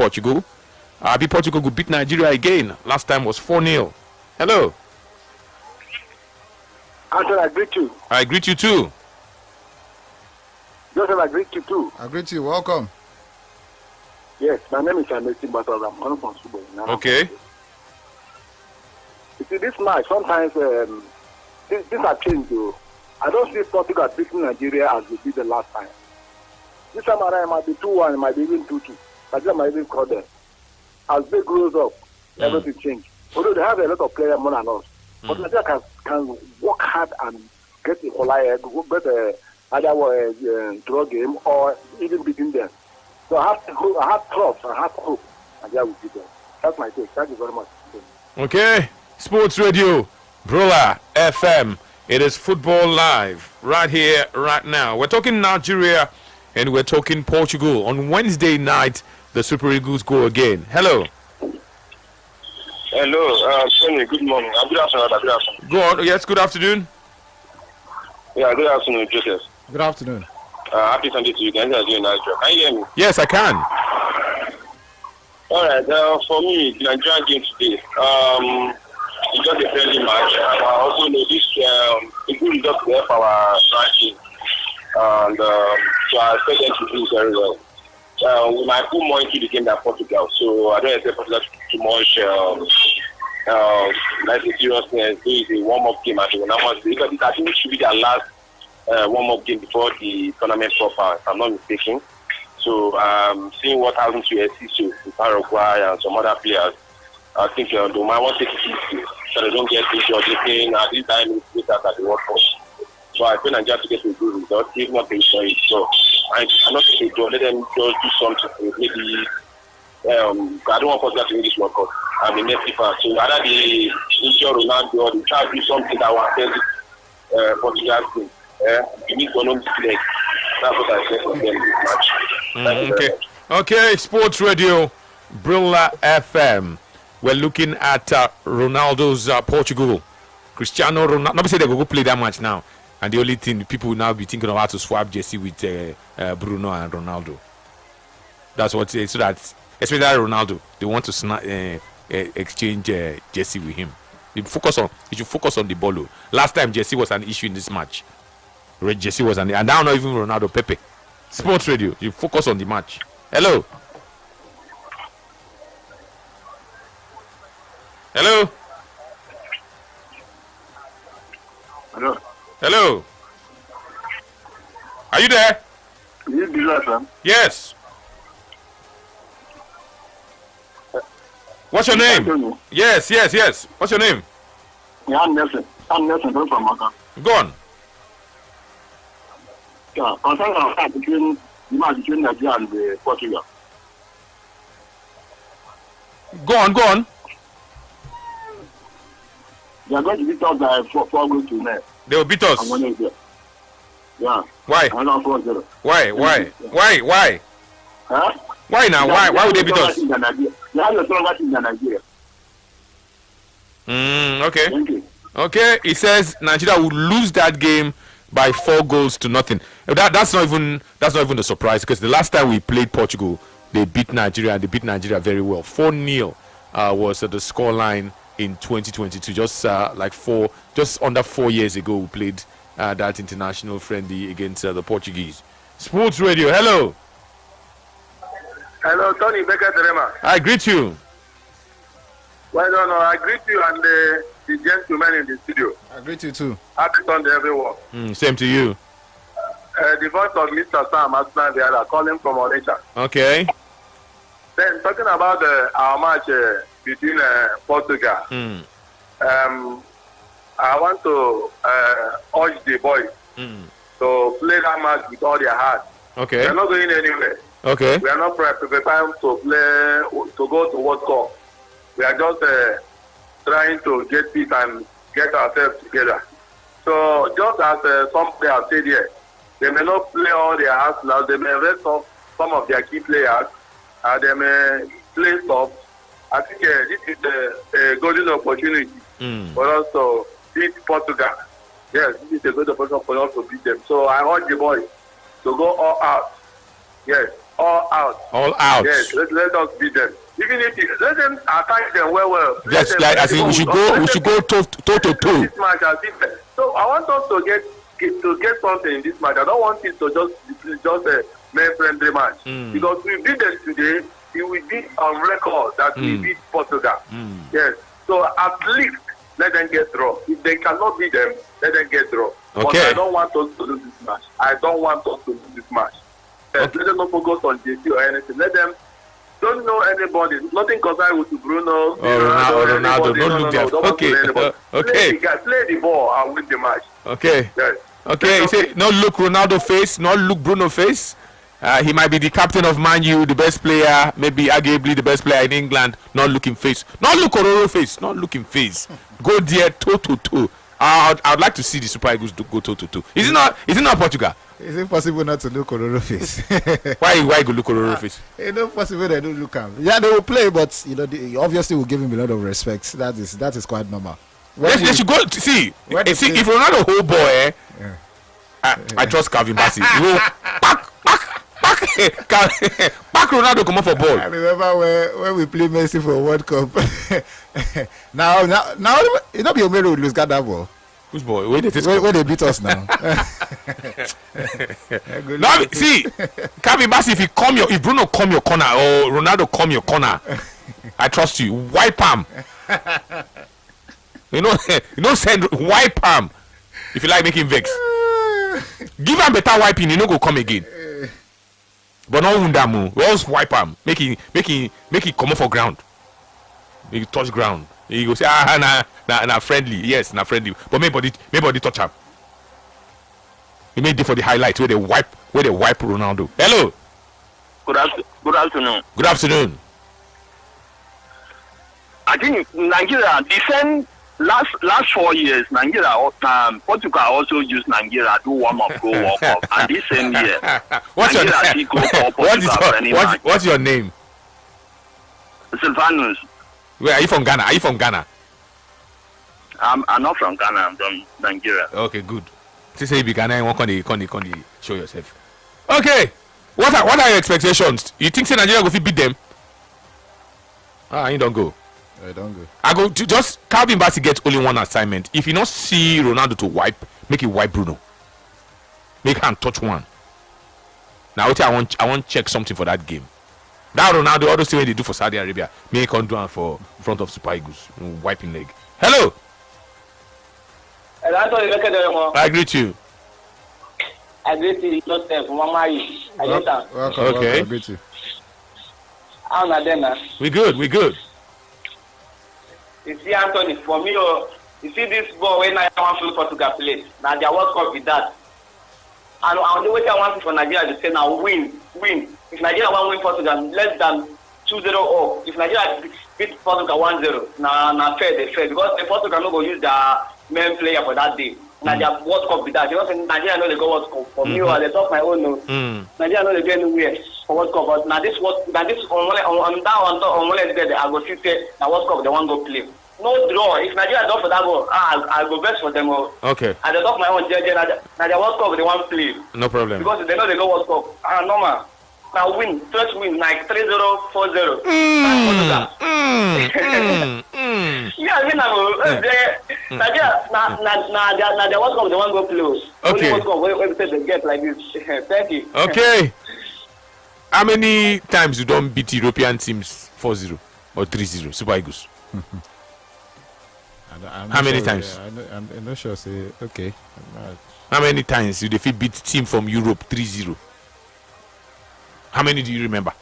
Portugal. Portugal could beat Nigeria again. Last time was 4-0. Hello. Uncle, I greet you. I greet you too. Joseph, I greet you too. I greet you. Welcome. Yes, my name is Amesi Batal. I'm calling from Subo. Okay. You see, this match, sometimes things have changed, though. I don't see Portugal beating Nigeria as they did the last time. This time around, it might be 2-1, it might be even 2-2. Nigeria might even score them. As they grows up, everything changes. Although they have a lot of players more than us. But Nigeria can work hard and get either draw game or even beating them. So I have trust, I have hope, and they will beat them. That's my take. Thank you very much. Okay. Sports Radio, Brula FM. It is football live right here, right now. We're talking Nigeria and we're talking Portugal. On Wednesday night, the Super Eagles go again. Hello. Hello, Tony. Good morning. Good afternoon. Good afternoon. Go on. Yes, good afternoon. Yeah, good afternoon, Joseph. Good afternoon. Happy Sunday to you. Can you hear me? Can you hear me? Yes, I can. All right. For me, the Nigerian game today, it's just a friendly match. I also know this a good result there for our ranking, and so I expect them to do very well. We might put more into the game than Portugal, so I don't expect Portugal to do too much. Like the seriousness, this is a warm-up game at the Wonderful because I think it should be their last warm-up game before the tournament proper, if I'm not mistaken. So seeing what happened to Esiso, Paraguay, and some other players, I think they might want to take it easy so they don't get injured. They're playing at this time later at the World Cup. So I think Nigeria to get a good result, if not pay for it. So I'm not saying to let them just do something. Maybe I don't want Portugal to win this World Cup. I'm a Messi fan. So either they injure Ronaldo or they try to do something that will affect Portugal's team. You need to know this leg. That's what I said for them this match. Okay, Sports Radio, Brilla FM. We're looking at Ronaldo's Portugal. Cristiano Ronaldo. Nobody said they go play that match now. And the only thing people will now be thinking of how to swap jersey with Bruno and Ronaldo. That's what so that especially Ronaldo, they want to exchange jersey with him. You should focus on the ball. Last time jersey was an issue in this match. Red jersey was and now not even Ronaldo, Pepe. Sports Radio, you focus on the match. Hello. Hello. Hello. Hello. Are you there? Is it Bilal, sir? Yes. What's your name? Yes. What's your name? Yeah, I'm Nelson. I'm from Maka. Go on. Yeah, concerning our fight between Nigeria and Portugal. Go on. They are going to beat us by 4 goals to 9. They will beat us. Yeah. Why? 4-0. Why? Huh? Why now? Why would they beat us? They have a stronger team than Nigeria. Okay. Thank you. Okay, it says Nigeria will lose that game by 4 goals to nothing. That's not even a surprise because the last time we played Portugal, they beat Nigeria and they beat Nigeria very well. 4-0 was the scoreline in 2022. Just under 4 years ago, we played that international friendly against the Portuguese. Sports Radio, hello. Hello, Tony Becker Derema. I greet you. Well done. I greet you and the gentleman in the studio. I greet you too. Happy Sunday, everyone. Same to you. The voice of Mr. Sam Asman Viara calling from Onitsha. Okay. Then talking about our match between Portugal. I want to urge the boys to play that match with all their heart. Okay. We are not going anywhere. Okay. We are not prepared to go to World Cup. We are just trying to get peace and get ourselves together. So just as some players said here, they may not play all their hearts now. They may rest off some of their key players. They may play soft. I think this is a golden opportunity for us to beat Portugal. Yes, this is a good opportunity for us to beat them. So I urge the boys to go all out. Yes, all out. All out. Yes, let us beat them. Even if let them attack them well. Yes, like I think we should go toe to toe. This match as different. So I want us to get something in this match. I don't want it to just a mere friendly match. Because we beat them today, it will be on record that we beat Portugal. Yes. So at least let them get draw. If they cannot beat them, let them get draw. Okay. But I don't want us to lose this match. Let them not focus on JC or anything. Let them don't know anybody. Nothing concerned with Bruno. Ronaldo. Don't look there. Okay. Okay. Play the ball and win the match. Okay. Yes. Okay. You say not look Ronaldo face, not look Bruno face. He might be the captain of Man U, the best player, maybe arguably the best player in England. Not looking face. Not look Ororo face. Not looking face. Go there toe to toe. I'd like to see the Super Eagles go toe to toe. Is it not Portugal? Is it possible not to look Ororo face? Why go look Ororo face? It's not possible they don't look him. Yeah, they will play, but they obviously will give him a lot of respect. That is quite normal. They should go see. If Ronaldo hold ball, I trust Calvin Bassey. He will back Ronaldo come up for ball. I remember when we play Messi for World Cup. now it not be Omero who lose that ball. Which ball? Where they beat us now. No, see, Calvin Bassey, if Bruno come your corner or Ronaldo come your corner, I trust you. Wipe him. Send wipe him. If you like making vex, give him better wiping. You know go come again. But not Wundamu. We always wipe him. Make it come up for ground. Make it touch ground. He go say na friendly. Yes, na friendly. But maybe touch him. He made it for the highlight where they wipe Ronaldo. Hello. Good afternoon. Good afternoon. I think Nigeria defend last 4 years. Nigeria, Portugal also used Nigeria to warm up go World Cup, and this same year, What's your name? Silvanus. Where are you from? Ghana? I'm not from Ghana. I'm from Nigeria. Okay, good. Say you be Ghana, you want to show yourself. Okay. What are your expectations? You think Nigeria will beat them? You don't go. I don't go. I go to just Calvin Bassey get only one assignment. If you not see Ronaldo to wipe, make it wipe Bruno. Make him touch one. Now I want check something for that game. That Ronaldo, all those things they do for Saudi Arabia, make him do it for front of Super Eagles, wiping leg. Hello. I greet you. I greet you, Joseph. Welcome. Okay. I greet you. How are We good. You see, Anthony, for me, you see this ball when I want to Portugal play. Now their World Cup with that. And the way I want for Nigeria to say now win. If Nigeria want win Portugal less than 2-0 or if Nigeria beat Portugal 1-0, now fair because the Portugal no go use their main player for that day. Now their World Cup with that. You know, Nigeria know they go World Cup. For me, they talk my own. Nigeria know they go anywhere for World Cup. But now this on I go see say now World Cup they want go play. No draw. If Nigeria draw for that goal, I go best for them. Okay. I just talk my own judge. Now the World Cup they want play. No problem. Because they know they go World Cup. Normal. Now first win like 3-0, 4-0. Yeah, I mean Nigeria now the World Cup they want go play. Okay. World Cup where they get like this. Thank you. Okay. How many times you don't beat European teams 4-0 or 3-0 Super Eagles? How many times? I'm not sure. Say okay. How many times did they beat team from Europe 3-0? How many do you remember?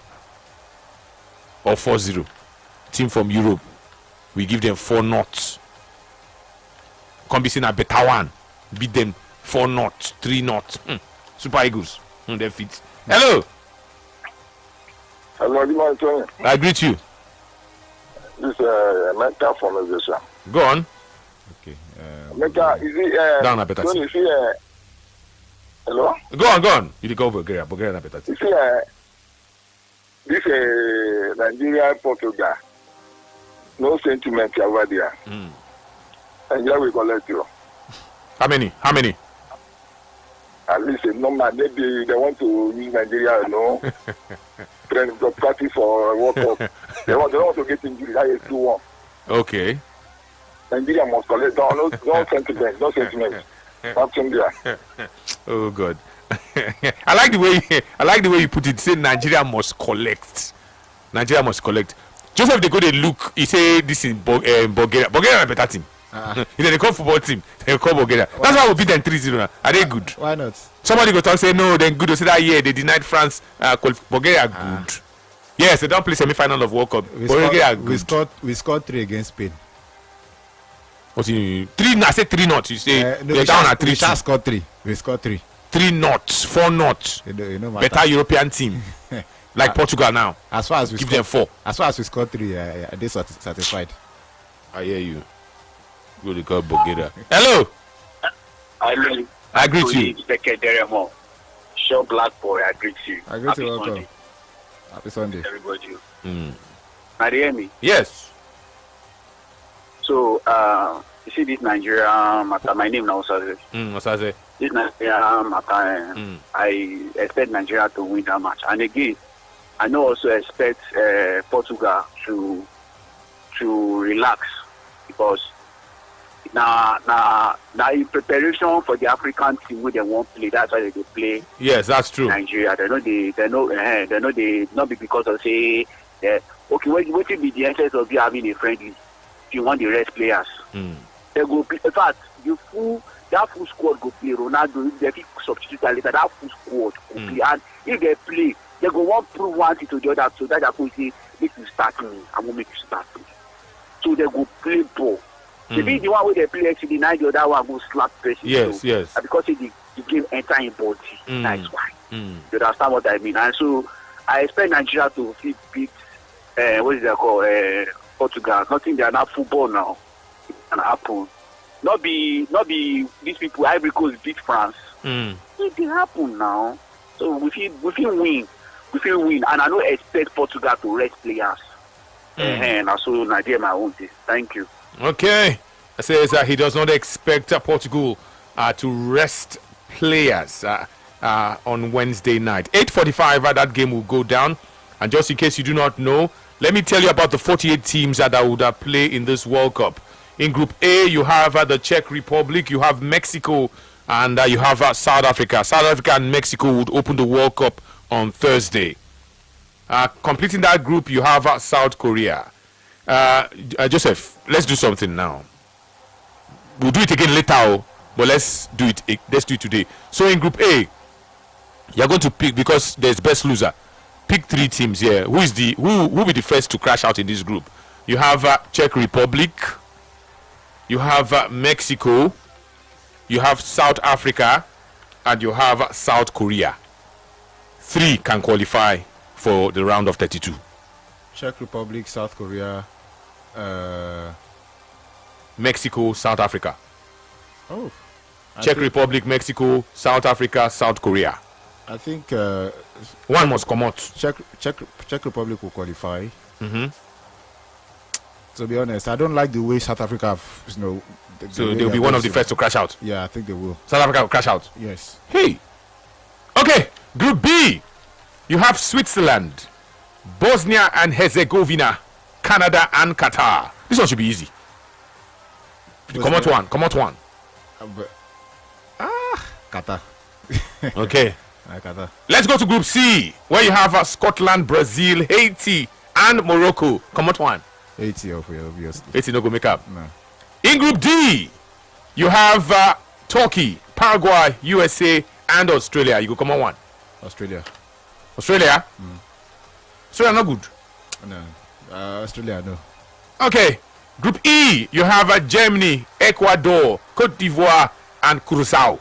Or 4-0? Team from Europe, we give them 4-0. Come be seen a better one. Beat them 4-0, 3-0. Super Eagles. They fit. Hello. Hello, good morning, Tony. I greet you. This is Mecca from Asia. Go on. Okay. Mecca, is it? Down a better. Tony, is it? Hello. Go on. You go Bulgaria na better. Is it? This Nigeria, Portugal. No sentiment over there. And here we collect you. How many? At least normal. Maybe they want to use Nigeria, train to practice for World Cup. They don't want to get injured. That is 2-1. Okay. Nigeria must collect. No sentiment. No sentiment. Nothing there. Oh God. I like the way you put it. Say Nigeria must collect. Nigeria must collect. Joseph, they go they look. He say this is Bulgaria. Bulgaria is a better team. They call football team. They call Bulgaria. That's why we beat them 3-0. Are they good? Why not? Somebody go talk say no. Then good. They say that year they denied France. Bulgaria are good. Yes, they don't play semi-final of World Cup. Bulgaria are good. We scored 3 against Spain. What you mean? 3? I said 3-0. You say they're down at 3-2. We scored 3. We scored 3. 3-0, 4-0. You know better European team. Like Portugal now. As far as we give them 4. As far as we scored 3, they satisfied. I hear you. Go to call Bulgaria. Hello. I greet you. Show Black Boy, I greet you. I greet you. Welcome. Happy Sunday. Everybody. Are you hear me? Yes. So, you see this Nigeria matter. My name now, Osaze. Osaze. This Nigeria matter. I expect Nigeria to win that match. And again, I know also expect Portugal to relax because now in preparation for the African team where they won't play. That's why they play. Yes, that's true. Nigeria. They not be because of say okay. What will be the essence of you having a friendly? If you want the rest players, they go. In fact, that full squad go play. Ronaldo, if they substitute later, that full squad go play. And if they play, they go want prove one thing to the other. So that they go say, make you start me. I will make you start me. So they go play ball. Maybe the one where they play actually night, the other one go slap person. Yes, yes. Because the game enter in body. That's why. You understand what I mean? And so I expect Nigeria to beat what is that called? Portugal. Nothing they are not football now. It can happen. Not be these people Ivory Coast beat France. It can happen now. So we feel win. We feel win. And I don't expect Portugal to rest players. And also Nigeria my own this. Thank you. Okay. It says he does not expect Portugal to rest players on Wednesday night. 8:45 that game will go down. And just in case you do not know, let me tell you about the 48 teams that would play in this World Cup. In Group A, you have the Czech Republic, you have Mexico, and you have South Africa. South Africa and Mexico would open the World Cup on Thursday. Completing that group, you have South Korea. Joseph, let's do something now. We'll do it again later, but let's do it today. So in Group A, you're going to pick, because there's best loser, pick 3 teams here. Who will be the first to crash out in this group? You have Czech Republic, you have Mexico, you have South Africa, and you have South Korea. 3 can qualify for the round of 32. Czech Republic, South Korea, Mexico, South Africa. Oh. Czech Republic, Mexico, South Africa, South Korea. I think one must come out. Czech Republic will qualify. To be honest, I don't like the way South Africa have, so they'll be one of the first to crash out. Yeah, I think they will. South Africa will crash out. Yes. Hey. Okay. Group B. You have Switzerland, Bosnia and Herzegovina, Canada and Qatar. This one should be easy. Come out one. Qatar. Okay. Qatar. Let's go to Group C, where you have Scotland, Brazil, Haiti, and Morocco. Come out one. Haiti, obviously. Haiti no go make up. No. In Group D, you have Turkey, Paraguay, USA, and Australia. You go come on one. Australia. Australia not good. No. Australia, no. Okay. Group E, you have Germany, Ecuador, Cote d'Ivoire, and Curacao.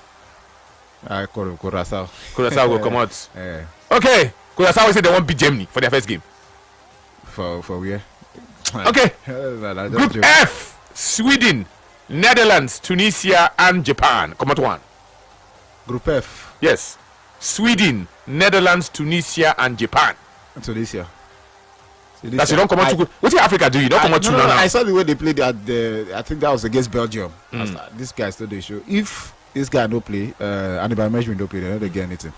Curacao. Curacao will come out. Okay. Curacao say they won't beat Germany for their first game. For where? Okay. Group F, Sweden, Netherlands, Tunisia, and Japan. Come out one. Group F. Yes. Sweden, Netherlands, Tunisia, and Japan. Tunisia. That you don't come out too good. What did Africa do? You don't come out too now. I saw the way they played at I think that was against Belgium. These guys told they show. If this guy no play, and by measurement no play, they're not gonna get anything.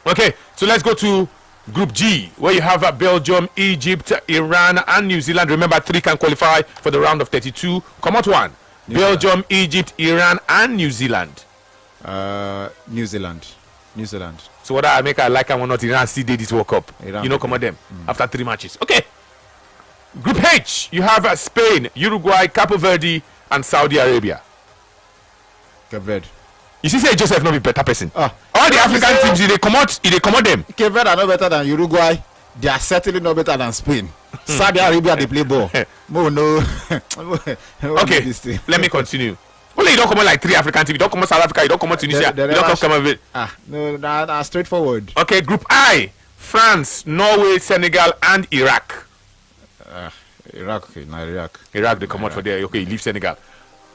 Okay, so let's go to Group G, where you have Belgium, Egypt, Iran, and New Zealand. Remember, 3 can qualify for the round of 32. Come out one. Belgium, Egypt, Iran, and New Zealand. New Zealand. So what I make I like and not Iran see this World Cup. Iran You know, come on them after 3 matches. Okay. Group H, you have Spain, Uruguay, Cape Verde, and Saudi Arabia. Cape Verde. You see, say Joseph not be better person. Ah. All the African teams, they come out them. Cape Verde are no better than Uruguay. They are certainly no better than Spain. Saudi Arabia, they play ball. No. Okay, let me continue. Only you don't come out like 3 African teams. You don't come out South Africa. You don't come out Tunisia. You don't come out. No, straightforward. Okay, Group I, France, Norway, Senegal, and Iraq. Iraq, okay, not Iraq. Iraq, they come out for there. Okay, you leave Senegal.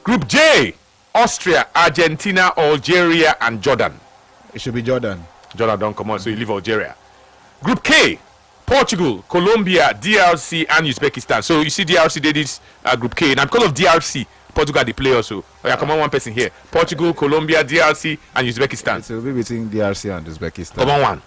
Group J, Austria, Argentina, Algeria, and Jordan. It should be Jordan. Jordan don't come out, so you leave Algeria. Group K, Portugal, Colombia, DRC, and Uzbekistan. So you see DRC did this Group K. Now because of DRC, Portugal they play also. Oh yeah, come on, one person here. Portugal, Colombia, DRC, and Uzbekistan. It will be between DRC and Uzbekistan. Come on, one.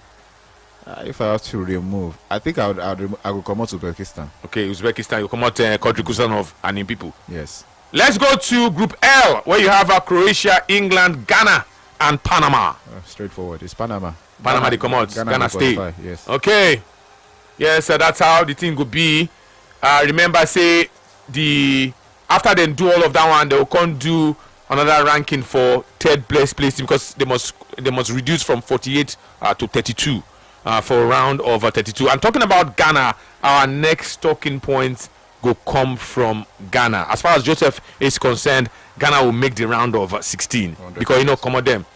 If I have to remove, I think I would come out to Uzbekistan. Okay, Uzbekistan, you come out Kodri Kusanov and in people. Yes. Let's go to Group L, where you have Croatia, England, Ghana, and Panama. Straightforward. It's Panama. Panama, they come out. Ghana stay. Yes. Okay. Yes, that's how the thing would be. Remember, say after they do all of that one, they will come do another ranking for third place because they must reduce from 48 to 32 for a round of 32. And talking about Ghana, our next talking point will come from Ghana. As far as Joseph is concerned, Ghana will make the round of 16 because come on them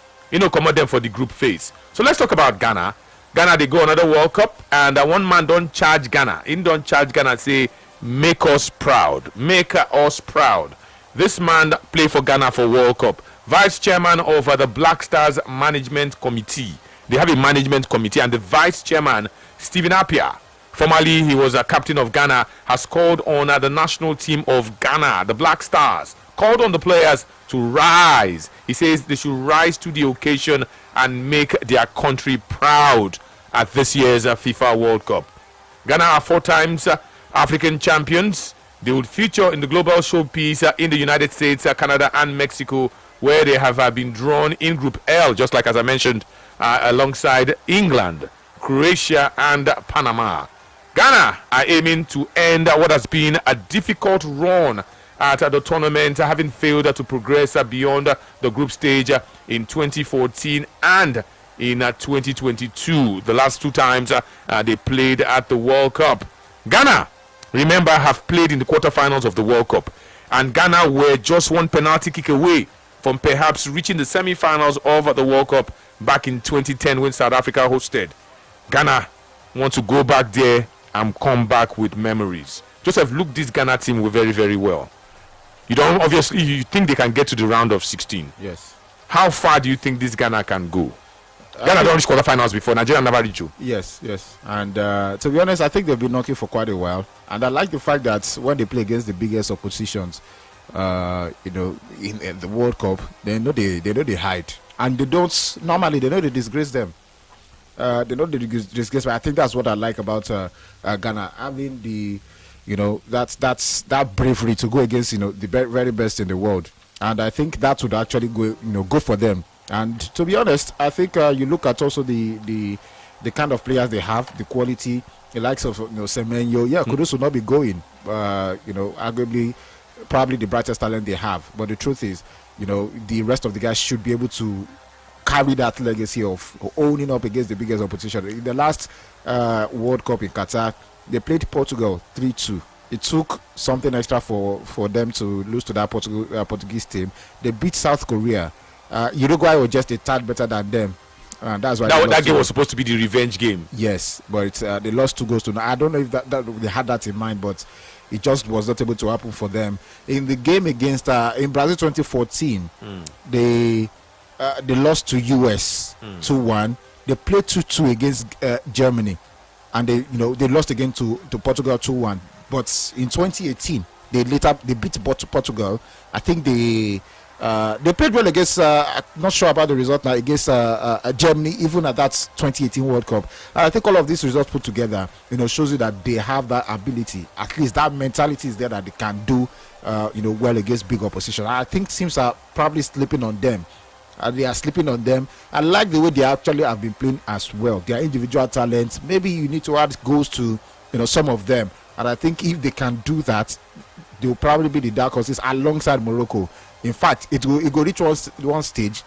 for the group phase. So let's talk about Ghana. Ghana, they go another World Cup, and one man don't charge Ghana. He don't charge Ghana, say, make us proud. Make us proud. This man play for Ghana for World Cup. Vice chairman of the Black Stars Management Committee. They have a management committee, and the vice chairman, Stephen Appiah, formerly he was a captain of Ghana, has called on the national team of Ghana, the Black Stars, called on the players to rise. He says they should rise to the occasion and make their country proud at this year's FIFA World Cup. Ghana are 4 times African champions. They would feature in the global showpiece in the United States, Canada, and Mexico, where they have been drawn in Group L, just like as I mentioned, alongside England, Croatia, and Panama. Ghana are aiming to end what has been a difficult run at the tournament, having failed to progress beyond the group stage in 2014 and in 2022. The last 2 times they played at the World Cup. Ghana, remember, have played in the quarterfinals of the World Cup, and Ghana were just 1 penalty kick away from perhaps reaching the semi-finals of the World Cup back in 2010 when South Africa hosted. Ghana want to go back there and come back with memories. Joseph, look this Ghana team very, very well. You think they can get to the round of 16. Yes. How far do you think this Ghana can go? Ghana don't reach quarterfinals before. Nigeria never reached you. Yes. And to be honest, I think they've been knocking for quite a while. And I like the fact that when they play against the biggest oppositions, in the World Cup, they know they hide, and they know they disgrace them. They know they disgrace. But I think that's what I like about Ghana, having that bravery to go against the very best in the world, and I think that would actually go for them. And to be honest, I think you look at also the kind of players they have, the quality, the likes of Semenyo. Yeah, Kudus will not be going. Arguably, probably the brightest talent they have. But the truth is, the rest of the guys should be able to carry that legacy of owning up against the biggest opposition. In the last World Cup in Qatar, they played Portugal 3-2. It took something extra for them to lose to that Portuguese team. They beat South Korea. Uruguay was just a tad better than them. That's why that game was supposed to be the revenge game. Yes, but they lost 2-0. I don't know if that they had that in mind, but it just was not able to happen for them. In the game against in Brazil 2014, they lost to US 2-1. They played 2-2 against Germany, and they lost again to Portugal 2-1. But in 2018, they beat Portugal. I think they They played well against. I'm not sure about the result now against Germany, even at that 2018 World Cup. And I think all of these results put together, shows you that they have that ability. At least that mentality is there that they can do, well against big opposition. I think teams are probably sleeping on them. They are sleeping on them. I like the way they actually have been playing as well. Their individual talents. Maybe you need to add goals to, some of them. And I think if they can do that, they will probably be the dark horses alongside Morocco. In fact, it will reach one stage.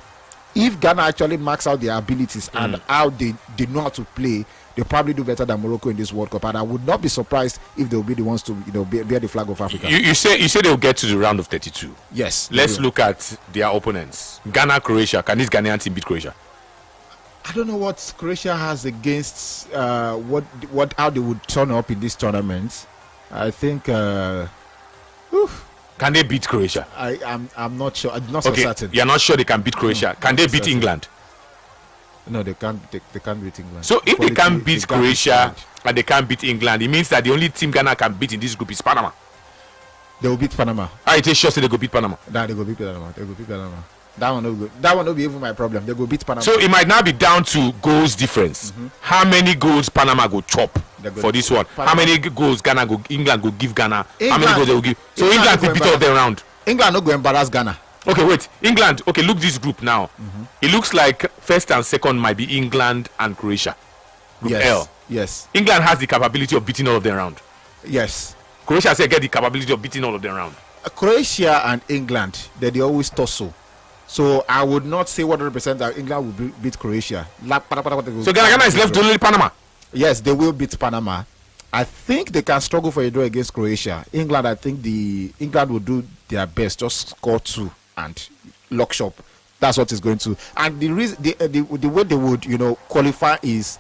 If Ghana actually marks out their abilities and how they know how to play, they'll probably do better than Morocco in this World Cup. And I would not be surprised if they'll be the ones to bear the flag of Africa. You say they'll get to the round of 32. Yes. Let's look at their opponents. Ghana, Croatia. Can this Ghanaian team beat Croatia? I don't know what Croatia has against how they would turn up in this tournament. I think. Can they beat Croatia? I'm not sure. I'm not so certain. You're not sure they can beat Croatia. Can they beat England? No, they can't. They can't beat England. So if they can't beat Croatia and they can't beat England, it means that the only team Ghana can beat in this group is Panama. They will beat Panama. It is sure they go beat Panama. Nah, they go beat Panama. That one no good. That one will be even my problem. They go beat Panama. So it might now be down to goals difference. How many goals Panama go chop for this one? Panama. How many goals England go give Ghana? How many goals they will give? So England will beat all them round. England no go embarrass Ghana. Okay, wait. England. Okay, look this group now. It looks like first and second might be England and Croatia. Group L. Yes. England has the capability of beating all of them round. Yes. Croatia said get the capability of beating all of them round. Croatia and England, they always tussle. So I would not say 100% that England will beat Croatia. So Ghana is left only Panama. Yes, they will beat Panama. I think they can struggle for a draw against Croatia. England, I think England will do their best, just score 2 and lock shop. That's what is going to. And the reason, the way they would, qualify is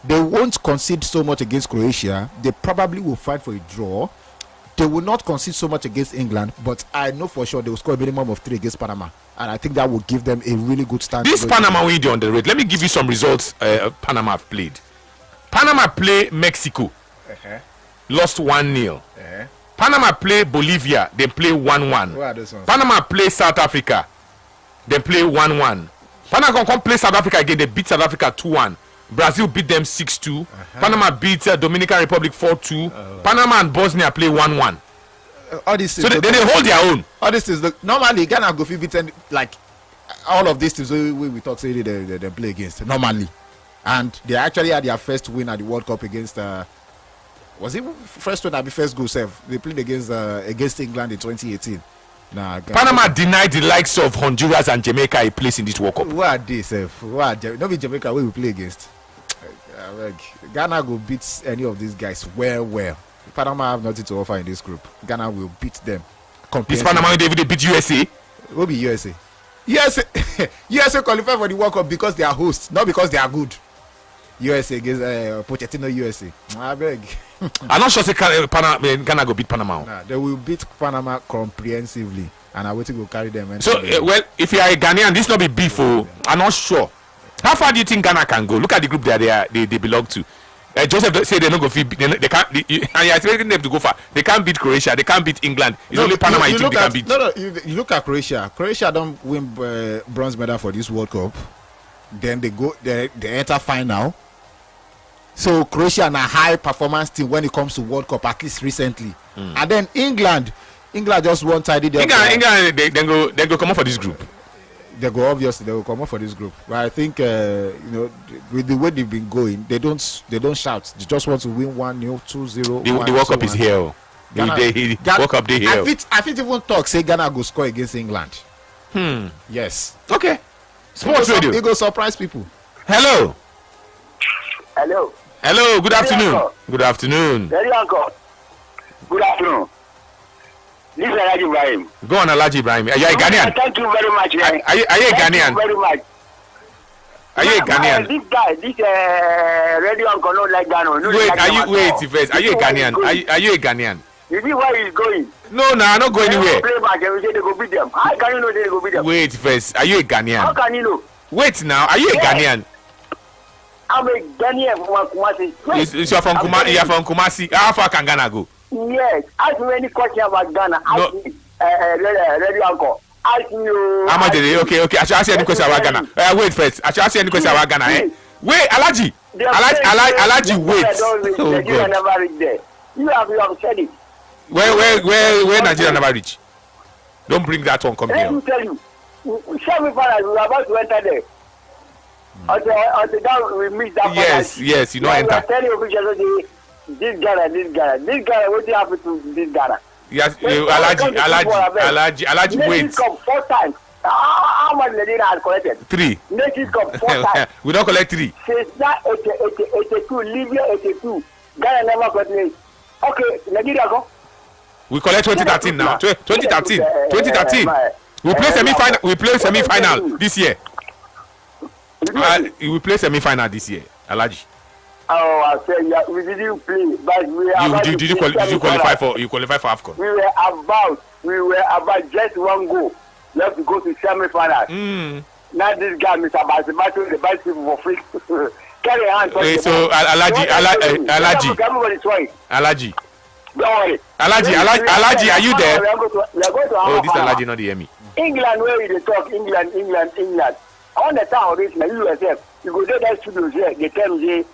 they won't concede so much against Croatia. They probably will fight for a draw. They will not concede so much against England, but I know for sure they will score a minimum of 3 against Panama. And I think that will give them a really good start. This Panama win on the road. Let me give you some results Panama have played. Panama play Mexico. Lost 1-0. Panama play Bolivia. They play 1-1. Panama play South Africa. They play 1-1. Panama come play South Africa again. They beat South Africa 2-1. Brazil beat them 6-2. Panama beat Dominican Republic 4-2. Panama and Bosnia play 1-1. All this so they hold their own. All this is normally Ghana go beat like all of these teams we talk say they play against normally, and they actually had their first win at the World Cup against was it first win at the first goal save? They played against England in 2018. Panama denied the likes of Honduras and Jamaica a place in this World Cup. What are they sef? Not be Jamaica we play against. Ghana go beat any of these guys well. Panama have nothing to offer in this group. Ghana will beat them. This Panama they beat USA. Will be USA. USA qualify for the World Cup because they are hosts, not because they are good. USA against Pochettino USA. I beg. I'm not sure say Ghana go beat Panama. Nah, they will beat Panama comprehensively, and I wait to go carry them. So if you are a Ghanaian, this not be beef. I'm not sure. How far do you think Ghana can go? Look at the group they belong to. Joseph say they don't go. They can't. And you're expecting them to go far. They can't beat Croatia. They can't beat England. It's only Panama you think they can beat. No. You look at Croatia. Croatia don't win bronze medal for this World Cup. Then they go. They enter final. So Croatia are a high performance team when it comes to World Cup, at least recently. And then England just won tidy. England they go come up for this group. They will come up for this group. But I think with the way they've been going, they don't shout. They just want to win 1-0, 2-0. The World Cup is here. The World Cup they here. I think even talk say Ghana go score against England. Yes. Okay. Sports Radio. It go surprise people. Hello. Good afternoon. Good afternoon. Very uncle. Good afternoon. This is Alhaji Ibrahim. Go on, Alhaji Ibrahim. Are you a Ghanaian? Thank you very much. Are you a Ghanaian? Thank you very much. Are you a Ghanaian? This guy, radio uncle, not like Ghana. Wait first. Are you a Ghanaian? Are you a Ghanaian? You see where he's going? No, I'm not going anywhere. Play back and we say they go beat them. How can you know they go beat them? Wait first. Are you a Ghanaian? How can you know? Wait now. Are you a Ghanaian? I'm a Ghanaian from Kumasi. You're from Kumasi. How far can Ghana go? Yes. Ask me any question about Ghana. Ask me, radio uncle. Ask you. How much did they? Okay. I should ask you any question about Ghana. Wait first. I should ask you any question about Ghana. Eh? Wait, Alaji. Alaji, wait. Oh Nigeria God. never reach there. You have said it. Where Nigeria never reach? Don't bring that one. Come Let me here. tell you. Semi-final, we are about to enter there. Until now, we miss that. Yes. You know enter. We are telling officials this Ghana. What happened to this Ghana? Yes, Alaji, wait. Nations Cup 4 times. How much Nigeria has collected? 3. Nations Cup 4 times. We don't collect 3. Since that 82, Libya 82, Ghana never collected. Okay, Nigeria go. We collect 2013 now. 2013. We play semi-final. We play semi-final this year. We play semi-final this year, Alaji. Oh, I said yeah, we didn't play, but we are. Did you qualify for? You qualify for AFCON? We were about just 1 goal left to go to semi-final. Now this guy, Mr. Basibato, the best people for free. Carry on. So Alaji. Don't worry. Alaji, are you there? We are going to Oh, this Alaji not hear me. England, where they talk England. On the town of this, now you yourself, you go to that studio here, they tell the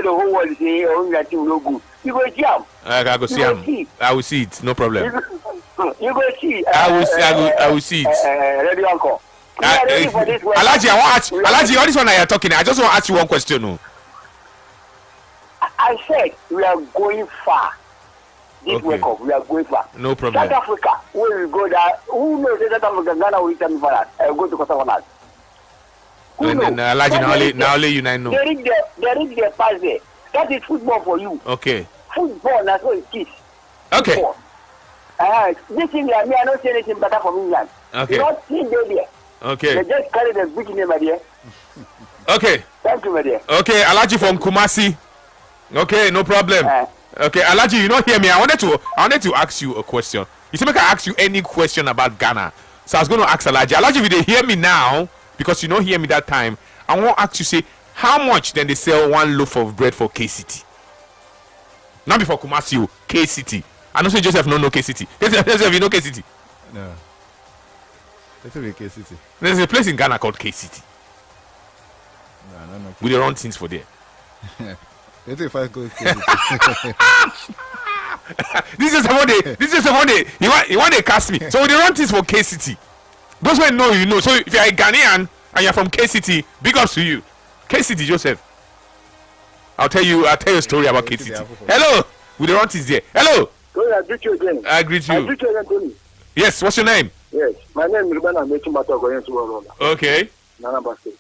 whole world, say, oh, England team no good. You go jam. I go see him. I will see it, no problem. You go see. I will see it. Ready, uncle. Alaji, Alaji, all this one I are talking, I just want to ask you one question. No? I said we are going far. This World Cup, we are going far. No problem. South Africa, where we go there, who knows South Africa, Ghana will return for that. Go to Costa Rica. Alaji, now only you know. They reach their pass there. That is football for you. Okay. Football, that's what it is. Okay. This England, I don't see anything better from England. Okay. You don't see them there. Okay. They just carry the big name, my dear. Okay. Thank you, my dear. Okay, Alaji from Kumasi. Okay, no problem. Okay, Alaji, you don't hear me. I wanted to ask you a question. You see, I can ask you any question about Ghana. So I was going to ask Alaji. Alaji, if you hear me now, because you don't hear me that time, I want to ask you, say, how much then they sell 1 loaf of bread for K-City? Not before Kumasi, K-City. I know say Joseph no K-City. Joseph, you know K-City? No. It's a K-City. There's a place in Ghana called K-City. No. We run things for there. If I go K-City. This is someone you want to cast me. So we run things for K-City. Those who know, you know. So if you're a Ghanaian and you're from K-City, big ups to you. K-City, Joseph. I'll tell you a story about K-City. Hello. We run things there. Hello. I greet you again. I greet you. I greet you again, Tony. Yes, what's your name? Yes, my name is Ruben. I'm making matter going to World. Okay. Nana Basket.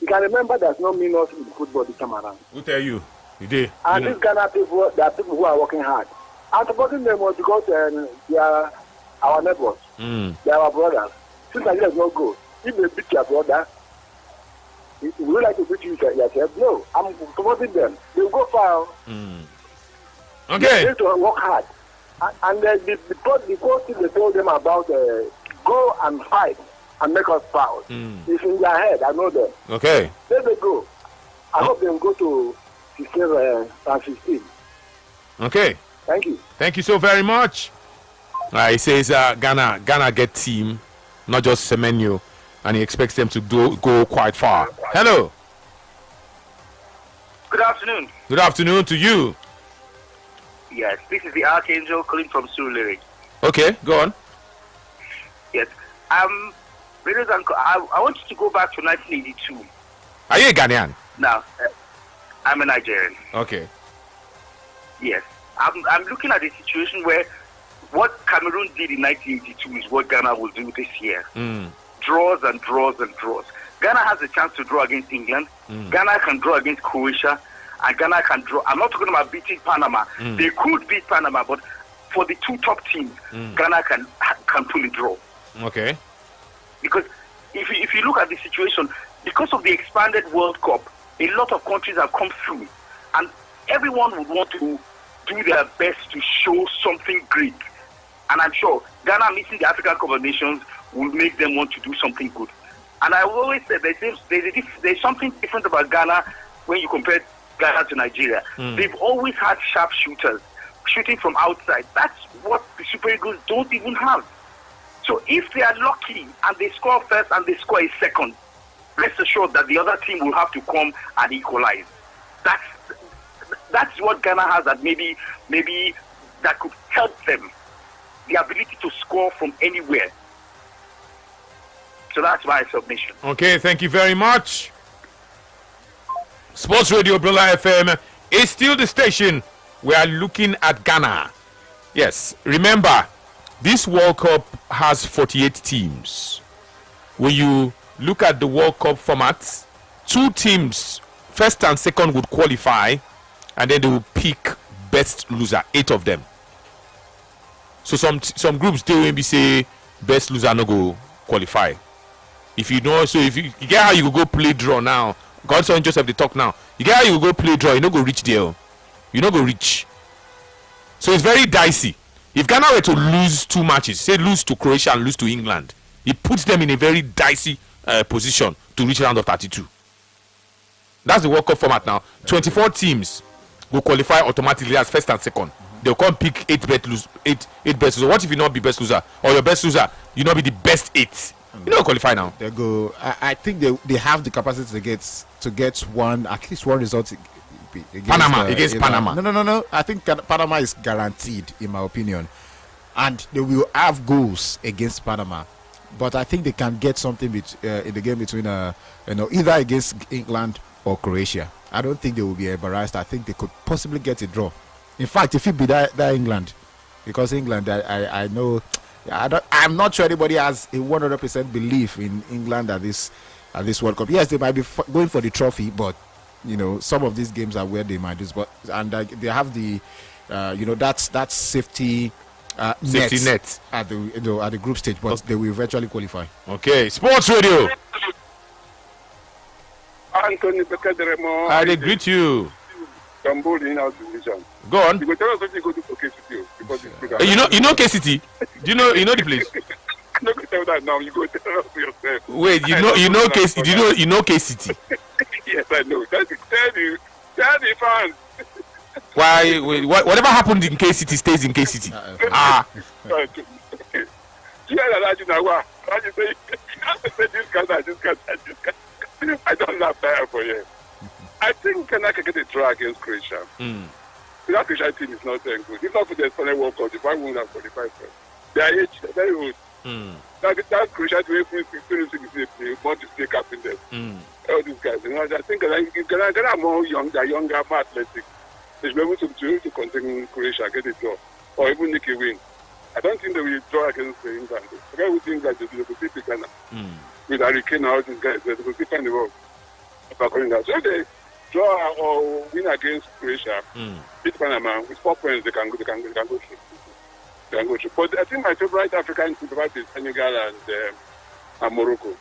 You can remember there's no minus in football this time around. Who tell you? You did. And these Ghana people, there are people who are working hard. I'm supporting them because they are our neighbors. They are our brothers. Since Nigeria is not good, if they beat your brother, would you like to beat yourself? No, I'm supporting them. They will go far. Okay. They need to work hard. And the coach they told them about go and fight and make us proud. It's in their head. I know them. Okay. There they go. I hope they will go to 16. Okay. Thank you. Thank you so very much. He says Ghana get team, not just Semenyo, and he expects them to go quite far. Hello. Good afternoon. Good afternoon to you. Yes, this is the Archangel calling from Surulere. Okay, go on. Yes. Ladies and I want you to go back to 1982. Are you a Ghanaian? Now, I'm a Nigerian. Okay. Yes. I'm looking at a situation where what Cameroon did in 1982 is what Ghana will do this year. Draws and draws and draws. Ghana has a chance to draw against England. Ghana can draw against Croatia. And Ghana can draw. I'm not talking about beating Panama. They could beat Panama, but for the 2 top teams, Ghana can fully draw. Okay. Because if you look at the situation, because of the expanded World Cup, a lot of countries have come through, and everyone would want to do their best to show something great. And I'm sure Ghana missing the African Cup of Nations will make them want to do something good. And I've always said there's something different about Ghana when you compare Ghana to Nigeria. They've always had sharp shooters shooting from outside. That's what the Super Eagles don't even have. So if they are lucky and they score first and they score a second, rest assured that the other team will have to come and equalize. That's what Ghana has, that maybe that could help them, the ability to score from anywhere. So that's my submission. Okay, thank you very much. Sports Radio Brilla FM is still the station. We are looking at Ghana. Yes, remember, this World Cup has 48 teams. When you look at the World Cup format, 2 teams, first and second, would qualify, and then they will pick best loser, 8 of them. So some groups they will be say best loser no go qualify. If you know, so if you get how you go play draw now, Godson Joseph they talk now. You get how you go play draw, you no go reach there. You no go reach. So it's very dicey. If Ghana were to lose 2 matches, say lose to Croatia and lose to England, it puts them in a very dicey position to reach round of 32. That's the World Cup format now. 24 teams will qualify automatically as first and second. They'll come pick 8 best loser. What if you not be best loser, or your best loser you not be the best 8? You don't qualify now. They go. I think they have the capacity to get one, at least one result against Panama. Against Panama. No. I think Panama is guaranteed, in my opinion, and they will have goals against Panama. But I think they can get something in the game between either against England or Croatia. I don't think they will be embarrassed. I think they could possibly get a draw. In fact, if it be that England, because England, I know, I'm not sure anybody has a 100% belief in England at this World Cup. Yes, they might be going for the trophy, but some of these games are where they might lose. But they have the that safety net at the group stage, but they will eventually qualify. Okay, Sports Radio. Anthony Bekederemo. I greet you. Kambodi in our division. Go on. You go tell us what you go do for KCT because it's good. You know KCT? Do you know the place? I'm not going to tell that now. You go tell us for yourself. Wait, you know KCT? You know KCT? Yes, I know. Tell the fans. Why? Whatever happened in KCT stays in KCT. I don't have time for you. I think Ghana can get a draw against Croatia. That Croatia team is not good. If not for the Spanish World Cup, if I won't have qualified for it. They are aged, very old. That Croatia team is want to stay captain them. All these guys, I think Ghana are more young, they're younger, more athletic. They should be able to contain Croatia, get a draw, or even nick a win. I don't think they will draw against England. The guy who thinks that they will beat Ghana. With Harry Kane and all these guys, they will find the world. So if they draw or win against Croatia, beat Panama with 4 points, they can go through. But I think my favorite African team is Senegal and Morocco.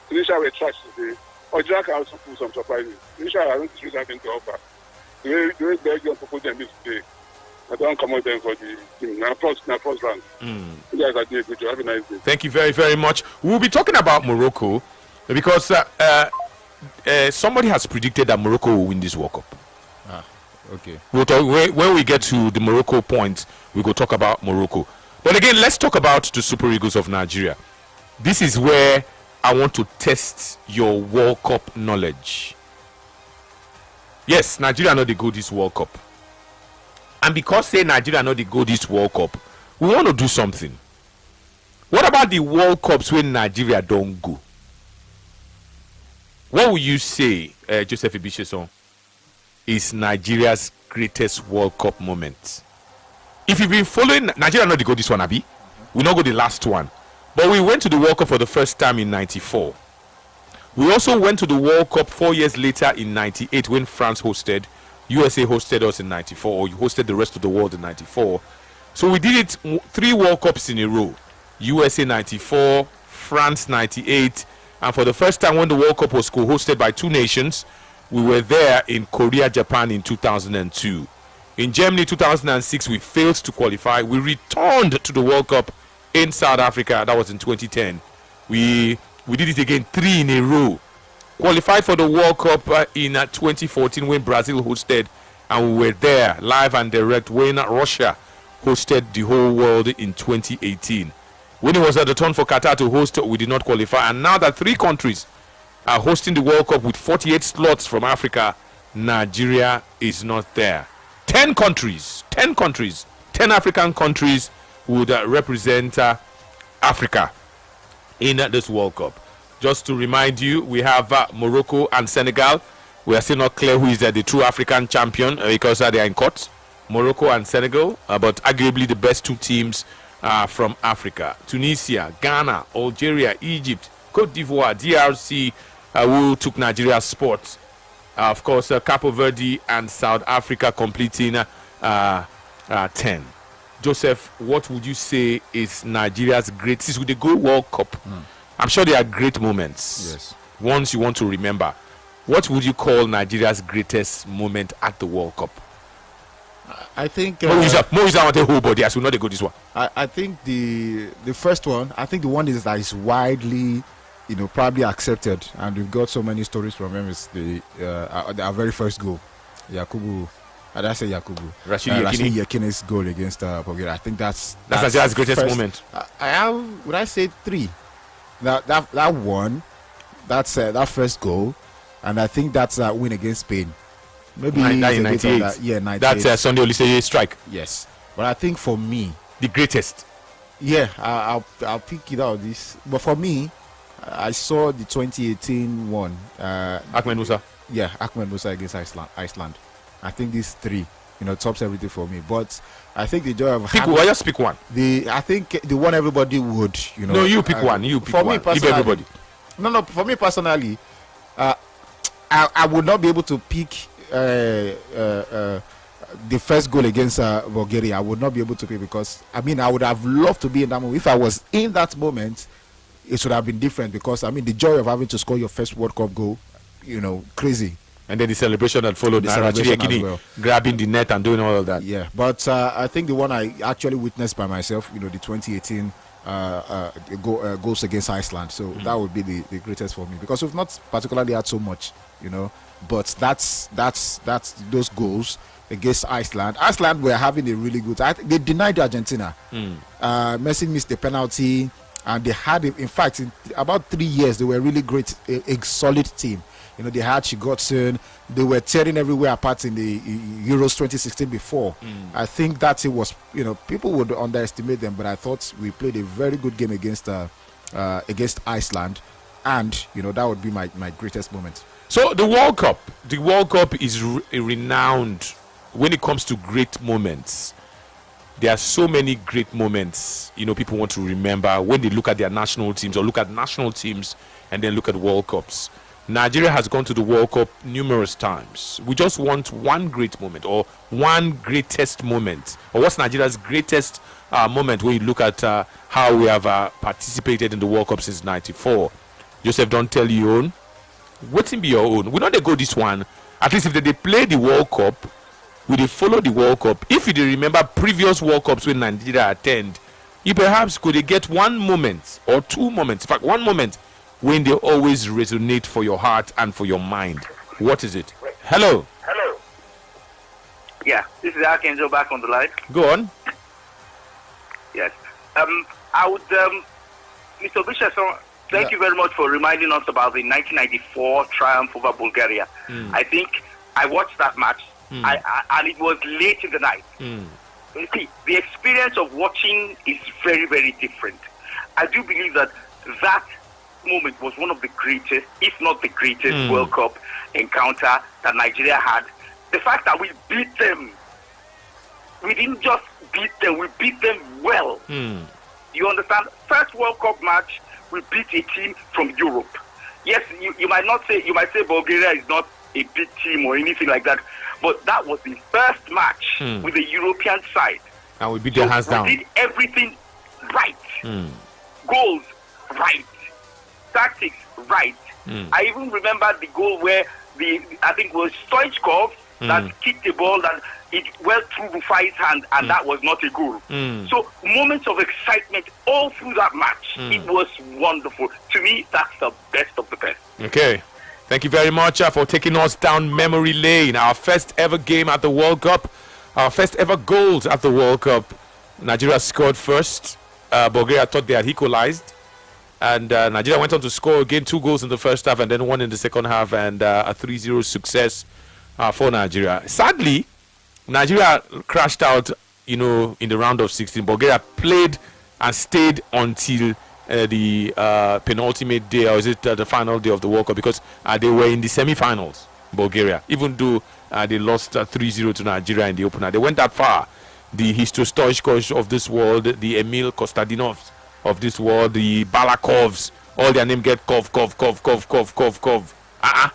Tunisia were trash today. Algeria can also pull some surprises. Tunisia, I don't see anything to offer. The way Belgium proposed them this today, I don't come out them for the team. Now first round. You guys are doing a good job. Have a nice day. Thank you very, very much. We'll be talking about Morocco because somebody has predicted that Morocco will win this World Cup. Okay. We'll talk when we get to the Morocco point. We go talk about Morocco. But again, let's talk about the Super Eagles of Nigeria. This is where I want to test your World Cup knowledge. Yes, Nigeria know they go this World Cup. And because say Nigeria know they go this World Cup, we want to do something. What about the World Cups when Nigeria don't go? What would you say, Joseph Ibisheson, is Nigeria's greatest World Cup moment? If you've been following, Nigeria know they go this one, Abi. We not go the last one. But we went to the World Cup for the first time in 94. We also went to the World Cup 4 years later in 98 when France hosted. USA hosted us in 94, or you hosted the rest of the world in 94. So we did it 3 World Cups in a row. USA 94, France 98, and for the first time when the World Cup was co-hosted by 2 nations, we were there in Korea, Japan in 2002. In Germany 2006, we failed to qualify. We returned to the World Cup in South Africa. That was in 2010. We did it again 3 in a row. Qualified for the World Cup in 2014 when Brazil hosted, and we were there live and direct when Russia hosted the whole world in 2018. When it was at the turn for Qatar to host, we did not qualify. And now that 3 countries are hosting the World Cup with 48 slots from Africa, Nigeria is not there. 10 countries, 10 African countries would represent Africa in this World Cup. Just to remind you, we have Morocco and Senegal. We are still not clear who is the true African champion because they are in court. Morocco and Senegal, but arguably the best 2 teams from Africa. Tunisia, Ghana, Algeria, Egypt, Cote d'Ivoire, DRC, who took Nigeria's spot. Of course, Cape Verde and South Africa completing 10. Joseph, what would you say is Nigeria's greatest with the Gold World Cup? I'm sure there are great moments. Yes. Ones you want to remember. What would you call Nigeria's greatest moment at the World Cup? I think Moisa want a whole body as we know they go this one. I think the first one, I think the one that is widely, probably accepted, and we've got so many stories from him, is our very first goal, Yakubu. I say Yakubu. Rashid Yekini's goal against Bulgaria. I think that's Nigeria's greatest first moment. I have, would I say 3? That one, that's that first goal, and I think that's a win against Spain. Maybe 98. Yeah, 98. That's Sunday Oliseye strike. Yes, but I think for me, the greatest. Yeah, I'll pick it out this. But for me, I saw the 2018 one. Ahmed Musa. Yeah, Ahmed Musa against Iceland. I think these 3, tops everything for me. But I think the joy of just pick one. I think the one everybody would, No, you pick one. You pick for one. Me personally, give everybody. No. For me personally, I would not be able to pick the first goal against Bulgaria. I would not be able to pick because I would have loved to be in that moment. If I was in that moment, it should have been different because the joy of having to score your first World Cup goal, crazy. And then the celebration that followed, grabbing the net and doing all of that. Yeah, but I think the one I actually witnessed by myself, the 2018 goals against Iceland. So that would be the greatest for me because we've not particularly had so much, but that's those goals against Iceland. Iceland were having a really good. They denied Argentina. Messi missed the penalty, and they had, in fact, in about 3 years, they were really great, a solid team. They had Sigurdsson. They were tearing everywhere apart in the Euros 2016 before. I think that it was, people would underestimate them, but I thought we played a very good game against Iceland, and that would be my greatest moment. So the World Cup is renowned when it comes to great moments. There are so many great moments, people want to remember when they look at their national teams or look at national teams and then look at World Cups. Nigeria has gone to the World Cup numerous times. We just want one great moment or one greatest moment. Or what's Nigeria's greatest moment when you look at how we have participated in the World Cup since '94? Joseph, don't tell your own. What will be your own? We know they go this one. At least if they play the World Cup, will they follow the World Cup? If you remember previous World Cups when Nigeria attend, you perhaps could get one moment or 2 moments. In fact, one moment when they always resonate for your heart and for your mind. What is it? Hello. Yeah, this is Archangel back on the line. Go on. Yes. I would, Mr. Bishop, thank you very much for reminding us about the 1994 triumph over Bulgaria. I think I watched that match, and it was late in the night. You see, the experience of watching is very, very different. I do believe that moment was one of the greatest, if not the greatest, World Cup encounter that Nigeria had. The fact that we beat them, we didn't just beat them, we beat them well. You understand? First World Cup match, we beat a team from Europe. Yes, you might say Bulgaria is not a big team or anything like that, but that was the first match with a European side. And we beat their hands down. We did everything right. Goals, right. Tactics, right. I even remember the goal where I think it was Stoichkov that kicked the ball that it went through Rufai's hand, and that was not a goal. So moments of excitement all through that match. It was wonderful. To me, that's the best of the best. Okay. Thank you very much for taking us down memory lane. Our first ever game at the World Cup, our first ever goals at the World Cup. Nigeria scored first. Bulgaria thought they had equalized. And Nigeria went on to score again 2 goals in the first half and then 1 in the second half, and a 3-0 success for Nigeria. Sadly, Nigeria crashed out, in the round of 16. Bulgaria played and stayed until the penultimate day, or is it the final day of the World Cup, because they were in the semi-finals, Bulgaria, even though they lost 3-0 to Nigeria in the opener. They went that far. The Hristo Stoichkos of this world, the Emil Kostadinovs of this world, the Balakovs, all their name get Kov.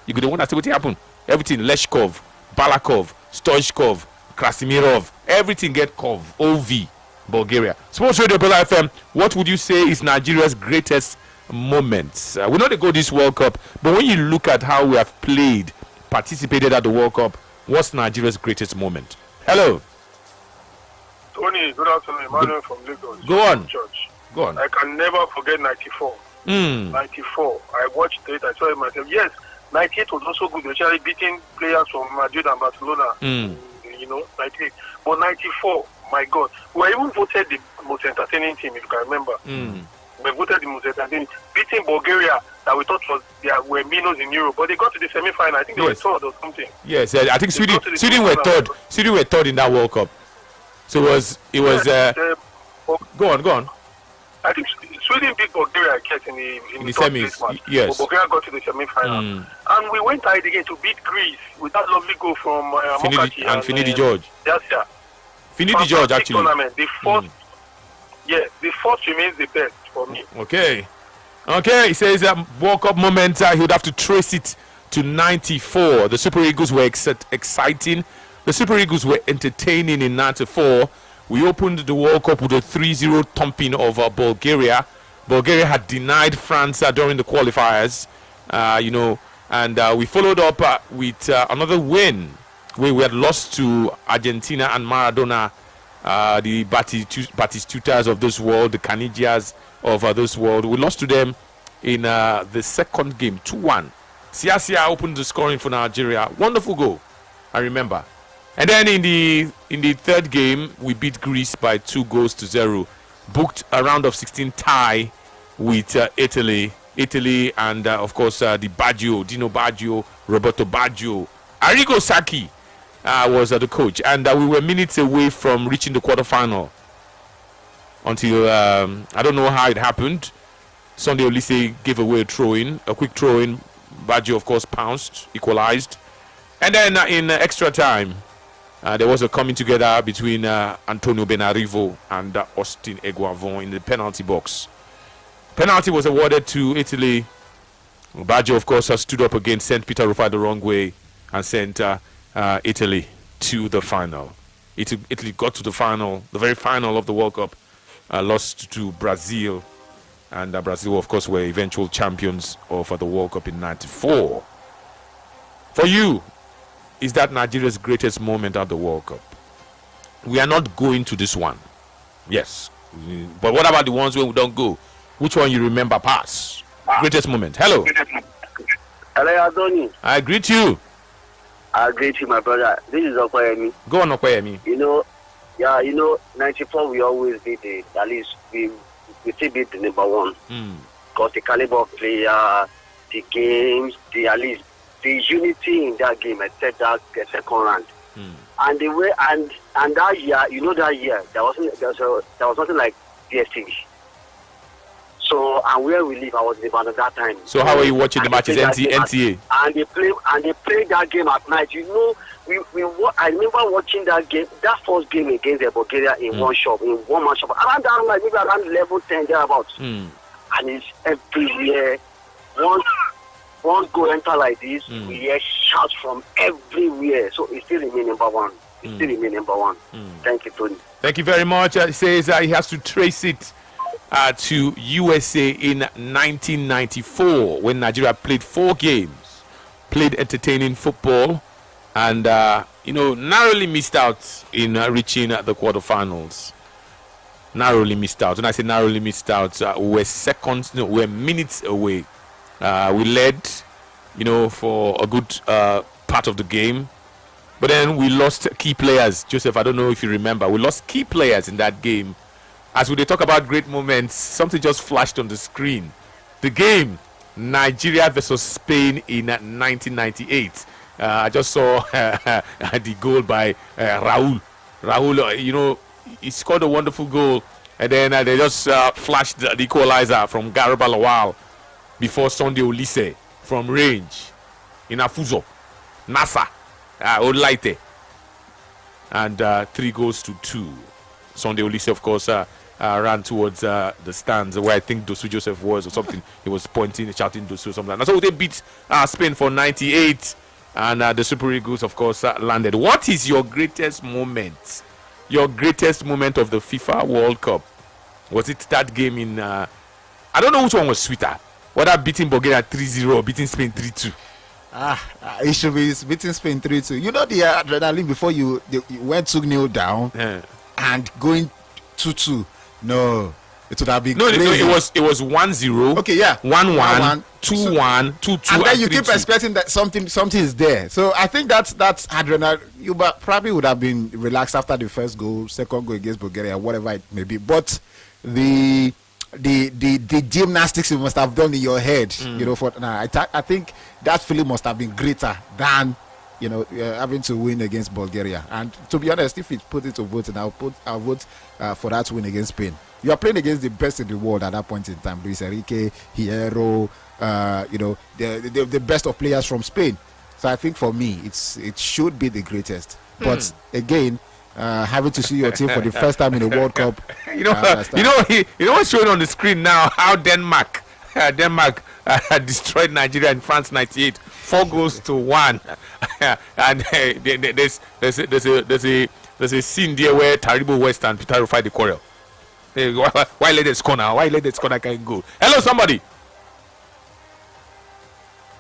You could want to see what happened. Everything, Leshkov, Balakov, Stoichkov, Krasimirov, everything get Kov, OV, Bulgaria. Sports Radio Bella FM, what would you say is Nigeria's greatest moments? We know they go this World Cup, but when you look at how we have participated at the World Cup, what's Nigeria's greatest moment? Hello. Tony, good afternoon. Emmanuel from Lagos. Go on. Church. Go on. I can never forget 94. 94. I watched it. I saw it myself. Yes, 98 was also good, especially beating players from Madrid and Barcelona. 98. But 94, my God. We were even voted the most entertaining team, if you can remember. We voted the most entertaining. Beating Bulgaria, that we thought were minnows in Europe. But they got to the semi-final. I think they were third or something. Yes, I think Sweden were third. Sweden were third in that World Cup. So it was. Go on. I think Sweden beat Bulgaria in the semis. Yes. But Bulgaria got to the semi-final. And we went ahead again to beat Greece with that lovely goal from Mokachi and Finidi George. Yes. Finidi George, actually. Tournament. The fourth remains the best for me. Okay, he says World Cup moment, he would have to trace it to 94. The Super Eagles were exciting. The Super Eagles were entertaining in 94. We opened the World Cup with a 3-0 thumping of Bulgaria. Bulgaria had denied France during the qualifiers, and we followed up with another win where we had lost to Argentina and Maradona, the Batistutas of this world, the Canigias of this world. We lost to them in the second game, 2-1. Sia opened the scoring for Nigeria. Wonderful goal, I remember. And then in the third game, we beat Greece by 2-0. Booked a round of 16 tie with Italy, and of course the Baggio, Dino Baggio, Roberto Baggio, Arrigo Sacchi was the coach, and we were minutes away from reaching the quarterfinal. Until I don't know how it happened. Sunday Olise gave away a quick throw-in. Baggio, of course, pounced, equalized, and then in extra time. There was a coming together between Antonio Benarivo and Austin Eguavon in the penalty box. Penalty was awarded to Italy. Baggio, of course, stood up again, sent Peter Rufai the wrong way, and sent Italy to the final. Italy got to the final, the very final of the World Cup, lost to Brazil. And Brazil, of course, were eventual champions of the World Cup in 94. For you, is that Nigeria's greatest moment at the World Cup? We are not going to this one. Yes. But what about the ones where we don't go? Which one you remember pass? Greatest moment. Hello. Hello, Adoni. I greet you. I greet you, my brother. This is Okoyemi. Go on, Okoyemi. 94 we always beat it. At least we still beat the number one. Because the caliber of player, the games, at least the unity in that game, except that second round, and the way and that year, that year there was nothing like DSTV. So and where we live, I was in Ibadan at that time. So how are you watching the matches? NTA. And they played that game at night. I remember watching that game, that first game against Bulgaria in one man shop. Around that night, maybe around level 10 thereabouts. And it's everywhere. Once goal enter like this, we hear shouts from everywhere. So it still remain number one. Thank you, Tony. Thank you very much. He says he has to trace it to USA in 1994 when Nigeria played 4 games, played entertaining football, and narrowly missed out in reaching the quarterfinals. Narrowly missed out. When I say narrowly missed out, we're minutes away. We led, for a good part of the game. But then we lost key players. Joseph, I don't know if you remember. We lost key players in that game. as we talk about great moments, something just flashed on the screen. The game, Nigeria versus Spain in 1998. I just saw the goal by Raul. Raul, he scored a wonderful goal, and then they just flashed the equalizer from Garba Lawal before Sunday Olise from range in Afuzo. NASA, Olaite, and 3-2. Sunday Olise, of course, ran towards the stands where I think Dosu Joseph was or something. He was pointing, shouting Dosu or something. And so they beat Spain for 98, and the Super Eagles, of course, landed. What is your greatest moment? Your greatest moment of the FIFA World Cup? Was it that game in? I don't know which one was sweeter. Whether beating Bulgaria 3-0 or beating Spain 3-2. It should be beating Spain 3-2. You know the adrenaline before you went 2-0 down and going 2-2. No, it would have been crazy. No, it was 1-0. Okay, yeah. 1-1, 2-1, 2-2, and then you 3-2. keep expecting that something is there. So I think that's adrenaline. You probably would have been relaxed after the first goal, second goal against Bulgaria, whatever it may be. But the gymnastics you must have done in your head, I think that feeling must have been greater than having to win against Bulgaria. And to be honest, if it put it to voting, I'll vote for that win against Spain. You are playing against the best in the world at that point in time. Luis Enrique, Hierro, the best of players from Spain. So I think for me, it should be the greatest. But again, having to see your team for the first time in the World Cup. What's showing on the screen now? How Denmark destroyed Nigeria in France 98, 4-1, and there's a scene there where Taribo West and Peter Rufai the quarrel. Why let it score now? Why let it score? I can't go. Hello, somebody.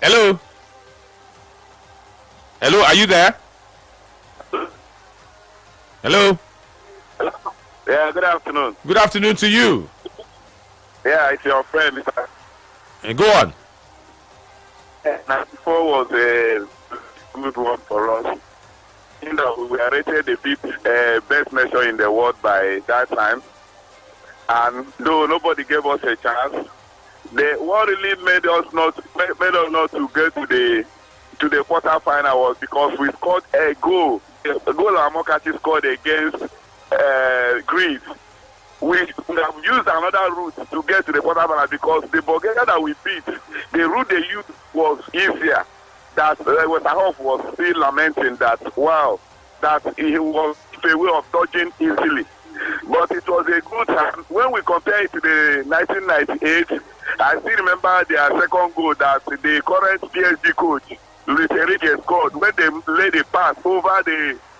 Hello, are you there? Hello. Yeah, good afternoon. Good afternoon to you. Yeah, it's your friend, Mr. Go on. 94 was a good one for us. We were rated the fifth best nation in the world by that time. And though nobody gave us a chance, what really made us not to get to the quarterfinal was because we scored a goal. A goal Amokachi scored against Greece. We have used another route to get to the quarterfinal because the Bulgaria that we beat, the route they used was easier. That Westerhoff was still lamenting that, that he was a way of dodging easily. But it was a good time. When we compare it to the 1998, I still remember their second goal that the current PSG coach, Luis Enrique, scored when they laid a pass over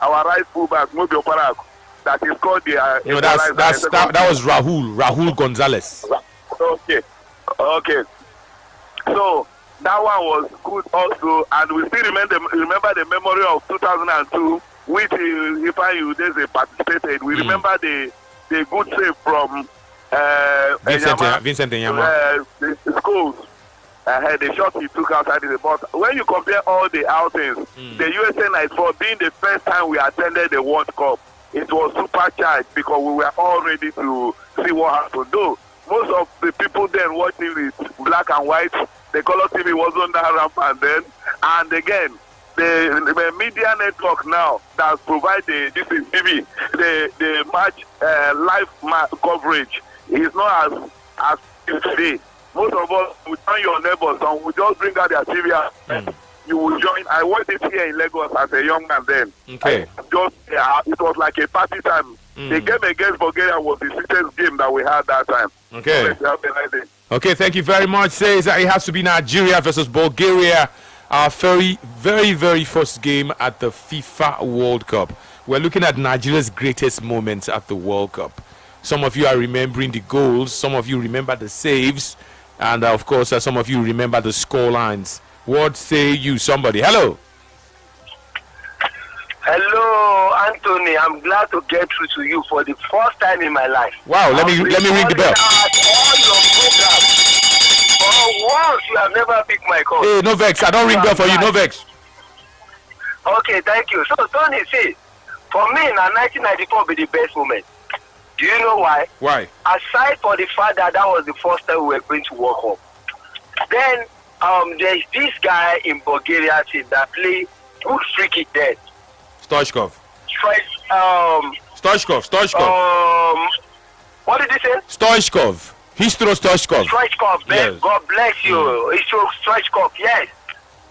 our right fullback, Mobio Parag, that he scored the. That was Raul Gonzalez. Okay. So that one was good also, and we still remember the memory of 2002, which Ifeanyi Udeze participated. We remember the good save from Vincent Enyama. The schools. The shot he took outside the box. When you compare all the outings, the USA 94 being the first time we attended the World Cup, it was supercharged because we were all ready to see what happened. Though most of the people then watching it black and white, the color TV wasn't that rampant then. And again, the media network now that provide the match live coverage is not as today. Most of us will join your neighbors and we just bring out their TV. You will join. I watched it here in Lagos as a young man then. Okay. It was like a party time. The game against Bulgaria was the sweetest game that we had that time. Okay. Okay, thank you very much. Says that it has to be Nigeria versus Bulgaria. Our very, very, very first game at the FIFA World Cup. We're looking at Nigeria's greatest moments at the World Cup. Some of you are remembering the goals. Some of you remember the saves. And of course, some of you remember the score lines. What say you, somebody? Hello. Hello, Anthony. I'm glad to get through to you for the first time in my life. Wow, let me ring the bell. All your programs. For once, you have never picked my call. Hey, no vex. I don't ring bell for you. No vex. Okay, thank you. So, Tony, see, for me, 1994 be the best moment. Do you know know why? Why? Aside for the fact that that was the first time we were going to World Cup, then there's this guy in Bulgaria team that play good free kick there. Stoichkov. Stoichkov. What did he say? Stoichkov. Histro Stoichkov. Stoichkov. Yes. God bless you. Histro Stoichkov. Yes.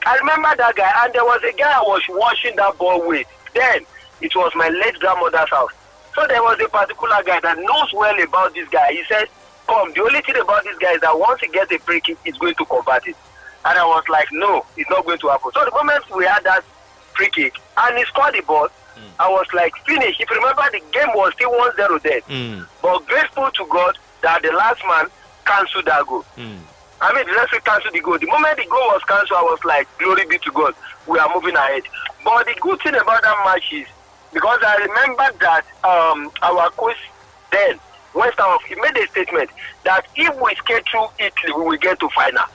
I remember that guy, and there was a guy I was watching that ball with. Then it was my late grandmother's house. So there was a particular guy that knows well about this guy. He said, "Come, the only thing about this guy is that once he gets a free kick, he's going to convert it." And I was like, "No, it's not going to happen." So the moment we had that free kick and he scored the ball, I was like, "Finish." If you remember, the game was still 1-0 dead. But grateful to God that the last man cancelled that goal. I mean, the referee cancelled the goal. The moment the goal was cancelled, I was like, "Glory be to God, we are moving ahead." But the good thing about that match is, because I remember that our coach then, Western, he made a statement that if we skate through Italy, we will get to final.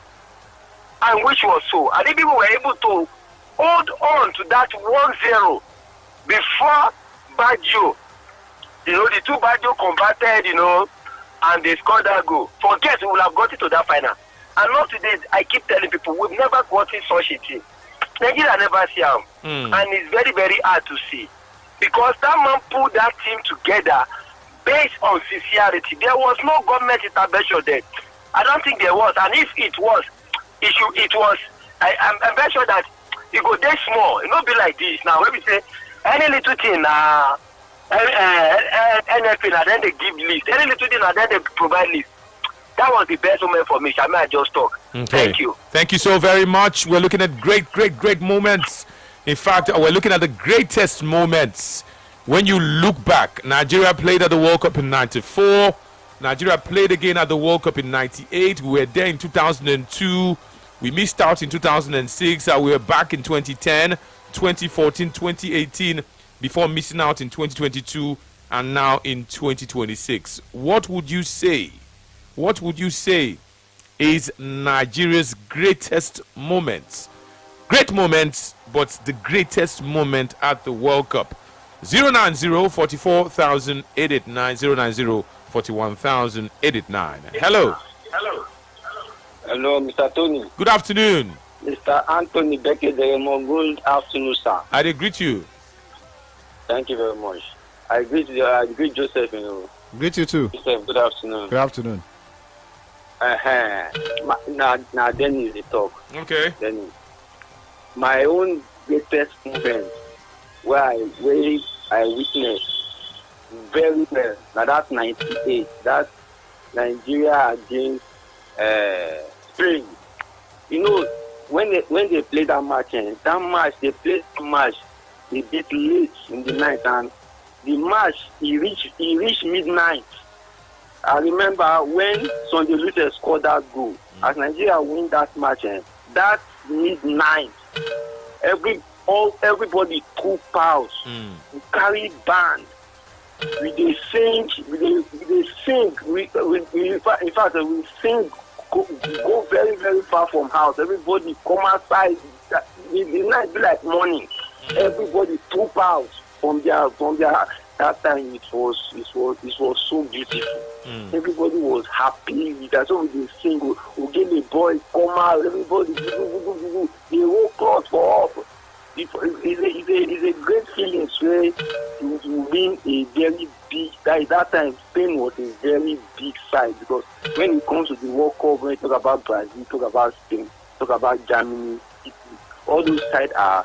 And which was so. And if we were able to hold on to that 1-0 before Baggio, the two Baggio converted, and they scored that goal. Forget, we will have got it to that final. And not today, I keep telling people, we've never gotten such a team. Nigeria never see him. And it's very, very hard to see. Because that man put that team together based on sincerity. There was no government intervention there. I don't think there was. And if it was, I'm very sure that it go day small. It not be like this. Now, when we say any little thing, NFP, and then they give list. Any little thing, and then they provide list. That was the best moment for me. I just talk. Okay. Thank you. Thank you so very much. We're looking at great moments. In fact, we're looking at the greatest moments. When you look back, Nigeria played at the World Cup in '94. Nigeria played again at the World Cup in '98. We were there in 2002. We missed out in 2006. We were back in 2010, 2014, 2018, before missing out in 2022, and now in 2026. What would you say? What would you say is Nigeria's greatest moments? Great moments, but the greatest moment at the World Cup. 090-44,889, 090-41,889. Hello. Hello, Mr. Tony. Good afternoon. Mr. Anthony Bekedemo, good afternoon, sir. I did greet you. Thank you very much. I greet Joseph. Greet you too. Joseph, good afternoon. Good afternoon. Now, Dennis, the talk. Okay. Dennis. My own greatest moment where I witnessed very well. Now that's 98. That's Nigeria against Spain. When they played that match, they played the match a bit late in the night, and the match he reached midnight. I remember when Sunday Luther scored that goal. As Nigeria win that match, that midnight, everybody took pause. We carry band. We sing. In fact, we sing. Go very, very far from house. Everybody come outside. The night be like morning. Everybody took pause from their. That time it was so beautiful. Everybody was happy with that. So we sing. We get the boys come out. Everybody they whole cloth for up. It's a great feeling where you win a very big. That time Spain was a very big side, because when it comes to the World Cup, when you talk about Brazil, talk about Spain, talk about Germany, Italy, all those sides are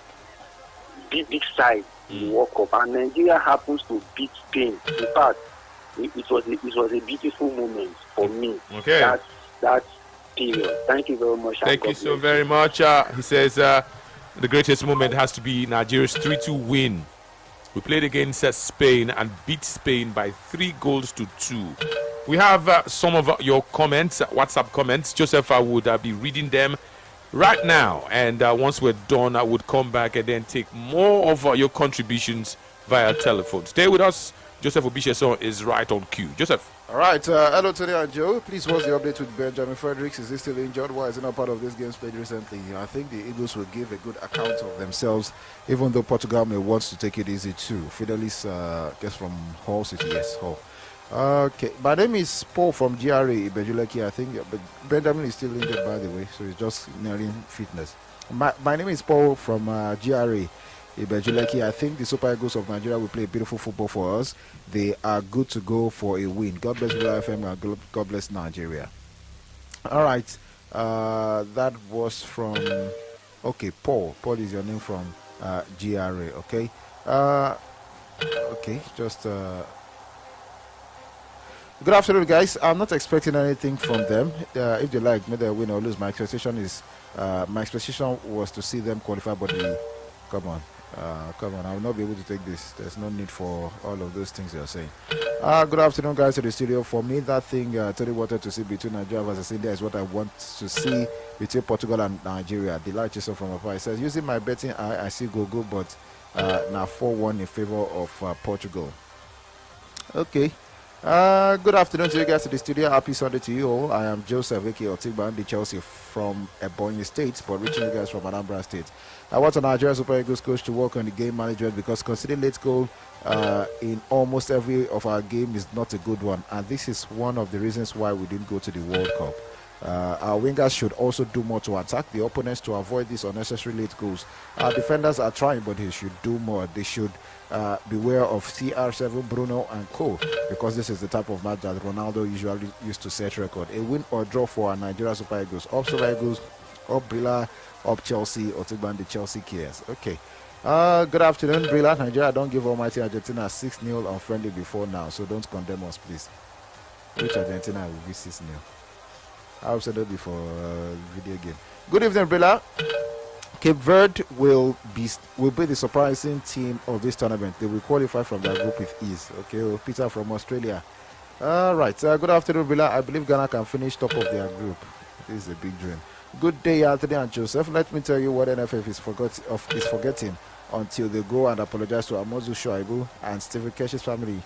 big sides in the World Cup, and Nigeria happens to beat Spain. In fact, it was a beautiful moment for me. Okay. That period. Thank you very much. Thank you so very much. He says the greatest moment has to be Nigeria's 3-2 win. We played against Spain and beat Spain by 3-2. We have some of your comments, WhatsApp comments. Joseph, I would be reading them right now. And once we're done, I would come back and then take more of your contributions via telephone. Stay with us. Joseph Obisheson is right on cue. Joseph. All right. Hello, Tony and Joe. Please, what's the update with Benjamin Fredericks? Is he still injured? Why is he not part of this games played recently? I think the Eagles will give a good account of themselves, even though Portugal may want to take it easy too. Fidelis, guess from Hull City. Yes, Hull. Okay, my name is Paul from GRA Ibejuleki. I think, but Benjamin is still injured, by the way, so he's just nearing fitness. My name is Paul from GRA Ibejuleki. I think the Super Eagles of Nigeria will play beautiful football for us. They are good to go for a win. God bless Villa FM and God bless Nigeria. All right, that was from. Okay, Paul. Paul is your name from GRA. Okay. Okay, just. Good afternoon, guys. I'm not expecting anything from them. If they like, may they win or lose. My expectation was to see them qualify, but come on, I will not be able to take this. There's no need for all of those things you're saying. Good afternoon, guys, to the studio. For me, that thing Tony wanted to see between Nigeria versus India is what I want to see between Portugal and Nigeria. Delight yourself from afar. It says, using my betting eye, I see go, but now 4-1 in favor of Portugal. Okay. Good afternoon to you guys to the studio. Happy Sunday to you all. I am Joseph Eke Otigbandi Chelsea from Ebonyi State, but reaching you guys from Anambra State. I want a Nigeria Super Eagles coach to work on the game management because considering late goal in almost every of our game is not a good one, and this is one of the reasons why we didn't go to the World Cup. Our wingers should also do more to attack the opponents to avoid these unnecessary late goals. Our defenders are trying, but they should do more. They should beware of CR7, Bruno and Co, because this is the type of match that Ronaldo usually used to set record. A win or draw for our Nigeria Super Eagles. Up Super Eagles, up Brilla, up Chelsea, Otigbandi Chelsea cares. Okay. Good afternoon, Brilla. Nigeria don't give Almighty Argentina 6-0 unfriendly before now, so don't condemn us, please. Which Argentina will be 6-0? I've said that before video game. Good evening, Brilla. Cape Verde will be the surprising team of this tournament. They will qualify from their group with ease. Okay, Peter from Australia. All right. Good afternoon, Brilla. I believe Ghana can finish top of their group. This is a big dream. Good day, Anthony and Joseph. Let me tell you what NFF is forgetting until they go and apologize to Amozu Shoaibu and Stephen Kesh's family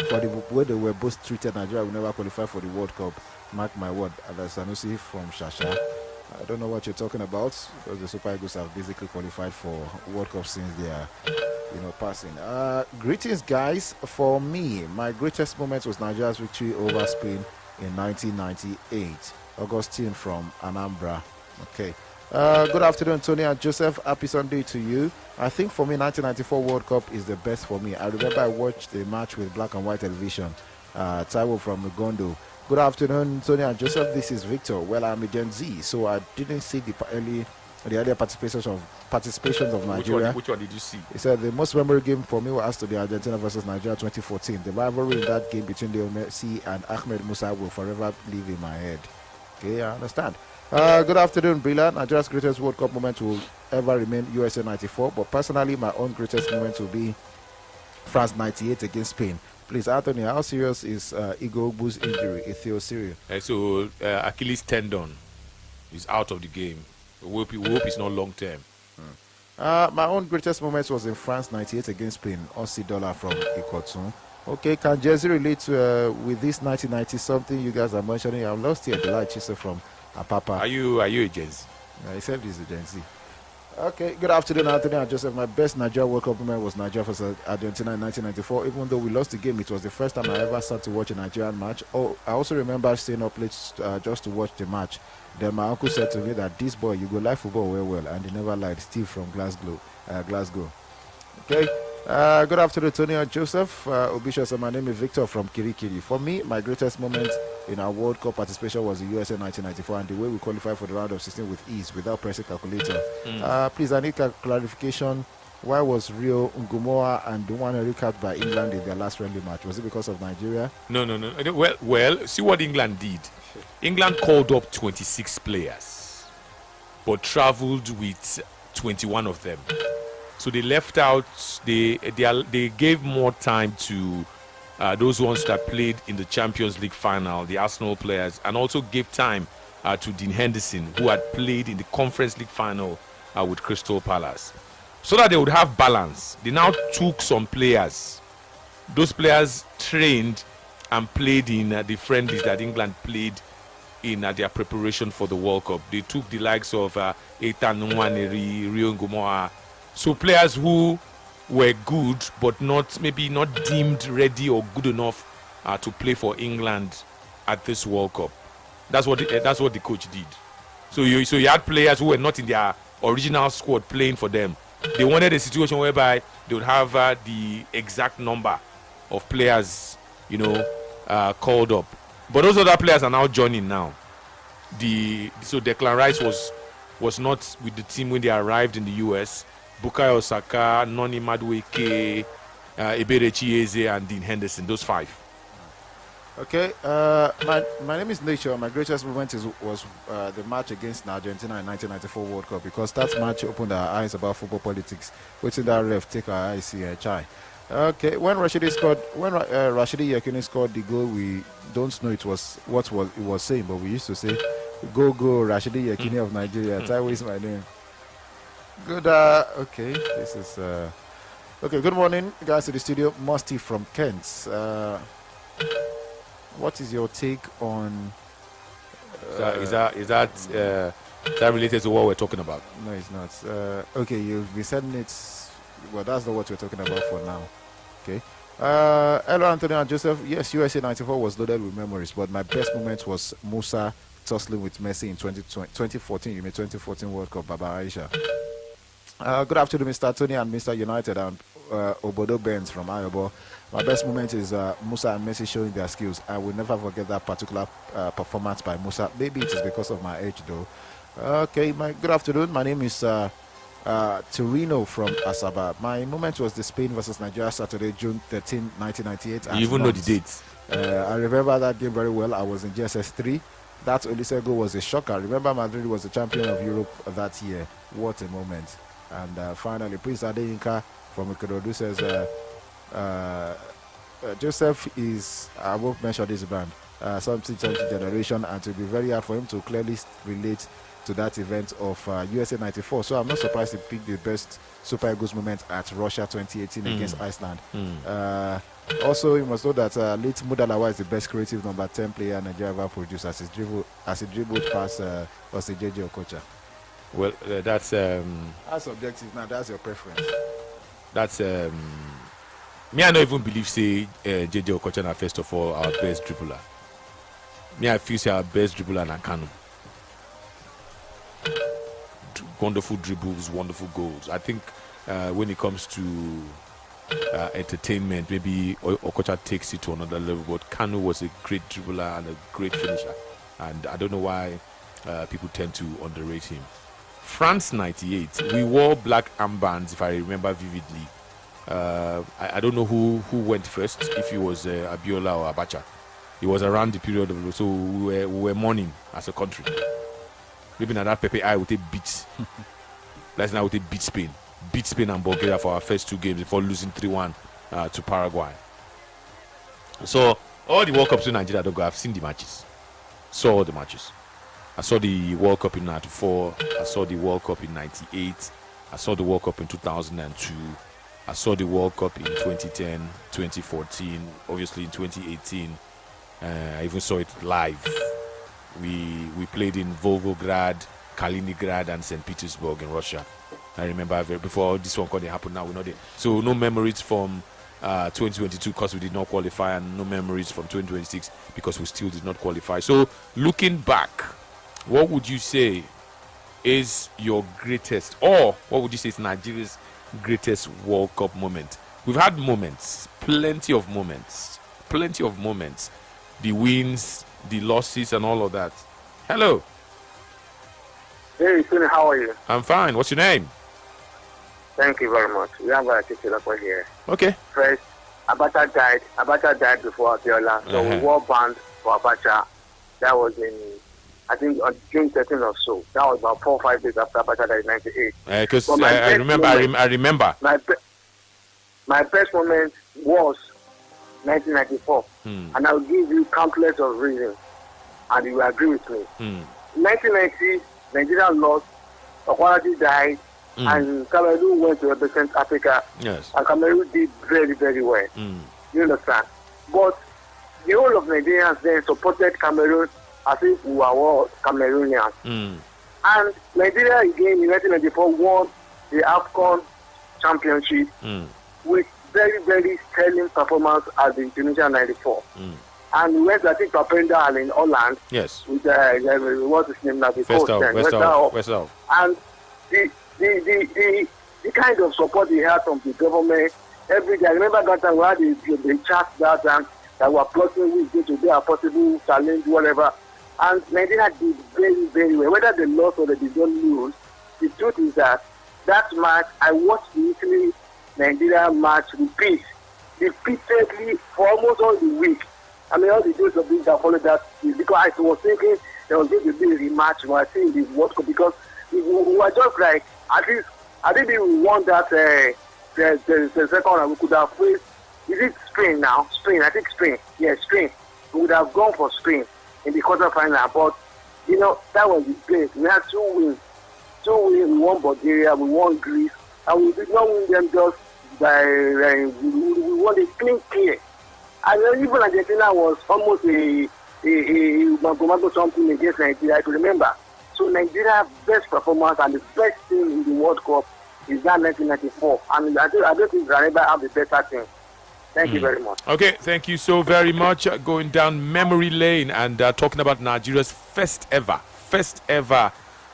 for the way they were both treated. Nigeria will never qualify for the World Cup. Mark my word. That's Sanusi from Shasha. I don't know what you're talking about because the Super Eagles have basically qualified for World Cup since they are, passing. Greetings, guys. For me, my greatest moment was Nigeria's victory over Spain in 1998. Augustine from Anambra. Okay. Good afternoon, Tony and Joseph. Happy Sunday to you. I think for me, 1994 World Cup is the best for me. I remember I watched the match with black and white television. Taiwo from Mugondo. Good afternoon, Tony and Joseph. This is Victor. Well, I'm a Gen Z, so I didn't see the earlier participations of Nigeria. Which one did you see? He said the most memorable game for me was to be Argentina versus Nigeria 2014. The rivalry in that game between Leo Messi and Ahmed Musa will forever live in my head. Okay, I understand. Good afternoon, Brilla. Nigeria's greatest World Cup moment will ever remain USA 94, but personally, my own greatest moment will be France 98 against Spain. Please, Anthony, how serious is Igor Ogbu's injury? Ethiosyria. So Achilles tendon is out of the game. We hope it's not long term. My own greatest moment was in France 98 against Spain. Aussie dollar from Ikotun. Okay, can Jersey relate with this 1990 something you guys are mentioning? I'm lost here. Delight Chisa from Apapa. Are you a Gen Z? I said he's a Gen Z. Okay, good afternoon, Anthony and Joseph. My best Nigeria World Cup moment was Nigeria versus Argentina in 1994. Even though we lost the game, it was the first time I ever sat to watch a Nigerian match. Oh, I also remember staying up late just to watch the match. Then my uncle said to me that this boy, you go like football well, and he never lied. Steve from Glasgow. Okay. Good afternoon, Tony and Joseph. Obishas, my name is Victor from Kirikiri. For me, my greatest moment in our World Cup participation was the USA 1994 and the way we qualified for the round of 16 with ease without pressing calculator. Please, I need a clarification. Why was Rio Ngumoa and Duane recapped by England in their last friendly match? Was it because of Nigeria? No. Well, see what England did. England called up 26 players, but traveled with 21 of them. So they left out. They gave more time to those ones that played in the Champions League final, the Arsenal players, and also gave time to Dean Henderson, who had played in the Conference League final with Crystal Palace, so that they would have balance. They now took some players. Those players trained and played in the friendlies that England played in their preparation for the World Cup. They took the likes of Eitan Nwaneri, Rio Ngumoa. So players who were good but not deemed ready or good enough to play for England at this World Cup. That's what the coach did. So you had players who were not in their original squad playing for them. They wanted a situation whereby they would have the exact number of players, called up. But those other players are now joining now. So Declan Rice was not with the team when they arrived in the US. Bukayo Saka, Noni Madueke, Eberechi Eze, and Dean Henderson. Those 5. Okay, my name is Nature. My greatest moment was the match against Argentina in 1994 World Cup, because that match opened our eyes about football politics. Which in that ref take our eyes see chai. Okay, when Rashidi Yekini scored the goal, we don't know it was saying, but we used to say, "Go Rashidi Yekini of Nigeria." Taiwo is my name. Good. Okay, this is okay. Good morning, guys, to the studio. Musty from Kent. What is your take on? Is that related to what we're talking about? No, it's not. Okay, you'll be sending it. Well, that's not what we're talking about for now. Okay. Hello, Anthony and Joseph. Yes, USA 94 was loaded with memories, but my best moment was Musa tussling with Messi in 2014. You mean 2014 World Cup, Baba Aisha. Good afternoon, Mr. Tony and Mr. United and Obodo Benz from Ayobo. My best moment is Musa and Messi showing their skills. I will never forget that particular performance by Musa. Maybe it is because of my age, though. Okay, good afternoon. My name is Torino from Asaba. My moment was the Spain versus Nigeria Saturday, June 13, 1998. You even know the date. I remember that game very well. I was in GSS 3. That Olisego was a shocker. I remember Madrid was the champion of Europe that year. What a moment. And finally, Prince Adeyinka from Ikorodu says, Joseph is, I won't mention this brand, something generation, and to be very hard for him to clearly relate to that event of USA 94. So I'm not surprised he picked the best Super Eagles moment at Russia 2018 against Iceland. Also, you must know that late Mudalawa is the best creative number 10 player Nigeria ever produced as he dribbled past JJ Okocha. Well, that's subjective now. That's your preference. That's me. I don't even believe say JJ Okocha na first of all our best dribbler. Me, I feel say our best dribbler na Kanu. Wonderful dribbles, wonderful goals. I think when it comes to entertainment, maybe Okocha takes it to another level. But Kanu was a great dribbler and a great finisher, and I don't know why people tend to underrate him. France 98, we wore black armbands, if I remember vividly. I don't know who went first, if it was Abiola or Abacha. It was around the period of, so we were mourning as a country. Maybe now that Pepe I would take beat. Let's now take beat Spain and Bulgaria for our first 2 games before losing 3-1 to Paraguay. So all the World Cups in Nigeria, I've seen the matches. Saw all the matches. I saw the World Cup in 94. I saw the World Cup in 98. I saw the World Cup in 2002. I saw the World Cup in 2010, 2014, obviously in 2018. I even saw it live. We played in Volgograd, Kaliningrad, and St. Petersburg in Russia. I remember before this one couldn't happen now. We're not there. So no memories from 2022 because we did not qualify, and no memories from 2026 because we still did not qualify. So looking back, what would you say is your greatest, or what would you say is Nigeria's greatest World Cup moment? We've had moments, plenty of moments. The wins, the losses, and all of that. Hello. Hey, Tony, how are you? I'm fine. What's your name? Thank you very much. We have a teacher here. Okay. First, Abacha died before Abiola. So we wore band for Abacha. That was in, I think, on June 13th or so. That was about 4 or 5 days after Abacha died in 98. Because I remember. My best moment was 1994. And I will give you countless of reasons. And you will agree with me. 1990, Nigeria lost, Okwaladi died, and Cameroon went to represent Africa. Yes. And Cameroon did very, very well. You understand? But the whole of Nigerians then supported Cameroon as if we were all Cameroonians. And Nigeria again in 1994 won the AFCON championship with very, very sterling performance at the Indonesia 94. And we went, I think, to Aprendal in Holland. Yes. With, what's his name now? The coach then. Westerhoff. And the kind of support he had from the government every day. I remember that time we had the chat that time that were plotting with going to be a possible challenge, whatever. And Nigeria did very, very well. Whether they lost or they did not lose, the truth is that match, I watched the Italy-Nigeria match repeatedly for almost all the week. I mean, all the days of this that followed that, because I was thinking there was going to be a rematch when I see the World Cup, because we were just like, at least, I think we won that the second round. We could have faced, is it Spain now? Spain, I think Spain. Yeah, Spain. We would have gone for Spain in the quarterfinal, but, that was the place. We had 2 wins. 2 wins, we won Bulgaria, we won Greece, and we did not win them just by, we won a clear. And even Argentina was almost a Magomago something against Nigeria, I can remember. So Nigeria's best performance and the best team in the World Cup is that 1994. And I don't think Granada have the better team. Thank you very much. Okay, thank you so very much. Going down memory lane and talking about Nigeria's first ever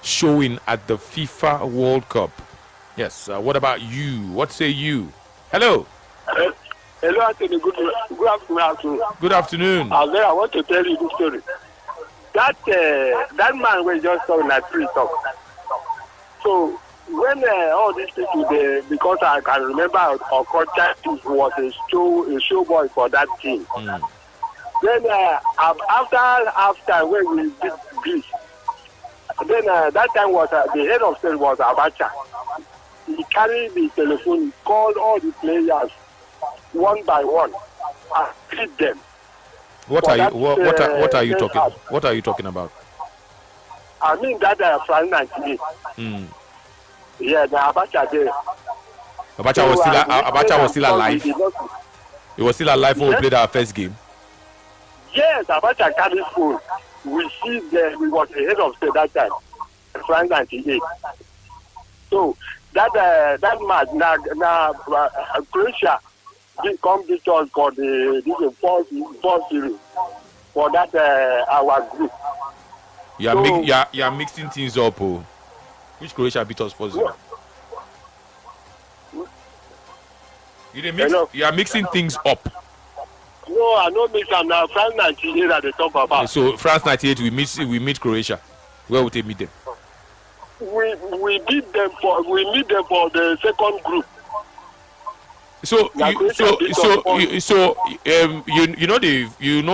showing at the FIFA World Cup. Yes, what about you? What say you? Hello. Hello, Anthony. Good afternoon. Good afternoon. I want to tell you this story. That man was just talking like free talk. So when all these people, because I can remember Okocha was a show boy for that team. Then after when we did Greece, then that time was the head of state was Abacha. He carried the telephone, called all the players one by one, and feed them. What are you talking? What are you talking about? I mean that France 98. Yeah, the Abacha there. Abacha was still alive. He was still alive when we played our first game. Yes, Abacha carried phone. We we was the head of state that time, France 98. So that match now Croatia did come beat us for the fourth series for that our group. You are mixing things up. Oh. Which Croatia beat us 4-0? You are mixing things up. No, I don't mix them now. France 98 that they talk about. So France 98 we meet Croatia. Where would they meet them? We meet them for the second group.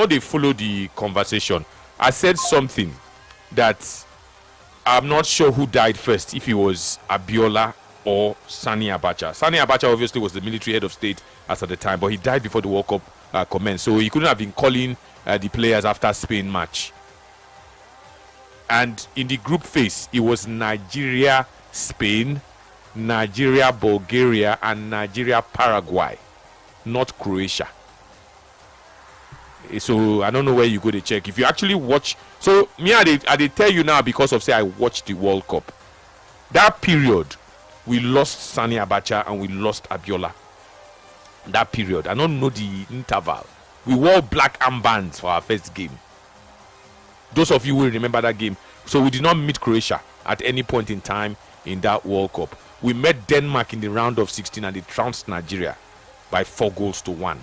They follow the conversation. I said something that I'm not sure who died first, if it was Abiola or Sani Abacha. Sani Abacha obviously was the military head of state as at the time, but he died before the World Cup commenced, so he couldn't have been calling the players after Spain match. And in the group phase, it was Nigeria, Spain, Nigeria, Bulgaria, and Nigeria, Paraguay, not Croatia. So I don't know where you go to check. If you actually watch, so me, I did tell you now because of say I watched the World Cup. That period, we lost Sani Abacha and we lost Abiola. That period, I don't know the interval. We wore black armbands for our first game. Those of you will remember that game. So we did not meet Croatia at any point in time in that World Cup. We met Denmark in the round of 16 and they trounced Nigeria by 4-1.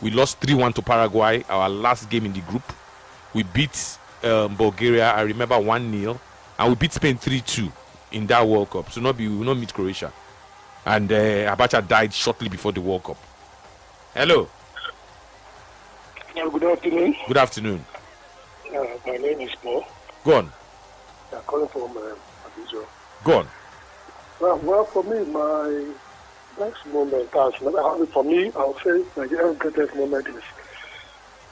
We lost 3-1 to Paraguay, our last game in the group. We beat Bulgaria, I remember 1-0, and we beat Spain 3-2 in that World Cup. So we will not meet Croatia. And Abacha died shortly before the World Cup. Hello. Good afternoon. Good afternoon. My name is Paul. Go on. I'm calling from Abidjan. Go on. Well, for me, my next moment, for me, I would say Nigeria's greatest moment is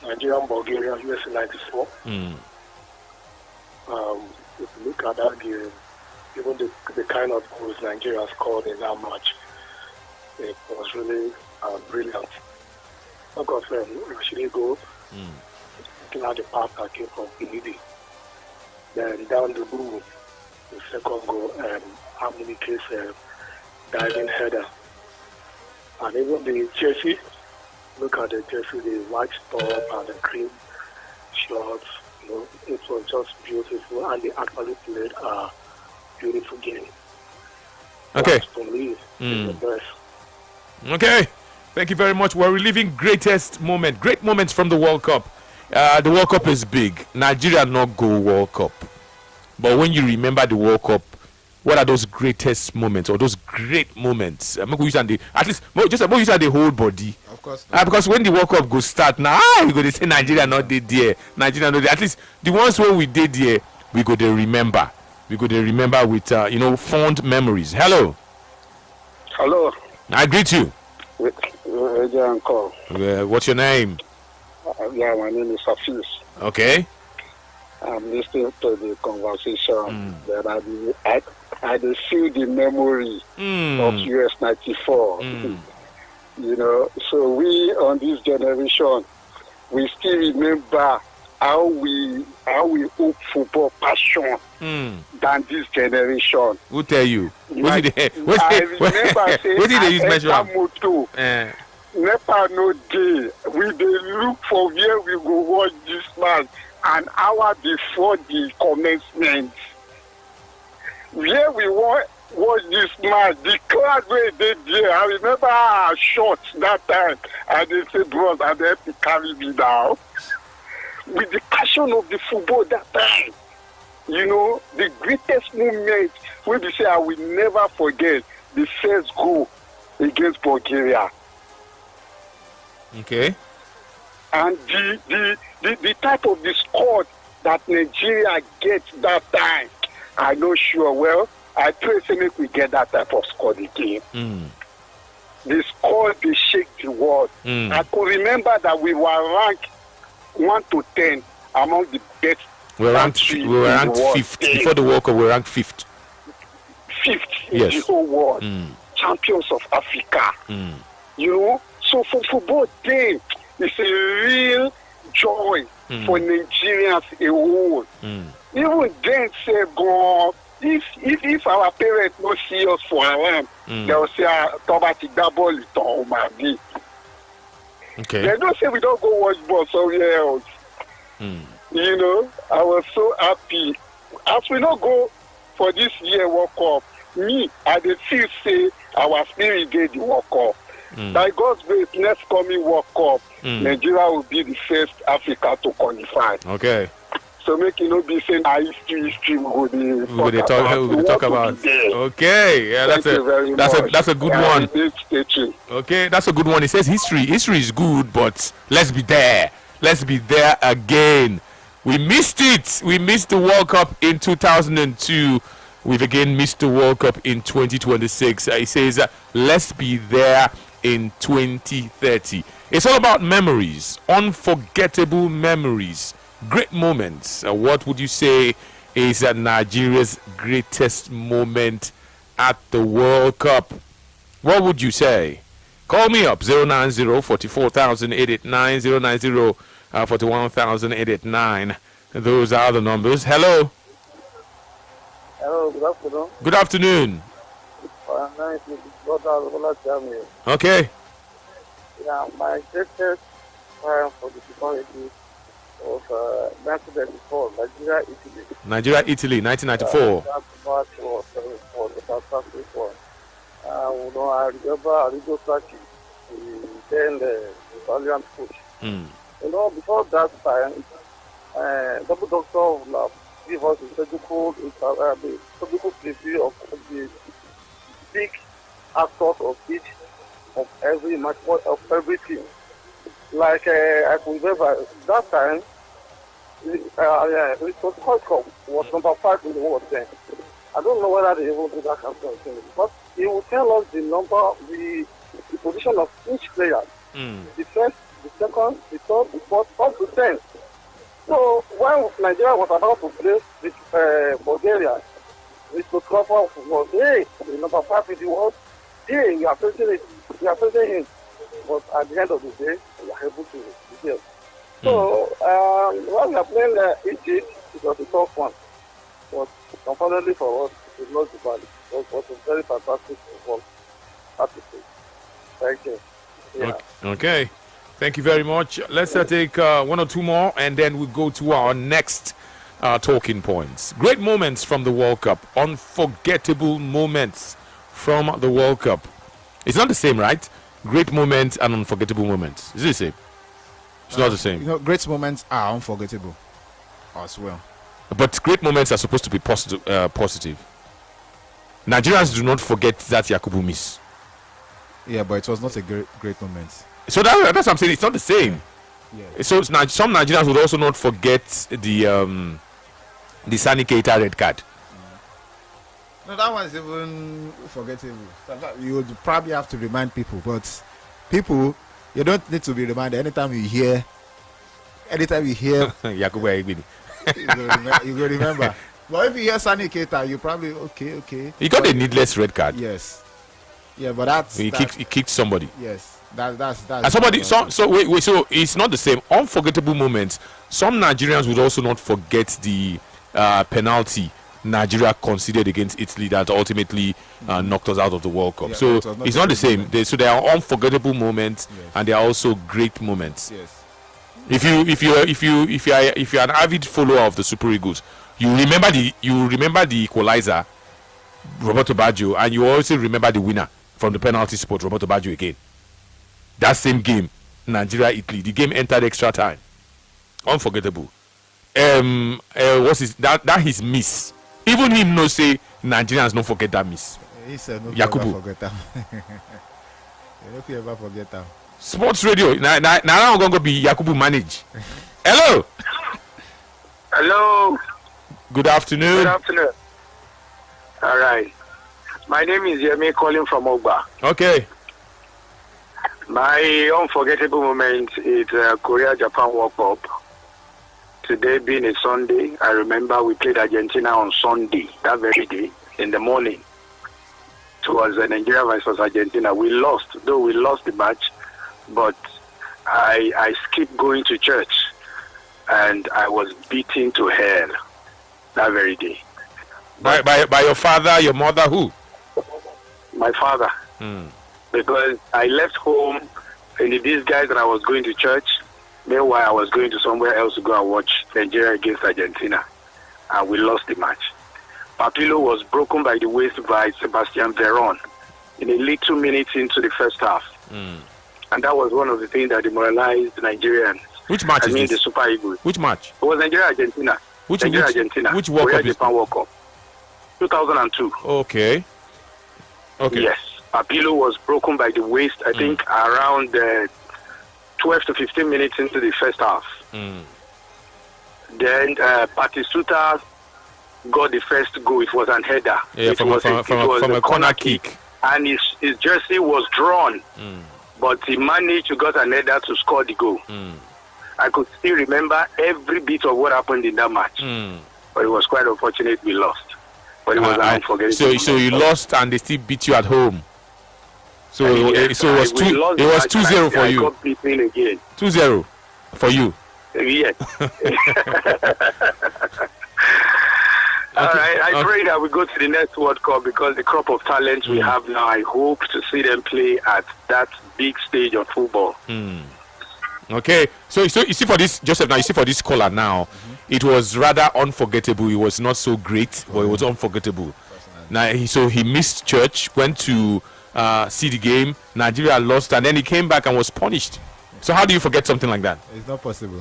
Nigeria and Bulgaria, USA 94. If you look at that game, even the kind of goals Nigeria scored in that match, it was really brilliant. Look at Rashidi goal, looking at the pass that came from Pinidi. Then down the blue, the second goal, Amunike's diving header. And even the jersey, look at the jersey, the white top and the cream shorts. It was just beautiful, and they actually played a beautiful game. Okay. For me, the best. Okay. Thank you very much. We're reliving great moments from the World Cup. The World Cup is big. Nigeria not go World Cup. But when you remember the World Cup, what are those greatest moments or those great moments? Make we use the whole body. Of course. Because when the World Cup go start now, we go to say Nigeria not did there. Nigeria not there. At least the ones when we did there, we go to remember. We go to remember with fond memories. Hello. Hello. I greet you. Uncle. What's your name? Yeah, my name is Hafiz. Okay. I'm listening to the conversation that I feel the memory of US 94. So we on this generation, we still remember how we hope football passion than this generation. Who tell you? I remember saying Nepa no day. We dey look for where we go watch this match an hour before the commencement. Where we watch this match, the crowd where they there. I remember our shots that time, and they say, bros, and they have to carry me down. With the passion of the football that time, the greatest moment when we say I will never forget the first goal against Bulgaria. Okay. And the type of the squad that Nigeria gets that time, I'm not sure. Well, I pray to make we get that type of squad again. The squad, they shake the world. I could remember that we were ranked 1 to 10 among the best. We were ranked 5th. Before the World Cup, we were ranked 5th. 5th in the whole world. Champions of Africa. So for football day, it's a real joy for Nigerians a whole. Even then, say, God, if our parents don't see us for around, they'll say, "Tobati double it on my knee." Okay. They don't say we don't go watch ball somewhere else. I was so happy. As we don't go for this year World Cup, I dey feel say our spirit get the World Cup. By God's grace, next coming World Cup, Nigeria will be the first Africa to qualify. Okay. So make it not be saying history we go talk about. Okay. Yeah, that's a good one. Okay, that's a good one. It says history is good, but let's be there. Let's be there again. We missed it. We missed the World Cup in 2002. We've again missed the World Cup in 2026. It says let's be there in 2030. It's all about memories, unforgettable memories, great moments. What would you say is Nigeria's greatest moment at the World Cup? What would you say? Call me up 090 44889 090 41889. Those are the numbers. Hello. Hello, good afternoon. Good afternoon. Okay. Yeah, my greatest triumph for the security of 1994, Nigeria-Italy. Nigeria-Italy, 1994. That match was for the fantastic one. I remember Arrigo Sacchi, then the Italian coach. Before that time, Double Doctor will give us a surgical preview of the big actors of each of every match of everything. Like I can remember that time, it was World Cup was number 5 in the world then. I don't know whether they even do that kind of thing, but he will tell us the number, the position of each player, the first, the second, the third, the fourth, up to 10. So when Nigeria was about to play with Bulgaria, Mr. Crawford was, the number 5 in the world. We are facing him. But at the end of the day, we are able to defeat. So when we are playing Egypt, it was a tough one. But unfortunately for us, it lost the ball. It was a very fantastic football. Thank you. Yeah. Okay. Thank you very much. Let's take one or two more, and then we'll go to our next talking points. Great moments from the World Cup. Unforgettable moments from the World Cup. It's not the same, right? Great moments and unforgettable moments. Is it the same? It's not the same. Great moments are unforgettable as well. But great moments are supposed to be positive. Nigerians do not forget that Yakubu miss. Yeah, but it was not a great moment. So that's what I'm saying. It's not the same. Yeah. So some Nigerians would also not forget the Sani Keita red card. No, that one is even forgettable. You would probably have to remind people, but people, you don't need to be reminded. Anytime you hear Yakubu Aigbini, you will remember. But if you hear Sani Keita, you probably okay. He got a needless red card. Yes. Yeah, but that's he kicked somebody. Yes. That's and somebody. So wait. So it's not the same. Unforgettable moments. Some Nigerians would also not forget the penalty Nigeria conceded against Italy that ultimately knocked us out of the World Cup. Yeah, so it's not the same. So there are unforgettable moments, yes, and there are also great moments. Yes. If you're an avid follower of the Super Eagles, you remember the equalizer, Roberto Baggio, and you also remember the winner from the penalty spot, Roberto Baggio again. That same game, Nigeria-Italy, the game entered extra time. Unforgettable. What's his miss? Even him no say Nigerians don't forget that miss. He said no Yakubu. Forget that. If you ever forget that. Sports Radio. Now I'm going to be Yakubu manage. Hello. Hello. Good afternoon. Good afternoon. All right. My name is Yemi calling from Ogba. Okay. My unforgettable moment is Korea-Japan World Cup. Today being a Sunday, I remember we played Argentina on Sunday, that very day, in the morning. It was Nigeria versus Argentina. We lost, though we lost the match, but I skipped going to church, and I was beaten to hell that very day. By your father, your mother, who? My father. Because I left home in the disguise and I was going to church. Meanwhile, I was going to somewhere else to go and watch Nigeria against Argentina. And we lost the match. Papillo was broken by the waist by Sebastian Veron in a little minutes into the first half. And that was one of the things that demoralized the Nigerians. Which match the Super Eagles. Which match? It was Nigeria-Argentina. Nigeria-Argentina. Which World Cup? Japan World Cup. 2002. Okay. Yes. Papillo was broken by the waist, I think, around 12 to 15 minutes into the first half. Then Batistuta got the first goal. It was an header. Yeah, from a corner kick. And his jersey was drawn. But he managed to get an header to score the goal. I could still remember every bit of what happened in that match. But it was quite unfortunate we lost. But it was unforgettable. So you lost and they still beat you at home. So it was 2-0 for you. 2-0 for you. Yes. All right. I pray that we go to the next World Cup because the crop of talents we have now, I hope to see them play at that big stage of football. Okay. So you see for this, Joseph, now you see for this caller now, it was rather unforgettable. It was not so great, but it was unforgettable. Now, he missed church, went to see the game. Nigeria lost, and then he came back and was punished. So how do you forget something like that? It's not possible.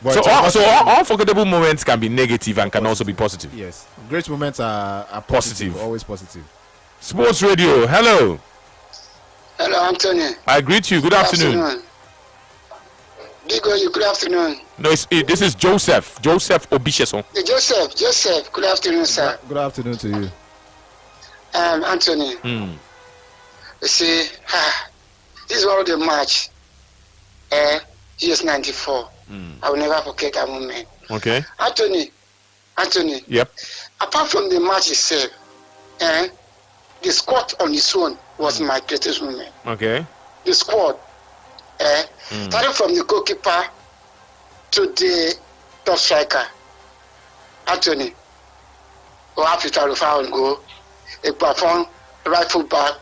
So all unforgettable moments can be negative and can also be positive. Yes, great moments are positive, always positive. Sports Radio, hello. Hello, Anthony. I greet you. Good afternoon. Big you. Good afternoon. No, this is Joseph Obisheson. Joseph. Good afternoon, sir. Good afternoon to you. Anthony. You see, this is one of the match. US 94. I will never forget that moment. Okay. Anthony. Yep. Apart from the match itself, the squad on its own was my greatest moment. Okay. The squad, starting from the goalkeeper to the top striker, Anthony, who have to try to find goal, he performed right full back.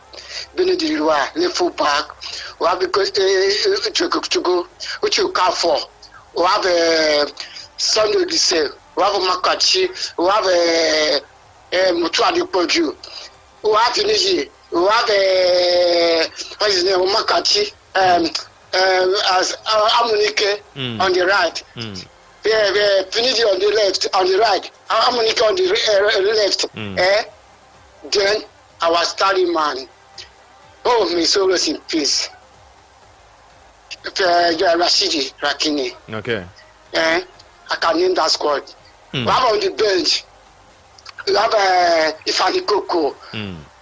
Benedict Lua, left full back. We have Uchu Kafo. We have Sunday Gise. We have Makachi. We have Mutuadi Poju. We have Iniji. We have what is his name? Makachi. As Amunike on the right. Finidi on the left, on the right. Amunike on the left. Then our starting man. Oh, may so rest in peace. Rashidi Rakini. Okay. I can name that squad. We have on the bench. We have Ifani Koko.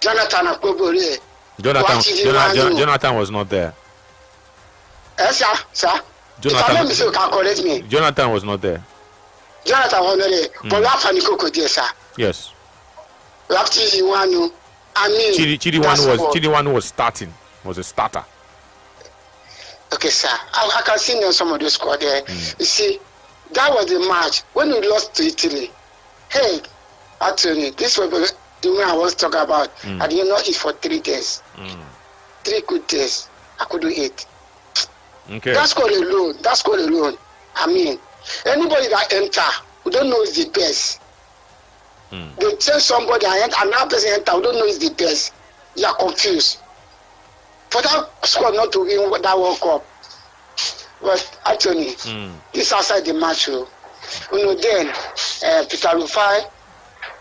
Jonathan Akobore. Jonathan was not there. Sir. Jonathan, if you can correct me. Jonathan was not there. Jonathan was not there. But we have Ifani Koko there, sir. Yes. We have Chidiwanu. I mean, Chidiwanu was starting. Was a starter. Okay, sir. I can see now some of the squad there. You see, that was the match when we lost to Italy. Hey, actually, this was the one I was talking about. I did not eat for 3 days. 3 good days. I couldn't eat. Okay. That's called alone. I mean, anybody that enter, we don't know is the best. They tell somebody and another person enter, we don't know is the best. You are confused. For that squad not to win that World Cup. But actually, this outside the match. You know, then Peter Rufai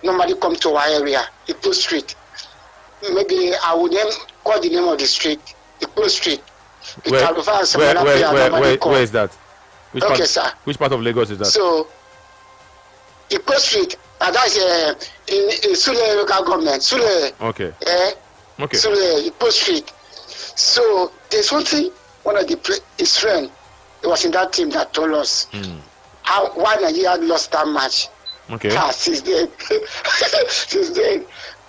normally come to our area, Ipo Street. Maybe I would then call the name of the street, Ipo Street. Where is that? Which part of Lagos is that? So, Ipo Street, that's in Sule local government. Sule. Okay. Okay. Sule, Ipo Street. So, there's one thing, one of his friend, he was in that team that told us why Nigeria lost that match. Okay. Since then,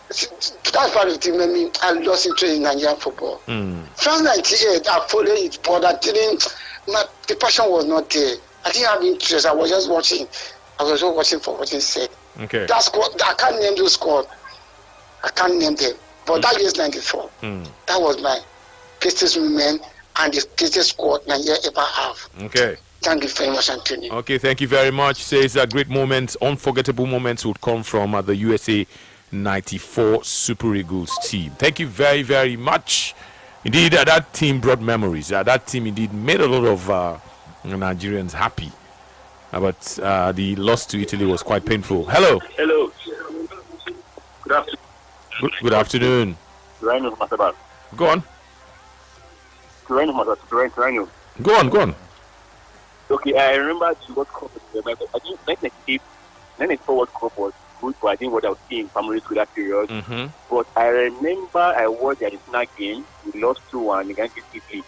that's part of the thing. I lost interest in Nigerian football. From 98, I followed it, but the passion was not there. I didn't have interest. I was just watching. I was just watching for watching sake. Okay. That squad, I can't name those squad. I can't name them. But that year's 94. That was my greatest moment and the greatest squad Nigeria ever have. Okay. Thank you very much, Anthony. Okay, thank you very much. Says a great moments, unforgettable moments would come from the USA 94 Super Eagles team. Thank you very, very much. Indeed, that team brought memories. That team indeed made a lot of Nigerians happy. But the loss to Italy was quite painful. Hello. Hello. Good afternoon. Good afternoon. Go on. Go on. Okay, I remember the World Cup. I think 1994 World Cup was good, but I didn't what I was seeing in primary school that period. But I remember I watched the Argentina game. We lost 2-1 against Italy.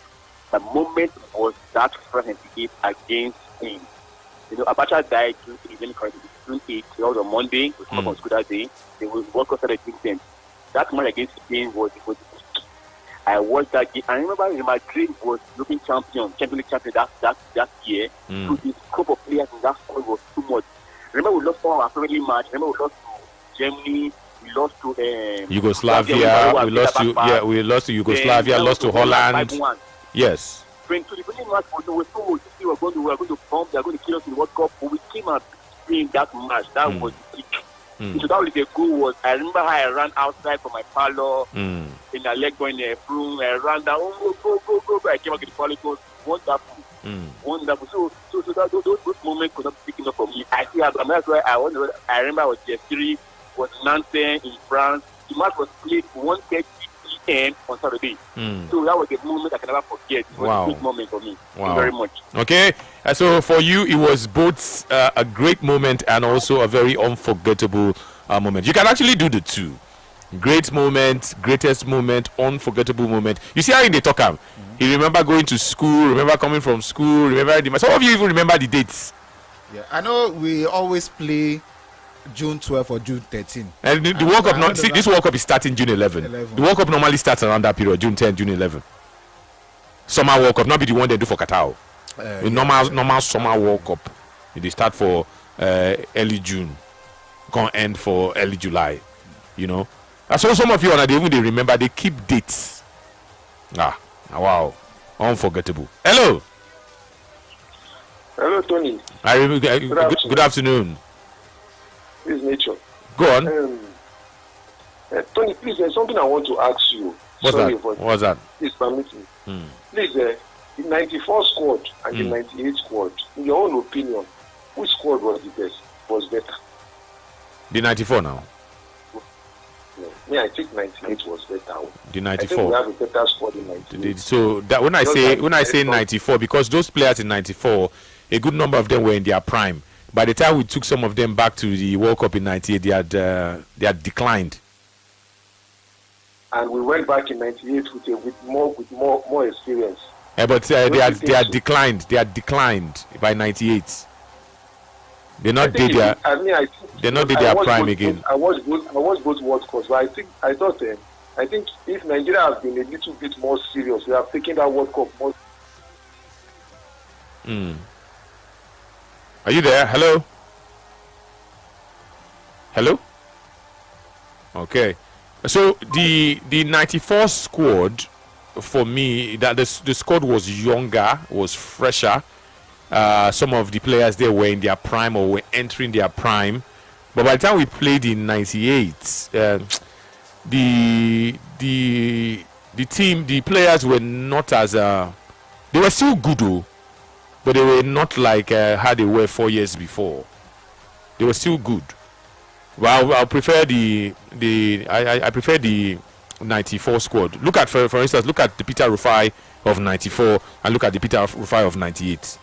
The moment was that first game against Spain. You know, Abacha died June 8. It was on Monday. We spoke on school that day. They will World Cup started June 10th. That match against Spain was I watched that game. I remember Madrid was looking Champions League champion that year. So the scope of players in that squad was too much. Remember we lost our friendly match. Remember we lost to Germany. We lost to Yugoslavia. We lost to Yugoslavia. Lost to Holland. 5-1. Yes. When to the beginning match, we were told we were going to bomb. They are going to kill us in the World Cup. But we came out playing that match. That was the kick. So that was the goal was. I remember how I ran outside from my parlor in a leg going in a room. I ran down. Go. I came out with the parlor. It was wonderful. Wonderful. So those moments could not be taken up for me. That's why I remember I was year 3, was Nantes in France. The match was played 1:30 p.m. on Saturday. So that was a moment I can never forget. It was a big moment for me. Thank you very much. Okay, so for you, it was both a great moment and also a very unforgettable moment. You can actually do the two. Great moment, greatest moment, unforgettable moment. You see how in the talk you remember going to school, remember coming from school, remember some of you even remember the dates. Yeah, I know we always play June 12 or June 13. And the World Cup, this World Cup is starting June 11. The World Cup normally starts around that period, June 10, June 11. Summer World Cup, not be the one they do for Qatar. Normal summer World Cup. They start for early June, gonna end for early July. You know. I saw some of you and they remember, they keep dates. Wow. Unforgettable. Hello. Hello, Tony. I remember. Good afternoon. This is Nature. Go on. Tony, please, there's something I want to ask you. What's that? Please permit me. Please, the 94 squad and the 98 squad, in your own opinion, which squad was the best? Was better? The 94 now. I think 98 was better. The 94. I think we have a better squad in 98. So that when I say 94, because those players in 94, a good number of them were in their prime. By the time we took some of them back to the World Cup in 98, they had declined. And we went back in 98 with more experience. But they had declined. They had declined by 98. They're not did their. They're not did their prime again. I watched both World Cups, but I think if Nigeria has been a little bit more serious, we have taken that World Cup more. Are you there? Hello. Hello. Okay. So the 94 squad, for me, that the squad was younger, was fresher. Some of the players there were in their prime or were entering their prime, but by the time we played in 98, the team, the players were not as they were still good though, but they were not like how they were 4 years before. They were still good. Well, I prefer I prefer the 94 squad. Look at for instance, look at the Peter Rufai of 94 and look at the Peter Rufai of 98.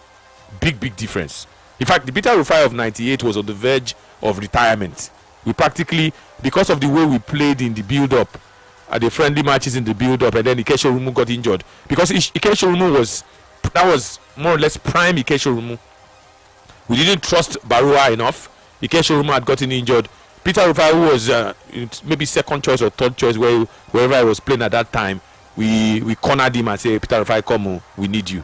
Big difference. In fact, the Peter Rufai of 98 was on the verge of retirement. We practically, because of the way we played in the build-up, at the friendly matches in the build-up, and then Ikesho Rumu got injured. Because Ikesho Rumu was more or less prime Ikesho Rumu. We didn't trust Barua enough. Ikesho Rumu had gotten injured. Peter Rufai, who was maybe second choice or third choice wherever I was playing at that time, we cornered him and said, Peter Rufai, come, we need you.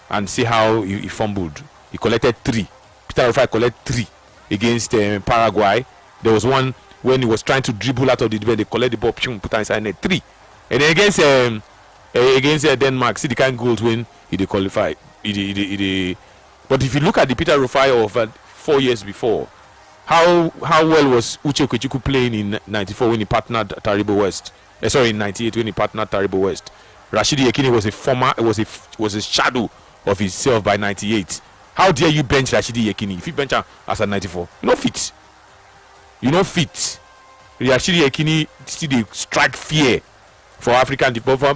And see how he fumbled. He collected 3. Peter Rufai collected 3 against Paraguay. There was one when he was trying to dribble out of the defense. They collected the ball, put inside net 3. And then against Denmark, see the kind of goals when he qualified. But if you look at the Peter Rufai of 4 years before, how well was Uche Okechukwu playing in 94 when he partnered Taribo West? In 98 when he partnered Taribo West. Rashidi Yekini was a shadow of himself by 98. How dare you bench Rashidi Yekini? If you bench him as a 94, you no fit. Rashidi Yekini still strike fear for African people. By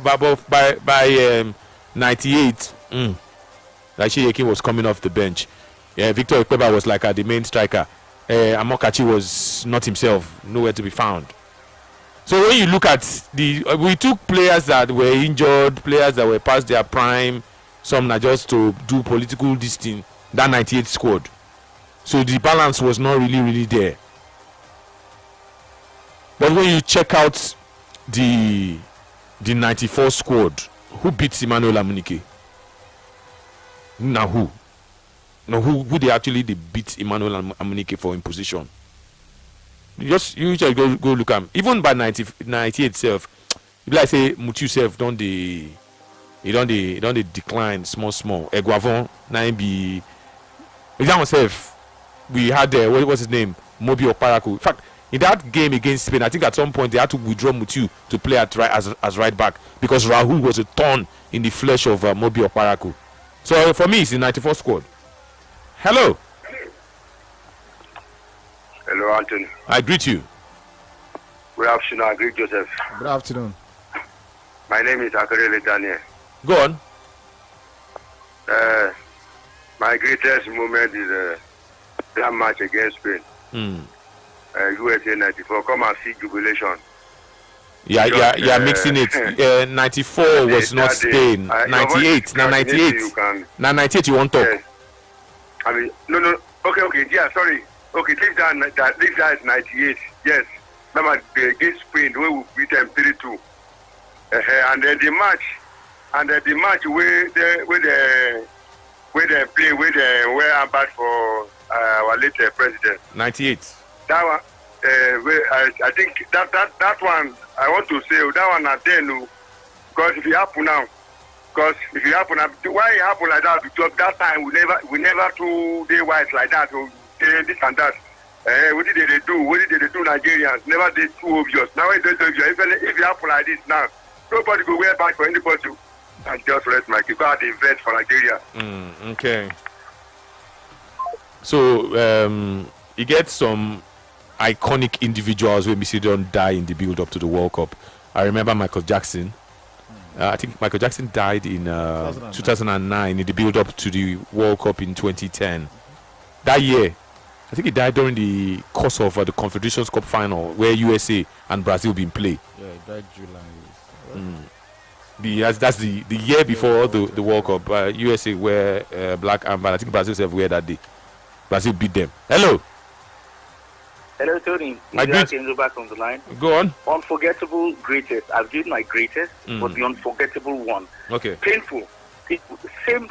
98, Rashidi Yekini was coming off the bench. Victor Ikpeba was like the main striker. Amokachi was not himself, nowhere to be found. So when you look at we took players that were injured, players that were past their prime, some are just to do political this thing, that 98 squad. So the balance was not really there. But when you check out the 94 squad, who beats Emmanuel Amunike? Now who? No, who they actually beat Emmanuel Amunike for in position? You just go look at him. Even by 98 itself, like say Mutu self don't they decline small. Eguavon 9B. Example self, we had what was his name? Mobi Oparaku. In fact, in that game against Spain, I think at some point they had to withdraw Mutu to play as right back because Rahul was a thorn in the flesh of Mobi Oparaku. So for me, it's the 94 squad. Hello. Hello, Anthony. I greet you. Good afternoon. I greet Joseph. Good afternoon. My name is Akarele Daniel. Go on. My greatest moment is that match against Spain. USA 94. Come and see jubilation. Yeah, mixing it. 94 was not Spain. 98. Now 98. Now 98 you want to talk. Yes. I mean, no. Okay. Yeah, sorry. Okay, this guy is 98. Yes. Remember against Spain, the way we beat them 3-2. And then the match where they play, where they were bad for our late president. 98. That one, I think that one I want to say that one at then because if it happen now, why it happen like that? Because that time we never do day white like that. This and that. What did they do? What did they do? Nigerians never did too obvious. Now it's obvious. If it happen like this now, nobody go wear back for anybody. And just rest my keep out the invest for Nigeria. Okay. So you get some iconic individuals when we see them die in the build up to the World Cup. I remember Michael Jackson. I think Michael Jackson died in 2009 in the build up to the World Cup in 2010. That year, I think he died during the course of the Confederations Cup final where USA and Brazil been played. Yeah, he died July. That's the year before the World Cup. USA wear black and I think Brazil have wear that day. Brazil beat them. Hello. Hello, Tony. I can go back on the line. Go on. Unforgettable greatest. I've given my greatest, but the unforgettable one. Okay. Painful. Same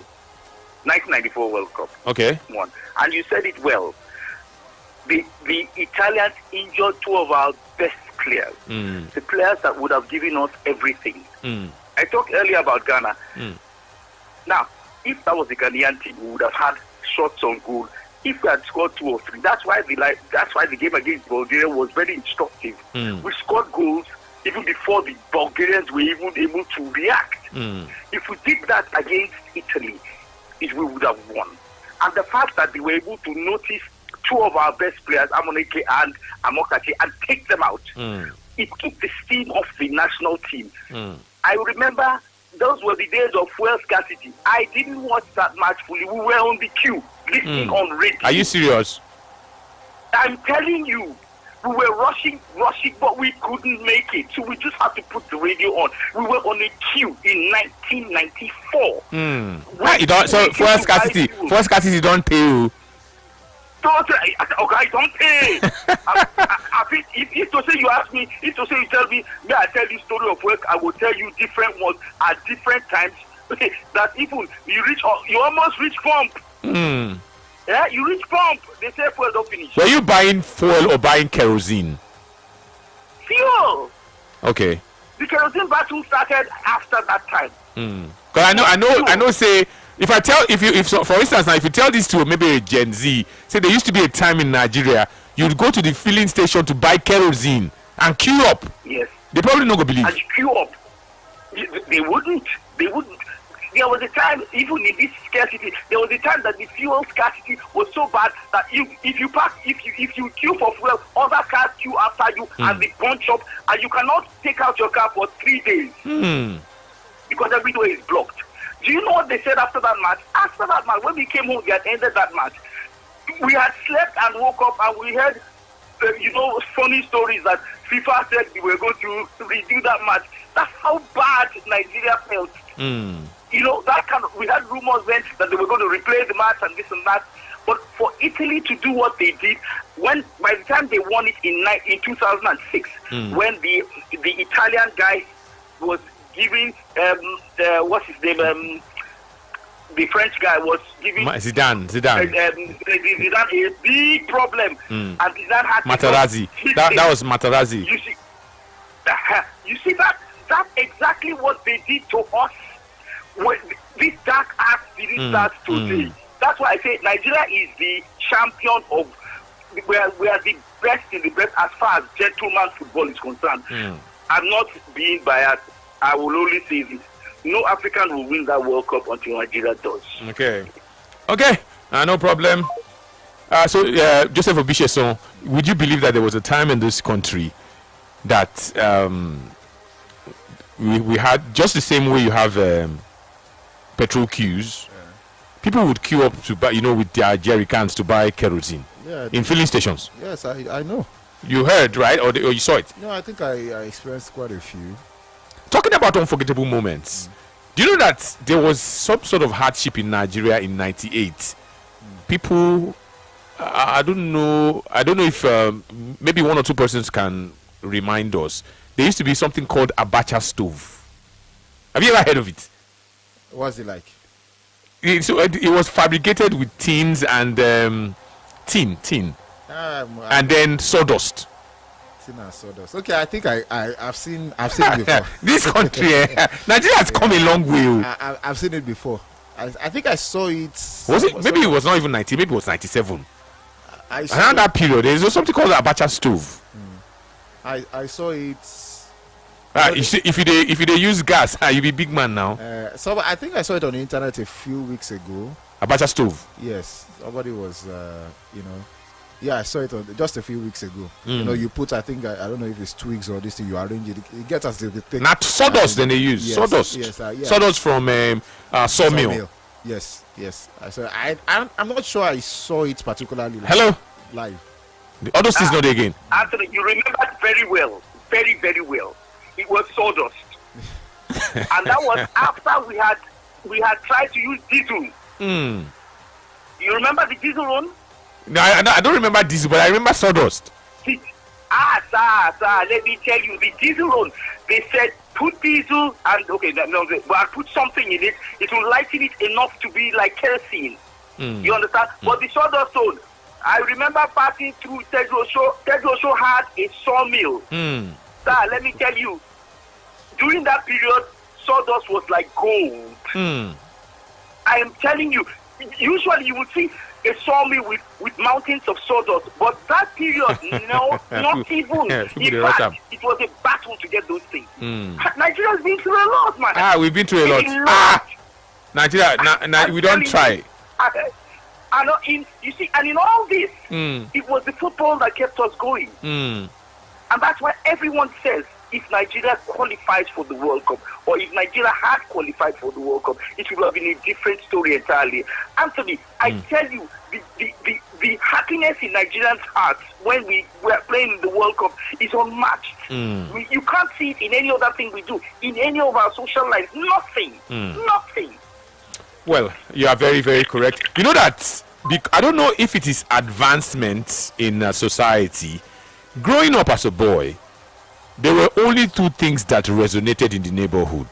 1994 World Cup. Okay. One. And you said it well. The Italians injured two of our best players. The players that would have given us everything. I talked earlier about Ghana. Now, if that was the Ghanaian team, we would have had shots on goal. If we had scored 2 or 3, that's why the game against Bulgaria was very instructive. We scored goals even before the Bulgarians were even able to react. If we did that against Italy, we would have won. And the fact that they were able to notice 2 of our best players, Amoneke and Amokachi, and take them out, it took the steam off the national team. I remember those were the days of fuel scarcity. I didn't watch that match fully. We were on the queue, listening on radio. Are you serious? I'm telling you, we were rushing, but we couldn't make it. So we just had to put the radio on. We were on a queue in 1994. So fuel scarcity don't pay you. Don't pay. If to say you ask me, if to say you tell me, may I tell you story of work, I will tell you different ones at different times. That even you almost reach pump. Yeah, you reach pump. They say fuel don't finish. Were you buying fuel or buying kerosene? Fuel. Okay. The kerosene battle started after that time. Because I know. Say. If for instance now, if you tell this to maybe a Gen Z, say there used to be a time in Nigeria you'd go to the filling station to buy kerosene and queue up. Yes. They probably not gonna believe. And queue up. They wouldn't. There was a time, even in this scarcity, there was a time that the fuel scarcity was so bad that if you queue for fuel, other cars queue after you and they bunch up, and you cannot take out your car for 3 days because everywhere is blocked. Do you know what they said after that match? After that match, when we came home, we had ended that match. We had slept and woke up and we heard, funny stories that FIFA said we were going to redo that match. That's how bad Nigeria felt. That we had rumors then that they were going to replay the match and this and that. But for Italy to do what they did, by the time they won it in 2006, when the Italian guy was giving what's his name? The French guy was giving Zidane a big problem, and Zidane had Materazzi. That was Materazzi. You see that's exactly what they did to us. When this dark act didn't start today. That's why I say Nigeria is the champion of. We are the best in the best as far as gentleman football is concerned. I'm not being biased. I will only say this. No African will win that World Cup until Nigeria does. Okay, no problem. So, Joseph Obisheson, would you believe that there was a time in this country that we had, just the same way you have petrol queues, people would queue up to buy, with their jerry cans to buy kerosene in filling stations? Yes, I know. You heard, right? Or you saw it? No, I think I experienced quite a few. Talking about unforgettable moments, do you know that there was some sort of hardship in Nigeria in '98? People, I don't know if maybe 1 or 2 persons can remind us. There used to be something called Abacha stove. Have you ever heard of it? What's it like? It was fabricated with tins and tin, and then sawdust. Seen as sawdust. Okay, I think I've seen it before. This country, Nigeria has come a long way. I've seen it before. I think I saw it. Was it? Maybe it was not even 90. Maybe it was 97. Around that period, there is something called Abacha stove. I saw it. You see, if you use gas, you be big man now. So I think I saw it on the internet a few weeks ago. Abacha stove. Yes, somebody was, Yeah, I saw it just a few weeks ago. You put, I think, I don't know if it's twigs or this thing, you arrange it. It gets as the thing. Not sawdust, then they use. Yes, sawdust. Yes, Sawdust from sawmill. Yes. I'm not sure I saw it particularly. Live. All those things not again. Anthony, you remember very well. Very, very well. It was sawdust. And that was after we had tried to use diesel. You remember the diesel one? No, I don't remember diesel, but I remember sawdust. Sir, let me tell you, the diesel one, they said put diesel and but put something in it. It will lighten it enough to be like kerosene. You understand? But the sawdust one, I remember passing through Tejo Show had a sawmill. Sir, let me tell you, during that period, sawdust was like gold. I am telling you, usually you would see a sawmill with mountains of sawdust, but that period, no, not even. In fact, it was a battle to get those things. Nigeria's been through a lot, man. We've been through a lot. Nigeria, we don't try. And in all this, it was the football that kept us going. And that's why everyone says if Nigeria qualifies for the World Cup, or if Nigeria had qualified for the World Cup, it would have been a different story entirely. Anthony, I tell you, the happiness in Nigerians' hearts when we were playing in the World Cup is unmatched. You can't see it in any other thing we do, in any of our social lives. Nothing. Well, you are very, very correct. You know that, I don't know if it is advancement in society. Growing up as a boy, there were only two things that resonated in the neighborhood.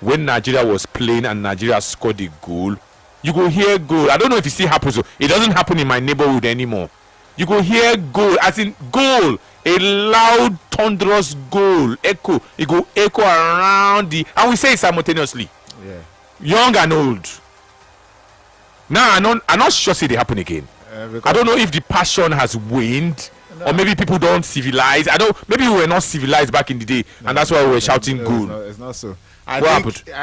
When Nigeria was playing and Nigeria scored a goal, you go hear goal. I don't know if it still happens. It doesn't happen in my neighborhood anymore. You go hear goal, as in goal, a loud, thunderous goal, echo. It go echo around and we say it simultaneously. Yeah. Young and old. Now I'm not sure say they happen again. I don't know if the passion has waned. No. Or maybe people don't civilize. Maybe we were not civilized back in the day, and that's why we were shouting goal. It's not so. I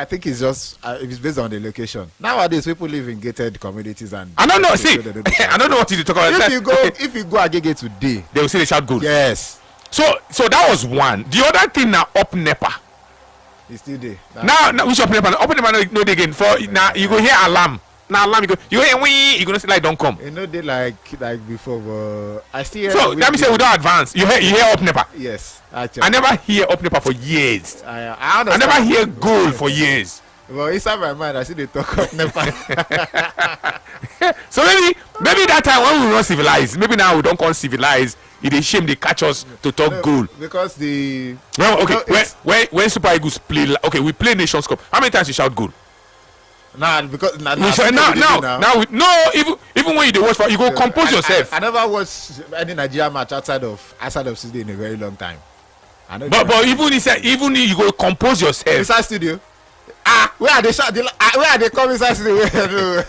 think it's just it's based on the location. Nowadays, people live in gated communities, and I don't know. See, I don't know what you talk about. If you go Agege today, they will say they shout goal. Yes. So that was one. The other thing now, up Nepa. It's still there. Now which up Nepa? Up Nepa no again. For now you go hear alarm. Now alarm you hear wee. You gonna say like don't come. You know they like before, but I still hear. So let me say we don't advance. You hear up Nepa. Yes, actually. I never hear up Nepa for years. I never hear goal for years. Well, inside my mind, I see they talk up Nepa. So maybe that time when we were not civilized, maybe now we don't call civilized. It is shame they catch us to talk goal. Because when Super Eagles play, we play Nations Cup. How many times you shout goal? Nah, because now even when you do watch, you go compose yourself. I never watched any Nigeria match outside of studio in a very long time. But even you go compose yourself inside studio. Where are they come inside studio? No,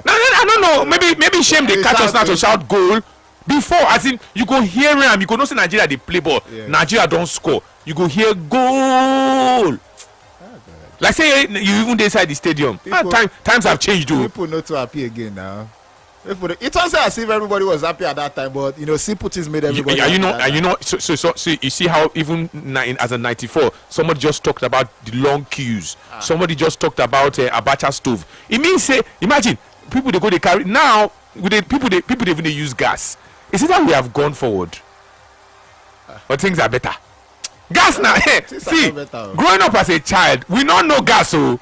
I don't know. Maybe shame they catch us now to shout goal. Before, as in, you go hear them, you go know say Nigeria they play ball. Yeah. Nigeria don't score. You go hear goal. Like say you even inside the stadium. Times have changed, though. People not too happy again now. It was as if everybody was happy at that time, but simple things made everybody. So you see how even as a 94, somebody just talked about the long queues. Somebody just talked about Abacha stove. It means imagine people they go they carry now with the people they even use gas. Is it that we have gone forward, or things are better? Gas now. See, growing up as a child, we don't know gas, so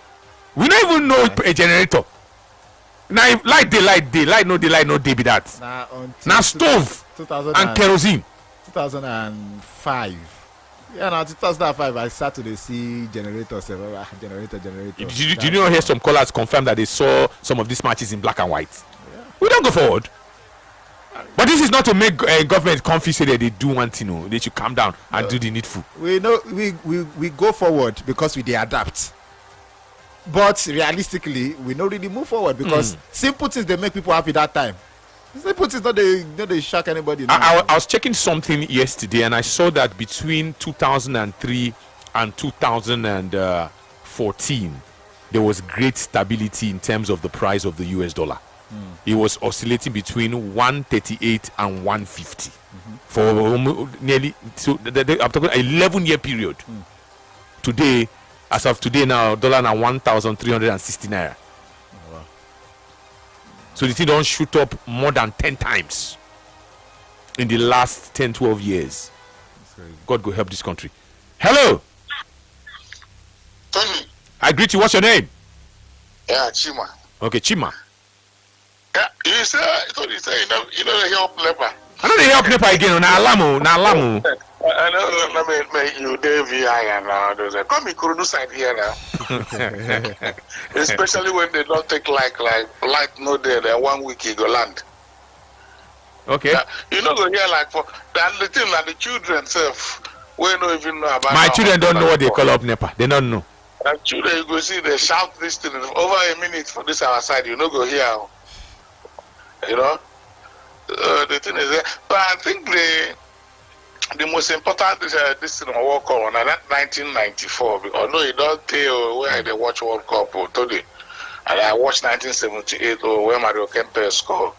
we don't even know a generator. Now, light no day be that. Now stove and kerosene. 2005. Yeah, now 2005, I started to see generators. Generator. Did you know hear some callers confirm that they saw some of these matches in black and white? Yeah. We don't go forward. But this is not to make government comfy say that they do one thing. No, they should calm down and do the needful. We know we go forward because we adapt. But realistically, we don't really move forward because simple things they make people happy that time. Simple things not they shock anybody. I was checking something yesterday and I saw that between 2003 and 2014 there was great stability in terms of the price of the US dollar. It was oscillating between 138 and 150 for nearly I'm talking 11-year period. Today, as of today now, dollar now 1,360 naira. Oh, wow. So the thing don't shoot up more than 10 times in the last 10-12 years. God go help this country. Hello. Tony. I greet you. What's your name? Yeah, Chima. Okay, Chima. Yeah, you say you know the help NEPA. I know they help NEPA again. Na alamu. I know. Let me you DVI and now there's a come Kurudu side here now. Especially when they don't take like no day. They're 1 week you go land. Okay. You know go here like for the thing like the children self. We don't even know about. My children don't know what they call up NEPA. They don't know. And children you go see they shout this thing over a minute for this our side. You know go here. You know, the thing is, but I think the most important is this thing World Cup on that 1994 because no, you don't tell where they watch World Cup or today, and I watched 1978 or where Mario Kempe scored.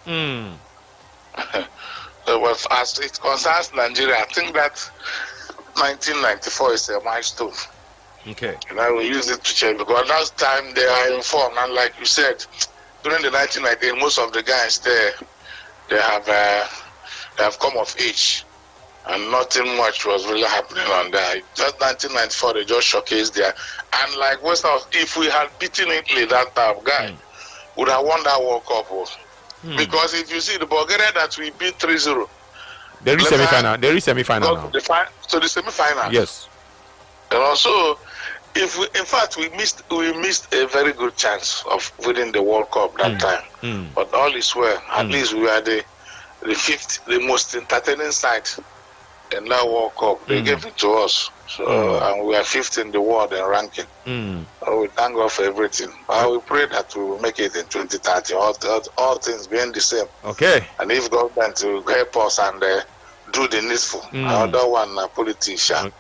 So, as it concerns Nigeria, I think that 1994 is a milestone. Okay. And I will use it to check because last time they are informed, and like you said. During the 1990s, most of the guys there, they have come of age, and nothing much was really happening on that. Just 1994, they just showcased there, and like West House, if we had beaten Italy that time, guy would have won that World Cup. Because if you see the Bulgaria that we beat 3-0, there is semi-final. There is semi-final now. So the semi-final. Yes. And also. If we, in fact, we missed a very good chance of winning the World Cup that time. But all is well. At least we are the fifth, the most entertaining side in that World Cup. They gave it to us, so and we are fifth in the world in ranking. So we thank God for everything. We pray that we will make it in 2030. All things being the same. Okay. And if government will help us and. Do the needful. Another one, politician.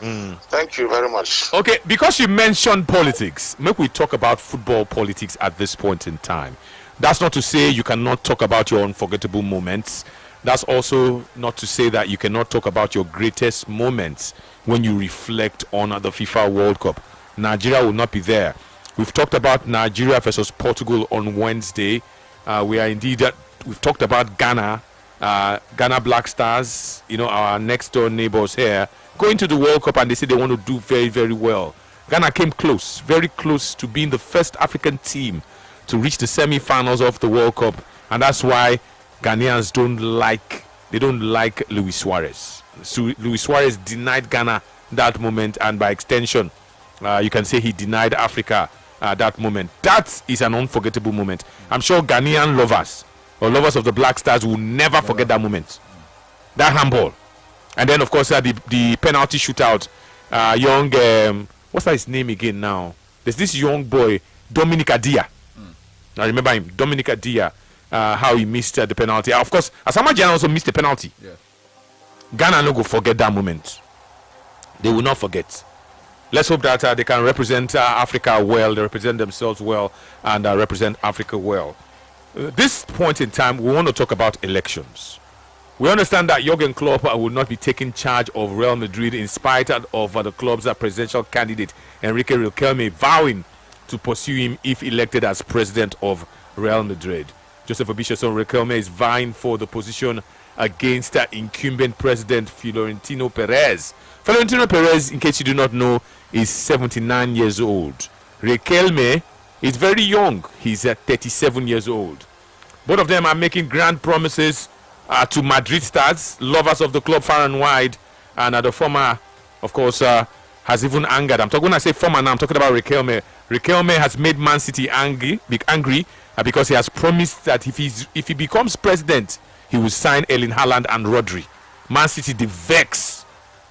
Thank you very much. Okay, because you mentioned politics, make we talk about football politics at this point in time. That's not to say you cannot talk about your unforgettable moments. That's also not to say that you cannot talk about your greatest moments when you reflect on the FIFA World Cup. Nigeria will not be there. We've talked about Nigeria versus Portugal on Wednesday. We've talked about Ghana. Ghana Black Stars, our next door neighbors here, going to the World Cup and they say they want to do very, very well. Ghana came close, very close to being the first African team to reach the semi-finals of the World Cup, and that's why Ghanaians don't like Luis Suarez. So Luis Suarez denied Ghana that moment, and by extension, you can say he denied Africa that moment. That is an unforgettable moment. I'm sure Ghanaian lovers or lovers of the Black Stars will never forget that moment. That handball. And then, of course, the penalty shootout. Young, what's his name again now? There's this young boy, Dominic Adia. I remember him, Dominic Adia, how he missed the penalty. Of course, Asamoah Gyan also missed the penalty. Yeah. Ghana no go forget that moment. They will not forget. Let's hope that they can represent Africa well, they represent themselves well, and represent Africa well. This point in time, we want to talk about elections. We understand that Jurgen Klopp will not be taking charge of Real Madrid in spite of the club's presidential candidate, Enrique Riquelme, vowing to pursue him if elected as president of Real Madrid. Joseph Obishoson Riquelme is vying for the position against incumbent president Florentino Perez. Florentino Perez, in case you do not know, is 79 years old. Riquelme is very young. He's 37 years old. Both of them are making grand promises to Madrid stars, lovers of the club far and wide. And the former, of course, has even angered. When I say former now, I'm talking about Riquelme. Riquelme has made Man City angry because he has promised that if he becomes president, he will sign Erling Haaland and Rodri. Man City, they vex.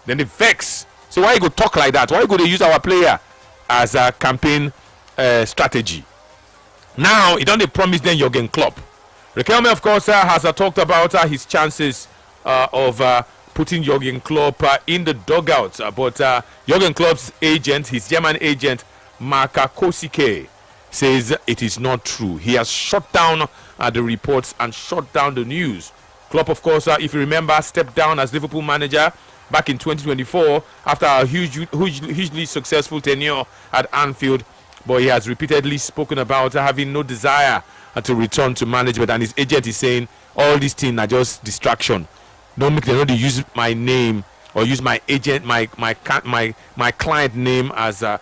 Then they vex. So why you go talk like that? Why you go to use our player as a campaign strategy? Now, he don't promise them Jurgen Klopp. Riquelme, of course, has talked about his chances of putting Jurgen Klopp in the dugout. But Jurgen Klopp's agent, his German agent, Marka Kosike, says it is not true. He has shut down the reports and shut down the news. Klopp, of course, if you remember, stepped down as Liverpool manager back in 2024 after a hugely successful tenure at Anfield. But he has repeatedly spoken about having no desire to return to management, and his agent is saying all these things are just distraction. Don't make them use my name or use my agent, my client name as a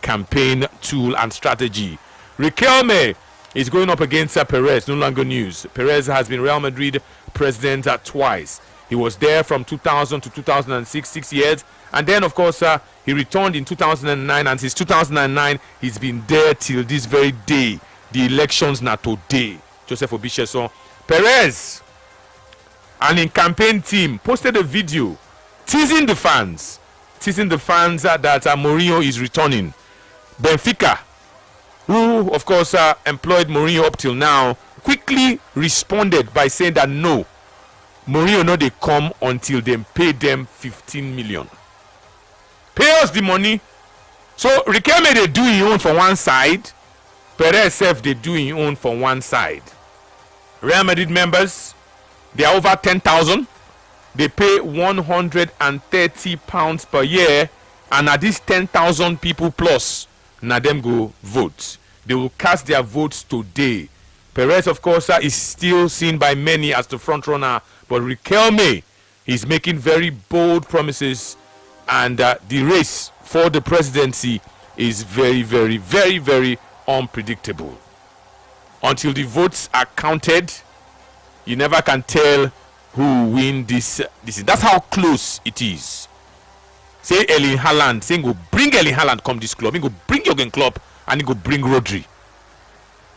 campaign tool and strategy. Riquelme is going up against Perez, no longer news. Perez has been Real Madrid president twice. He was there from 2000 to 2006, 6 years. And then, of course, he returned in 2009. And since 2009, he's been there till this very day. The elections now today. Joseph Obicheson. Perez and in campaign team posted a video teasing the fans that Mourinho is returning. Benfica, who, of course, employed Mourinho up till now, quickly responded by saying that no, Mourinho no they come until they pay them 15 million. Pay us the money. So Riquelme they do his own for one side, Perez self they do his own for one side. Real Madrid members, they are over 10,000. They pay £130 per year, and at these 10,000 people plus, now them go vote. They will cast their votes today. Perez, of course, is still seen by many as the front runner, but Riquelme is making very bold promises, and the race for the presidency is very, very, very, very unpredictable. Until the votes are counted, you never can tell who will win this. That's how close it is. Say Erling Haaland, saying go bring Erling Haaland come this club, he go bring Jurgen Klopp, and he go bring Rodri.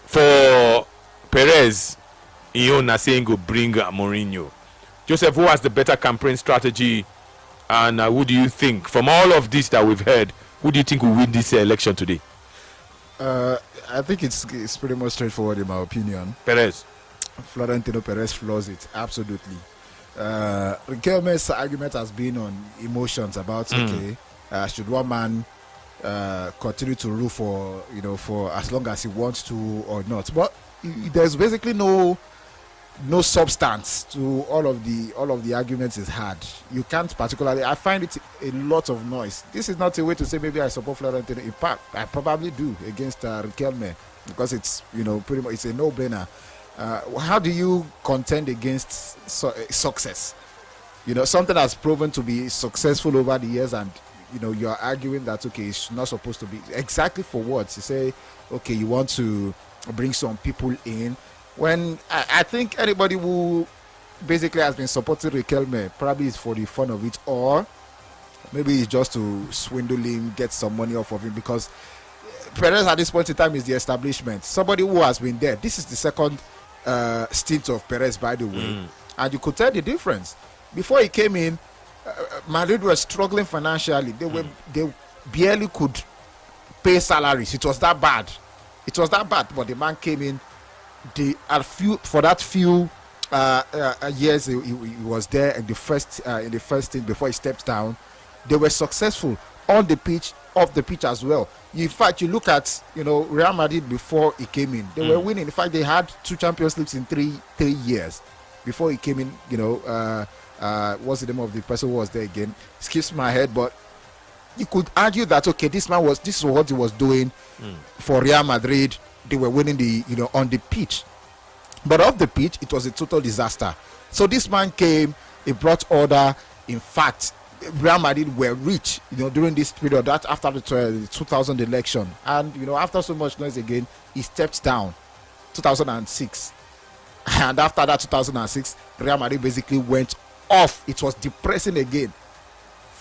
For Perez, Iona saying go bring Mourinho. Joseph, who has the better campaign strategy, and who do you think, from all of this that we've heard, who do you think will win this election today? I think it's pretty much straightforward in my opinion. Perez. Florentino Perez flaws it absolutely. Riquelme's argument has been on emotions about should one man continue to rule for as long as he wants to or not, but there's basically no substance to all of the arguments he's had. You can't particularly. I find it a lot of noise. This is not a way to say maybe I support Florentino. In fact, I probably do against Riquelme because it's pretty much it's a no-brainer. How do you contend against success? Something that's proven to be successful over the years, and you're arguing that it's not supposed to be. Exactly for what? You say, okay, you want to bring some people in. When I think anybody who basically has been supporting Riquelme probably is for the fun of it, or maybe it's just to swindle him, get some money off of him, because Perez at this point in time is the establishment. Somebody who has been there. This is the second stint of Perez, by the way, and you could tell the difference. Before he came in, Madrid were struggling financially. They barely could pay salaries. It was that bad. But the man came in. For that few years he was there in the first stint before he stepped down, they were successful on the pitch, off the pitch as well. In fact, you look at Real Madrid before he came in, they were winning. In fact, they had 2 Champions Leagues in three years before he came in. What's the name of the person who was there again? Skips my head, but you could argue that this is what he was doing for Real Madrid. They were winning on the pitch, but off the pitch it was a total disaster. So this man came, he brought order. In fact, Real Madrid were rich, during this period, that after the 2000 election, and after so much noise again, he stepped down 2006, and after that 2006, Real Madrid basically went off. It was depressing again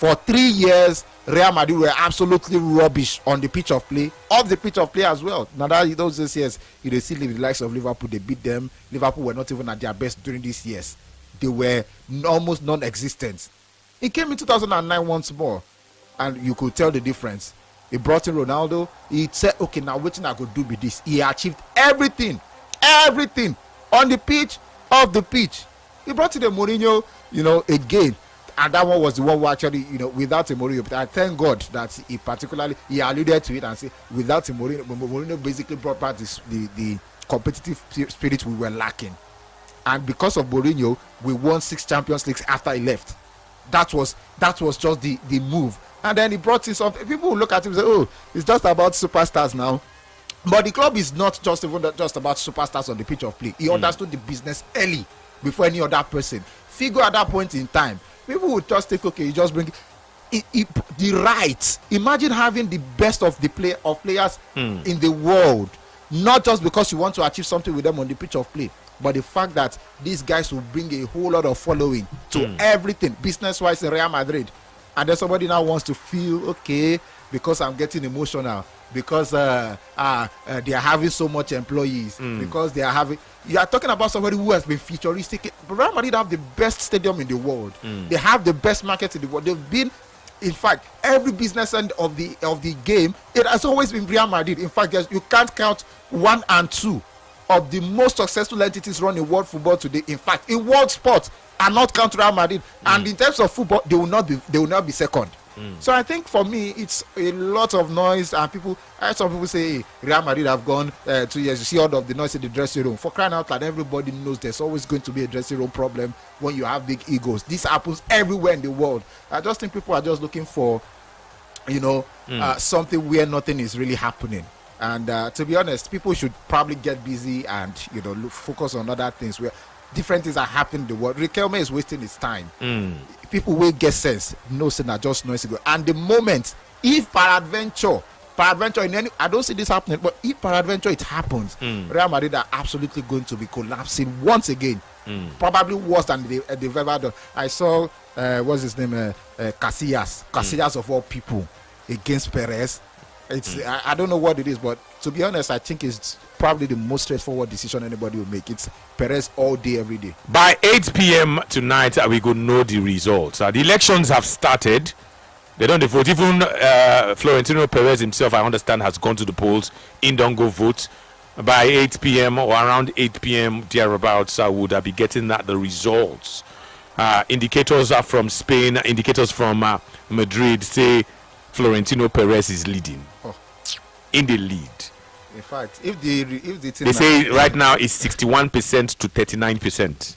For 3 years, Real Madrid were absolutely rubbish on the pitch of play, off the pitch of play as well. Now that those years, you see the likes of Liverpool, they beat them. Liverpool were not even at their best during these years. They were almost non-existent. He came in 2009 once more, and you could tell the difference. He brought in Ronaldo. He said, okay, now what I could do with this? He achieved everything on the pitch, off the pitch. He brought in the Mourinho, again. And that one was the one who actually, without a Mourinho. But I thank God that he alluded to it and said, without a Mourinho basically brought back the competitive spirit we were lacking. And because of Mourinho, we won 6 Champions Leagues after he left. That was just the move. And then he brought in some people who look at him and say, oh, it's just about superstars now. But the club is not just about superstars on the pitch of play. He understood the business early before any other person. Figo at that point in time, people would just think, okay, you just bring the rights. Imagine having the best of the players in the world, not just because you want to achieve something with them on the pitch of play, but the fact that these guys will bring a whole lot of following to everything, business-wise in Real Madrid. And then somebody now wants to feel, okay, because I'm getting emotional, because they are having so much employees, because they are having... You are talking about somebody who has been futuristic. Real Madrid have the best stadium in the world. They have the best market in the world. They've been, in fact, every business end of the game, it has always been Real Madrid. In fact, you can't count 1 and 2 of the most successful entities run in world football today. In fact, in world sports, and not count Real Madrid. And in terms of football, they will not be second. So I think for me, it's a lot of noise, and I heard some people say, hey, Real Madrid have gone 2 years. You see all of the noise in the dressing room. For crying out loud, everybody knows there's always going to be a dressing room problem when you have big egos. This happens everywhere in the world. I just think people are just looking for, something where nothing is really happening. And to be honest, people should probably get busy and focus on other things where different things are happening in the world. Riquelme is wasting his time. People will get sense. No, not just noisy. And the moment, if peradventure in any, I don't see this happening, but if peradventure it happens, Real Madrid are absolutely going to be collapsing once again. Probably worse than they've ever done. I saw what's his name, Casillas of all people against Perez. It's I don't know what it is, but to be honest, I think it's probably the most straightforward decision anybody will make. It's Perez all day, every day. By 8 p.m. tonight, we go know the results. The elections have started. They don't vote. Even Florentino Perez himself, I understand, has gone to the polls. In don't go vote. By 8 p.m. or around 8 p.m. thereabouts, I would be getting the results. Indicators are from Spain. Indicators from Madrid say Florentino Perez is leading. In the lead. In fact, if they say right now it's 61% to 39%.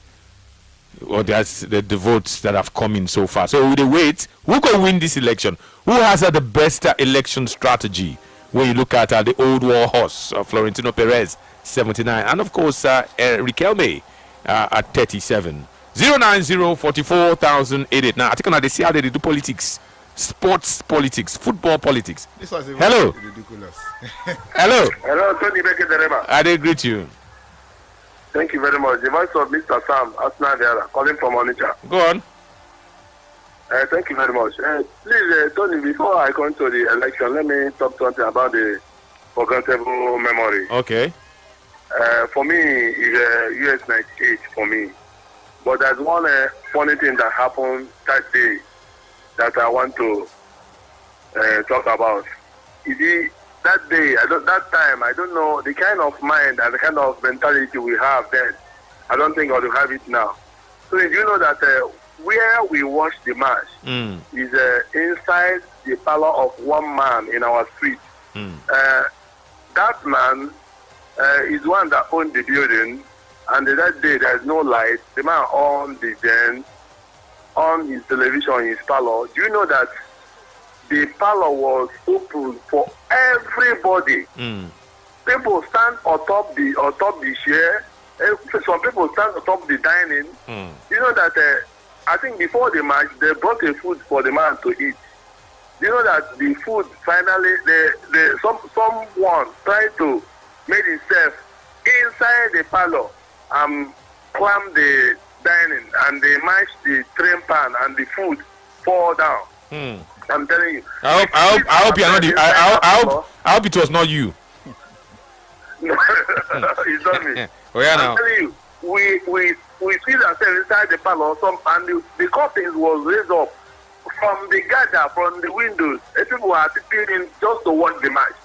Or that's the votes that have come in so far. So with the wait, who can win this election? Who has the best election strategy? When you look at the old war horse, Florentino Perez, 79, and of course Riquelme at 37. 090-44,088. Now I think they see how they do politics. Sports politics, football politics. This was hello. Ridiculous. Hello. Hello, Tony Beketerema. I did greet you. Thank you very much. The voice of Mr. Sam Asnadiara, calling from Onitsha. Go on. Thank you very much. Please, Tony, before I come to the election, let me talk something about the forgettable memory. Okay. For me, it's US 98 for me. But there's one funny thing that happened that day that I want to talk about. That day, that time, I don't know the kind of mind and the kind of mentality we have then. I don't think I will have it now. So you know that where we watch the match is inside the parlor of one man in our street. That man is one that owned the building, and that day there's no light. The man on his television in his parlor. Do you know that the parlor was open for everybody? People stand on top the chair. Some people stand on top the dining. You know that I think before the match they brought a food for the man to eat. You know that the food finally someone tried to make himself inside the parlor climb the dining, and they match the train pan and the food fall down. I'm telling you. I hope you're not. I hope it was not you. It's not me. Oh yeah, I'm now. telling you, we see ourselves inside the panel, and the curtains was raised up from the gather, from the windows. And people were sitting in just to watch the match.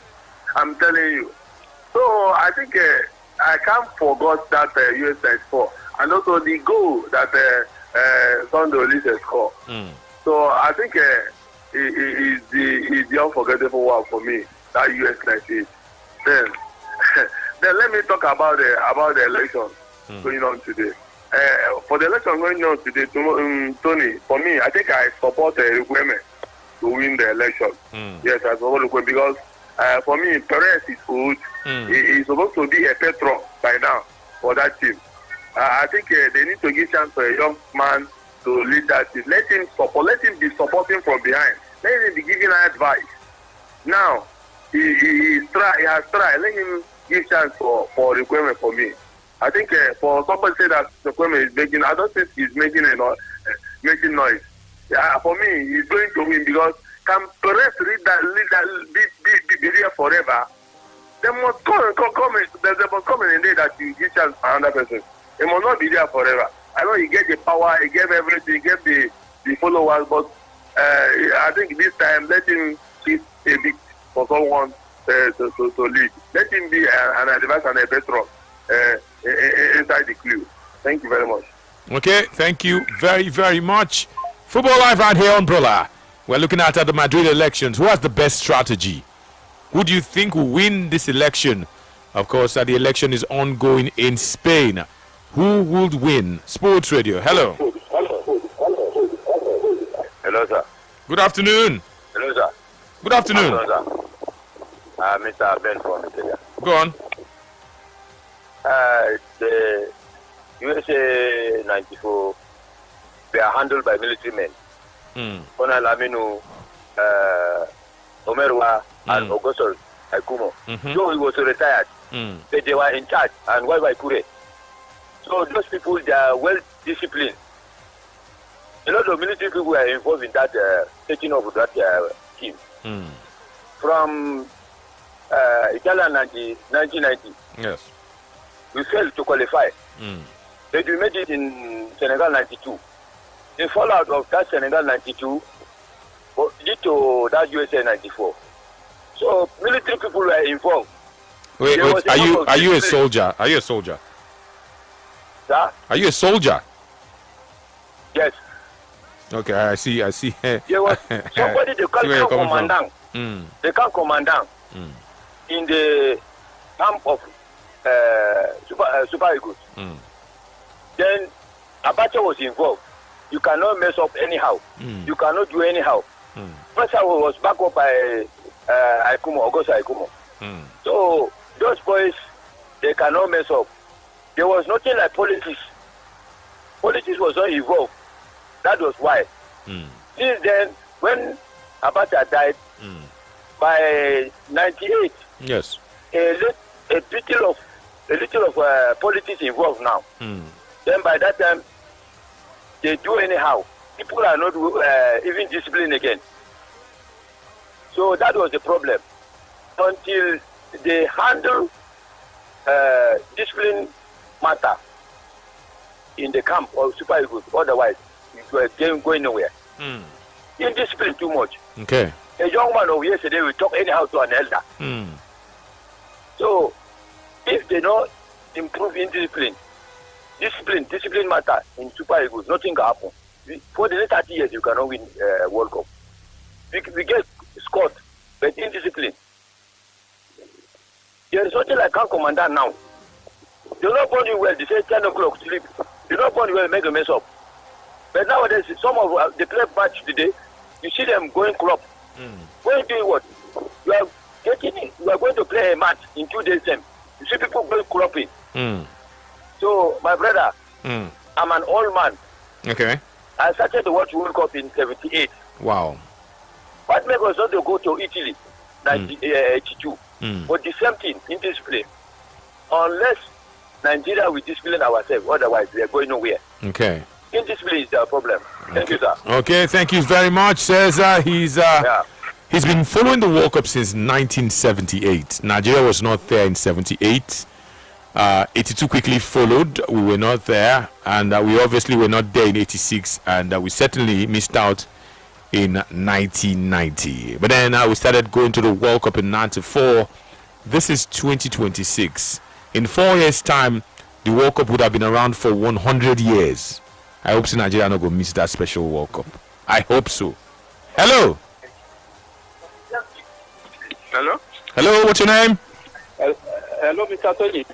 I'm telling you. So I think I can't forget that US 94, and also the goal that Sunday Olise scored. So I think is the unforgettable one for me. That US 98. Then let me talk about the election going on today. For the election going on today, Tony, for me, I think I support Requeme to win the election. Yes, I support Requeme because for me, Perez is old. He is supposed to be a patron by now for that team. I think they need to give chance for a young man to lead that team. Let him support. Let him be supporting from behind. Let him be giving advice. Now, he has tried. Let him give chance for Requeme for me. I think for somebody to say that Requeme is making, I don't think he's making making noise. For me, he's going to win because can Perez lead that be there forever? They must come in a day that you give chance to another person. They must not be there forever. I know he get the power, he gave everything, he gave the followers, but I think this time let him keep a bit for someone to lead. Let him be an advisor and a veteran inside the clue. Thank you very much. Okay, thank you very, very much. Football Live right here on Brilla. We're looking at the Madrid elections. Who has the best strategy? Who do you think will win this election? Of course, the election is ongoing in Spain. Who would win? Sports Radio. Hello. Hello, sir. Good afternoon. Hello, sir. Good afternoon. Hello, sir. Mr. Ben from Italy. Go on. The USA 94, they are handled by military men. Colonel Aminu, Omerwa, and Ogosol Akumo. So he was retired. They were in charge, and why Kure. So those people, they are well disciplined. A lot of military people were involved in that taking over that team. From Italian 1990. Yes. We failed to qualify. But we made it in Senegal 92. The fallout of that Senegal 92 led to that USA 94. So military people were involved. Wait, are you a soldier? Are you a soldier? Sir? Are you a soldier? Yes. Okay, I see. There was somebody they call commandant. They call commandant in the camp of Super Eagles. Then Abacha was involved. You cannot mess up anyhow. You cannot do anyhow. First I was backed up by Ogosa Aikumo. So those boys, they cannot mess up. There was nothing like politics. Politics was not involved. That was why. Since then, when Abacha died, by 98, yes, a little of politics involved now. Then by that time, they do anyhow. People are not even disciplined again. So that was the problem. Until they handle discipline matter in the camp of Super Eagles, otherwise it was going nowhere. Indiscipline too much. Okay. A young man of yesterday will talk anyhow to an elder. So if they don't improve in discipline matter in Super Eagles, nothing can happen. For the next 30 years, you cannot win World Cup. We get scored, but indiscipline. There is something like camp commander now. They don't born you well. They say 10 o'clock sleep. They don't born you well, make a mess up. But nowadays, some of the play match today, you see them going club. Going doing what? You are going to play a match in 2 days time. You see people going clubbing. So, my brother, I'm an old man. Okay. I started to watch World Cup in 78. Wow. What made us not to go to Italy, 1982? But the same thing, indiscipline. Unless Nigeria will discipline ourselves, otherwise we are going nowhere. Okay. Indiscipline. discipline is their problem. Thank you, sir. Okay, thank you very much. Says he's been following the World Cup since 1978. Nigeria was not there in 78. 82 quickly followed. We were not there, and we obviously were not there in 86, and we certainly missed out in 1990. But then we started going to the World Cup in 94. This is 2026. In 4 years' time, the World Cup would have been around for 100 years. I hope Nigeria not going to miss that special World Cup. I hope so. Hello. Hello? Hello, what's your name? Hello, Mr. Tony.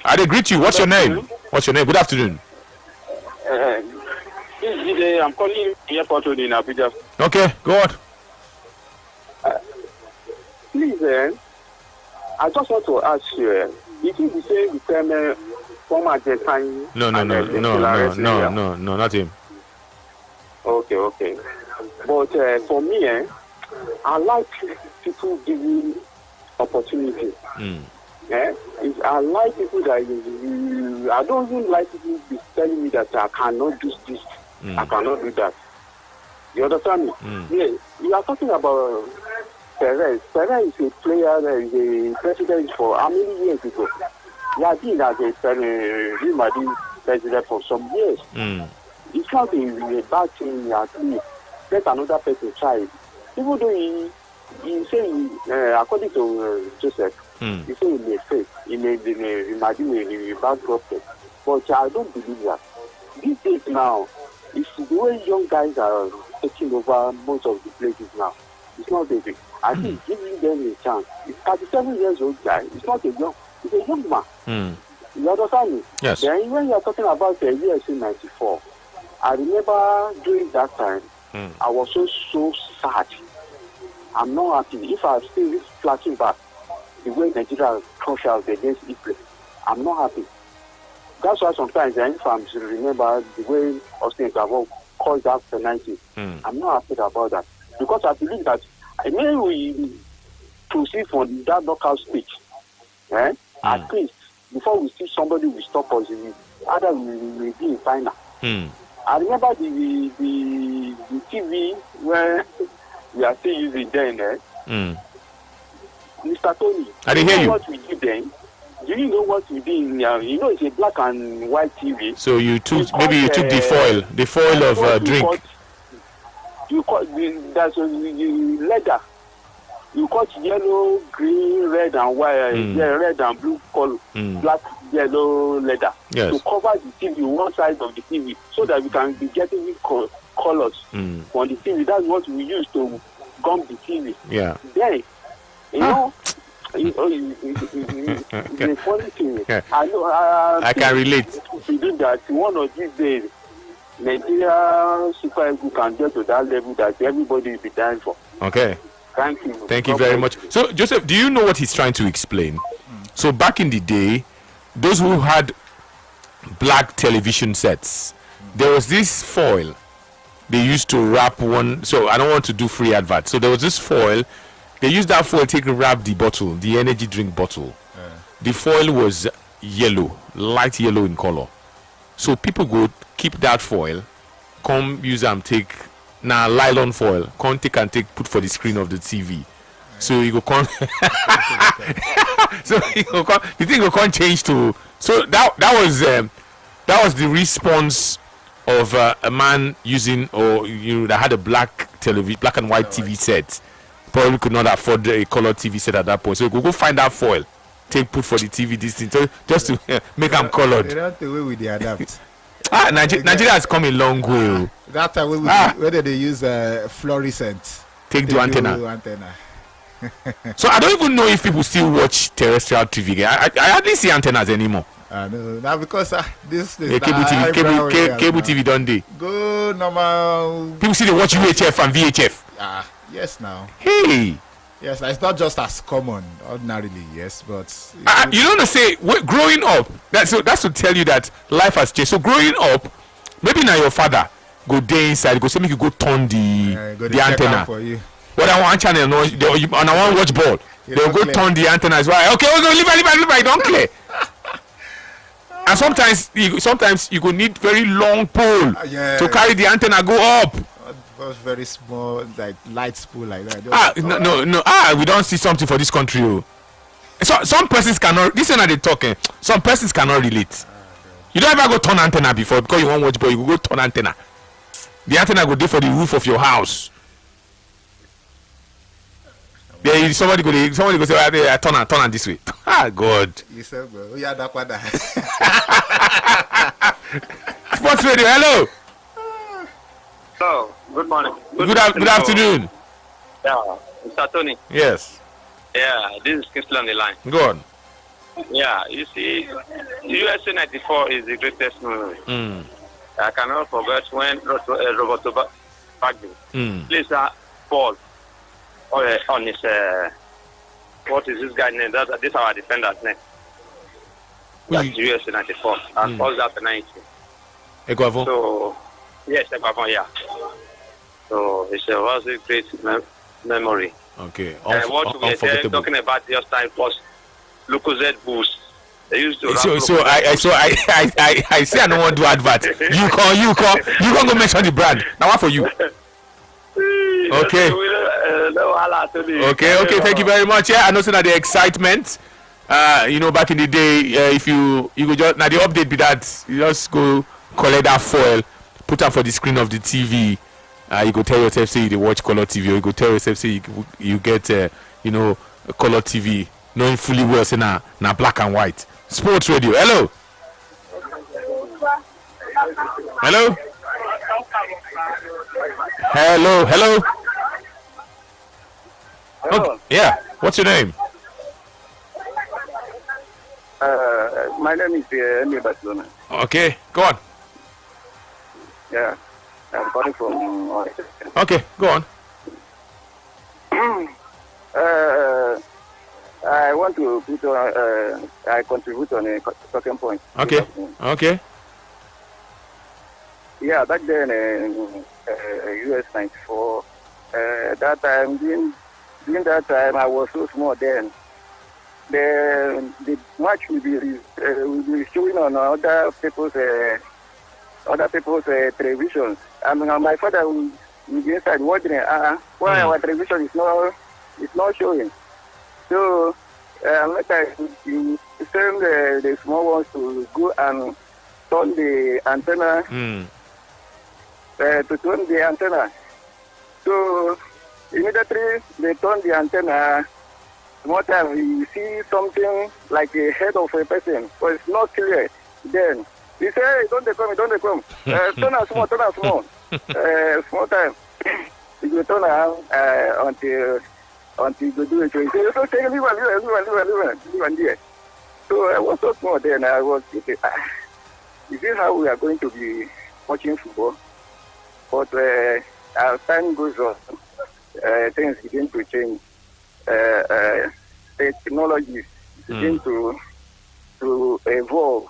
I greet you. What's your name? What's your name? Good afternoon. I'm calling you Airport Road in Abuja. Okay, go on. Please, I just want to ask you, if you say the same former Argentine... No, not him. Okay. But for me, I like people giving opportunity. I like people that I don't even like people be telling me that I cannot do this, I cannot do that. You understand me? Yeah, you are talking about Perez. Perez is a player, is a president for how many years ago? He has been as a Real Madrid president for some years. It's not a bad thing at least. Let another person try it. Even though he say, according to Joseph, he say he may fail, he may imagine a bad prophet. But I don't believe that. These days now, it's the way young guys are taking over most of the places now. It's not easy. I think giving them a chance. It's 37 years old guy. It's not a young. It's a young man. You understand me? Yes. Then when you are talking about the USC 94, I remember during that time, I was so sad. I'm not happy. If I still flashing back the way Nigeria crushed out against Italy, I'm not happy. That's why sometimes if I'm to remember the way Austin Gavon called that penalty, I'm not happy about that. Because I believe that when we proceed from that knockout stage, at least before we see somebody will stop us, either we will be in final. I remember the TV where we are still using then, Mr. Tony. I didn't hear you. What we did then? Do you know what we did now? You know, it's a black and white TV. So you took the foil of drink. You cut that's the leather. You cut yellow, green, red, and white, red and blue color, black, yellow leather to cover the TV, one side of the TV, so that we can be getting colors on the TV. That's what we use to gum the TV. Yeah. Then, you know, it's a funny thing. Yeah. I know. I can relate. To do that, one of these days, Nigeria Super Eagles can get to that level that everybody will be dying for. Okay. Thank you. Thank you very much. So, Joseph, do you know what he's trying to explain? So, back in the day, those who had black television sets, there was this foil they used to wrap one. So, I don't want to do free advert. So, there was this foil. They used that foil to wrap the bottle, the energy drink bottle. The foil was yellow, light yellow in color. So, people would keep that foil, come use and take. Now nylon foil, can't take and put for the screen of the TV. So you go come. So you go come. The thing go come change to. So that was the response of a man using that had a black and white TV set. Probably could not afford a color TV set at that point. So you go find that foil, put for the TV this thing, so just to make them colored. They don't the way with the adapt. Nigeria has come a long way. That time whether they use fluorescent. Take the antenna. So I don't even know if people still watch terrestrial TV. I hardly see antennas anymore. No, now because this cable TV don't they? Go normal. People see they watch UHF and VHF. Yes now. Hey. Yes, it's not just as common ordinarily, yes, but you don't know say growing up. That's to tell you that life has changed. So growing up, maybe now your father go there inside, go say make you go turn the antenna. For you. What I want channel, and I want watch ball. They'll go turn the antenna as well. Okay, we'll go leave. I don't clear. And sometimes you go need very long pole Yeah. to carry the antenna go up. Was very small, like light spool like that. No. We don't see something for this country. Oh. So some persons cannot. This is not they talking. Some persons cannot relate. You don't ever go turn antenna before because you want watch ball. You go turn antenna. The antenna go there for the roof of your house. Yeah, somebody go say, turn this way. Ah, God. You said, bro, yeah, that one. Sports Radio, hello. Hello, good morning. Good afternoon. Yeah, Mr. Tony. Yes. Yeah, this is Kingsley on the line. Go on. Yeah, you see, USA 94 is the greatest movie. I cannot forget when Roberto Baggio plays ball on his, what is this guy's name? This is our defender's name. That's USA 94. And calls that 90. Eguavon? So, yes, Eguavon, yeah. So, it's a very great memory. Okay. What we were talking about just time was Lucozade Boost. They used to I say I don't want to do advert. You can't go mention the brand. Now what for you? Okay. Okay. Thank you very much. Yeah, I know that the excitement. Back in the day, if you go just now the update be that you just go collect that foil, put up for the screen of the TV. You go tell yourself say you watch color TV, or you go tell yourself say you get color TV, knowing fully well say na black and white. Sports Radio. Hello. Oh, yeah. What's your name? My name is Emil Barcelona. Okay, go on. Yeah, I'm calling from. Okay, go on. I want to put on. I contribute on a talking point. Okay. Yeah, back then, US 94. That time, during that time, I was so small then. The match will be showing on other people's televisions. And my father will be inside wondering, why our television is not showing. So later you send the small ones to go and turn the antenna to turn the antenna. So immediately they turn the antenna. More time you see something like a head of a person, but it's not clear. Then he say, hey, don't they come. Turn us small. Small time. You go turn around until you go do it. You say, okay, leave one there. So I was so small then. I was thinking, is this how we are going to be watching football? But as time goes on, things begin to change. Technologies begin to evolve.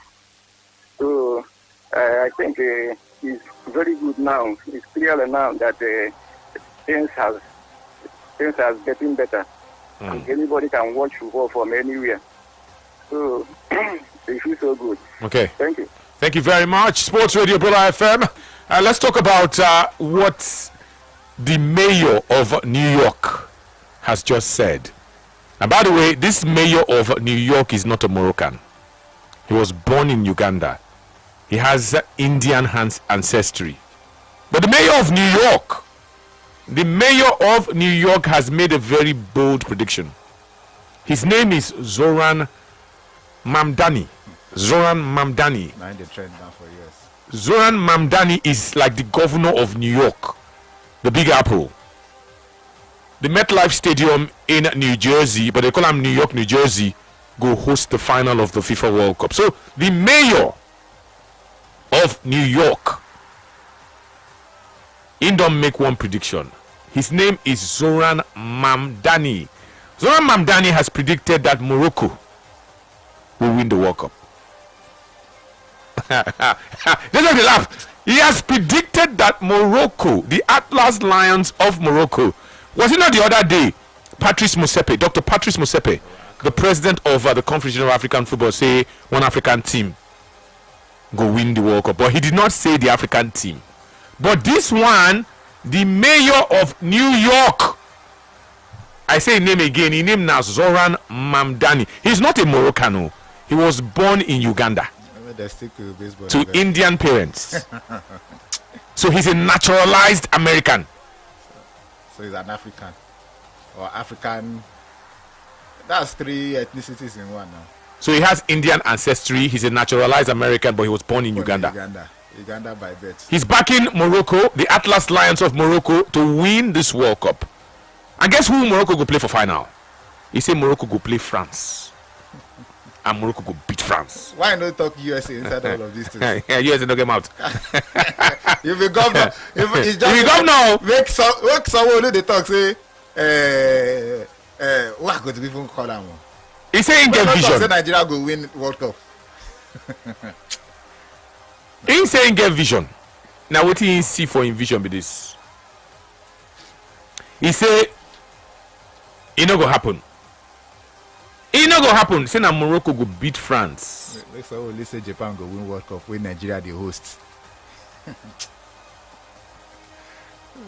So I think it's very good now. It's clear now that things are getting better. And anybody can watch football from anywhere. So it feels so good. Okay. Thank you. Thank you very much. Sports Radio Brother FM. Let's talk about what the mayor of New York has just said. And by the way, this mayor of New York is not a Moroccan. He was born in Uganda. He has Indian ancestry. But the mayor of New York has made a very bold prediction. His name is Zoran Mamdani. Zoran Mamdani is like the governor of New York, the Big Apple. The MetLife Stadium in New Jersey, but they call him New York, New Jersey, go host the final of the FIFA World Cup. So the mayor of New York, he don't make one prediction. His name is Zoran Mamdani. Zoran Mamdani has predicted that Morocco will win the World Cup. Just laugh. He has predicted that Morocco, the Atlas Lions of Morocco, was it not the other day, Dr. Patrice Motsepe, the president of the Confederation of African Football, say one African team go win the World Cup, but he did not say the African team. But this one, the mayor of New York, I say his name again, his name now Zoran Mamdani. He's not a Moroccan. He was born in Uganda to Indian parents. So he's a naturalized American. So he's an African. Or African. That's 3 ethnicities in one now. So he has Indian ancestry. He's a naturalized American, but he was born in Uganda. Uganda by birth. He's backing Morocco, the Atlas Lions of Morocco, to win this World Cup. And guess who Morocco go play for final? He said Morocco go play France. And Morocco go beat France. Why not talk USA inside all of these things? Yeah, USA don't get him out. If you governor, if you governor, make someone who they talk say, what could even call them? He say he get vision. Say Nigeria go win World Cup. He say he get vision. Now what he see for him vision be this? He say it no go happen. It no go happen. Say na Morocco go beat France. Let's only say Japan go win World Cup when Nigeria the host.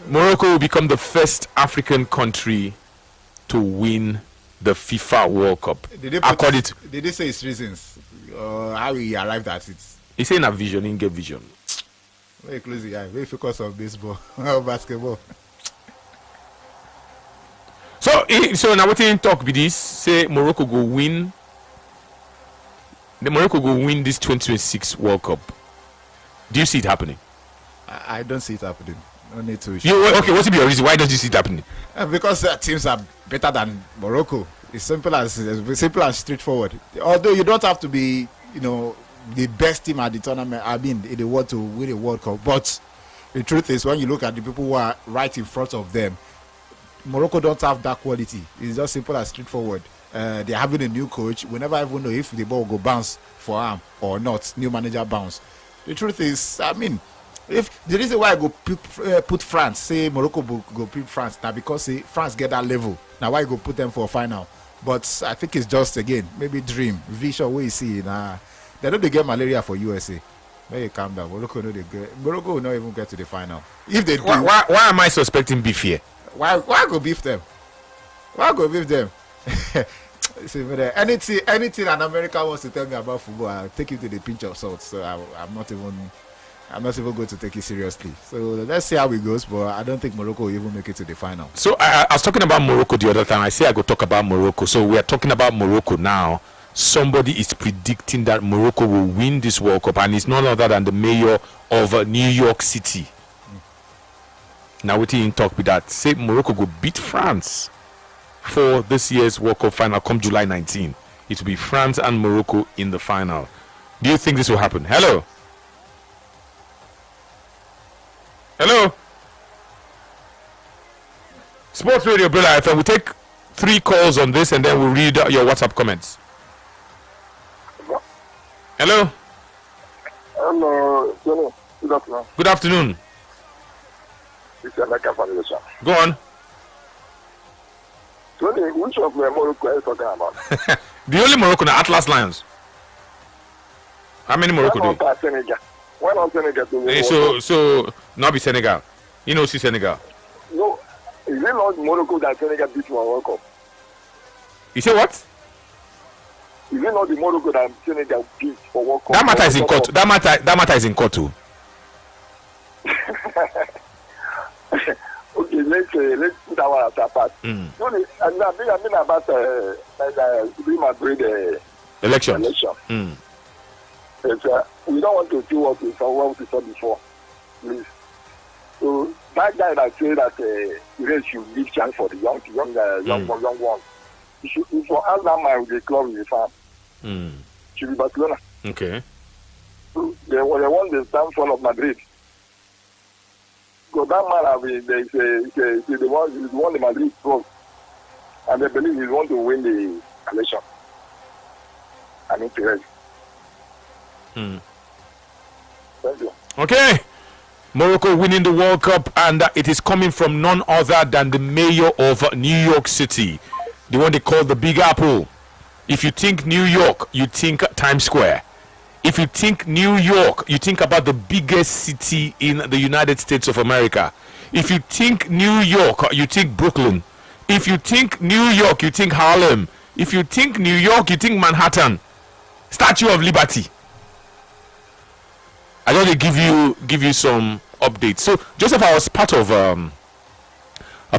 Morocco will become the first African country to win the FIFA World Cup. Did they say his reasons? How he arrived at it? He saying a vision, he get vision. Very close the eye, very focus on baseball or basketball. So now what he talk be this? Say Morocco go win. The Morocco go win this 2026 World Cup. Do you see it happening? I don't see it happening. No need to. Okay, what's your reason? Why don't you see it happening? Because teams are better than Morocco. It's simple and straightforward. Although you don't have to be, the best team at the tournament. I mean, in the world to win a World Cup. But the truth is, when you look at the people who are right in front of them, Morocco don't have that quality. It's just simple and straightforward. They're having a new coach. We never even know if the ball will go bounce for him or not. New manager bounce. The truth is, I mean, if the reason why I go put France, say Morocco go put France, now because say France get that level. Now why I go put them for a final? But I think it's just again maybe dream vision where you see now. They don't get malaria for USA. May you calm down. Morocco will not even get to the final. If they do, why am I suspecting beef here? Why go beef them? Why go beef them? See, anything an American wants to tell me about football, I'll take it to the pinch of salt. So I'm not even going to take it seriously. So let's see how it goes. But I don't think Morocco will even make it to the final. So I was talking about Morocco the other time. I say I go talk about Morocco. So we are talking about Morocco now. Somebody is predicting that Morocco will win this World Cup, and it's none other than the mayor of New York City. Now what you talk with that? Say Morocco will beat France for this year's World Cup final come July 19. It will be France and Morocco in the final. Do you think this will happen? Hello? Hello? Sports Radio Brilla FM. We'll take 3 calls on this and then we'll read your WhatsApp comments. Hello? Hello, Johnny. Good afternoon. Good afternoon. It's Emeka from Lisa. Go on. Johnny, which of Morocco are you talking about? The only Morocco, the Atlas Lions. How many Morocco do you? Senegal. Why not Senegal to win? So not be Senegal. You know, see Senegal. No, is it not Morocco that Senegal beat for World Cup? You say what? Is it not the Morocco that Senegal beat for World Cup? That matter is in court. That matter is in court too. Okay, let's put that one apart. Johnny, I mean about Real Madrid election. We don't want to do what we saw before, please. So that guy that said that Real should give chance for the young ones. He should ask that man with the club in the farm. Should be Barcelona. Okay. So they won the downfall of Madrid. So that man he's won the Madrid club, and they believe he's going to win the election. I mean, Perez. Thank you. Okay. Morocco winning the World Cup, and it is coming from none other than the mayor of New York City, the one they call the Big Apple. If you think New York, you think Times Square. If you think New York, you think about the biggest city in the United States of America. If you think New York, you think Brooklyn. If you think New York, you think Harlem. If you think New York, you think Manhattan. Statue of Liberty. I want to give you some updates. So, Joseph, I was part of a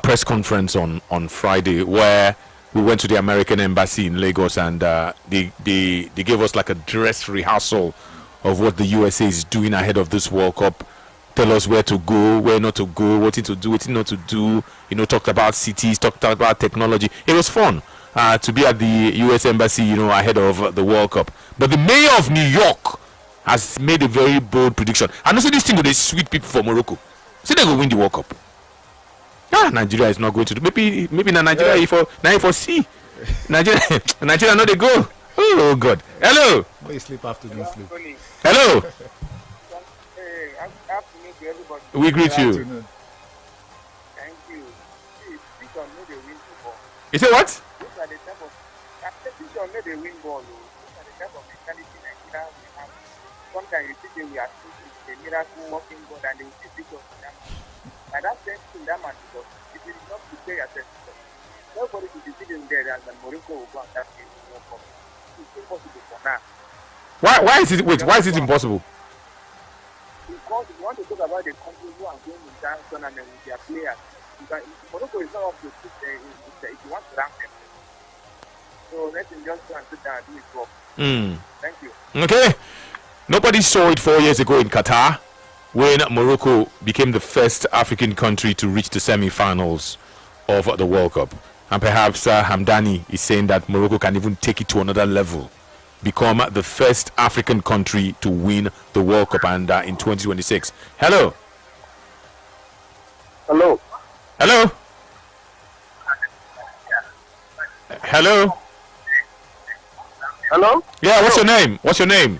press conference on Friday where we went to the American Embassy in Lagos, and they gave us like a dress rehearsal of what the USA is doing ahead of this World Cup. Tell us where to go, where not to go, what to do, what not to do. You know, talked about cities, talked about technology. It was fun to be at the US Embassy, you know, ahead of the World Cup. But the mayor of New York has made a very bold prediction. And also this thing with the sweet people for Morocco. So they will win the World Cup. Nigeria is not going to do. Maybe Nigeria for C. Nigeria not they go. Oh God. Hello. Why you sleep after you sleep? Hello. Afternoon to everybody. We greet you. Thank you. Fish on no they win ball. You say what? These are the type of fish on no they win ball. These are the type of mentality Nigeria we have. Sometimes you see we are thinking a miracle working God and they will see pictures of that man. And that sense in that man because if you did not prepare yourself, nobody will be sitting there and Morocco will go and that game will work up. It's impossible for now. Why is it impossible? Because if you want to talk about the country who are going in that tournament with their players, Morocco is not up to if you want to rank them. So let him just go and sit down and do his work. Thank you. Okay. Nobody saw it 4 years ago in Qatar when Morocco became the first African country to reach the semi-finals of the World Cup. And perhaps Hamdani is saying that Morocco can even take it to another level, become the first African country to win the World Cup and in 2026. Hello. Hello. Hello. Hello. Hello. Yeah, what's your name? What's your name?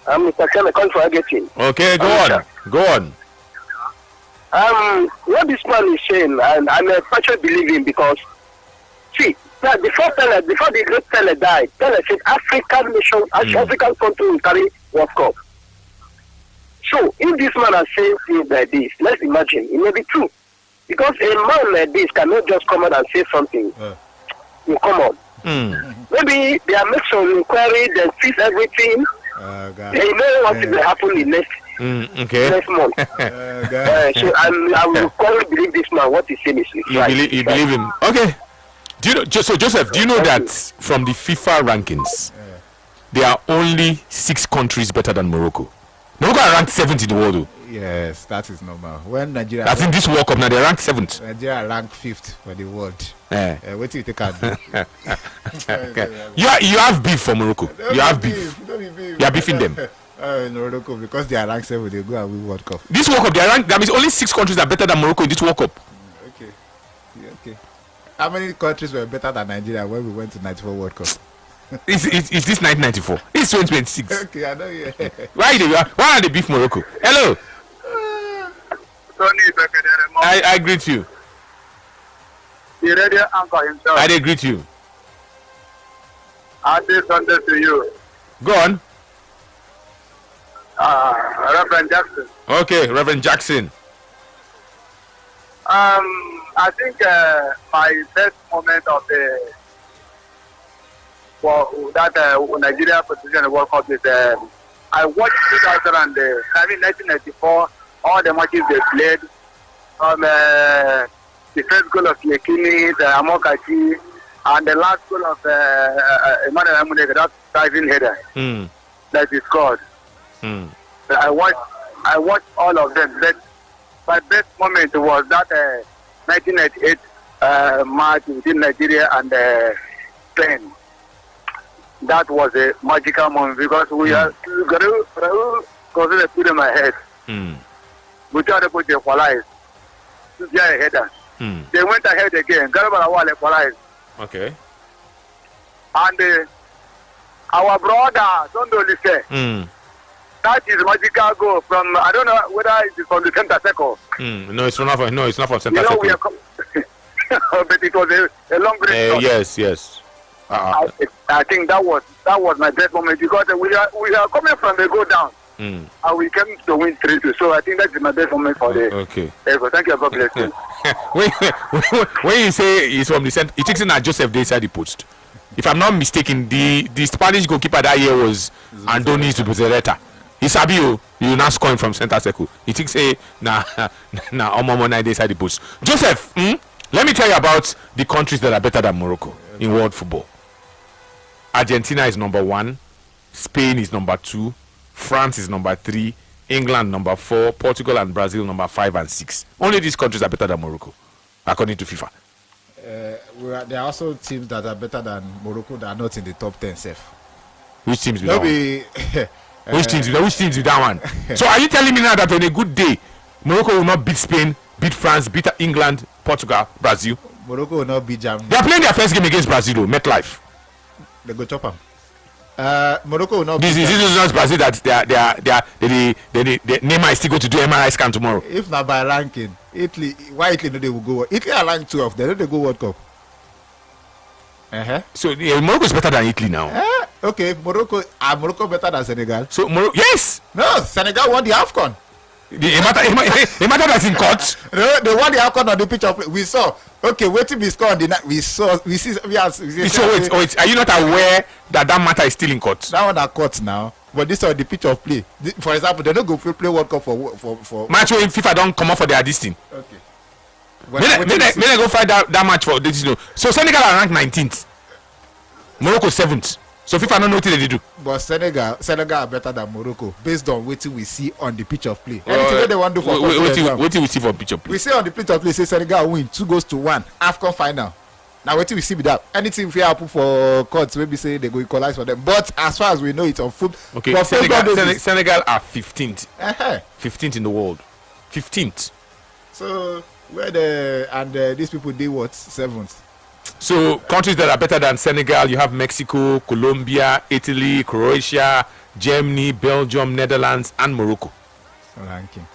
I'm Mr. Ken, calling for Agatin. Okay, go on. Go on. What this man is saying, and I'm a partial believing because, see, before the great Pele died, Pele said African nation, African country will carry World Cup. So, if this man has said things like this, let's imagine, it may be true. Because a man like this cannot just come out and say something. You come on. Maybe they are make some inquiry, then fix everything. They know what will happen in next month. So I will probably believe this man. What he's saying is right. You believe him? Okay. Do you know? So Joseph, do you know that from the FIFA rankings, there are only 6 countries better than Morocco? Morocco are ranked 7th in the world. Yes, that is normal. When Nigeria, that's in this World Cup now, they're ranked 7th. Nigeria ranked 5th for the world. What do you think I do? You have beef for Morocco. You have beef. You are beefing them. Morocco, because they are ranked 7th, they go and win World Cup. This World Cup, they are ranked. That means only 6 countries are better than Morocco in this World Cup. Okay. How many countries were better than Nigeria when we went to 94 World Cup? Is this 1994? It's 2026. Okay, I know. Yeah. Why are they beef Morocco? Hello. I greet you. The radio anchor himself. I greet you. Happy Sunday to you. Go on. Reverend Jackson. Okay, Reverend Jackson. I think my best moment of Nigeria position in the World Cup is I watched 1994, all the matches they played. The first goal of Yekini, the Amokachi, and the last goal of Emmanuel Amuneke, that diving header that he scored. I watched all of them. But my best moment was that 1998 match between Nigeria and Spain. That was a magical moment because we are going to put in my head. We tried to put the equalize. They went ahead again. Garba equalized. Okay. And our brother, Dondo Lise, that is magical goal from, I don't know whether it is from the center circle. No, it's not from center circle. But it was a long range. Yes. I think that was that was my best moment because we are coming from the go down. And we came to win 3-2. So I think that's my best moment for the. Okay. Thank you. God bless you. when you say he's from the center, it takes in at Joseph Day side the post. If I'm not mistaken, the Spanish goalkeeper that year was Andoni Zubizarreta. He's Sabio. You now scoring from center circle. He thinks na Omomo 9 days side the post. Joseph, let me tell you about the countries that are better than Morocco in world football. Argentina is number 1. Spain is number 2. France is number 3, England number 4, Portugal and Brazil number 5 and 6. Only these countries are better than Morocco, according to FIFA. There are also teams that are better than Morocco that are not in the top 10 safe. Which teams with that one? Which teams with that one? So are you telling me now that on a good day, Morocco will not beat Spain, beat France, beat England, Portugal, Brazil? Morocco will not beat Germany. They are playing their first game against Brazil, MetLife. They go chop them. Morocco will not. This is not Brazil that the Neymar is still going to do MRI scan tomorrow. If not by ranking, Italy, why Italy know they will go? Italy are ranked 12. They know they go World Cup. So Morocco is better than Italy now. Okay, Morocco better than Senegal? So yes. No, Senegal won the AFCON. It matter that's in court. No, they won the AFCON on the pitch of play. We saw. Okay, wait till we score on the night. We see. So wait. Are you not aware that matter is still in court? That one are court now. But this on the pitch of play. For example, they don't go play World Cup for match where FIFA don't come up for their this thing. Okay. May they go fight that match for this? So Senegal are ranked 19th. Morocco 7th. So FIFA don't know what they do. But Senegal are better than Morocco based on what we see on the pitch of play. Anything they want to do for what we see for pitch of play. We see on the pitch of play say Senegal win 2-1 AFCON final. Now what we see with that? Anything if we happen for courts, maybe say they go equalize for them. But as far as we know, it's on foot. Okay, Senegal are 15th. 15th in the world. 15th. So where these people did what? 7th. So countries that are better than Senegal, you have Mexico, Colombia, Italy, Croatia, Germany, Belgium, Netherlands, and Morocco. Ranking.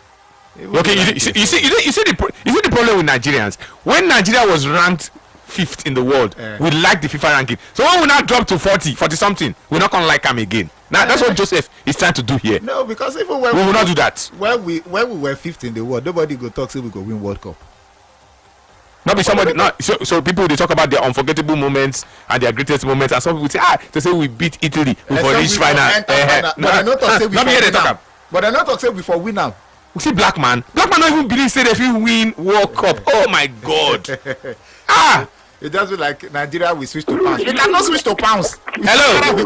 Okay, you see the problem with Nigerians. When Nigeria was ranked 5th in the world, we like the FIFA ranking. So when we now drop to 40 something, we're not gonna like them again. Now that's what Joseph is trying to do here. No, because even when we will not do that. When we were 5th in the world, nobody go talk say we go win World Cup. Not be somebody. So people they talk about their unforgettable moments and their greatest moments, and some people say they say we beat Italy before this final. But I not talk say before win now. We see black man don't even believe say they will win World Cup. Oh my God. It just be like Nigeria we switch to pounds. We cannot switch to pounds. Hello.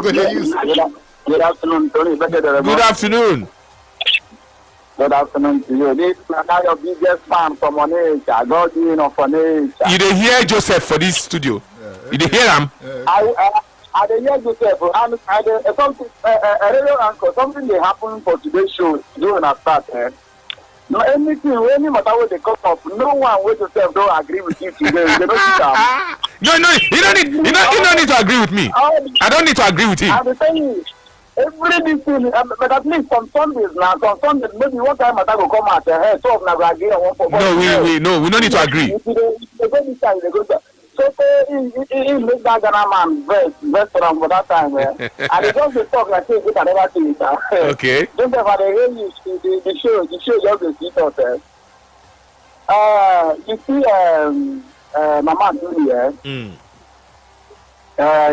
Good afternoon, Tony. Good afternoon. Good afternoon to you. This is now your biggest fan from Onitsha. Godwin of Onitsha. You dey hear Joseph for this studio? You dey hear him? I dey hear Joseph. And something, radio anchor, something dey happen for today's show during our start. No, anything, any matter what they come up, no one with Joseph don't agree with you today. They don't sit down. No, you don't need to agree with me. I don't need to agree with him. I'm saying you. Every thing, but at least some Sundays now, maybe one time matter will come out ahead. So of now agree on one for we don't need to agree. So he make that Ghana man best for him for that time, and he just talk like say good and everything. Okay. Don't ever the show just the seat out there. You see, Mama Julie,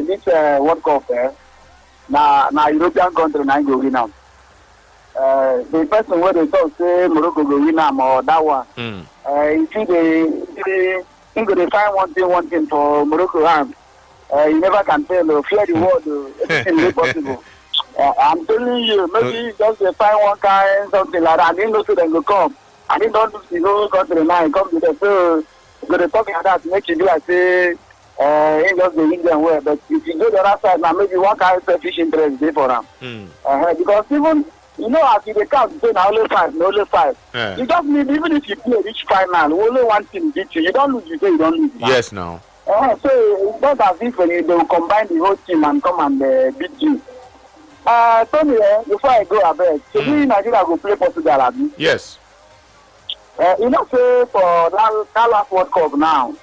this World Cup, na European country na go win am. The person wey dey talk say Morocco go win am or that one. You see they go dey find one thing for Morocco hand. You never can tell. Fear the world. Everything is possible. I'm telling you, maybe just dey find one kind something like that. And they know so they go come. And they don't do the whole country now. He come to them. So go dey talk like that make you do like say. He just the Indian way, but if you go the other side now, maybe one kind of selfish interest there for them. Because even as you count, say now only 5. You just need even if you play each final, only one team beat you. You don't lose, you say you don't lose. Yes, now. So it's not as if they will combine the whole team and come and beat you. Tony, before I go ahead, so we in Nigeria go play Portugal, abi? Yes. Say for that last World Cup now,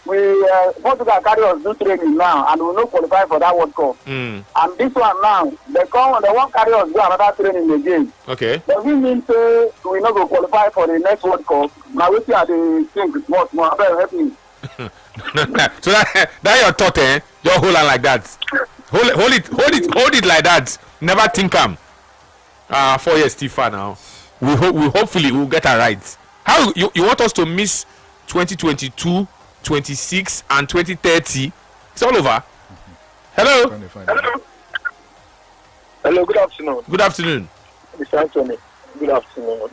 Portugal carry us do training now, and we no qualify for that World Cup. And this one now, they won't carry us do another training again. Okay. Does it mean say we no go qualify for the next World Cup? Now we see how they think much more. Help me. So that your thought, eh? Just hold on like that. Hold it like that. Never think 4 years still far now. We hopefully we'll get it right. How you want us to miss 2022, 26, and 2030? It's all over. Hello. Hello. Good afternoon. Good afternoon. Mr. Anthony. Good afternoon.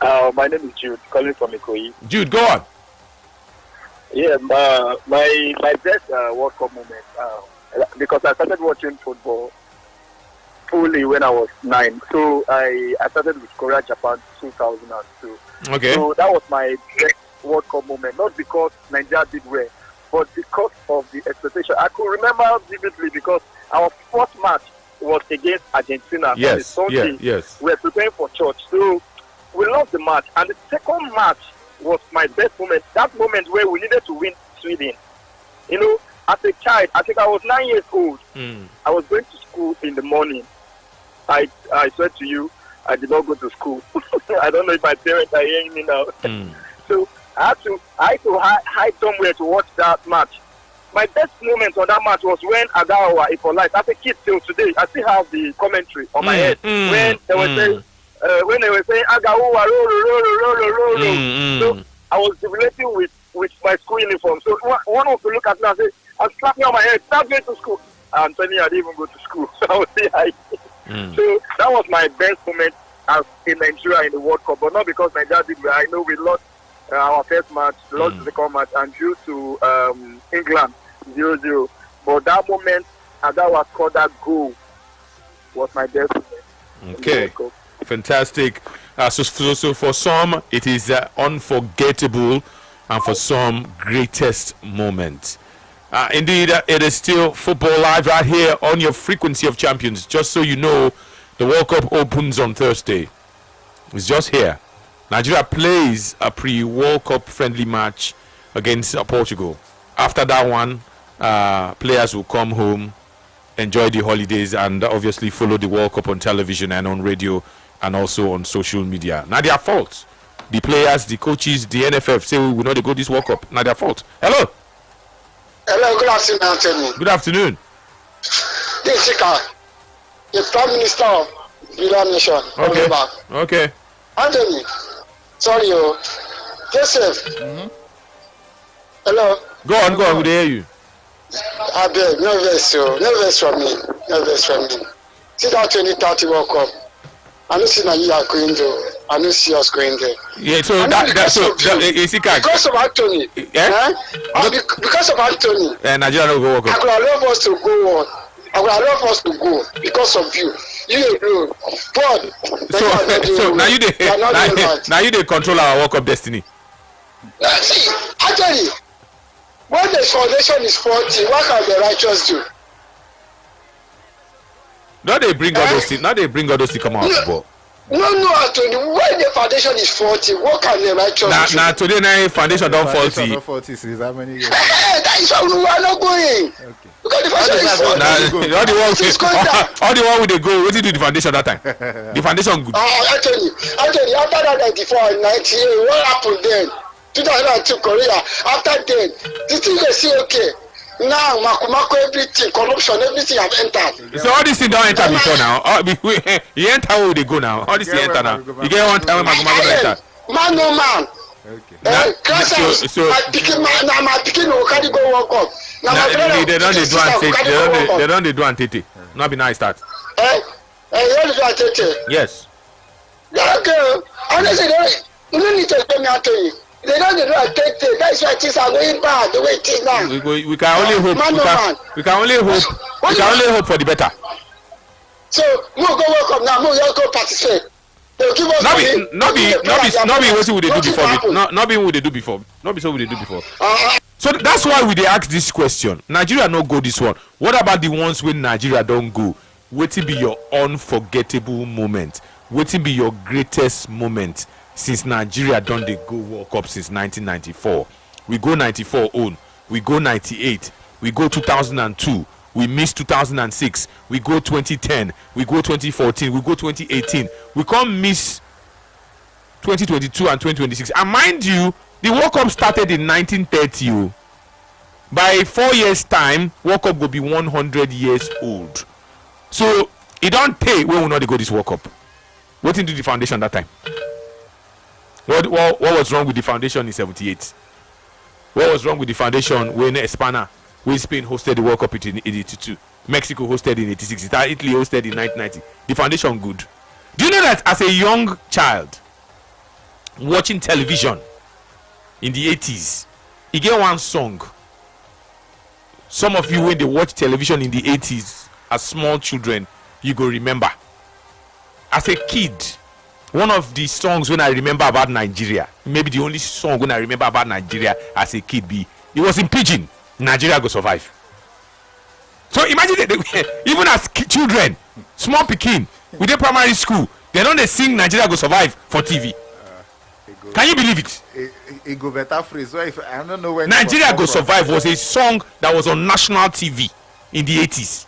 My name is Jude, calling from Ikoyi. Jude, go on. Yeah, my best World Cup moment, because I started watching football fully when I was 9. So I started with Korea, Japan, 2002. Okay. So that was my best World Cup moment, not because Nigeria did well, but because of the expectation. I could remember vividly because our first match was against Argentina. Yes, yes. We were preparing for church. So we lost the match. And the second match was my best moment. That moment where we needed to win Sweden. You know, as a child, I think I was 9 years old. I was going to school in the morning. I swear to you, I did not go to school. I don't know if my parents are hearing me now. So I had to hide somewhere to watch that match. My best moment on that match was when Agawa Ipolite, as a kid till today, I still have the commentary on my head when they were saying Agawa roll. So I was jubilating with my school uniform. So one of them look at me and say, "I'll slap me on my head. Stop going to school." I'm telling you, I didn't even go to school. So I would say So that was my best moment as in Nigeria in the World Cup, but not because Nigeria did well. I know we lost our first match, lost the second match, and drew to England 0-0. But that moment, Agawa scored that goal, was my best moment. Okay, fantastic. So for some, it is unforgettable, and for some, greatest moment. Indeed, it is still Football Live right here on your frequency of champions. Just so you know, the World Cup opens on Thursday. It's just here. Nigeria plays a pre-World Cup friendly match against Portugal. After that one, players will come home, enjoy the holidays, and obviously follow the World Cup on television and on radio and also on social media. Not their fault. The players, the coaches, the NFF say we will not go this World Cup. Not their fault. Hello. Hello, good afternoon, Anthony. Good afternoon. This is Chika, the Prime Minister of United Nation. Okay. Anthony, sorry, Joseph. Hello. Go on, we hear you. I beg, no verse from me. See that 2030 World Cup. I don't see Nigeria going there. I don't see us going there. Yeah, so because of Anthony. Because of Anthony. Nigeria don't go World Cup. I would love us to go on. I would love us to go because of you. You alone. But so now you control our World Cup destiny. See, actually, when the foundation is faulty, what can the righteous do? Now they bring all those things. Now they bring all those things come out of the ball. No, Anthony. When the foundation is faulty, what can the righteous do? Now today, now foundation don't faulty. Since how many years? That is why we are not going. Okay. Because the foundation is faulty. All the one with the goal. What did you do the foundation that time? The foundation good. Anthony, after that 94 and 98, what happened then? 2002 Korea. After then, the thing they see okay. Now, Makumako, everything, corruption, everything have entered. So all these things don't enter before now. You enter where they go now. All these things enter now. You get one time when Makumako enter. Man, no man. Okay. So my picking will carry go World Cup. They don't do antete. Not be nice start. You don't do antete? Yes. Okay. Honestly, you don't need to tell me Anthony. They don't do antete. That's why things are going bad the way it is now. We can only hope. We can only hope for the better. So we'll go World Cup now. We'll go participate. They'll give us not be what we do before. Not be what they do before. Not be so what they do before. So that's why we dey ask this question. Nigeria no go this one. What about the ones when Nigeria don't go? Wetin be your unforgettable moment? Wetin be your greatest moment since Nigeria don dey go World Cup since 1994? we go 94 own, we go 98, we go 2002, we miss 2006, we go 2010, we go 2014, we go 2018, we can't miss 2022 and 2026. And mind you, the World Cup started in 1930. Oh. By 4 years' time, World Cup will be 100 years old. So it don't pay when we not go this World Cup. What did the foundation that time? What was wrong with the foundation in 78? What was wrong with the foundation when Espana, when Spain hosted the World Cup in 82, Mexico hosted in 86, Italy hosted in 1990? The foundation good. Do you know that as a young child watching television in the 80s, you get one song. Some of you, when they watch television in the 80s as small children, you go remember. As a kid, one of the songs when I remember about Nigeria, maybe the only song when I remember about Nigeria as a kid, it was in Pidgin, Nigeria Go Survive. So imagine that even as children, small pikin, with their primary school, they don't sing Nigeria Go Survive for TV. Can you believe it? It go better phrase. So if I don't know when Nigeria Go Survive was a song that was on national TV in the 80s.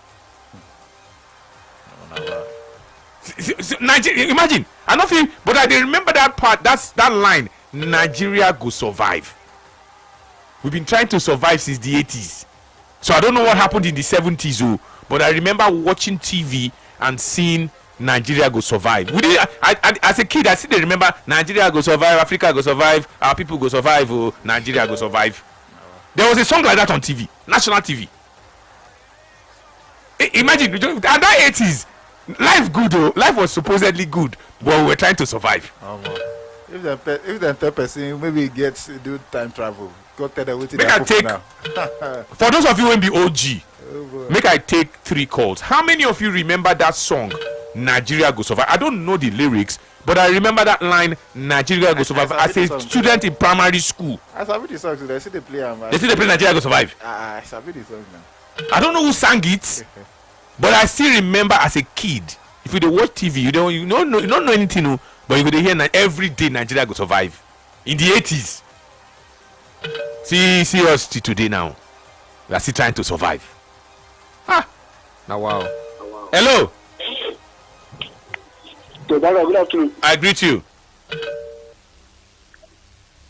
Nigeria, imagine. I don't think, but I remember that part. That line. Nigeria Go Survive. We've been trying to survive since the 80s. So I don't know what happened in the 70s, but I remember watching TV and seeing Nigeria Go Survive. As a kid, I still remember Nigeria Go Survive, Africa Go Survive, our people go survive, Nigeria Go Survive. There was a song like that on TV, national TV. Imagine, and that 80s, life good, life was supposedly good, but we were trying to survive. If the third person maybe gets do time travel, go tell them what make I take now. For those of you who will be OG, make I take 3 calls. How many of you remember that song, Nigeria Go Survive? I don't know the lyrics, but I remember that line, Nigeria Go Survive, as a student in primary school. I saw the song today. They still play Nigeria Go Survive. I saw the song now. I don't know who sang it, but I still remember as a kid. If you don't watch TV, you don't know anything, but you go to hear every day Nigeria Go Survive in the 80s. See us today now. We are still trying to survive. Now wow. Hello. Good afternoon. I greet you.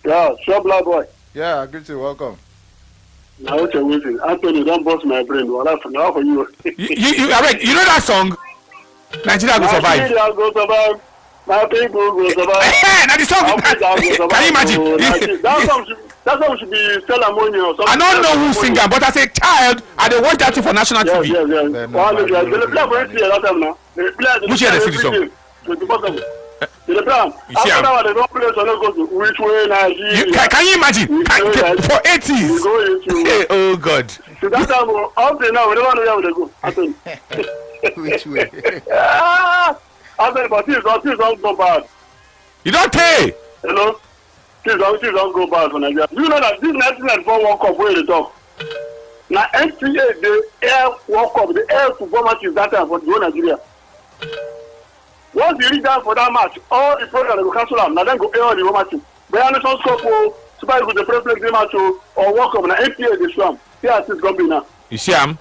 Yeah, sure, black boy. Yeah, I greet you. Welcome. Now what you're waiting. Anthony, don't bust my brain. What happened now for you? you know that song? Nigeria Go Survive. Nigeria Go Survive. My people go survive. Now the song. Can you imagine? That song should be Stella Money or something. I don't know who sing that, but as a child, I did watch that thing for national TV. Yes. They play for it that time now. Which year they sing the song? The plan. After that, they don't play, so they go to which way Nigeria. Can you imagine? For 80s. Oh God. So that time, up to now, we don't know where they go. I think. Which way? I think, but things don't go bad. You don't pay. Hello? Things don't go bad for Nigeria. Do you know that this 1994 World Cup where they talk? Now, NCA, the air World Cup, the air football match is that time for the whole Nigeria. Once you reach down for that match, all the program will cancel them. Now then go air all the whole match. But I know some scope, Super Eagles, the play match, or World Cup, now NCA, the swam. Yeah, it's going to be now. You see him?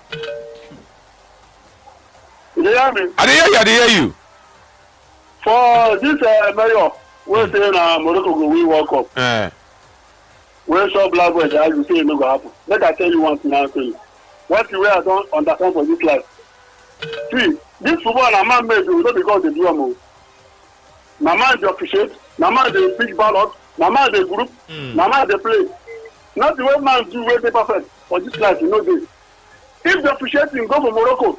You hear me? I hear you. For this mayor, we're saying Morocco will win World Cup. We're sure black boys, as you say, it no go happen. Let I tell you one thing now, what you I don't understand for this life. See, this football na man made not because they do them. Na man they appreciate, na man they speak ballot, na man they group, na man they play. Not the way man do way they perfect for this life, you know this. If they appreciate him, go for Morocco.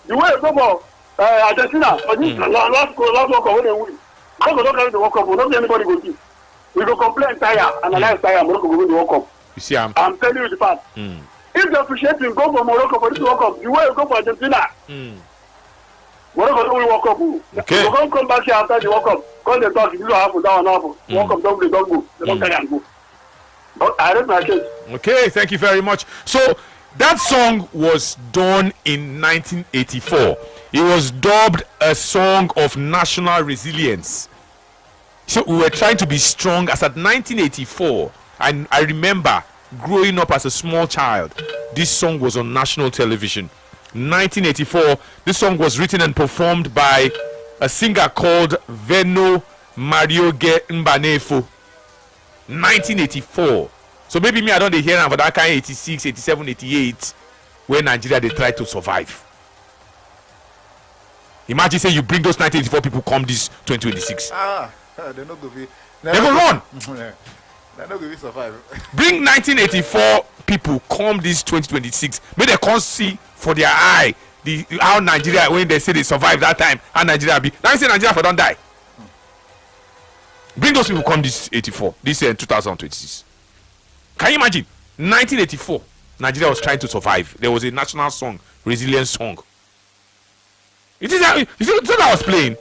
The way go for Argentina, for this last World Cup when they win. Morocco don't carry the World Cup, not anybody go see. We go complain tire, analyze tire, Morocco go win the World Cup. You see, I'm telling you the fact. If they appreciate him, go for Morocco for this World Cup. The way you go for Argentina. Morocco don't win World Cup. Okay. We don't come back here after the World Cup. Because they talk, if you don't happen, that one happen. World Cup don't go. They don't carry and go. But I read my case. Okay, thank you very much. So that song was done in 1984. It was dubbed a song of national resilience. So we were trying to be strong as at 1984. I remember growing up as a small child, this song was on national television. 1984, this song was written and performed by a singer called Veno Marioge Mbanefo. 1984. So maybe me I don't hear am for that kind 86, 87, 88 when Nigeria they try to survive. Imagine say you bring those 1984 people come this 2026. They're not going to be. They will run. They're not going to survive. Bring 1984 people come this 2026. May they come see for their eye how Nigeria, when they say they survive that time, how Nigeria be. Now you say Nigeria for don't die. Bring those people come this 84, this 2026. Can you imagine? 1984, Nigeria was trying to survive. There was a national song, resilience song. It is that I was playing.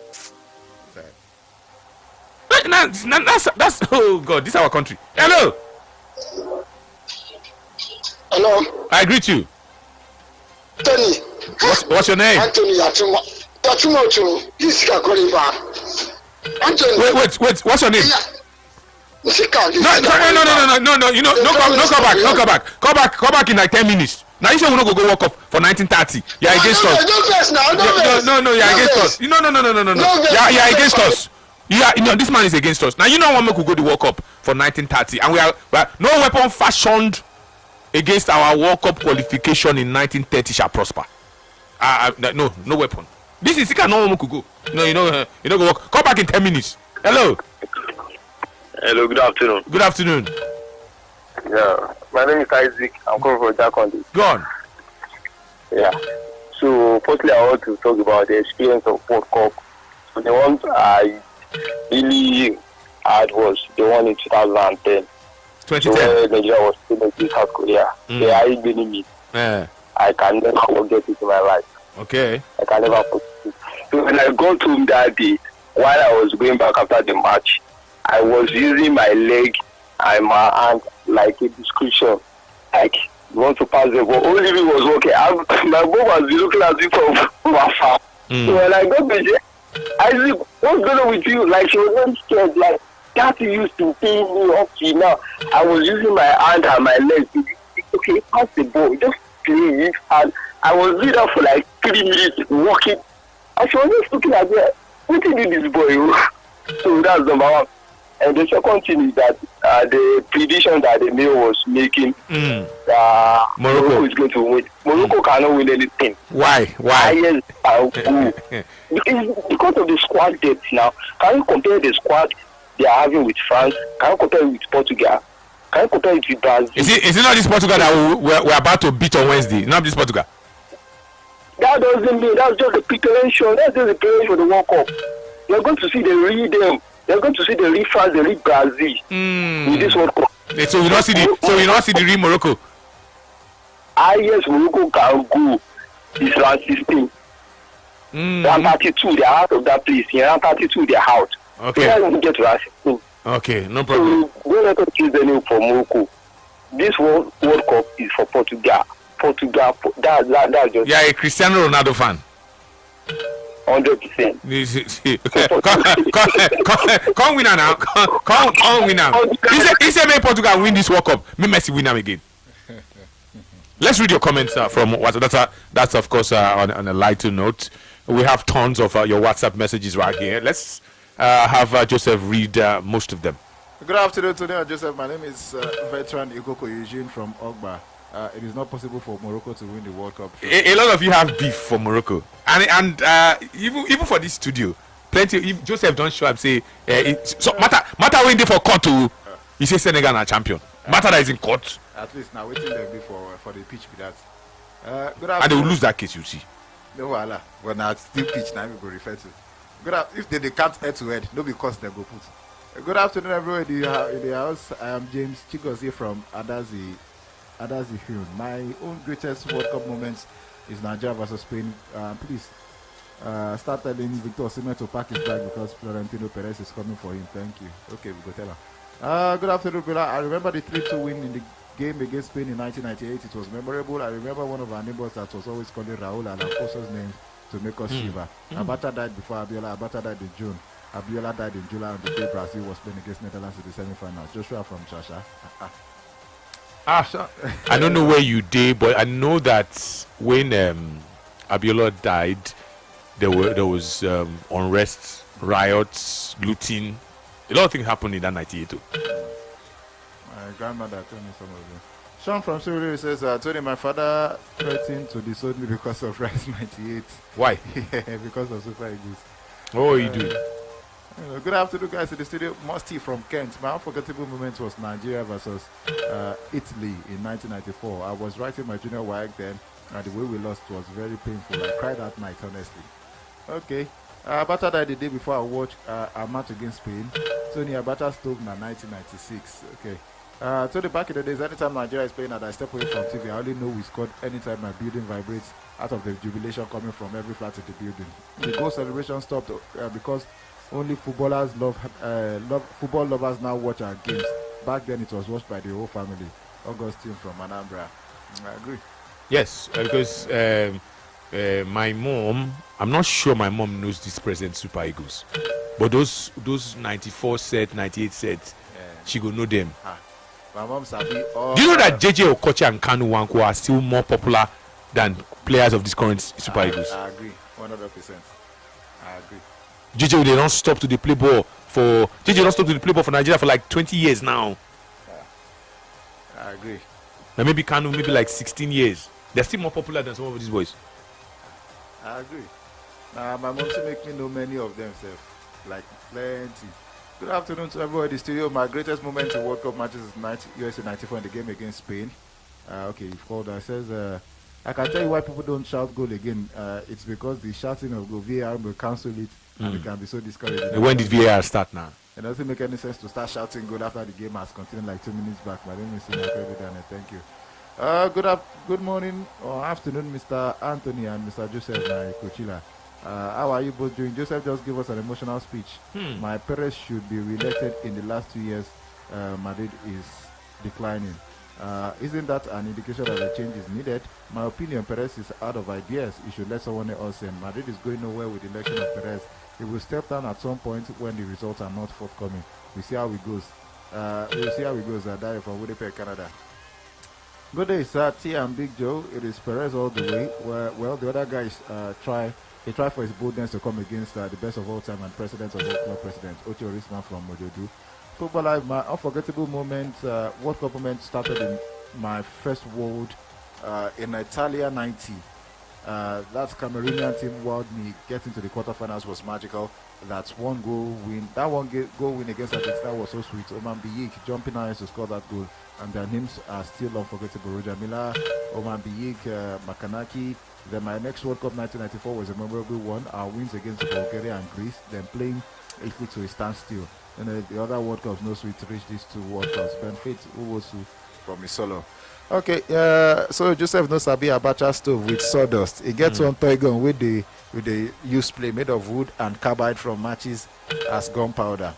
That's oh God, this is our country. Hello. Hello. I greet you. Tony. What's your name? Anthony Yatumo. This is Kakoriba. Anthony. Wait. What's your name? No. You know, no come back. Come back in like 10 minutes. Now you say we no go walk up for 1930. You're against us. No, you're against us. No. You're against us. This man is against us. Now you know when we could go to walk up for 1930, and we are no weapon fashioned against our World Cup qualification in 1930 shall prosper. No weapon. This is no one could go. No, you know go walk. Come back in 10 minutes. Hello, good afternoon. Good afternoon. Yeah, my name is Isaac. I'm coming from Jacondi. Go on. Yeah. So, firstly, I want to talk about the experience of World Cup. So, the one I really had was the one in 2010. 2010. So where Nigeria was still against South Korea. They are ignoring me. Yeah. I can never forget it in my life. Okay. I can never forget it. So, when I got home that day, while I was going back after the match, I was using my leg and my hand like a description. Like, you want to pass the ball. Only if it was okay. My ball was looking at it from afar. So when I got the Isaac, what's going on with you? Like, she was not scared. Like, that used to pain me up to now. I was using my hand and my leg to okay, pass the ball. Just play it. And I was doing that for like 3 minutes, walking. And she was just looking at me. What did you do this boy? So that's number one. And the second thing is that the prediction that the mayor was making, Morocco is going to win. Morocco cannot win anything. Why? Yes, because of the squad depth now. Can you compare the squad they are having with France? Can you compare it with Portugal? Can you compare it with Brazil? Is it not this Portugal that we're about to beat on Wednesday? Not this Portugal. That doesn't mean that's just the preparation. That's just the preparation for the World Cup. You're going to see the real them. You're going to see the real France, the real Brazil in this World Cup. So we not see the real Morocco. Yes, Morocco can go this round 16. Round 32, they're out of that place. In round 32, they're out. Okay. They don't get to round 16. Okay, no problem. So don't let us choose the name for Morocco. This World Cup is for Portugal. That's just. Yeah, a Cristiano Ronaldo fan. 100%. Come winner now. Come winner. He said, may Portugal win this World Cup. May Messi win them again. Let's read your comments from WhatsApp. That's of course on a lighter note. We have tons of your WhatsApp messages right here. Let's have Joseph read most of them. Good afternoon, Tony and Joseph. My name is veteran Ikoko Eugene from Ogba. It is not possible for Morocco to win the World Cup. A lot of you have beef for Morocco, and even for this studio, plenty. If Joseph don't show up, say so matter when they for court to, he say Senegal are champion. Matter that is in court. At least now waiting there for the pitch with that. Good afternoon. And they will lose that case, you see. No voila. But now it's still pitch now we go refer to. If they can't head to head, no because they go put. Good afternoon, everyone in the house. I am James Chigozie from Adazi Film. My own greatest World Cup moments is Nigeria versus Spain. Please start telling Victor Osimhen to pack his bag because Florentino Perez is coming for him. Thank you. Okay, we go tell her. Good afternoon, Bella. I remember the 3-2 win in the game against Spain in 1998. It was memorable. I remember one of our neighbors that was always calling Raul and Alfonso's name to make us shiver. Abacha died before Abiola. Abacha died in June. Abiola died in July on the day Brazil was playing against Netherlands in the semi-final. Joshua from Shasha. I don't know where you did, but I know that when Abiola died, there was unrest, riots, looting. A lot of things happened in that 98 too. My grandmother told me some of them. Sean from Surrey says, Tony, my father threatened to disown me because of Rice 98. Why? Yeah, because of Super Eagles. Oh, you do. Good afternoon, guys, in the studio. Musty from Kent. My unforgettable moment was Nigeria versus Italy in 1994. I was writing my junior WAEC then, and the way we lost was very painful. I cried that night, honestly. Okay. Abacha died the day before I watched a match against Spain. Tony Abacha Stoke in 1996. Okay. Tony, back in the days, anytime Nigeria is playing and I step away from TV, I only know we scored anytime my building vibrates out of the jubilation coming from every flat in the building. The goal celebration stopped because only footballers football lovers now watch our games. Back then, it was watched by the whole family. Augustine from Anambra. I agree. Yes, because my mom, I'm not sure my mom knows this present Super Eagles, but those 94 set, 98 sets, she go know them. My mom sabi. Do you know that JJ Okocha and Kanu Wanko are still more popular than players of this current Super Eagles? I agree, 100%. I agree. JJ, they don't stop to the play ball for Nigeria for like 20 years now. I agree. Now maybe Kanu, maybe like 16 years. They're still more popular than some of these boys. I agree. My mom still make me know many of them, like plenty. Good afternoon to everybody in the studio. My greatest moment in World Cup matches is USA 94 in the game against Spain. Okay, you've called. It says, I can tell you why people don't shout goal again. It's because the shouting of goal, VAR will cancel it, and it can be so discouraging. When did VAR start now? It doesn't make any sense to start shouting goal after the game has continued like 2 minutes back. My name is Sinaka. Thank you. Good morning or afternoon, Mr. Anthony and Mr. Joseph Kochila. How are you both doing? Joseph just gave us an emotional speech. My Perez should be re-elected in the last 2 years. Madrid is declining. Isn't that an indication that a change is needed? My opinion, Perez is out of ideas. He should let someone else in. Madrid is going nowhere with the election of Perez. He will step down at some point when the results are not forthcoming. We'll see how it goes. Dario from Winnipeg, Canada. Good day, sir. T and Big Joe. It is Perez all the way. Well, the other guys try for his boldness to come against the best of all time and president of all club presidents, Ocho Orisman from Mojodu. Football Live, my unforgettable moment, World Cup moment started in my first World in Italia 90. That Cameroonian team wowed me. Getting to the quarterfinals was magical. That's one goal win. That goal win against Argentina was so sweet. Oman Biyik jumping out to score that goal. And their names are still unforgettable. Roger Miller, Oman Biyik, Makanaki. Then my next World Cup 1994 was a memorable one. Our wins against Bulgaria and Greece. Then playing Italy to a standstill. And the other World Cups, no sweet to reach these 2 World Cups. Ben Fate Uwosu from Isolo. Okay, so Joseph knows Sabi Abacha stove with sawdust. It gets one toy gun with the used play made of wood and carbide from matches as gunpowder.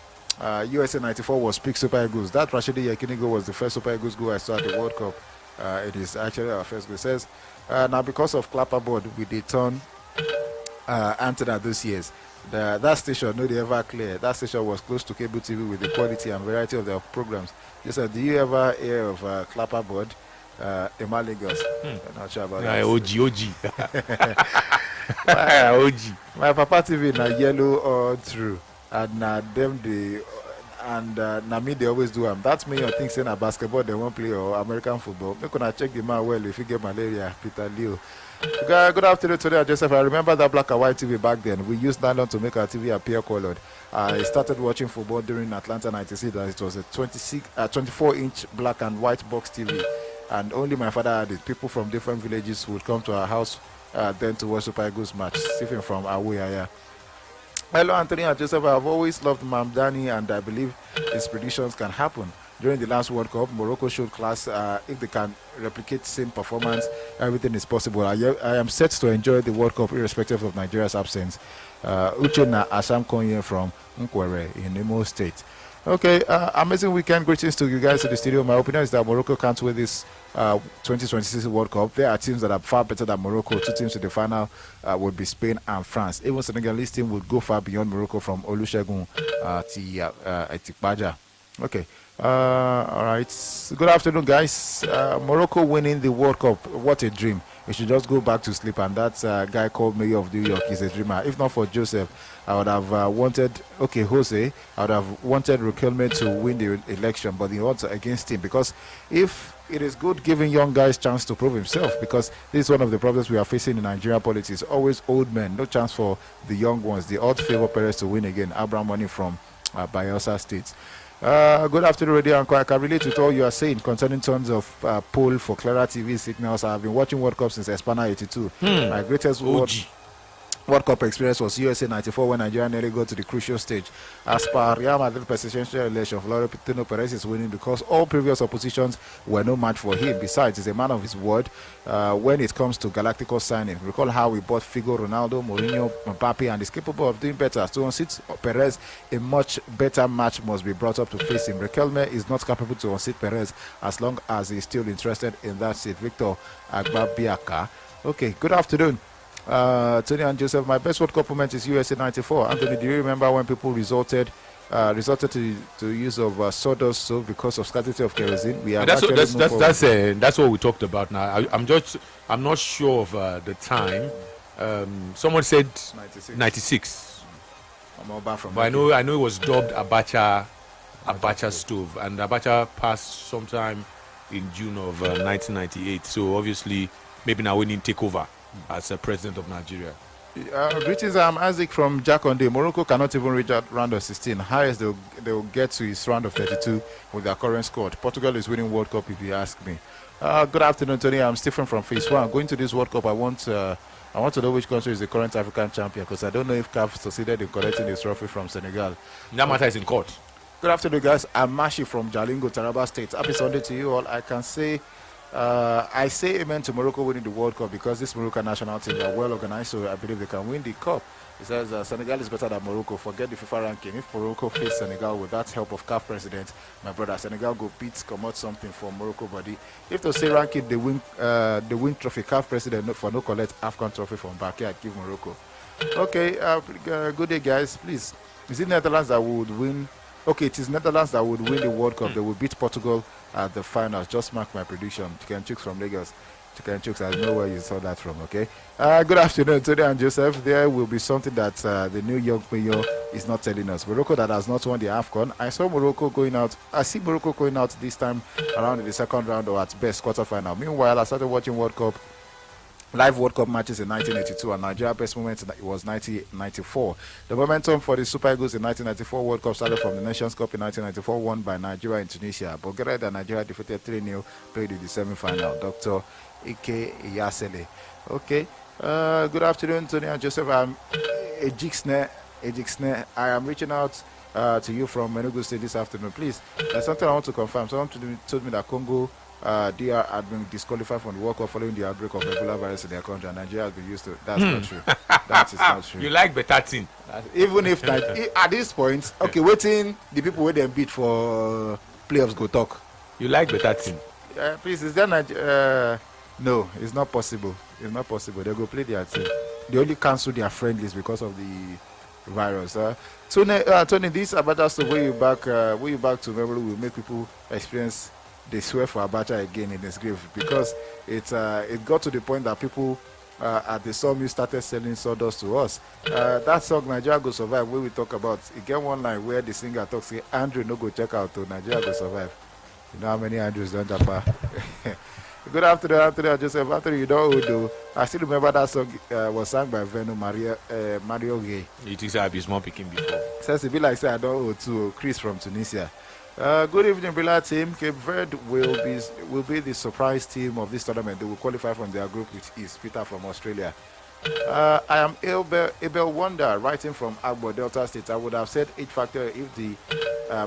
USA 94 was peak Super Eagles. That Rashidi Yekini goal was the first Super Eagles goal I saw at the World Cup. It is actually our first goal. It says, now because of clapperboard with the turn antenna those years, that station, no, they ever clear. That station was close to cable TV with the quality and variety of their programs. Just do you ever hear of clapperboard? Emma Lagos. Not sure about that. OG. My Papa TV na yellow all through, and them na me they always do them. That's me. You think saying a basketball they won't play or American football. Me gonna check the man well if you get malaria. Peter Leo. Good afternoon today, Joseph. I remember that black and white TV back then. We used nylon to make our TV appear colored. I started watching football during Atlanta 96. It was a 24-inch black and white box TV. And only my father had it. People from different villages would come to our house then to watch Super Eagles match. Stephen from Awuyaya. Hello, Anthony and Joseph. I've always loved Mamdani, and I believe his predictions can happen. During the last World Cup, Morocco showed class. If they can replicate same performance, everything is possible. I am set to enjoy the World Cup irrespective of Nigeria's absence. Uchenna Asham Konye from Nkwere in Imo State. Okay, amazing weekend. Greetings to you guys in the studio. My opinion is that Morocco can't win this 2026 World Cup. There are teams that are far better than Morocco. Two teams in the final would be Spain and France. Even Senegalese team would go far beyond Morocco from Olusegun Tikbaja. Okay. All right. Good afternoon, guys. Morocco winning the World Cup. What a dream. We should just go back to sleep. And that guy called Mayor of New York is a dreamer. If not for Joseph, I would have Jose, I would have wanted Riquelme to win the election, but he wants against him, because if it is good giving young guys chance to prove himself, because this is one of the problems we are facing in Nigerian politics. Always old men, no chance for the young ones. The odds favor Perez to win again. Abraham Money from Bayelsa State. Good afternoon, Radio Anchor. I can relate with all you are saying concerning tons of poll for Clara TV signals. I have been watching World Cup since Espana 82. My greatest World Cup experience was USA 94 when Nigeria nearly got to the crucial stage. As per Real Madrid presidential election, Florentino Perez is winning because all previous oppositions were no match for him. Besides, he's a man of his word when it comes to Galacticos signing. Recall how we bought Figo, Ronaldo, Mourinho, Mbappe, and is capable of doing better. So on seat Perez, a much better match must be brought up to face him. Riquelme is not capable to unseat Perez as long as he's still interested in that seat. Victor Agbabiaka. Okay, good afternoon. Tony and Joseph, my best World Cup moment is USA 94. Anthony, do you remember when people resorted to use of sawdust soap because of scarcity of kerosene? We have that's what we talked about now. I'm not sure of the time. Someone said 96. But I know it was dubbed Abacha stove, and Abacha passed sometime in June of 1998. So obviously, maybe now we need to take over as a president of Nigeria. Greetings, I'm Isaac from Jakonde. Morocco cannot even reach that round of 16. Highest they'll get to is round of 32 with their current squad. Portugal is winning World Cup if you ask me. Good afternoon, Tony. I'm Stephen from Phase 1. Going to this World Cup, I want to know which country is the current African champion, because I don't know if CAF succeeded in collecting his trophy from Senegal. That matter is in court. Good afternoon, guys. I'm Mashi from Jalingo, Taraba State. Happy Sunday to you all. I can say I say amen to Morocco winning the World Cup, because this Moroccan national team are well organized, so I believe they can win the cup. It says Senegal is better than Morocco. Forget the FIFA ranking. If Morocco face Senegal with that help of CAF president, my brother, Senegal go beat, come out something for Morocco body. If to say ranking, they win trophy. CAF president for no collect AFCON trophy from backyard, give Morocco. Okay, good day, guys. Please, is it Netherlands that would win? Okay, it is Netherlands that would win the World Cup. They will beat Portugal at the finals. Just mark my prediction. Chicken Chooks from Lagos. Chicken Chooks, I know where you saw that from, okay? Good afternoon, Tony and Joseph. There will be something that the New York mayor is not telling us. Morocco that has not won the AFCON. I see Morocco going out this time around in the second round, or at best quarterfinal. Meanwhile, I started watching live World Cup matches in 1982, and Nigeria's best moment was 1994. The momentum for the Super Eagles in 1994 World Cup started from the Nations Cup in 1994, won by Nigeria in Tunisia. Bulgaria and Nigeria defeated 3-0, played in the semi-final. Dr. Ike Yasele. Okay. Good afternoon, Tony and Joseph. I'm Ejixne. I am reaching out to you from Enugu State this afternoon. Please, there's something I want to confirm. Someone told me that Congo DR had been disqualified from the World Cup following the outbreak of Ebola virus in their country, and Nigeria has been used to it. That's not true. That is not true. You like better team. Even if at this point, okay, waiting the people where they beat for playoffs go talk. You like better team. Please, is there no, it's not possible. It's not possible. They go play their team. They only cancel their friendlies because of the virus. Tony, this Abacha stuff way you back to memory will make people experience. They swear for Abacha again in his grave, because it got to the point that people at the sawmill started selling sawdust to us. That song Nigeria Go Survive, where we talk about, it get one line where the singer talks, say, Andrew no go check out to Nigeria Go Survive. You know how many Andrews don't jump. Good afternoon, Anthony Joseph. Anthony, you don't old though. I still remember that song was sung by Venu Mario Gay. It is a small picking before. Says it be like say I don't owe to Chris from Tunisia. Good evening, Brilla team. Cape Verde will be the surprise team of this tournament. They will qualify from their group, which is Peter from Australia. I am Abel Wonder, writing from Agbo, Delta State. I would have said H factor if the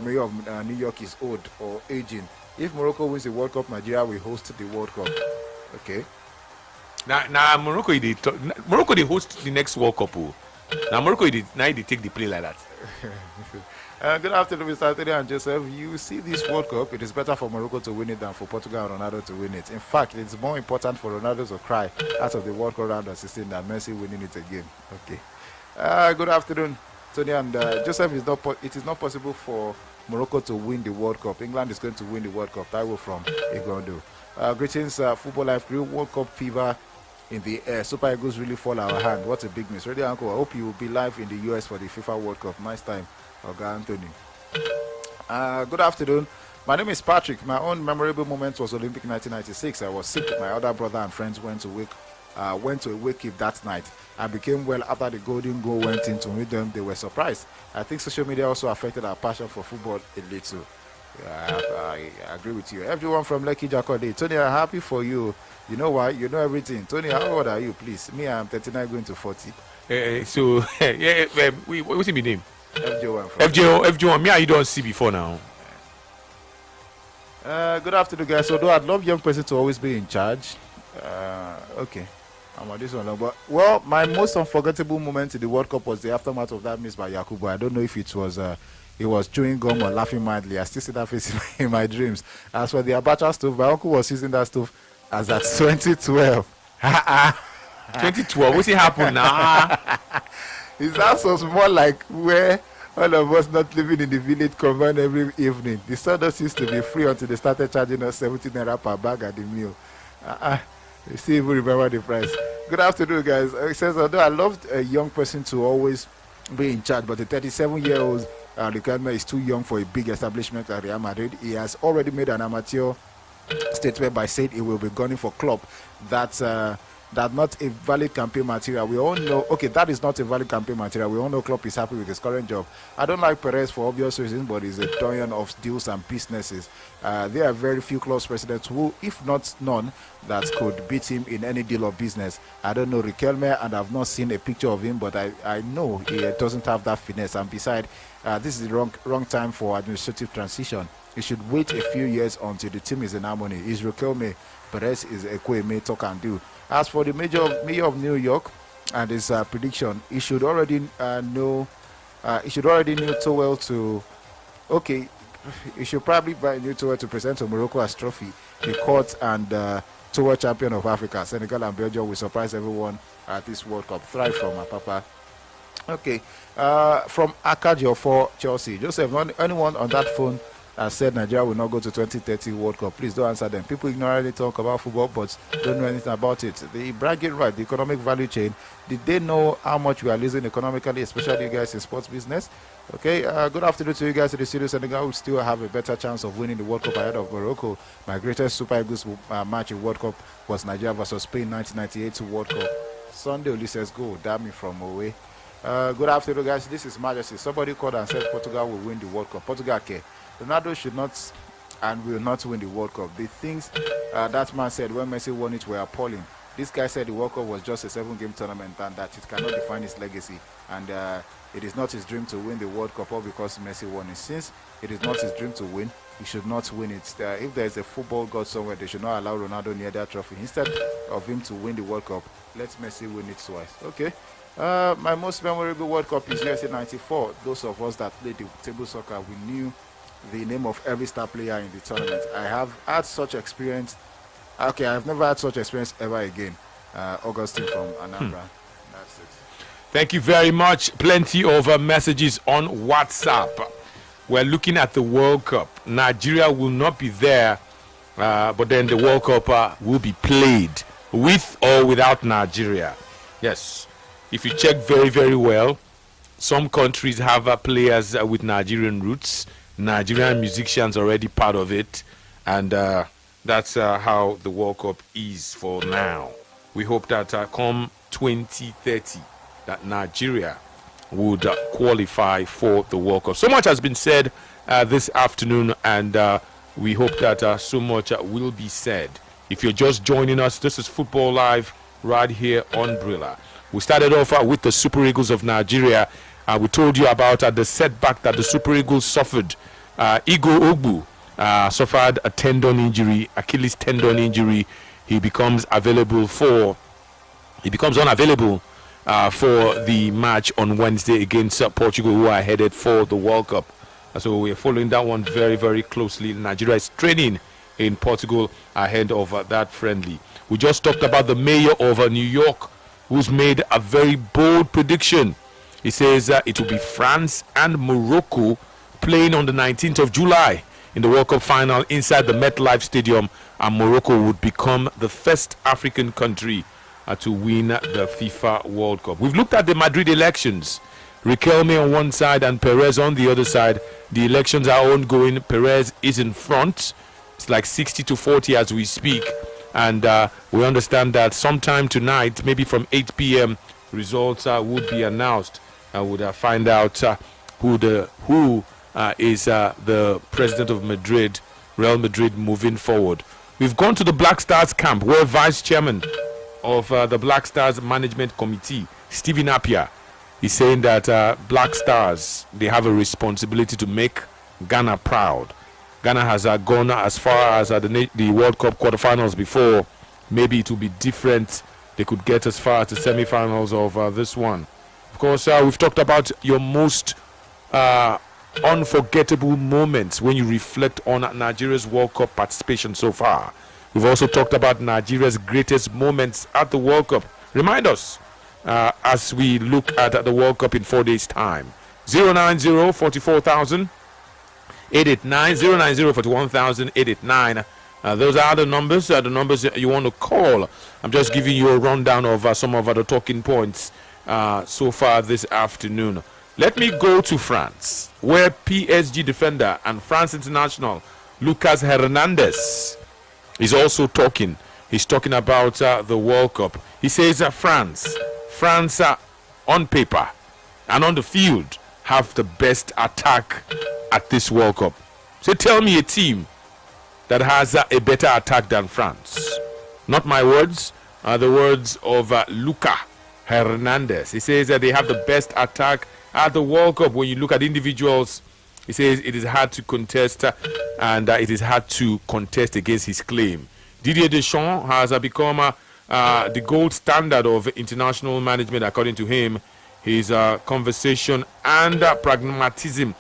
mayor of New York is old or aging. If Morocco wins the World Cup, Nigeria will host the World Cup. Okay. Now Morocco they host the next World Cup. Now Morocco now they take the play like that. Good afternoon, Mr. Anthony and Joseph. You see this World Cup, it is better for Morocco to win it than for Portugal and Ronaldo to win it. In fact, it's more important for Ronaldo to cry out of the World Cup round of 16 than Messi winning it again. Okay. Good afternoon, Tony and Joseph. It is not possible for Morocco to win the World Cup. England is going to win the World Cup. Taiwo from Igondo. Greetings, Football Life Crew. World Cup fever in the air. Super Eagles really fall our hand. What a big miss. Radio Uncle, I hope you will be live in the US for the FIFA World Cup. Nice time. Oga Anthony. Good afternoon. My name is Patrick. My own memorable moment was Olympic 1996. I was sick. My other brother and friends went to a wake keep that night. I became well after the golden goal went in to meet them. They were surprised. I think social media also affected our passion for football a little. I agree with you. Everyone from Lekki Jakode. Tony, I'm happy for you. You know why? You know everything. Tony, how old are you, please? Me, I'm 39 going to 40. What's your name? FJ1. FJ1. Me, you don't see before now. Good afternoon, guys. Although I'd love young person to always be in charge. Okay. I'm on this one. But, well, my most unforgettable moment in the World Cup was the aftermath of that miss by Yakubu. I don't know if it was chewing gum or laughing madly. I still see that face in my dreams. As for the Abacha stove, my uncle was using that stove as at 2012. 2012? What's it happen now? His house was more like where all of us not living in the village combine every evening. The sawdust used to be free until they started charging us 17 naira per bag at the meal. You still even remember the price. Good afternoon, guys. It says, although I loved a young person to always be in charge, but the 37-year-old Riquelme is too young for a big establishment at Real Madrid. He has already made an amateur statement by saying he will be gunning for club. That's not a valid campaign material. We all know, okay, that is not a valid campaign material. We all know Klopp is happy with his current job. I don't like Perez for obvious reasons, but he's a doyen of deals and businesses. There are very few club presidents who, if not none, that could beat him in any deal or business. I don't know Riquelme, and I've not seen a picture of him, but I know he doesn't have that finesse. And besides, this is the wrong time for administrative transition. He should wait a few years until the team is in harmony. Is Riquelme, Perez is Ekweme, talk and do. As for the mayor of New York and his prediction, he should already know. He should already know too well to. Okay, he should probably buy a new towel to present to Morocco as trophy. The court and towel champion of Africa, Senegal and Belgium will surprise everyone at this World Cup. Thrive from Papa. Okay, from Akajo for Chelsea. Joseph, anyone on that phone said Nigeria will not go to 2030 World Cup. Please don't answer them. People ignorantly talk about football but don't know anything about it. The bragging right, the economic value chain, did they know how much we are losing economically, especially you guys in sports business? Okay, good afternoon to you guys in the studio. Senegal will still have a better chance of winning the World Cup ahead of Morocco. My greatest Super Eagles match in World Cup was Nigeria versus Spain 1998 World Cup. Sunday Ulysses go, damn me from away. Good afternoon, guys. This is Majesty. Somebody called and said Portugal will win the World Cup. Portugal care. Ronaldo should not and will not win the World Cup. The things that man said when Messi won it were appalling. This guy said the World Cup was just a 7-game tournament and that it cannot define his legacy. And it is not his dream to win the World Cup all because Messi won it. Since it is not his dream to win, he should not win it. If there is a football god somewhere, they should not allow Ronaldo near that trophy. Instead of him to win the World Cup, let Messi win it twice. Okay. My most memorable World Cup is USA 94. Those of us that played the table soccer, we knew the name of every star player in the tournament. I have had such experience. Okay, I've never had such experience ever again. Augustine from Anambra. That's it. Thank you very much. Plenty of messages on WhatsApp. We're looking at the World Cup. Nigeria will not be there, but then the World Cup will be played with or without Nigeria. Yes. If you check very, very well, some countries have players with Nigerian roots. Nigerian musicians already part of it, and that's how the World Cup is for now. We hope that come 2030 that Nigeria would qualify for the World Cup. So much has been said this afternoon, and we hope that so much will be said. If you're just joining us, this is Football Live right here on Brilla. We started off with the Super Eagles of Nigeria. We told you about the setback that the Super Eagles suffered. Igor Ogbu suffered a tendon injury, Achilles tendon injury. He becomes unavailable for the match on Wednesday against Portugal, who are headed for the World Cup. So we're following that one very, very closely. Nigeria is training in Portugal ahead of that friendly. We just talked about the mayor of New York, who's made a very bold prediction. He says it will be France and Morocco playing on the 19th of July in the World Cup final inside the MetLife Stadium, and Morocco would become the first African country to win the FIFA World Cup. We've looked at the Madrid elections. Riquelme on one side and Perez on the other side. The elections are ongoing. Perez is in front. It's like 60-40 as we speak. And we understand that sometime tonight, maybe from 8 p.m., results would be announced. I would find out who is the president of Madrid, Real Madrid, moving forward. We've gone to the Black Stars camp, where vice chairman of the Black Stars Management Committee, Stephen Appiah, is saying that Black Stars, they have a responsibility to make Ghana proud. Ghana has gone as far as the World Cup quarterfinals before. Maybe it will be different. They could get as far as the semi-finals of this one. Of course, we've talked about your most unforgettable moments when you reflect on Nigeria's World Cup participation so far. We've also talked about Nigeria's greatest moments at the World Cup. Remind us as we look at the World Cup in 4 days' time. 090-44,000-889, 090-41,000-889. Those are the numbers you want to call. I'm just giving you a rundown of some of the talking points so far this afternoon. Let me go to France, where PSG defender and France international Lucas Hernandez is also talking. He's talking about the World Cup. He says France on paper and on the field have the best attack at this World Cup. So tell me a team that has a better attack than France. Not my words, the words of Lucas Hernandez. He says that they have the best attack at the World Cup. When you look at individuals, he says it is hard to contest and it is hard to contest against his claim. Didier Deschamps has become the gold standard of international management, according to him. His conservation and pragmatism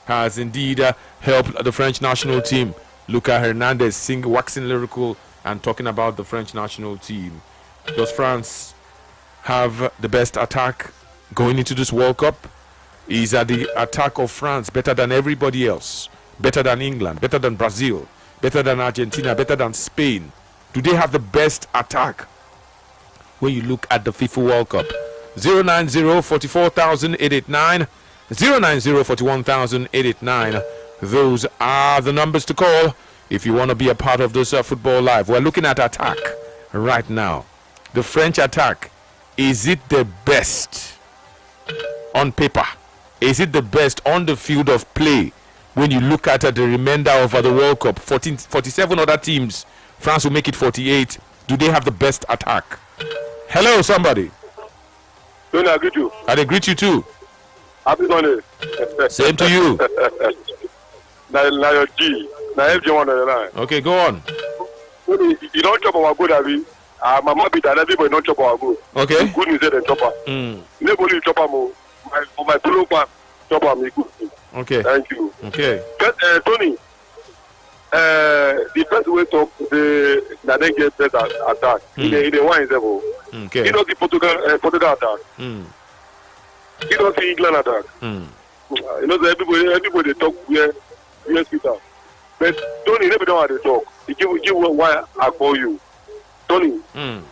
has indeed helped the French national team. Lucas Hernandez waxing lyrical and talking about the French national team. Does France have the best attack going into this World Cup? Is the attack of France better than everybody else? Better than England? Better than Brazil? Better than Argentina? Better than Spain? Do they have the best attack when you look at the FIFA World Cup? 090-44,000-889, 090-41,000-889. Those are the numbers to call if you want to be a part of this football live. We're looking at attack right now. The French attack, is it the best on paper? Is it the best on the field of play? When you look at the remainder of the World Cup, 47 other teams, France will make it 48. Do they have the best attack? Hello, somebody. I greet you. I greet you too. Happy Sunday. Same to you. Now your G. Now FJ1 on the line. Okay, go on. You don't chop our good, Abby. My mom be that everybody don't chop our good. Okay. Good news is the chopper. Nobody chop our my pillow pack chop our good. Okay. Thank you. Okay. Tony, the first way to that they get better attack in the one is level. Okay. You know the Portugal attack. You don't see England attack. You know everybody talk where Peter. But Tony never know how they talk. He give why I call you. Tony, I'm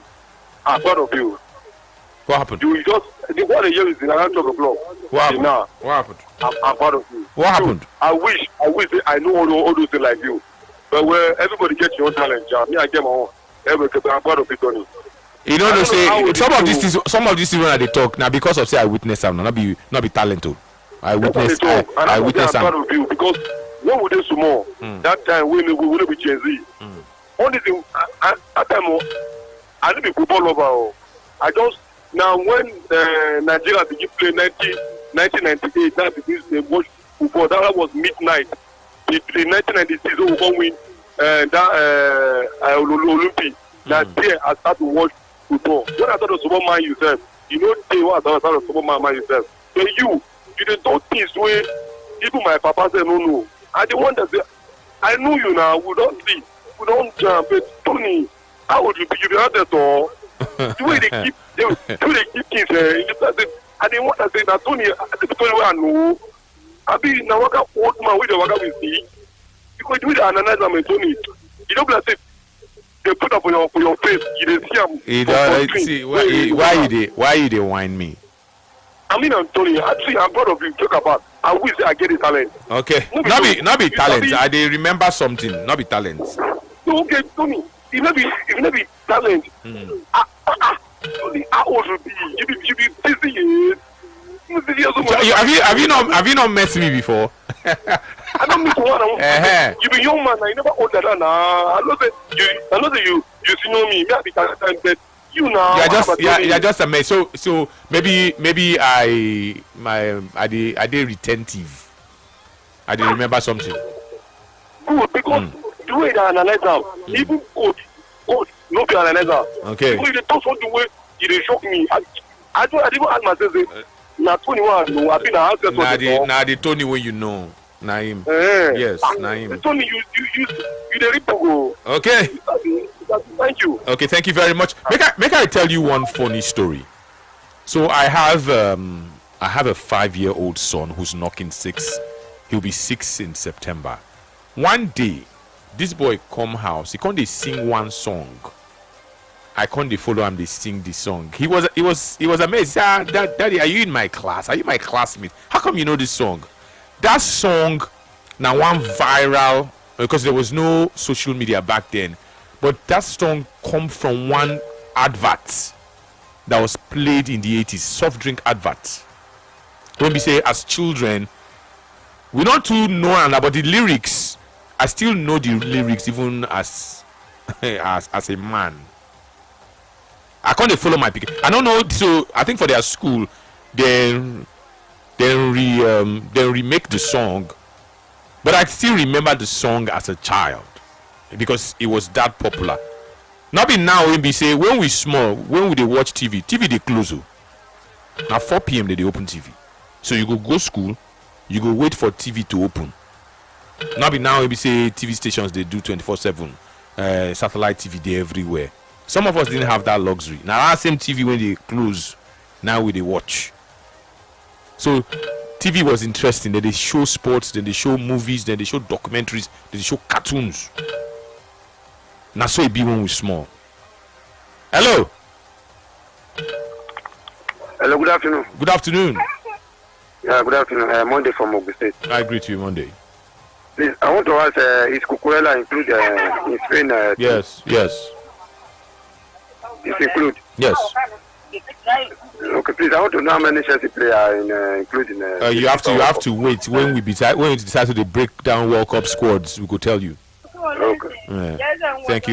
proud of you. What happened? You just what a year is in around 12 o'clock. What happened? What happened? I'm proud of you. What happened? I wish I know all those things like you. But where everybody gets your own talent, me I get my own. I'm proud of you, Tony. You know, they say some of these things when they talk now because of say I witness them, not be talented. I witness I'm proud of you because when we did small, that time we will be Gen Z. Only thing at time I didn't be football lover. I just now when Nigeria begin play 1998, that begins to watch football. That was midnight. The 1996 we won win that Olympic. That day I start to watch football. When I started to support man yourself, you know they what I started to support man yourself. Then you did do things where even my papa said no. I the one that say, I know you now, we don't sleep, we don't jump, but Tony, how would you be out there or the way they keep things I didn't want to say that Tony, I know. I be now work out old man with the work with me. Because you will analyze them, Tony. You don't say they put up for your face. You didn't see them. Why you they whine me? I mean, Tony, actually, I'm proud of you. Talk about. I wish I get the talent. Okay, not be talent. I they remember something. Not be talent. Okay, Tony. If not be talent. Tony, how old would be? You be busy. Have you not met me before? I don't meet one. You be young man. I never older than I know that you know me. Maybe but you now. You're just a mess. So maybe I did retentive. I did remember something. Good, because the way they analyze them, even coach, no be analyzer. Okay. Because they talk something way, it shock me. I didn't ask myself. Na 21, no, I've been asked na the Tony when you know. Na him. Yes, na him. Tony, you the Ripo. Okay. Thank you. Okay, thank you very much. Make I tell you one funny story. So I have a 5-year-old son who's knocking 6. He'll be 6 in September. One day, this boy come house. He can't sing one song. I can't follow him. They sing the song. He was amazed. Daddy, are you in my class? Are you my classmate? How come you know this song? That song now one viral because there was no social media back then. But that song come from one advert that was played in the 80s, soft drink advert. When we say as children, we not too know about the lyrics. I still know the lyrics even as as a man. I can't follow my pick. I don't know. So I think for their school, they remake the song, but I still remember the song as a child because it was that popular. Not be now when we say when we small, when we they watch TV they close. Now 4 p.m. they open TV, so you go school, you go wait for TV to open. Not be now when we say TV stations they do 24/7, satellite TV they everywhere. Some of us didn't have that luxury. Now our same TV when they close, now we they watch. So TV was interesting. Then they show sports, then they show movies, then they show documentaries, then they show cartoons. Now so it be when we small. Hello. Hello, good afternoon. Good afternoon. Yeah, good afternoon. Monday from Ogun State. I greet you Monday. Please, I want to ask, is Cucurella included in Spain? Yes. It's included? Yes. Okay, please, I want to know how many Chelsea players including. You have to wait when we decide to break down World Cup squads. We could tell you. Okay. Yeah. Thank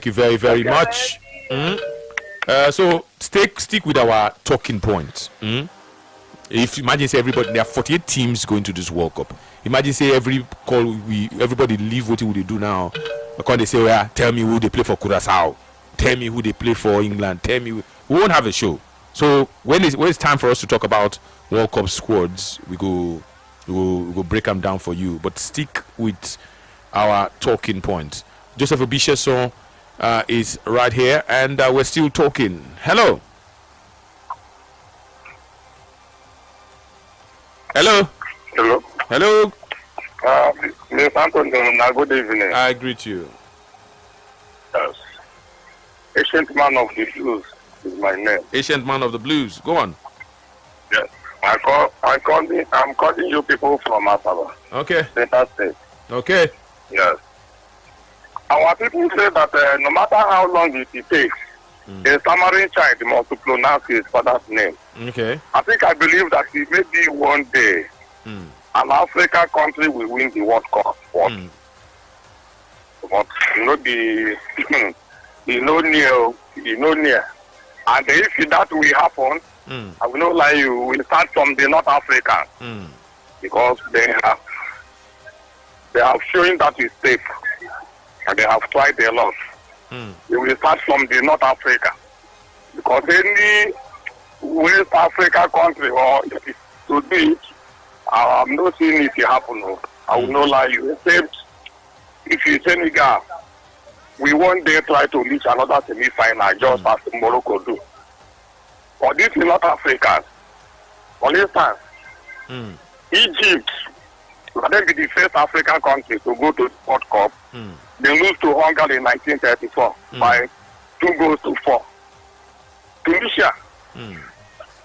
you very very much. So stick with our talking point. If imagine say everybody, there are 48 teams going to this World Cup. Imagine say everybody leave what they do now. Because they say, well, tell me who they play for Curaçao. Tell me who they play for England. Tell me we won't have a show. So when it's time for us to talk about World Cup squads, we go break them down for you. But stick with our talking point. Joseph Obisheson is right here, and we're still talking. Hello. Hello. Mr. Anthony, good evening. I greet you. Yes. Ancient Man of the Blues is my name. Ancient Man of the Blues. Go on. Yes. I'm calling you people from Asaba. Okay. Delta State. Okay. Yes. Our people say that no matter how long it takes, a Samaritan child must pronounce his father's name. Okay. I believe that maybe one day an African country will win the World Cup. But near. And if that will happen, I will not lie you, we'll start from the North Africa. Because they have shown that it's safe. And they have tried a lot. We will start from the North Africa. because any West Africa country or if it to do it, I'm not seeing it happen. No. I will not lie you. Except if you Senegal, we one day try to reach another semi-final just as Morocco do. But this is not Africa. For instance, Egypt, they be the first African country to go to the World Cup. They lose to Hungary in 1934 by 2-4. Tunisia,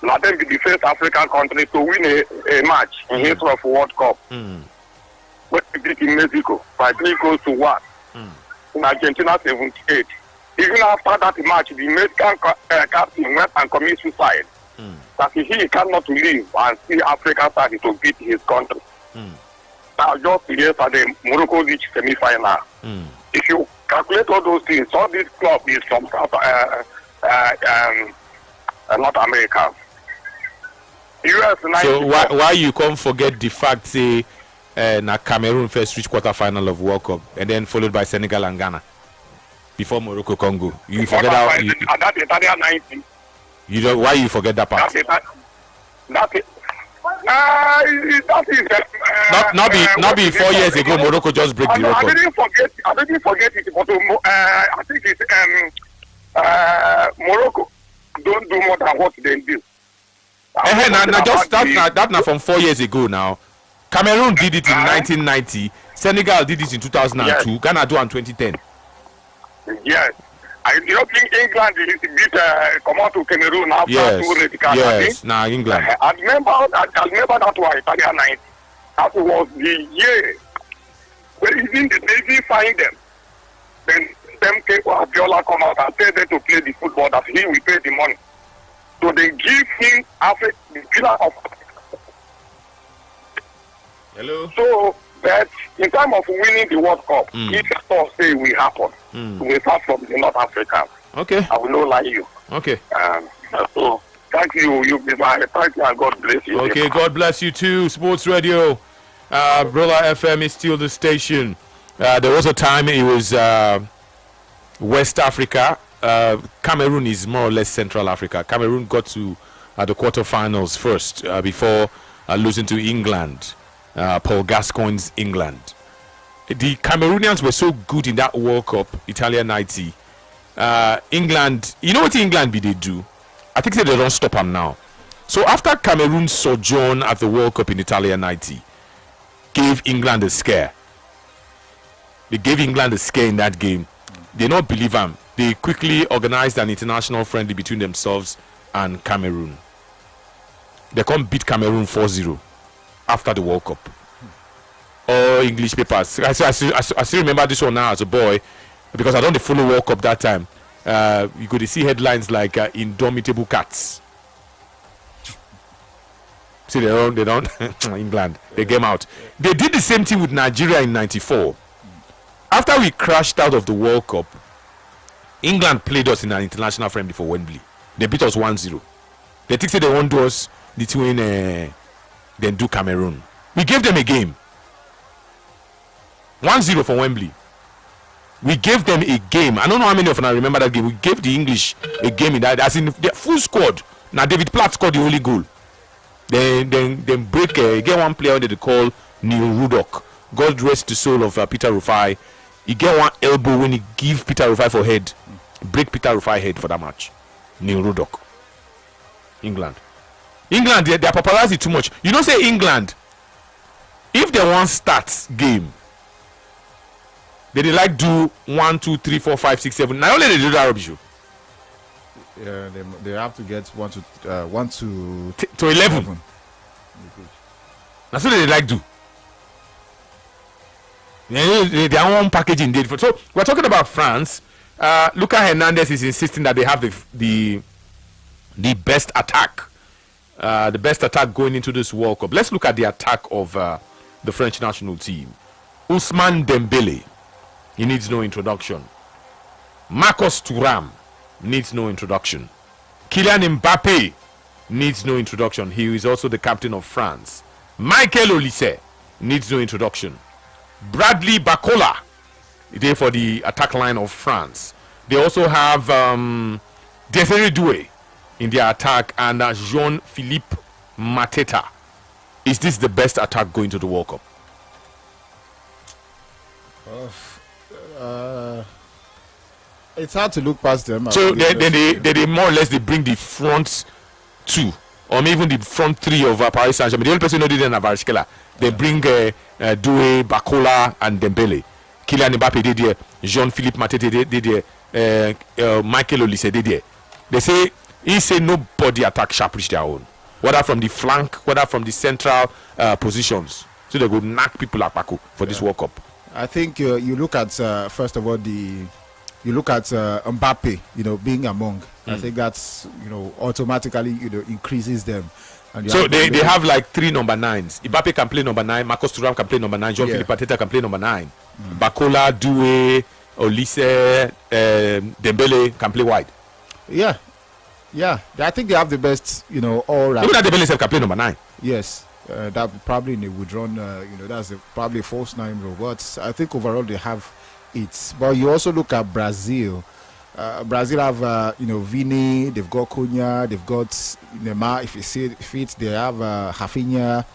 now they be the first African country to win a match in history of World Cup. But they beat in Mexico by 3-1. In Argentina 78. Even after that match, the Mexican captain went and committed suicide. That he cannot leave and see Africa side to beat his country. Now, just yesterday, Morocco reached semi-final. If you calculate all those things, all this club is from North America. US 90. So why you can't forget the fact say na Cameroon first reach quarter-final of World Cup and then followed by Senegal and Ghana before Morocco Congo. You forget that. That Italian 90. You know why you forget that part? That is not be 4 years ago Morocco just break the record. I didn't forget it, but I think it's Morocco don't do more than what they do. That's from 4 years ago now. Cameroon did it in 1990. Senegal did it in 2002. Yes. Ghana do in 2010. Yes. I don't think England beat come out to Cameroon after two red cards. Yes, England. I remember that was Italian 90. That was the year where even the Navy find them. Then them came Abiola come out and tell them to play the football that he will pay the money. So they give him Africa, the pillar of Hello. So that in terms of winning the World Cup, if stuff say will happen, we start from the North Africa. Okay. I will not lie you. Okay. So thank you. You be my thank you and God bless you. Okay, God bless you too. Sports Radio, Brilla FM is still the station. There was a time it was West Africa. Cameroon is more or less Central Africa. Cameroon got to the quarterfinals first before losing to England. Paul Gascoigne's England. The Cameroonians were so good in that World Cup, Italian 90. England, you know what England they do? I think they don't stop them now. So after Cameroon's sojourn at the World Cup in Italian 90, gave England a scare. They gave England a scare in that game. They don't believe them. They quickly organized an international friendly between themselves and Cameroon. They can't beat Cameroon 4-0 after the World Cup. All English papers. I still remember this one now as a boy because I don't follow World Cup that time. You could see headlines like "Indomitable Cats." See, they don't. England, they came out. They did the same thing with Nigeria in '94. After we crashed out of the World Cup, England played us in an international friendly for Wembley. They beat us 1-0. They think they won't do us between then do Cameroon. We gave them a game. 1-0 for Wembley. We gave them a game. I don't know how many of them remember that game. We gave the English a game in that, as in the full squad. Now David Platt scored the only goal. Then break get one player under the call Neil Ruddock. God rest the soul of Peter Rufai. He get one elbow when he give Peter Rufai for head. Break Peter Rufai head for that match. Neil Ruddock. England, they are paparazzi too much. You don't say England. If they want start game, they like do 1, 2, 3, 4, 5, 6, 7. Not only they do that rubbish. Yeah, they have to get 1 to 11. That's what they like do. They are one packaging date for. So we're talking about France. Lucas Hernandez is insisting that they have the best attack. The best attack going into this World Cup. Let's look at the attack of the French national team. Ousmane Dembele, he needs no introduction. Marcus Thuram needs no introduction. Kylian Mbappe needs no introduction. He is also the captain of France. Michael Olise needs no introduction. Bradley Barcola, there for the attack line of France. They also have Desiree Doué in their attack and Jean-Philippe Mateta. Is this the best attack going to the World Cup? It's hard to look past them. So they more or less they bring the front two or maybe even the front three of Paris Saint-Germain. The only person who didn't have Varskela. They bring Doué, Bakola, and Dembele. Kylian Mbappe did there. Jean-Philippe Mateta did there. Michael Olise did there. They say he say nobody attack sharp reach their own, whether from the flank, whether from the central positions. So they go knock people at Paco for this World Cup. I think you look at first of all you look at Mbappe, being among. I think that's automatically increases them. And so they have like 3 number 9s. Mbappe can play number 9. Marcus Thuram can play number 9. Jean-Philippe Mateta can play number 9. Bakola, Doué, Olise, Dembele can play wide. Yeah. I think they have the best, all round. Even that Dembele can play number 9. Yes. That probably in a withdrawn, that's probably a false 9 role. But I think overall they have it. But you also look at Brazil. Brazil have, Vini, they've got Cunha, they've got Neymar. If you see it fit, they have Rafinha.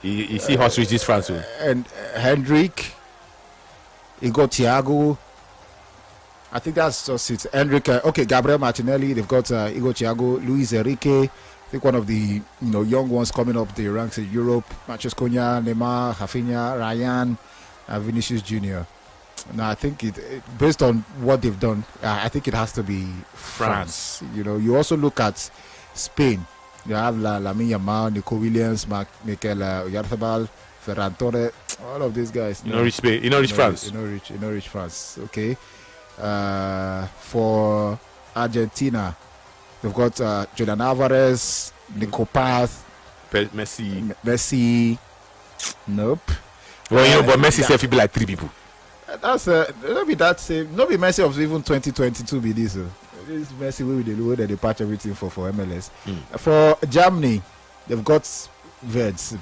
You see how switch this France with. And Hendrick. You got Thiago. I think that's just it. Hendrick. Okay, Gabriel Martinelli. They've got Igor Thiago, Luis Enrique. I think one of the young ones coming up the ranks in Europe. Marcus Cunha, Neymar, Rafinha, Ryan, Vinicius Junior. Now I think it based on what they've done, I think it has to be France. You also look at Spain. You have Lamine Yamal, Nico Williams, Mikel Oyarzabal, Ferran Torres, all of these guys. Reach Spain. Reach France. Reach France. Okay. For Argentina, they've got Julian Alvarez, Nico Paz, Messi. Nope. Well, but Messi said he'll be like 3 people. That's not be that same. Not be Messi of even 2022 be this. This Messi will be the way that they patch everything for MLS. For Germany, they've got Verts,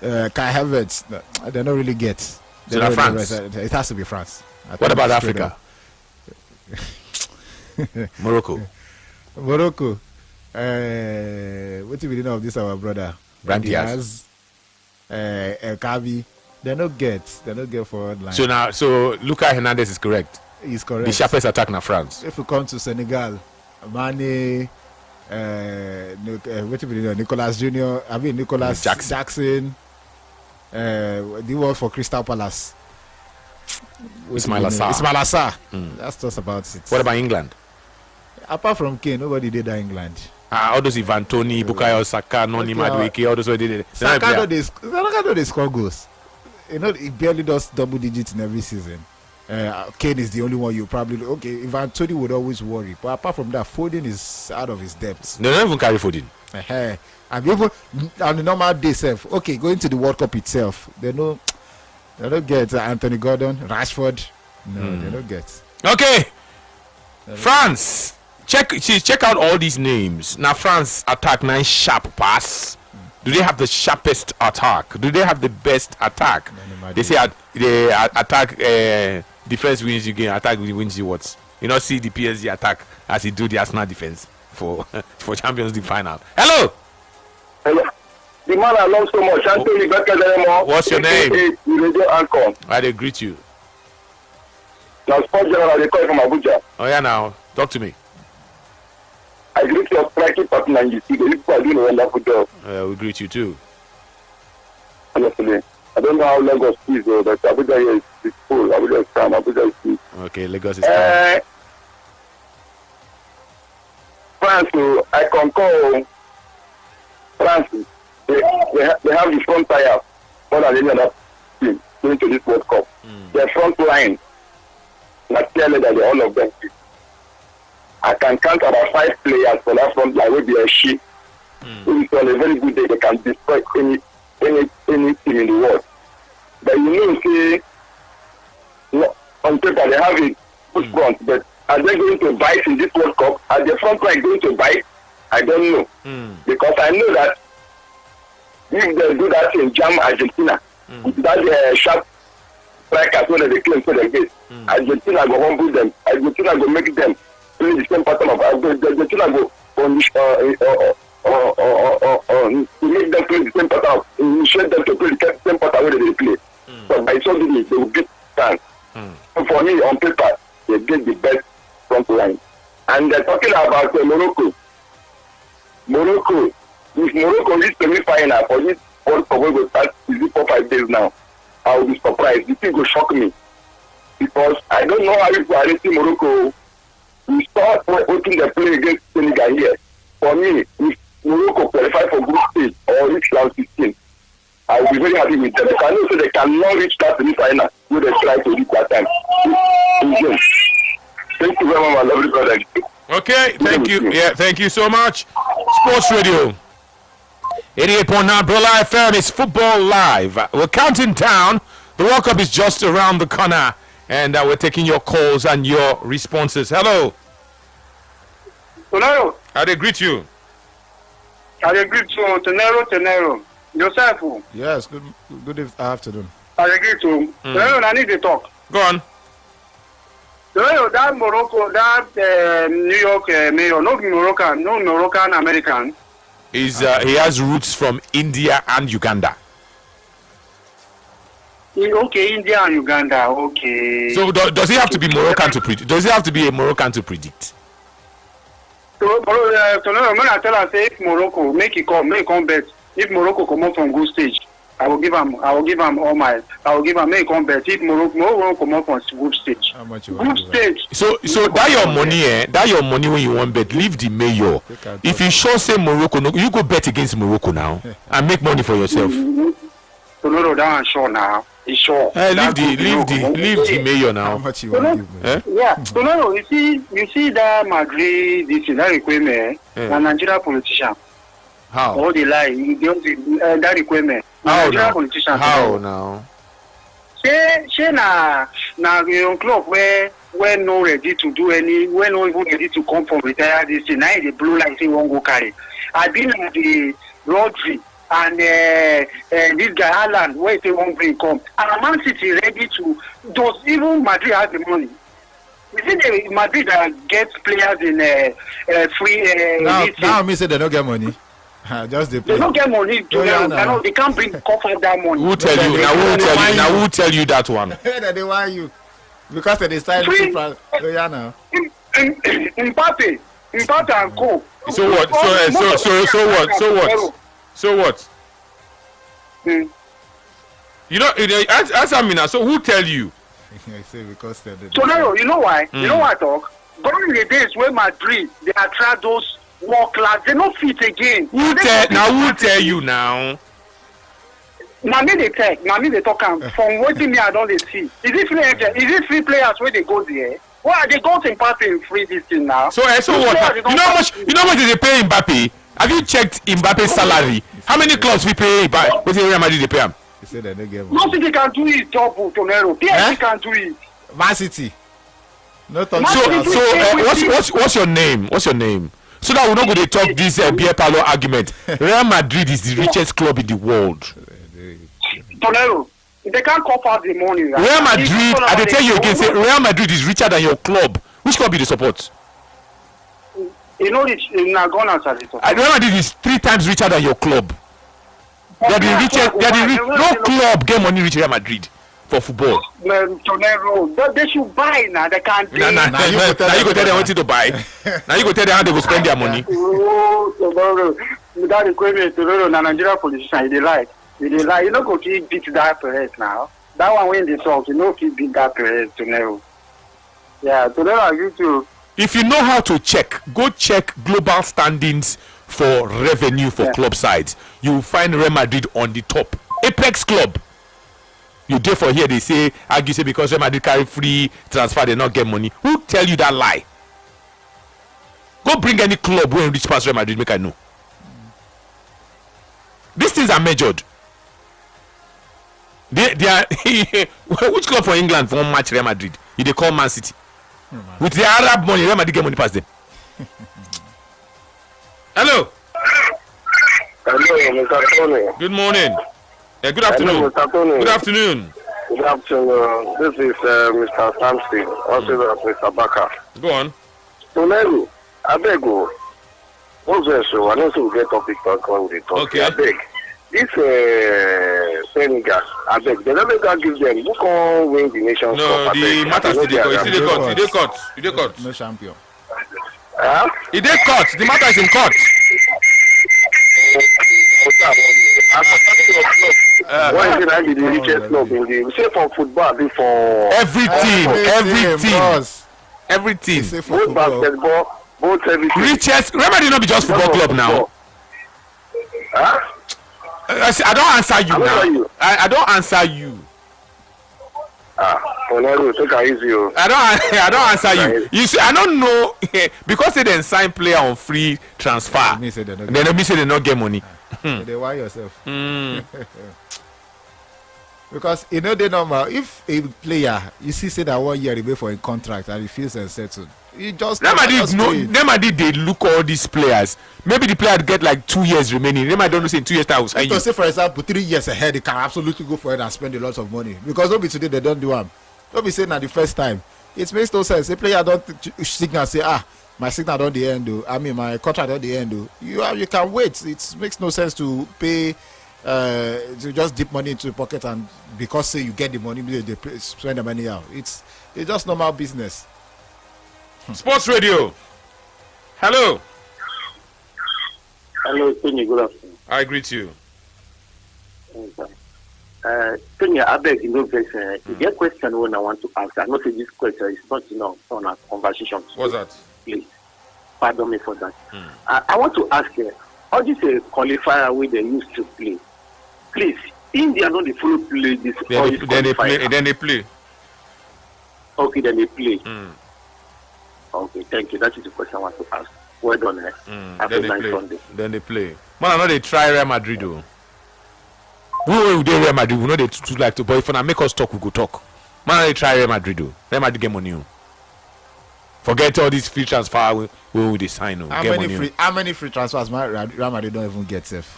Kai Havertz. They don't really get. So not France. It has to be France. What about Africa? Morocco. What do we know of this? Our brother Brahim Diaz, El Kavi. They don't get forward line. So Lucas Hernandez is correct. He's correct. The sharpest attack now France. If we come to Senegal, Mane, Nicolas Junior. Nicolas Jackson. The one for Crystal Palace. Ismail Assar. That's just about it. What about England? Apart from Kane, nobody did that England. All those Ivan Toney, Bukayo Saka, Noni Madueke, all those who did it. Saka don't they score goals. He barely does double digits in every season. Kane is the only one you probably Ivan Toney would always worry, but apart from that, Foden is out of his depth. They don't even carry Foden. And even on the normal day going to the World Cup itself, they don't get Anthony Gordon, Rashford. No, they don't get. Okay, France. Check out all these names. Now France attack 9 sharp pass. Do they have the sharpest attack? Do they have the best attack? They say they attack defense wins you game, attack wins you what? See the PSG attack as he do the Arsenal defense for Champions League final. Hello. The man I love so much, Anthony Becker. What's your name? Radio Anchor. I dey greet you. Now, Sports General, they call from Abuja. Oh yeah, now talk to me. I greet your striking partner and you see the people are doing a wonderful job. We greet you too. Honestly, I don't know how Lagos is, but Abuja here is full. Abuja is calm. Abuja is full. Okay, Lagos is calm. France, I concur. France, they have the front tire more than any other team going to this World Cup. Their front line, not clearly that all of them. I can count about 5 players for that front line will be a sheep. On a very good day, they can destroy any team in the world. But on paper they have a good front, but are they going to bite in this World Cup? Are the front line going to bite? I don't know. Because I know that if they do that in Jam Argentina, with that sharp strikers when they claim for the base, Argentina go humble them. Argentina go make them play the same pattern of the team go punish to make them play the same pattern, initiate them to play the same pattern where they play. But by so doing, they will beat France. So for me, on paper, they get the best front line. And they're talking about Morocco. If Morocco is semi-final for this World Cup, we will start 4-5 days now. I will be surprised. This thing will shock me. Because I don't know how you are rating Morocco. We start watching the play against Senegal here. For me, if Morocco qualify for group stage or reach round 16, I will be very happy with them. Because I know so they cannot reach that semi-final where they try to reach that time. Thank you very much, my lovely brother. Okay, thank you. Yeah, thank you so much. Sports Radio 88.9 Brilla FM is Football Live. We're counting down. The World Cup is just around the corner, and we're taking your calls and your responses. Hello. Hello. How do they greet you? How do you greet you? Tenero. Yourself? Yes, good afternoon. How do you greet you? Tenero, I need to talk. Go on. That Morocco, that New York mayor, no Moroccan American. He has roots from India and Uganda. Okay, India and Uganda. Okay. So does he have to be Moroccan to predict? Does he have to be a Moroccan to predict? So when I tell her say if Morocco make it come bet. If Morocco come up from good stage, I will give him make come bet. If Morocco come up from group stage. How much you group stage. So that your money when you want bet, leave the mayor. If you sure say Morocco, no, you go bet against Morocco now and make money for yourself. No, that one sure now. It's sure. Leave the mayor now. How much you want to give me? Yeah. So no, you see that Madrid, this is that requirement, and Nigerian politician. How? All the lie, that requirement. Nigerian politician. How now? Say na your club where no ready to do any, when no even ready to come from retire this thing. Now they blow like say won't go carry. I been at the Rodri and this guy Haaland where they won't bring come. And Man City ready to. Does even Madrid have the money? You see the Madrid that gets players in free. Now me say they don't get money. Just they don't get money to they can't bring cover that money. Who tell you? Who tell you that one? They want you because they decide to now. Mbappe and Co. So what? So what? You know, answer me now. So who tell you? I say because they so now you know why? You know why I talk? During the days where Madrid they attract those world class, they don't fit again. Who tell you now? Now me they talk from waiting me I don't see. Is it free players where they go there? Why they go to Mbappe in free this thing now? So what? You know how much they pay Mbappe? Have you checked Mbappe's salary? How many clubs we pay Mbappe? What's the Real Madrid they pay him? He said that they give. No City can do it, double Tonero. PSG can do it. Man City. No talk. What's your name? What's your name? So that we're not going to talk this beer parlor argument. Real Madrid is the richest club in the world. Tonero, they can't cover the money. Right? Real Madrid, I will tell you again, say Real Madrid is richer than your club. Which club do they support? You know, it's Nagona. Real Madrid is 3 times richer than your club. They are the richest. No club get money rich Real Madrid for football. Tonero, they should buy now. They can't. Now you go tell them what to buy. Now you go tell them how they will spend their money. That equipment, Tonero, Nigeria politician, they lie. You know, go keep beat that Perez now. That one when they talk, you know, keep beat that Perez, Tonero. Yeah, Tonero, I agree too. If you know how to check, go check global standings for revenue for club sides. You will find Real Madrid on the top. Apex club. You there for here, they say, argue say because Real Madrid carry free transfer, they not get money. Who tell you that lie? Go bring any club when reach past Real Madrid, make I know. These things are measured. They are which club for England for one match Real Madrid? They call Man City. With the Arab money, Real Madrid get money past them. Hello. Hello, Mr. Tony. Good morning. Good afternoon. Hello, Mr. Tony. Good afternoon. Good afternoon. This is Mr. Samson, also Mr. Baka. Go on. Tonero, I beg you. Also, so I know so we get topic talk when we talk. Okay. I beg. This Senegal, I beg. The Senegal gives them. Who can win the Nations Cup? No, the matter still dey court. He dey court. No champion. Huh? He dey court. The matter is in court. Why is it that the richest club in the say for football before everything. Both basketball, both everything. Richest. Remember, they not be just football club now. Huh? I don't answer you now. I don't answer you. Onero, take it easy. I don't answer you. You see, I don't know because they didn't sign player on free transfer. They say they not get money. They why yourself. Because you know the normal. If a player you see say that 1 year remain for a contract and he feels unsettled, he just they look all these players. Maybe the player get like 2 years remaining. They might don't say in 2 years time. So say for example 3 years ahead, they can absolutely go for it and spend a lot of money because don't be today they don't do them. Don't be saying that the first time. It makes no sense. A player don't signal say my signal don't the end though. I mean my contract at the end though. You can wait. It makes no sense to pay. To just dip money into your pocket and because say you get the money they spend the money out. It's just normal business. Sports Radio. Hello. Hello, Tony. Good afternoon. I greet you. Tony, I beg you know the question when I want to ask. I know say this question is not on our conversation. What's that? Please, pardon me for that. I want to ask you. How this a qualifier way they used to play? Please, India don't they follow play this? Then they play. Okay, then they play. Okay, thank you. That is the question I want to ask. Well done. Then they play. Man, I know they try Real Madrid though. We will do Real Madrid. We know they too like to, but if I make us talk, we go talk. Man, I know they try Real Madrid though. Real Madrid get money. Forget all these free transfer. We will sign. How many free transfers Real Madrid don't even get safe?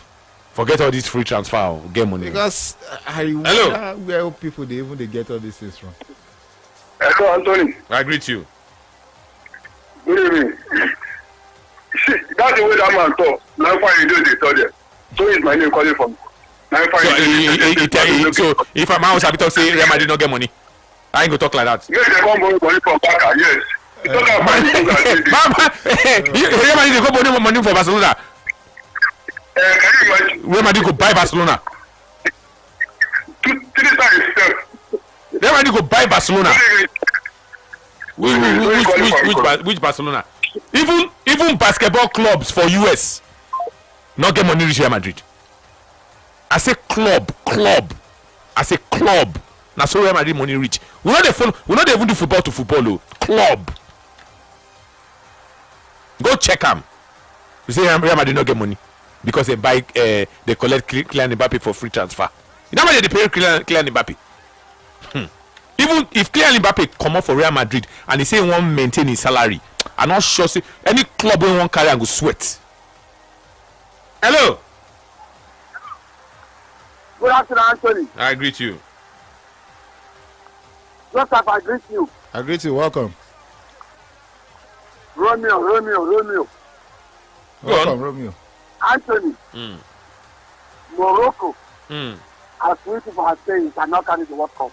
Forget all these free transfer. Get money. Because hello, where people they get all these things from. Hello, Anthony. I greet you. Good evening. See, that's the way that man talk. Now far you do they tell them. So is my name calling from. So if I'm out, I say Real Madrid not get money. I ain't gonna talk like that. Yes, they want money from Barca. Yes. Real Madrid go borrow money for Barcelona. Can you imagine? Real Madrid go buy Barcelona. 3 times. Real Madrid go buy Barcelona. Which Barcelona? Even basketball clubs for US not get money reach Real Madrid. I say club. I say club. Now so Real Madrid money reach. We not they even do football to football. Club. Go check them. You say Real Madrid not get money because they buy they collect Kylian Mbappe for free transfer. You know how much they pay Kylian Mbappe? Even if Kylian Mbappe come up for Real Madrid and he say he won't maintain his salary, I'm not sure say any club will want carry and go sweat. Hello. Good afternoon, Anthony. I greet you. Joseph, I greet you. I greet you. Welcome. Romeo. Welcome, Romeo. Anthony. Morocco. As we people are saying, cannot carry the World Cup.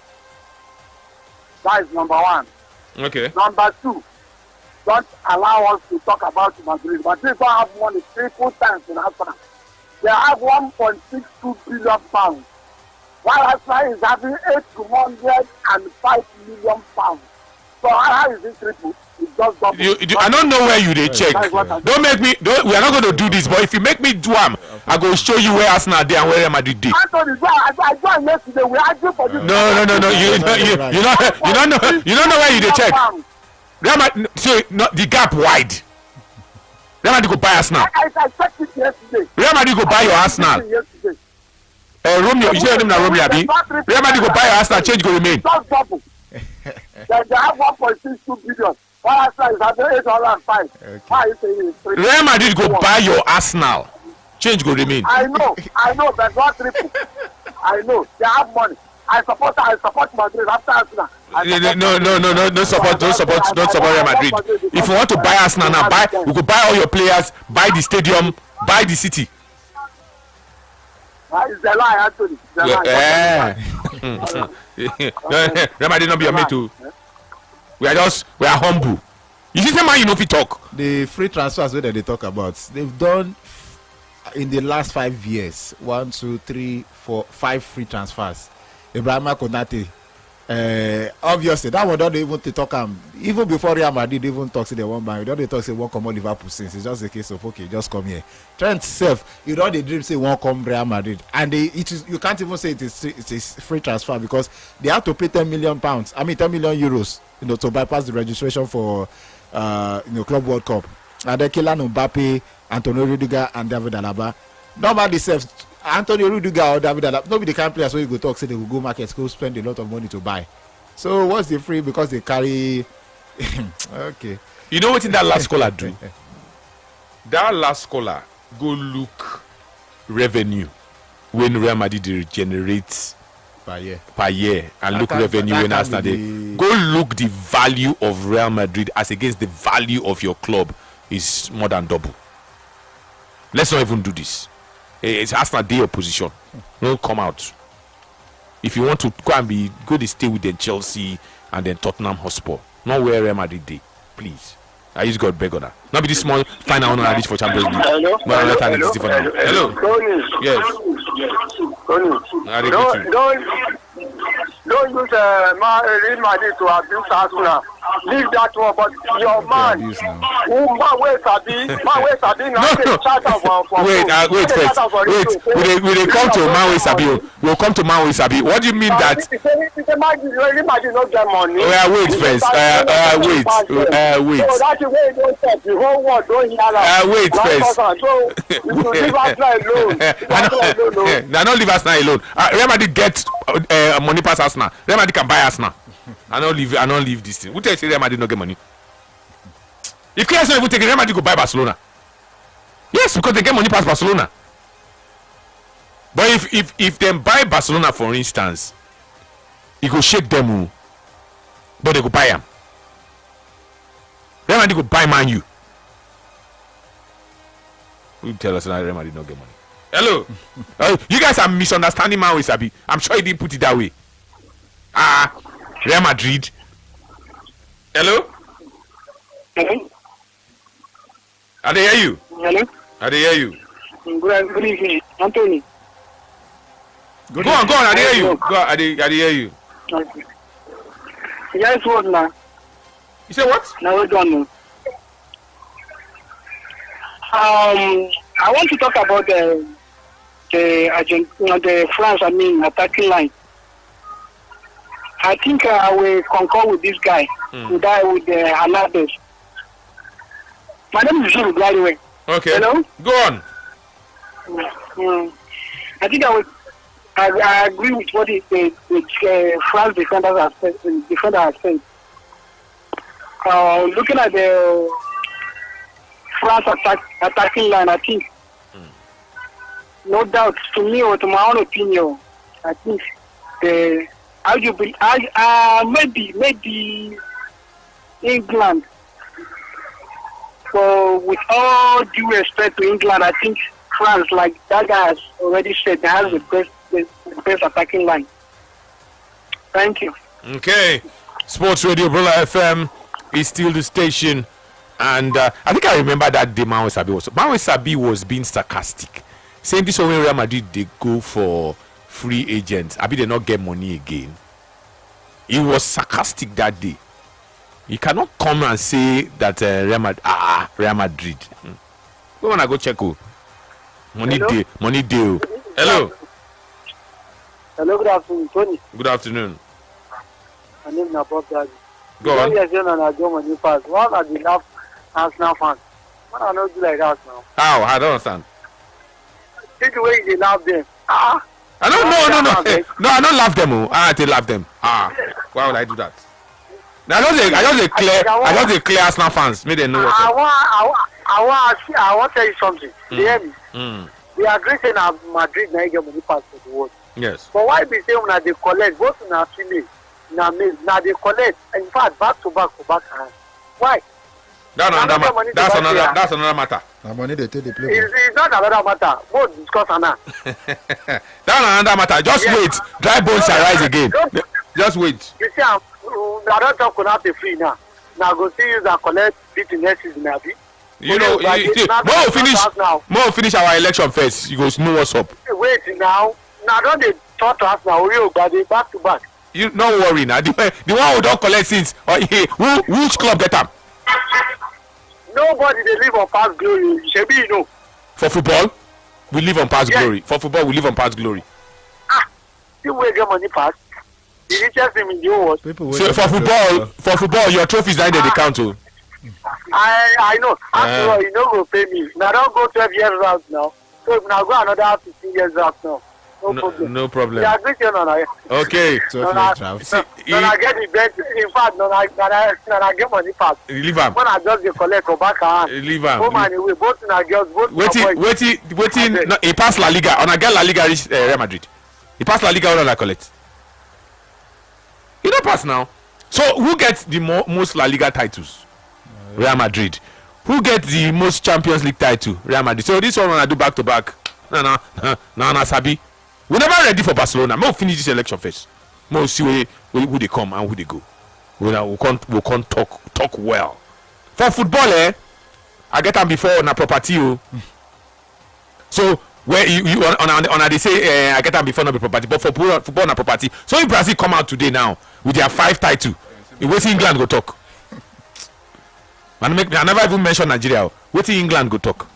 That is number one. Okay. Number two, don't allow us to talk about Madrid. Madrid don't have money 3 times in Africa. They have 1.62 billion pounds. While Arsenal is having 805 million pounds. So how is it triple? It's just double. I don't know where you they check. Don't make me. We are not going to do this. But if you make me do them, I go show you where Arsenal they and where Real Madrid did. Anthony, I joined yesterday. We argued for this. No. You don't know where you they check. Real Madrid, so not the gap wide. Real Madrid go buy Arsenal. I checked it yesterday. Real Madrid go buy your Arsenal. Romeo, you say your name now, Romeo, Abi. Real Madrid go buy your Arsenal, change go remain. Just double. They have 1.62 billion. While Arsenal is having 805. Okay. Why are you saying it's Real Madrid go buy your Arsenal, change go remain. I know, but not triple. I know they have money. I support Madrid after Arsenal. No support Real Madrid. If you want to buy Arsenal now, you could buy all your players, buy the stadium, buy the city. It's a lie, Anthony. Real Madrid not be your mate too. We are humble. You see, man, you know if you talk. The free transfers where they talk about, they've done in the last 5 years 1, 2, 3, 4, 5 free transfers. Ibrahima Konate, obviously that one don't even to talk even before Real Madrid even talk say they won't buy. You don't talk say won't come on Liverpool since it's just a case of okay, just come here. Trent self, you don't dream say won't come Real Madrid, and you can't even say it is free transfer because they have to pay £10 million. I mean €10 million, to bypass the registration for Club World Cup. And then Kylian Mbappe, Antonio Rudiger, and David Alaba. Nobody says Antonio Rudiger or David Alaba. Nobody can play, so you go talk, say they will go market, go spend a lot of money to buy. So what's the free because they carry? Okay. You know what in that last caller do? That last caller go look revenue when Real Madrid generates per year and look revenue when Arsenal go look the value of Real Madrid as against the value of your club is more than double. Let's not even do this. It's Arsenal day opposition. Don't come out. If you want to go to stay with the Chelsea and then Tottenham Hotspur, not where Real Madrid day, please. I just got beg on that. Not be this small final honor reach for Champions League. Hello. Yes. Don't use Real Madrid to abuse Arsenal. Leave that one, but your man, wait first. We come to Man Sabi. We'll come to Man Sabi. What do you mean that? Real Madrid not get money. Wait first. Wait. So that's the way don't stop. The whole world don't hear that. Wait first. So you leave Arsenal alone. Now don't leave Arsenal alone. Real Madrid get money pass Arsenal. Real Madrid can buy Arsenal. I don't leave this thing. Who tells you Real Madrid not get money? If KS not even take it, Real Madrid go buy Barcelona. Yes, because they get money past Barcelona. But if they buy Barcelona, for instance, it go shake them, but they go buy them. Real Madrid go buy Man U. Who tell us that Real Madrid not get money? Hello, you guys are misunderstanding Man U, Sabi. I'm sure he didn't put it that way. Real Madrid. Hello? Hello? I hear you. Hello? I hear you. Good evening, Anthony. Go on. I hear you. I hear you. Okay. Yes, what now? You say what? Now we're done. I want to talk about the France. Attacking line. I think I will concur with this guy, with Hernandez. My name is Zulu, by the way. Okay. Hello? Go on. I think I agree with what France defender has said. Looking at the France attacking line, I think, no doubt, to me or to my own opinion, I think maybe England. So with all due respect to England, I think France, like that guy has already said, has the best attacking line. Thank you. Okay. Sports Radio Brilla FM is still the station. And I think I remember that day Manuel Sabi was being sarcastic. Saying this when Real Madrid they go for free agents. I they not get money again. He was sarcastic that day. You cannot come and say that Real Madrid. Go on, I go check. Money day. Hello. Hello, good afternoon, Tony. Good afternoon. My name is Bob Daddy. Go on. One of the last Arsenal fans. Why I not do like that now? How? I don't understand. Take the way they love them. No. No, I don't love them. I love them. Why would I do that? I just clear Arsenal fans. Make them know what's up. I want to tell you something. You hear me? We agree saying Madrid now get money pass for the world. Yes. But why be say una dey collect both una female na male na dey collect in fact back to back for back hand. Why? That's another matter. Na money they take the play. It's not another matter. Both discuss now. That's another matter. Just wait. Dry bones shall rise again. Just wait. You see, I don't talk about the free now. Now go see you that collect 50 next season, maybe. You know, more finish our election first. You go know what's up. Wait now. Now don't they talk to us now? We got back to back. You don't worry now. The one who don't collect since which club get them? Nobody they live on past glory. Shebi, you know. For football, we live on past glory. For football, we live on past glory. You will get money past. The richest thing in the world. So for football, your trophies are in the account too. I know. After all, you know go pay me. Now don't go 12 years out now. So if now go another 15 years out now. No problem. Yeah, agree on that. Okay. I get the bet. In fact, I get money fast. Leave am. When I just dey collect for back hand. Leave am. Home and away, both na girls, both. Waiting. No, he pass La Liga. On a get La Liga reach Real Madrid. He pass La Liga on a collect. He don't pass now. So who gets the most La Liga titles? Real Madrid. Who gets the most Champions League title? Real Madrid. So this one I do back to back. No, Sabi. We never ready for Barcelona. We'll finish this election first. We'll see who they come and who they go. We can't talk well. For football, I get them before on a property. So where you on they say I get them before on the property, but for football on a property. So if Brazil come out today now with their 5 titles, wait till England go talk. I never even mention Nigeria. Wait till England go talk.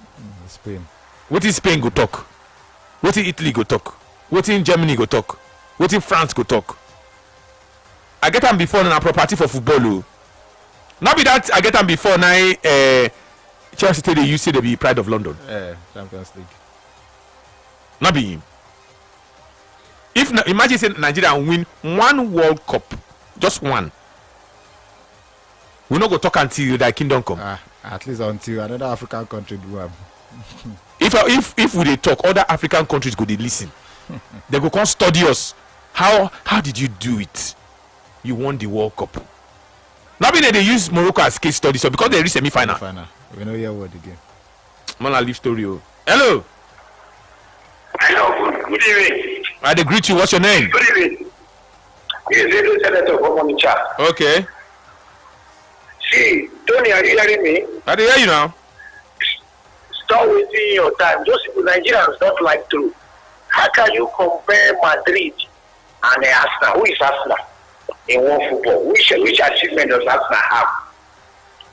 Spain. Wait till Spain go talk. Wait till Italy go talk. Wait till Germany go talk. Wait till France go talk. I get them before on a property for football. Not be that I get them before now. Chelsea say they used to be Pride of London. Champions League. Not be him. If imagine say Nigeria win 1 World Cup, just one. We not go talk until that kingdom come. At least until another African country do am. If we dey talk, other African countries go dey listen. They go come study us. How did you do it? You won the World Cup. Now be they use Morocco as case study, so because they reach semi-final. We know your word again. Man, I leave story. Hello. Hello. Good evening. I dey greet you. What's your name? Good evening. It's Senator from Onitsha. Okay. See, Tony, are you hearing me? I dey hear you now. Stop wasting your time. Those Nigerians don't like truth. How can you compare Madrid and Arsenal? Who is Arsenal in world football? Which achievement does Arsenal have?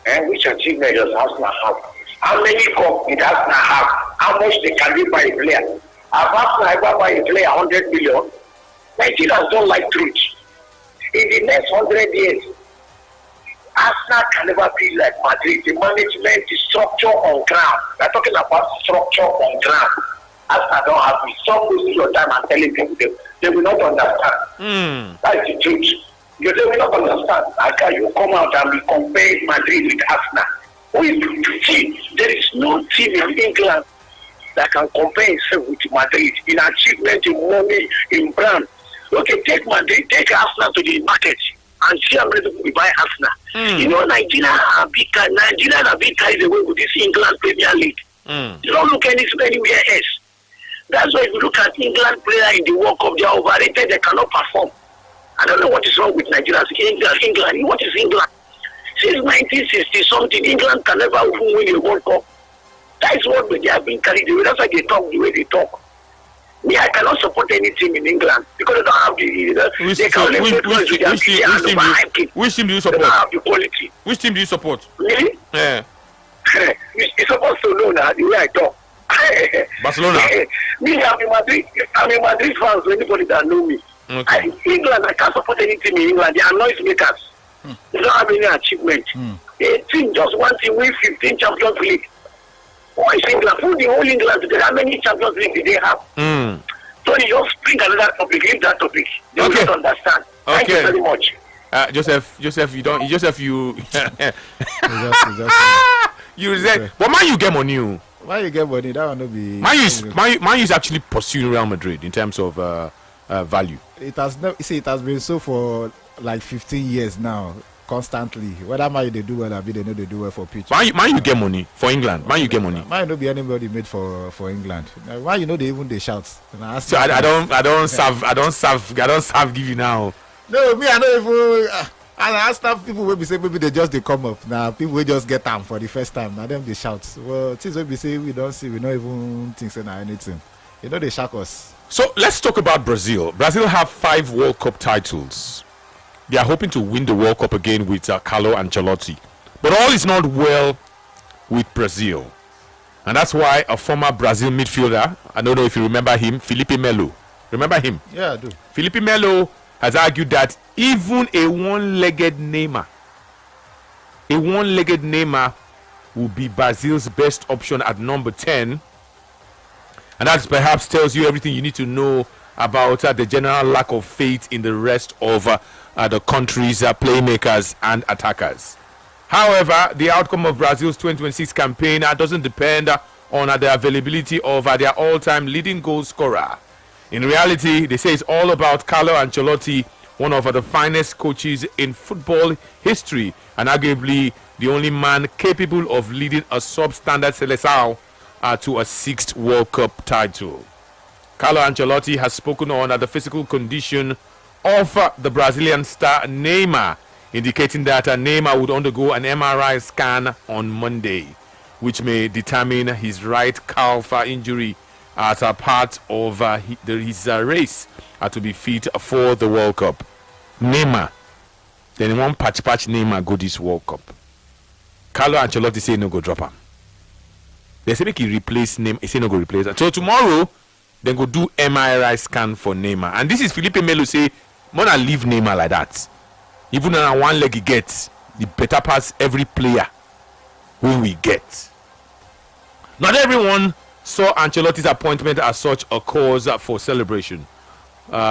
And which achievement does Arsenal have? How many cups did Arsenal have? How much they can they buy a player? Have Arsenal ever buy a player 100 million? Nigerians don't like truth. In the next 100 years, Arsenal can never be like Madrid. The management, the structure on ground. We're talking about structure on ground. Arsenal don't have it. Stop wasting your time and telling people they will not understand. That's the truth. They will not understand. How can you come out and be comparing Madrid with Arsenal? Who is the team? There is no team in England that can compare itself with Madrid in achievement, in money, in brand. Okay, take Madrid, take Arsenal to the market and see how many people will buy Arsenal. You know, Nigeria are big carried away with this England Premier League. You don't look anywhere else. That's why if you look at England player in the World Cup, they are overrated, they cannot perform. I don't know what is wrong with Nigerians. England, what is England? Since 1960 something, England can never even win a World Cup. That is what they have been carried away. That's why they talk the way they talk. Me, I cannot support any team in England because they don't have which team do you support? They don't have the quality. Which team do you support? Really? Yeah. You're supposed to know now the way I talk. Barcelona. Me, I'm a Madrid fan, so anybody that know me. Okay. England, I can't support any team in England. They are noise makers. They don't have any achievement. A team just one team win 15 Champions League. Why is England? Who the whole England today? How many Champions League did they have? So you just bring another topic, leave that topic. They will not understand. Thank you very much. Joseph, you you resent. But man, you get money. Why you get money? That will not be. Man, you is actually pursuing Real Madrid in terms of value. It has it has been so for like 15 years now, constantly. Whether Man they do well, or they know they do well for pitch. Man, you get money for England. Man, you get money. Man, no be anybody made for England. Man, they shout. So I don't serve give you now. No, me I don't even. And I ask people when we say maybe they come up. Now people will just get them for the first time. Now them they shout. Well, things when we say we don't even think say anything. They shock us. So let's talk about Brazil. Brazil have 5 World Cup titles. They are hoping to win the World Cup again with Carlo Ancelotti. But all is not well with Brazil. And that's why a former Brazil midfielder, I don't know if you remember him, Felipe Melo. Remember him? Yeah, I do. Felipe Melo has argued that even a one-legged Neymar will be Brazil's best option at number 10. And that perhaps tells you everything you need to know about the general lack of faith in the rest of the country's playmakers and attackers. However, the outcome of Brazil's 2026 campaign doesn't depend on the availability of their all-time leading goal scorer. In reality, they say it's all about Carlo Ancelotti, one of the finest coaches in football history and arguably the only man capable of leading a substandard Seleção to a 6th World Cup title. Carlo Ancelotti has spoken on the physical condition of the Brazilian star Neymar, indicating that Neymar would undergo an MRI scan on Monday, which may determine his right calf injury as a part of his race to be fit for the World Cup. Neymar, then one patch Neymar go this World Cup. Carlo Ancelotti say no go drop him. They say make he replace Neymar. He say no go replace him. So tomorrow, then go do MRI scan for Neymar. And this is Felipe Melo say, wanna leave Neymar like that. Even on one leg he gets, the better pass every player when we get. Not everyone saw Ancelotti's appointment as such a cause for celebration.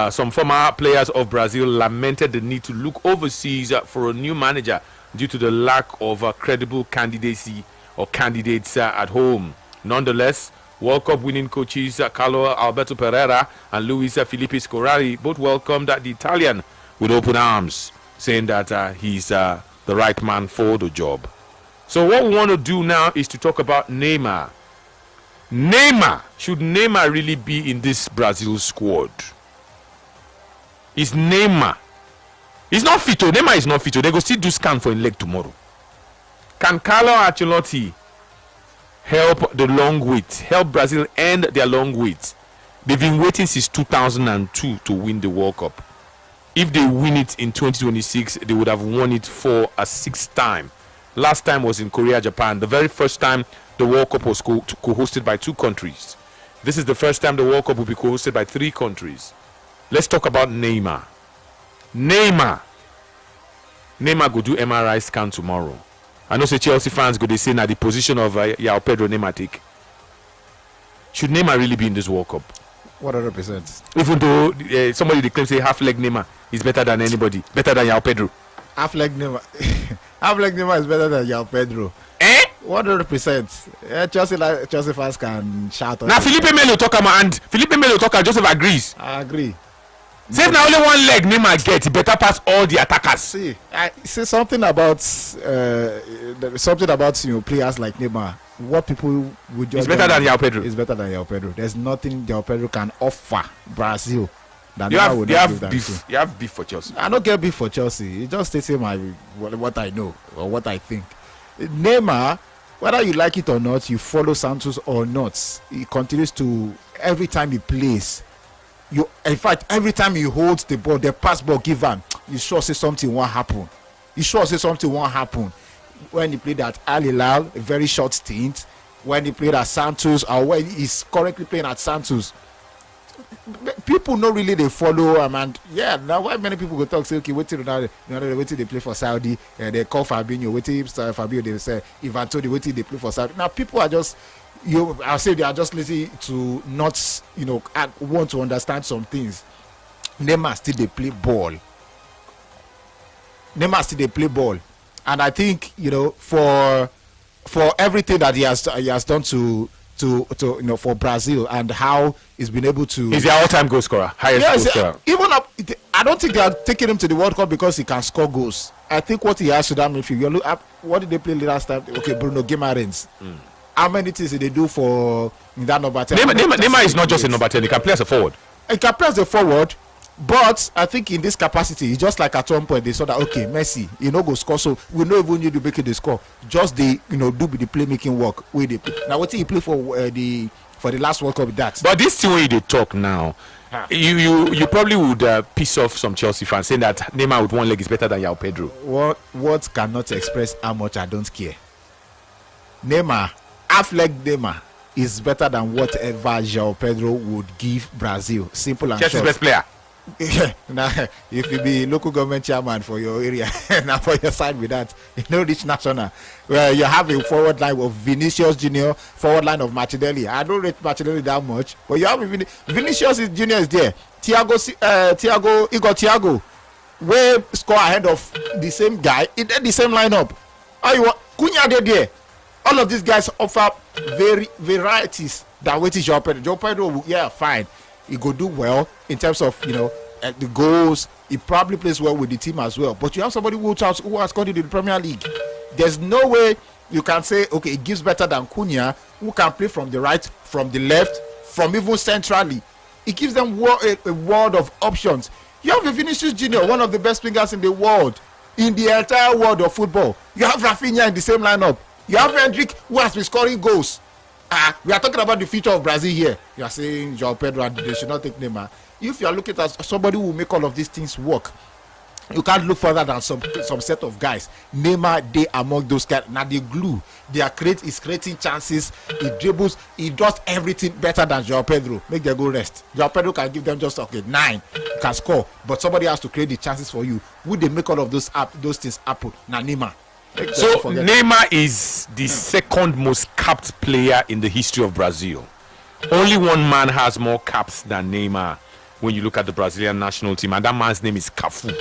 Some former players of Brazil lamented the need to look overseas for a new manager due to the lack of credible candidacy or candidates at home. Nonetheless, World Cup winning coaches Carlo Alberto Pereira and Luis Felipe Scolari both welcomed the Italian with open arms, saying that he's the right man for the job. So what we want to do now is to talk about Neymar. Should Neymar really be in this Brazil squad? Is Neymar? He's not fit. Neymar is not fit. They go still do scan for his leg tomorrow. Can Carlo Ancelotti help the long wait? Help Brazil end their long wait? They've been waiting since 2002 to win the World Cup. If they win it in 2026, they would have won it for a 6th time. Last time was in Korea, Japan. The very first time the World Cup was co-hosted by 2 countries. This is the first time the World Cup will be co-hosted by 3 countries. Let's talk about Neymar. Neymar go do MRI scan tomorrow. I know say Chelsea fans go they say now the position of João Pedro Neymar take. Should Neymar really be in this World Cup? 100%. Even though somebody they claim say half-leg Neymar is better than anybody, better than João Pedro. Half-leg Neymar is better than João Pedro. 100%. Chelsea fans can shout. Now Felipe Melo talk and Felipe Melo talk Joseph agrees. I agree. Say now only one leg Neymar get, better pass all the attackers. See, I see something about players like Neymar. What people would just it's better than João Pedro. It's better than João Pedro. There's nothing João Pedro can offer Brazil. You have beef for Chelsea. I don't get beef for Chelsea. It just states what I know or what I think. Neymar, whether you like it or not, you follow Santos or not, he continues to, every time he plays, in fact, every time he holds the ball, the pass ball given, you sure say something won't happen. When he played at Al Hilal, a very short stint, when he played at Santos, or when he's currently playing at Santos, people not really they follow him. And yeah, now why many people go talk say okay, waiting they play for Saudi, and they call Fabinho, waiting Fabinho, they say Ivan Toney, waiting they play for Saudi. Now people are just, I'll say they are just lazy to not, want to understand some things. Neymar still they play ball. And I think, for everything that he has done to to for Brazil and how he's been able to. He's their all-time goal scorer, highest goal scorer. Even up, I don't think they are taking him to the World Cup because he can score goals. I think what he has to that midfield. You look at what did they play last time? Okay, Bruno Guimaraes. How many things did they do for that number 10? Neymar is not just a number 10. He can play as a forward. He can play as a forward. But I think in this capacity, it's just like at one point they saw that okay, Messi, go score, so we don't even need to make the score. Just do the playmaking work. Now what he play for the last World Cup with that. But this thing when they talk now, you probably would piss off some Chelsea fans saying that Neymar with one leg is better than João Pedro. What cannot express how much I don't care. Neymar, half-leg Neymar is better than whatever João Pedro would give Brazil. Simple and Chelsea's short. Best player. Now, if you be local government chairman for your area, now for your side with that, reach national, where you have a forward line of Vinicius Junior, forward line of Martinelli. I don't rate Martinelli that much, but you have Vinicius Junior is there. Thiago, way score ahead of the same guy in the same lineup. How you want Cunha there? All of these guys offer varieties that wait is João Pedro. João Pedro, yeah, fine. He go do well in terms of the goals. He probably plays well with the team as well. But you have somebody who has scored in the Premier League. There's no way you can say okay, he gives better than Cunha, who can play from the right, from the left, from even centrally. He gives them a world of options. You have Vinicius Junior, one of the best wingers in the world, in the entire world of football. You have Rafinha in the same lineup. You have Hendrick, who has been scoring goals. We are talking about the future of Brazil here. You are saying João Pedro and they should not take Neymar. If you are looking at somebody who will make all of these things work, you can't look further than some set of guys. Neymar, they among those guys. Now they glue. He's creating chances. He dribbles. He does everything better than João Pedro. Make them go rest. João Pedro can give them just 9. You can score, but somebody has to create the chances for you. Would they make all of those things happen? Now Neymar. So Neymar is the second most capped player in the history of Brazil. Only one man has more caps than Neymar when you look at the Brazilian national team, and that man's name is Cafu.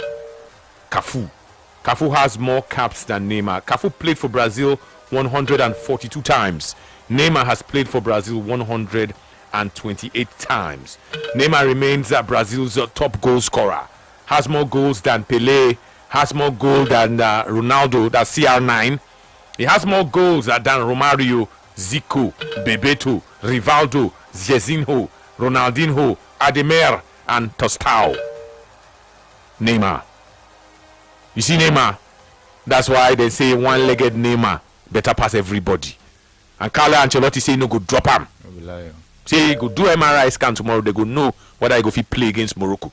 Cafu has more caps than Neymar. Cafu played for Brazil 142 times. Neymar has played for Brazil 128 times. Neymar remains Brazil's top goal scorer. Has more goals than Pelé. Has more goals than Ronaldo, that's CR9. He has more goals than Romario, Zico, Bebeto, Rivaldo, Zezinho, Ronaldinho, Ademir, and Tostão. Neymar. You see Neymar? That's why they say one-legged Neymar better pass everybody. And Carlo Ancelotti say no go drop him. Say he go do MRI scan tomorrow. They go know whether he go fit play against Morocco.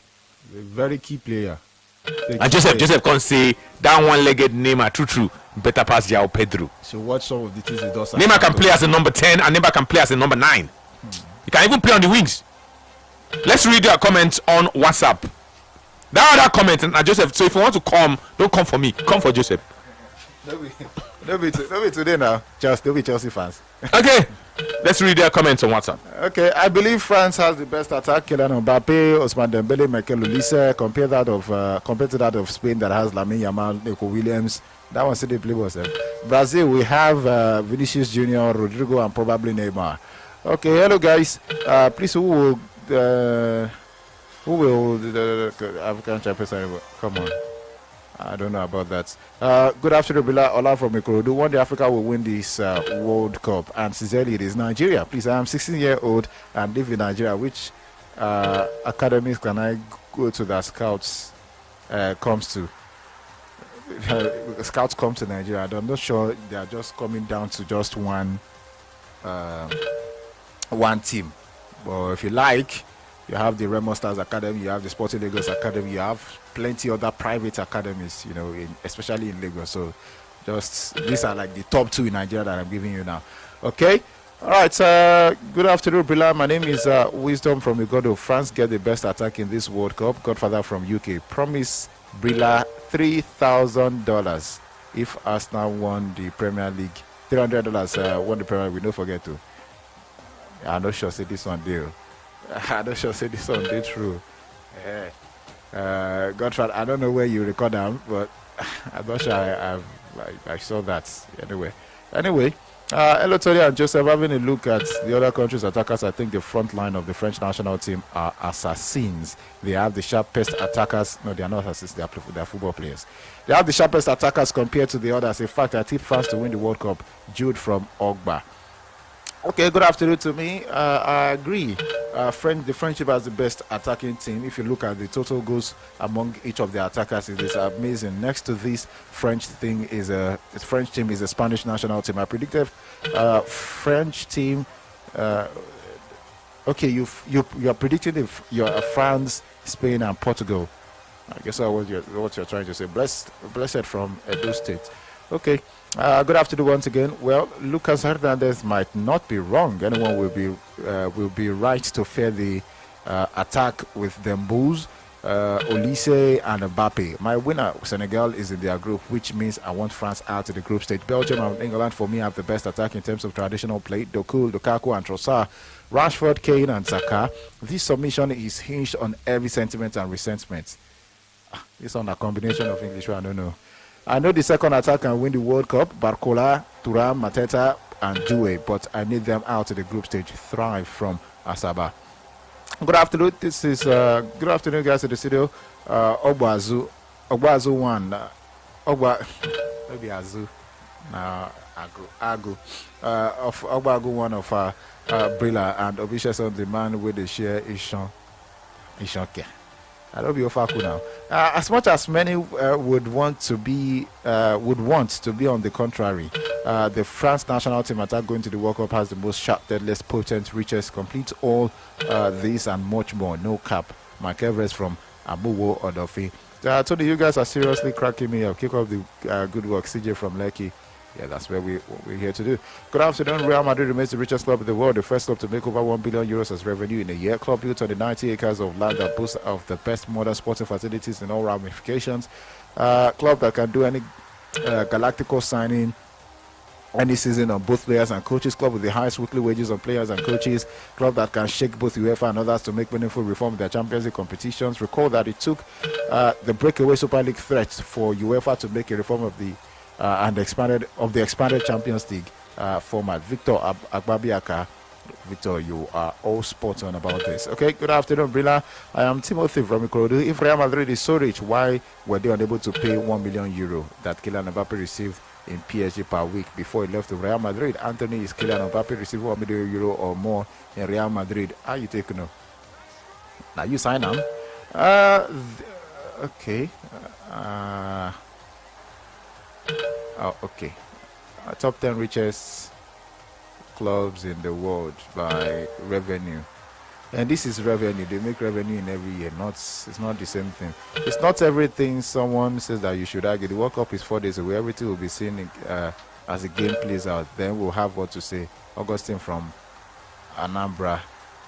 A very key player. And Joseph can say that one-legged Neymar, true, better pass João Pedro. So what some of the things he does? Neymar can play as a number 10 and Neymar can play as a number 9. He can even play on the wings. Let's read your comments on WhatsApp. That other comment, and Joseph. So if you want to come, don't come for me. Come for Joseph. Don't be today now. Don't be Chelsea fans. Okay. Let's read their comments on WhatsApp. Okay, I believe France has the best attack. Kylian Mbappe, Ousmane Dembele, Michael Olise. Compared to that of Spain that has Lamine Yamal, Nico Williams. That one said they play was Brazil. We have Vinicius Junior, Rodrigo, and probably Neymar. Okay, hello guys. Please, who will the African champions? Come on. I don't know about that. Good afternoon, Bila Ola from Ikorodu. One day Africa will win this World Cup, and sincerely, it is Nigeria. Please, I am 16-year-old and live in Nigeria. Which academies can I go to that scouts comes to? Scouts come to Nigeria. I'm not sure they are just coming down to just one team. But if you like, you have the Remo Stars Academy, you have the Sporting Lagos Academy, you have plenty other private academies, especially in Lagos. So these are like the top 2 in Nigeria that I'm giving you now. Okay? All right. Good afternoon, Billa. My name is Wisdom from Ugodo. France get the best attack in this World Cup. Godfather from UK. Promise Billa $3,000 if Arsenal won the Premier League. $300 won the Premier League. We don't forget to. I'm not sure say this one deal. I'm not sure say this one did true. Godfather, I don't know where you record them, but I'm not sure I saw that. Anyway, Hello, Tori and Joseph. Having a look at the other countries' attackers, I think the front line of the French national team are assassins. They have the sharpest attackers. No, they are not assassins. They are football players. They have the sharpest attackers compared to the others. In fact, I tip France to win the World Cup. Jude from Ogba. Okay, good afternoon to me. I agree. The Friendship has the best attacking team. If you look at the total goals among each of the attackers, it is amazing. Next to this French team is a Spanish national team. I predicted French team. Okay, you are predicting your France, Spain, and Portugal. I guess that's what you're trying to say. Blessed from Edo State. Okay. Good afternoon once again. Well, Lucas Hernandez might not be wrong. Anyone will be right to fear the attack with Dembouz, Olise, and Mbappe. My winner, Senegal, is in their group, which means I want France out of the group stage. Belgium and England, for me, have the best attack in terms of traditional play. Doku, Lukaku, and Trossard, Rashford, Kane, and Saka. This submission is hinged on every sentiment and resentment. It's on a combination of English, I don't know. I know the second attack can win the World Cup. Barcola, Thuram, Mateta, and Doué, but I need them out of the group stage. Thrive from Asaba. Good afternoon. This is good afternoon, guys, in the studio. Ogbazu 1. Maybe Azu. Agu. Of Ogbagu 1 of Brilla and Obishason, the man with the share Ishonke. I don't be Ofaku now. As much as many would want to be on the contrary, the France national team attack going to the World Cup has the most sharp, deadliest, potent, richest, complete all this and much more. No cap. Mike Everest from Amuwo Odofi. Tony, you guys are seriously cracking me up. Keep up the good work. CJ from Lekki. Yeah, that's where we're here to do. Good afternoon. Real Madrid remains the richest club in the world, the first club to make over 1 billion euros as revenue in a year. Club built on the 90 acres of land that boasts of the best modern sporting facilities in all ramifications. Club that can do any Galactical signing any season on both players and coaches. Club with the highest weekly wages on players and coaches. Club that can shake both UEFA and others to make meaningful reform in their Champions League competitions. Recall that it took the breakaway Super League threat for UEFA to make a reform of the expanded Champions League format. Victor Agbabiaka. Victor, you are all spot on about this. Okay, good afternoon, Brilla. I am Timothy from Ikorodu. If Real Madrid is so rich, why were they unable to pay €1 million that Kylian Mbappe received in PSG per week before he left to Real Madrid? Anthony, is Kylian Mbappe receiving €1 million or more in Real Madrid? How you take no? Now you sign on. Okay. Okay. Top 10 richest clubs in the world by revenue, and this is revenue. They make revenue in every year. It's not the same thing. It's not everything someone says that you should argue. The World Cup is 4 days away. Everything will be seen as the game plays out. Then we'll have what to say. Augustine from Anambra.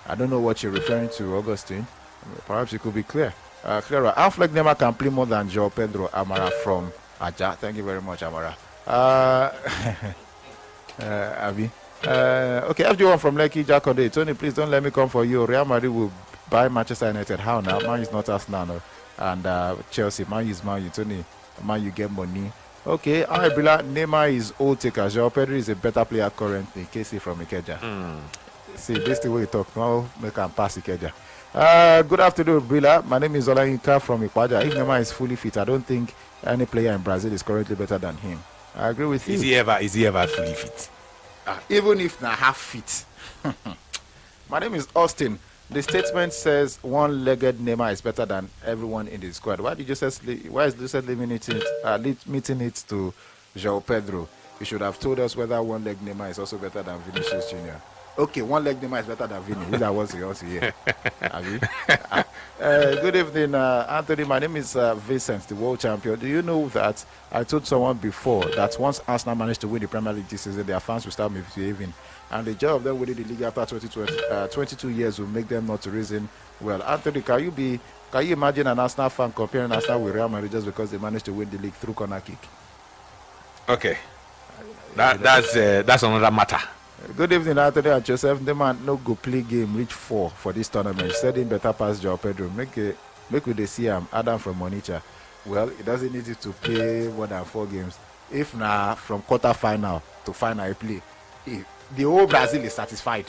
I don't know what you're referring to, Augustine. Perhaps you could be clearer. Alfred Neymar can play more than João Pedro. Amara from Aja. Thank you very much, Amara. Abi. Okay, FG1 from Lekki, Jakode. Tony, please don't let me come for you. Real Madrid will buy Manchester United. How now? Man is not Arsenal now. And Chelsea. Man is Man U. Tony, Man you get money. Okay, alright, Billa. Neymar is old taker. João Pedro is a better player currently. Casey from Ikeja. See, this is the way you talk. Now make him pass Ikeja. Good afternoon, Brilla. My name is Olayinka from Ikwaja. If Neymar is fully fit, I don't think any player in Brazil is currently better than him. I agree with you. Is he ever fully fit? Even if not half fit. My name is Austin. The statement says one-legged Neymar is better than everyone in the squad. Why is Lucas limiting it to João Pedro? You should have told us whether one-legged Neymar is also better than Vinicius Jr. Okay, one-legged Neymar is better than Vinny. That was the answer here. Good evening, Anthony. My name is Vincent, the world champion. Do you know that I told someone before that once Arsenal managed to win the Premier League this season, their fans will start misbehaving, and the joy of them winning the league after 22 years will make them not to reason well. Anthony, can you imagine an Arsenal fan comparing Arsenal with Real Madrid just because they managed to win the league through corner kick? Okay, that's another matter. Good evening, Anthony and Joseph. The man no go play game reach 4 for this tournament. Said him better pass João Pedro. Make we see him. Adam from Monicha. Well, he doesn't need to play more than 4 games. If now from quarter final to final he play, the whole Brazil is satisfied.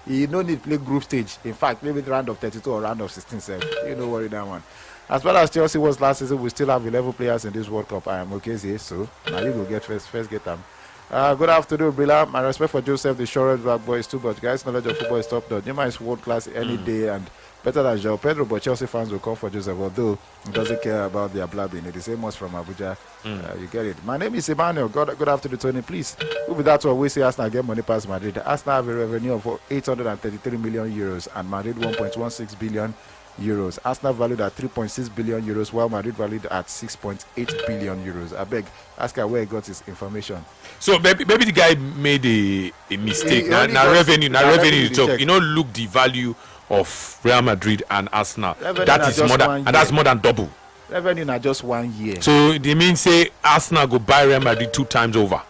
You no need play group stage. In fact, maybe the round of 32 or round of 16. You don't worry that one. As well as Chelsea was last season, we still have 11 players in this World Cup. I am okay, so now you go get first get them. Good afternoon, Brilla. My respect for Joseph, the shortest black boy is too much. Guys, knowledge of football is top notch. Neymar is world class any day and better than João Pedro, but Chelsea fans will come for Joseph, although he doesn't care about their blabbing. It is the same as from Abuja. You get it. My name is Emmanuel. Good afternoon, Tony. Please, who be that one? We say Arsenal get money past Madrid. Arsenal have a revenue of 833 million euros and Madrid 1.16 billion euros. Arsenal valued at 3.6 billion euros, while Madrid valued at 6.8 billion euros. I beg, ask her where he got his information. So maybe the guy made a mistake. Now revenue talk. You know, look the value of Real Madrid and Arsenal. That is more than, and that's more than double. Revenue na just 1 year. So they mean say Arsenal go buy Real Madrid 2 times over.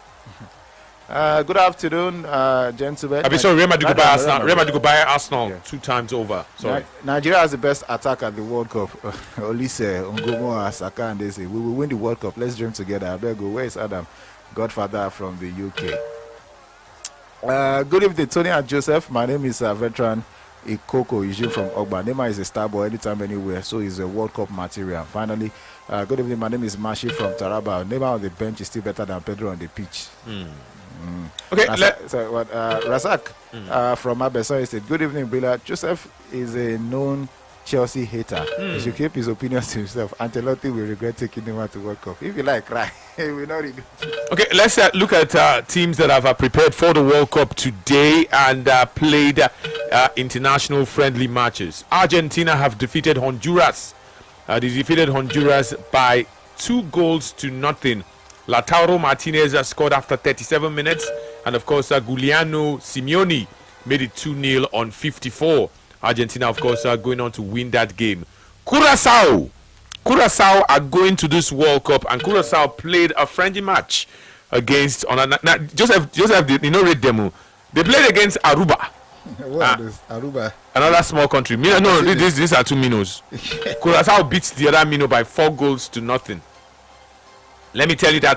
Good afternoon, gentlemen. I mean, sorry, Real Madrid go buy Arsenal. Real Madrid go buy Arsenal 2 times over. Sorry. Nigeria has the best attack at the World Cup. Olise, Ngomo, Saka, and they say we will win the World Cup. Let's dream together. I beg you. Where is Adam, Godfather from the UK? Good evening, Tony and Joseph. My name is veteran Ikoko Eugene from Ogba. Neymar is a star boy anytime, anywhere, so he's a World Cup material. Finally, good evening. My name is Mashi from Taraba. Neymar on the bench is still better than Pedro on the pitch. Okay, Razak from Abeson said, good evening, Billa. Joseph is a known Chelsea hater. He should keep his opinions to himself. Ancelotti will regret taking him out to World Cup. If you like, cry. He will not regret it. Okay, let's look at teams that have prepared for the World Cup today and played international friendly matches. Argentina have defeated Honduras. They defeated Honduras by 2-0. Lautaro Martinez scored after 37 minutes. And of course, Giuliano Simeone made it 2-0 on 54. Argentina, of course, are going on to win that game. Curacao are going to this World Cup, and Curacao played a friendly match against Joseph, you know, read demo. They played against Aruba. What is Aruba? Another small country. No, these are 2 minnows. Curacao beats the other minnow by 4-0. Let me tell you that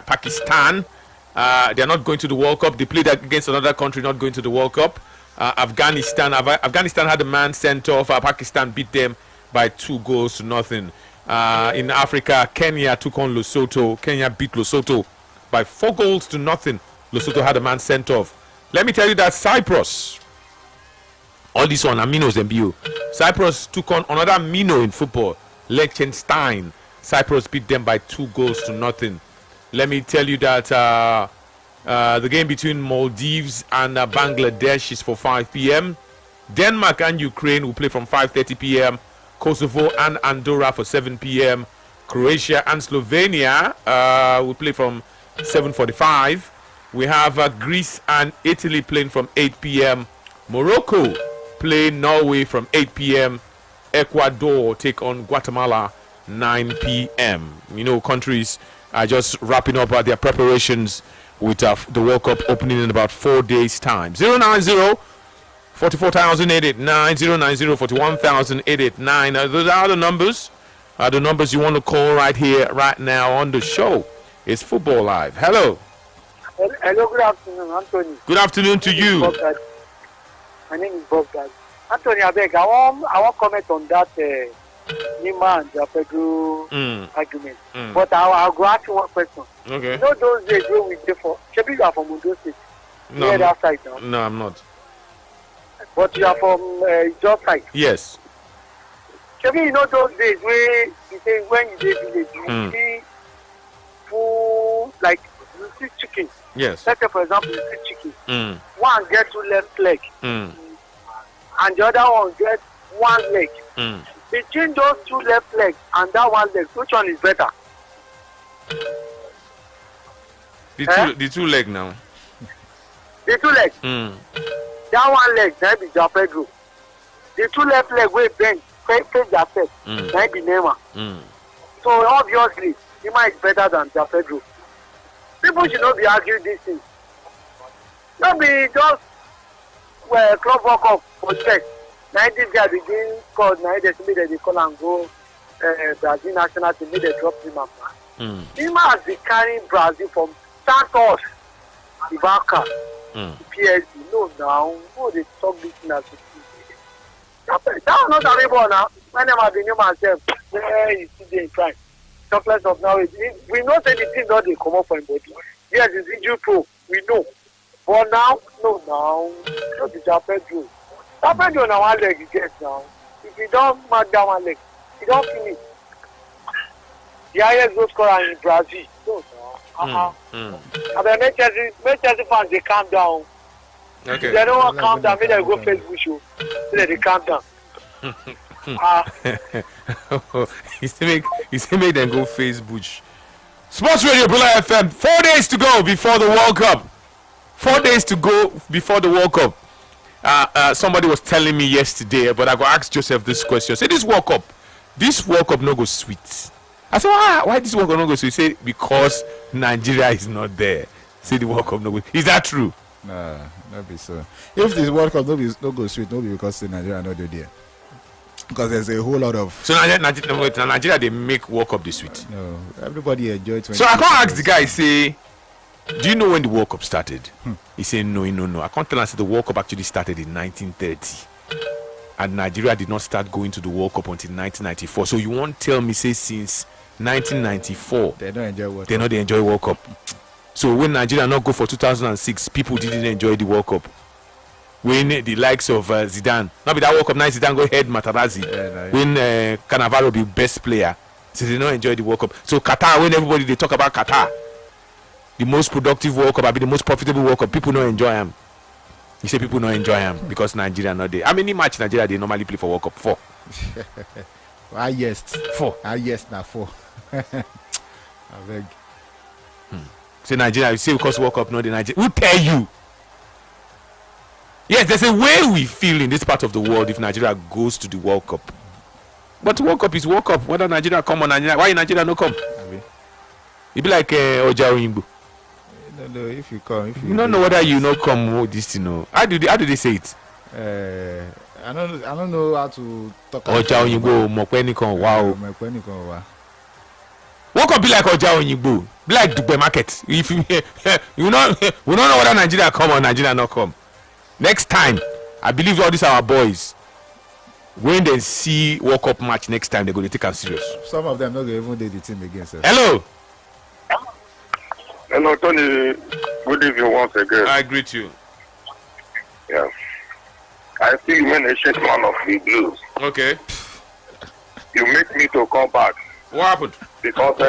Pakistan, they are not going to the World Cup. They played against another country not going to the World Cup. Afghanistan had a man sent off. Pakistan beat them by 2-0. In Africa, Kenya took on Lesotho. Kenya beat Lesotho by 4-0. Lesotho had a man sent off. Let me tell you that Cyprus, all this one, Aminos and Bio. Cyprus took on another Mino in football, Liechtenstein. Cyprus beat them by 2-0. Let me tell you that the game between Maldives and Bangladesh is for 5 p.m. Denmark and Ukraine will play from 5:30 p.m. Kosovo and Andorra for 7 p.m. Croatia and Slovenia will play from 7:45. We have Greece and Italy playing from 8 p.m. Morocco play Norway from 8 p.m. Ecuador take on Guatemala 9 p.m. You know, countries are just wrapping up their preparations with the World Cup opening in about 4 days' time. 090-44,889, 090-41,889. Those are the numbers. The numbers you want to call right here, right now on the show. It's Football Live. Hello. Hello, good afternoon, Anthony. Good afternoon to you. My name is Bob Dad. Anthony, I beg, I want comment on that Neymar and Pedro argument. But I'll go ask you one question. Okay. You know those days when we play for Shebi, you are from Ondo State. No, that side now. No, I'm not. But you are from your side. Yes. Shebi, you know those days where you say when you did village, you see food, like you see chicken. Yes. Let's say, for example, you see chicken. One get 2 left leg, and the other one get 1 leg. Between those 2 left legs and that 1 leg, which one is better? The 2 leg now. The 2 legs. That 1 leg, that be João Pedro. The 2 left leg will bend, face yourself, that be Neymar. So obviously, Neymar is better than João Pedro. People should not be arguing these things. Not be just Club World Cup for check. Now this guy begin called, now they call and go Brazil national team, they drop him up. Neymar has been carrying Brazil from Santos Ibaka, PSG. No, now, no, they talk this thing as a team. That was not a rebel now. When I'm the name myself, where is CJ in crime? Talkless of now. We know that the team not they come up for him, but yes, it's injury pro. We know. But now, no, not the Japan Joe. Japan Joe now one leg he gets now. If you don't mark down one leg, you don't finish. The highest goal scorer in Brazil. No, no. And then make Chelsea fans they calm down. Okay. If they don't want to calm down, maybe they go Facebook show. So they calm down. He say make them go Facebook. Sports Radio Brilla FM. 4 days to go before the World Cup. 4 days to go before the World Cup. Somebody was telling me yesterday, but I go ask Joseph this question. Say this World Cup no go sweet. I said, why this World Cup no go sweet? He say because Nigeria is not there. Say the World Cup no go. Is that true? Nah, not be so. If this World Cup no go sweet, no be because Nigeria not there. Because there's a whole lot of. So Nigeria they make World Cup this sweet. No, everybody enjoy it. So I can't ask the guy. Say, do you know when the World Cup started? He said no. I can't tell us the World Cup actually started in 1930, and Nigeria did not start going to the World Cup until 1994. So you won't tell me say since 1994 they don't enjoy World Cup. They enjoy World Cup. So when Nigeria not go for 2006, people didn't enjoy the World Cup. When the likes of Zidane, not be that World Cup, now Zidane go head Materazzi. When Cannavaro be best player, so they don't enjoy the World Cup. So Qatar, when everybody they talk about Qatar, the most productive World Cup, I be the most profitable World Cup, people don't enjoy them. You say people don't enjoy them because Nigeria not there. How many match Nigeria they normally play for World Cup? 4. Yes. 4. Yes, now 4. I beg. Say Nigeria, you say because World Cup not the Nigeria. Who tell you? Yes, there's a way we feel in this part of the world if Nigeria goes to the World Cup. But World Cup is World Cup. Whether Nigeria come or Nigeria, why Nigeria no come? It be like Oja Oyingbo. No, if you come, you don't know whether you know come this, you know. How do they say it? I don't know how to talk. Oja Oyingbo, Mokwenikon, wow. Mokwenikon, wow. World Cup be like Oja Oyingbo, be like Dubai Market. If we don't know whether Nigeria come or Nigeria not come. Next time, I believe all these our boys, when they see World Cup match next time, they're going to take us serious. Some of them not going to even do the team again, sir. Hello. Hello, Tony. Good evening once again. I greet you. Yes. I see you when a shake man of the blues. Okay. You make me to come back. What happened? Because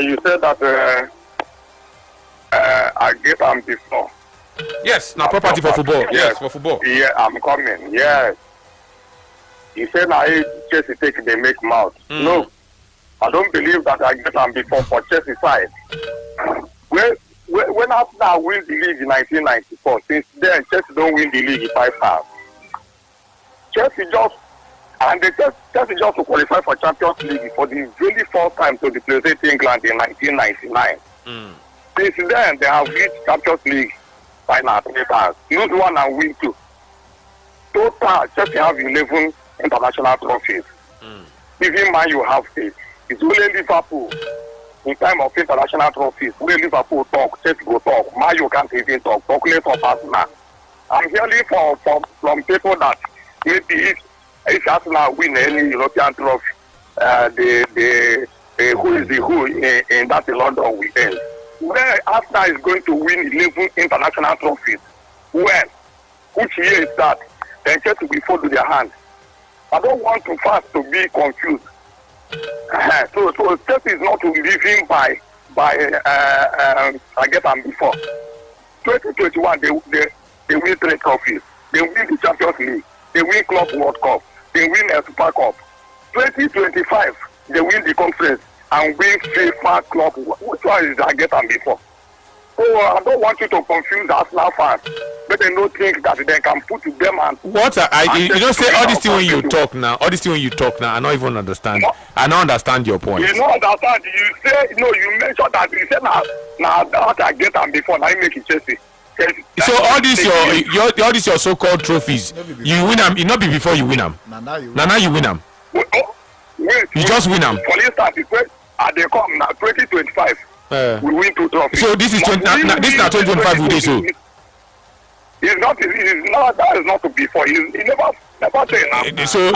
you said that I get them before. Yes, now property for football. Yes, for football. Yeah, I'm coming. Yes. You said now Chelsea take they make mouth. No, I don't believe that I get them before for Chelsea side. When Arsenal win the league in 1994, since then Chelsea don't win the league in 5 times. Chelsea just to qualify for Champions League for the very first time to represent England in 1999. Since then they have reached Champions League final 3 times. Lose 1 and win 2. Total Chelsea have 11 international trophies. Even Man you have 8. It's only Liverpool in time of international trophies. When Liverpool talk, Chelsea go talk. Man you can't even talk. Talk less of Arsenal. I'm hearing from people that maybe if Arsenal win any European trophy, who is the who in that London weekend. Where Arsenal is going to win 11 international trophies. When? Which year is that? Then Chelsea will fall to their hands. I don't want to fast to be confused. So Chelsea is not living by I get them before. 2021 they win 3 trophies. They win the Champions League. They win Club World Cup. They win a Super Cup. 2025 they win the conference and win FIFA Club. Which one is I get them before? So I don't want you to confuse Arsenal fans. But they don't think that they can put them and what you don't say all this thing when you talk now. All this thing when you talk now, I don't even understand. I don't understand your point. You don't understand. You say no. You mentioned that you said now that I get them before. Now you make it Chelsea. So all these your so-called trophies, you win them. It not be before you win them. Now you win them. Wait, you just win them. For instance, they come now 2025. we win 2 trophies. So this is this is now 2025 we do so. It's not. That is not to be for. He never say now. So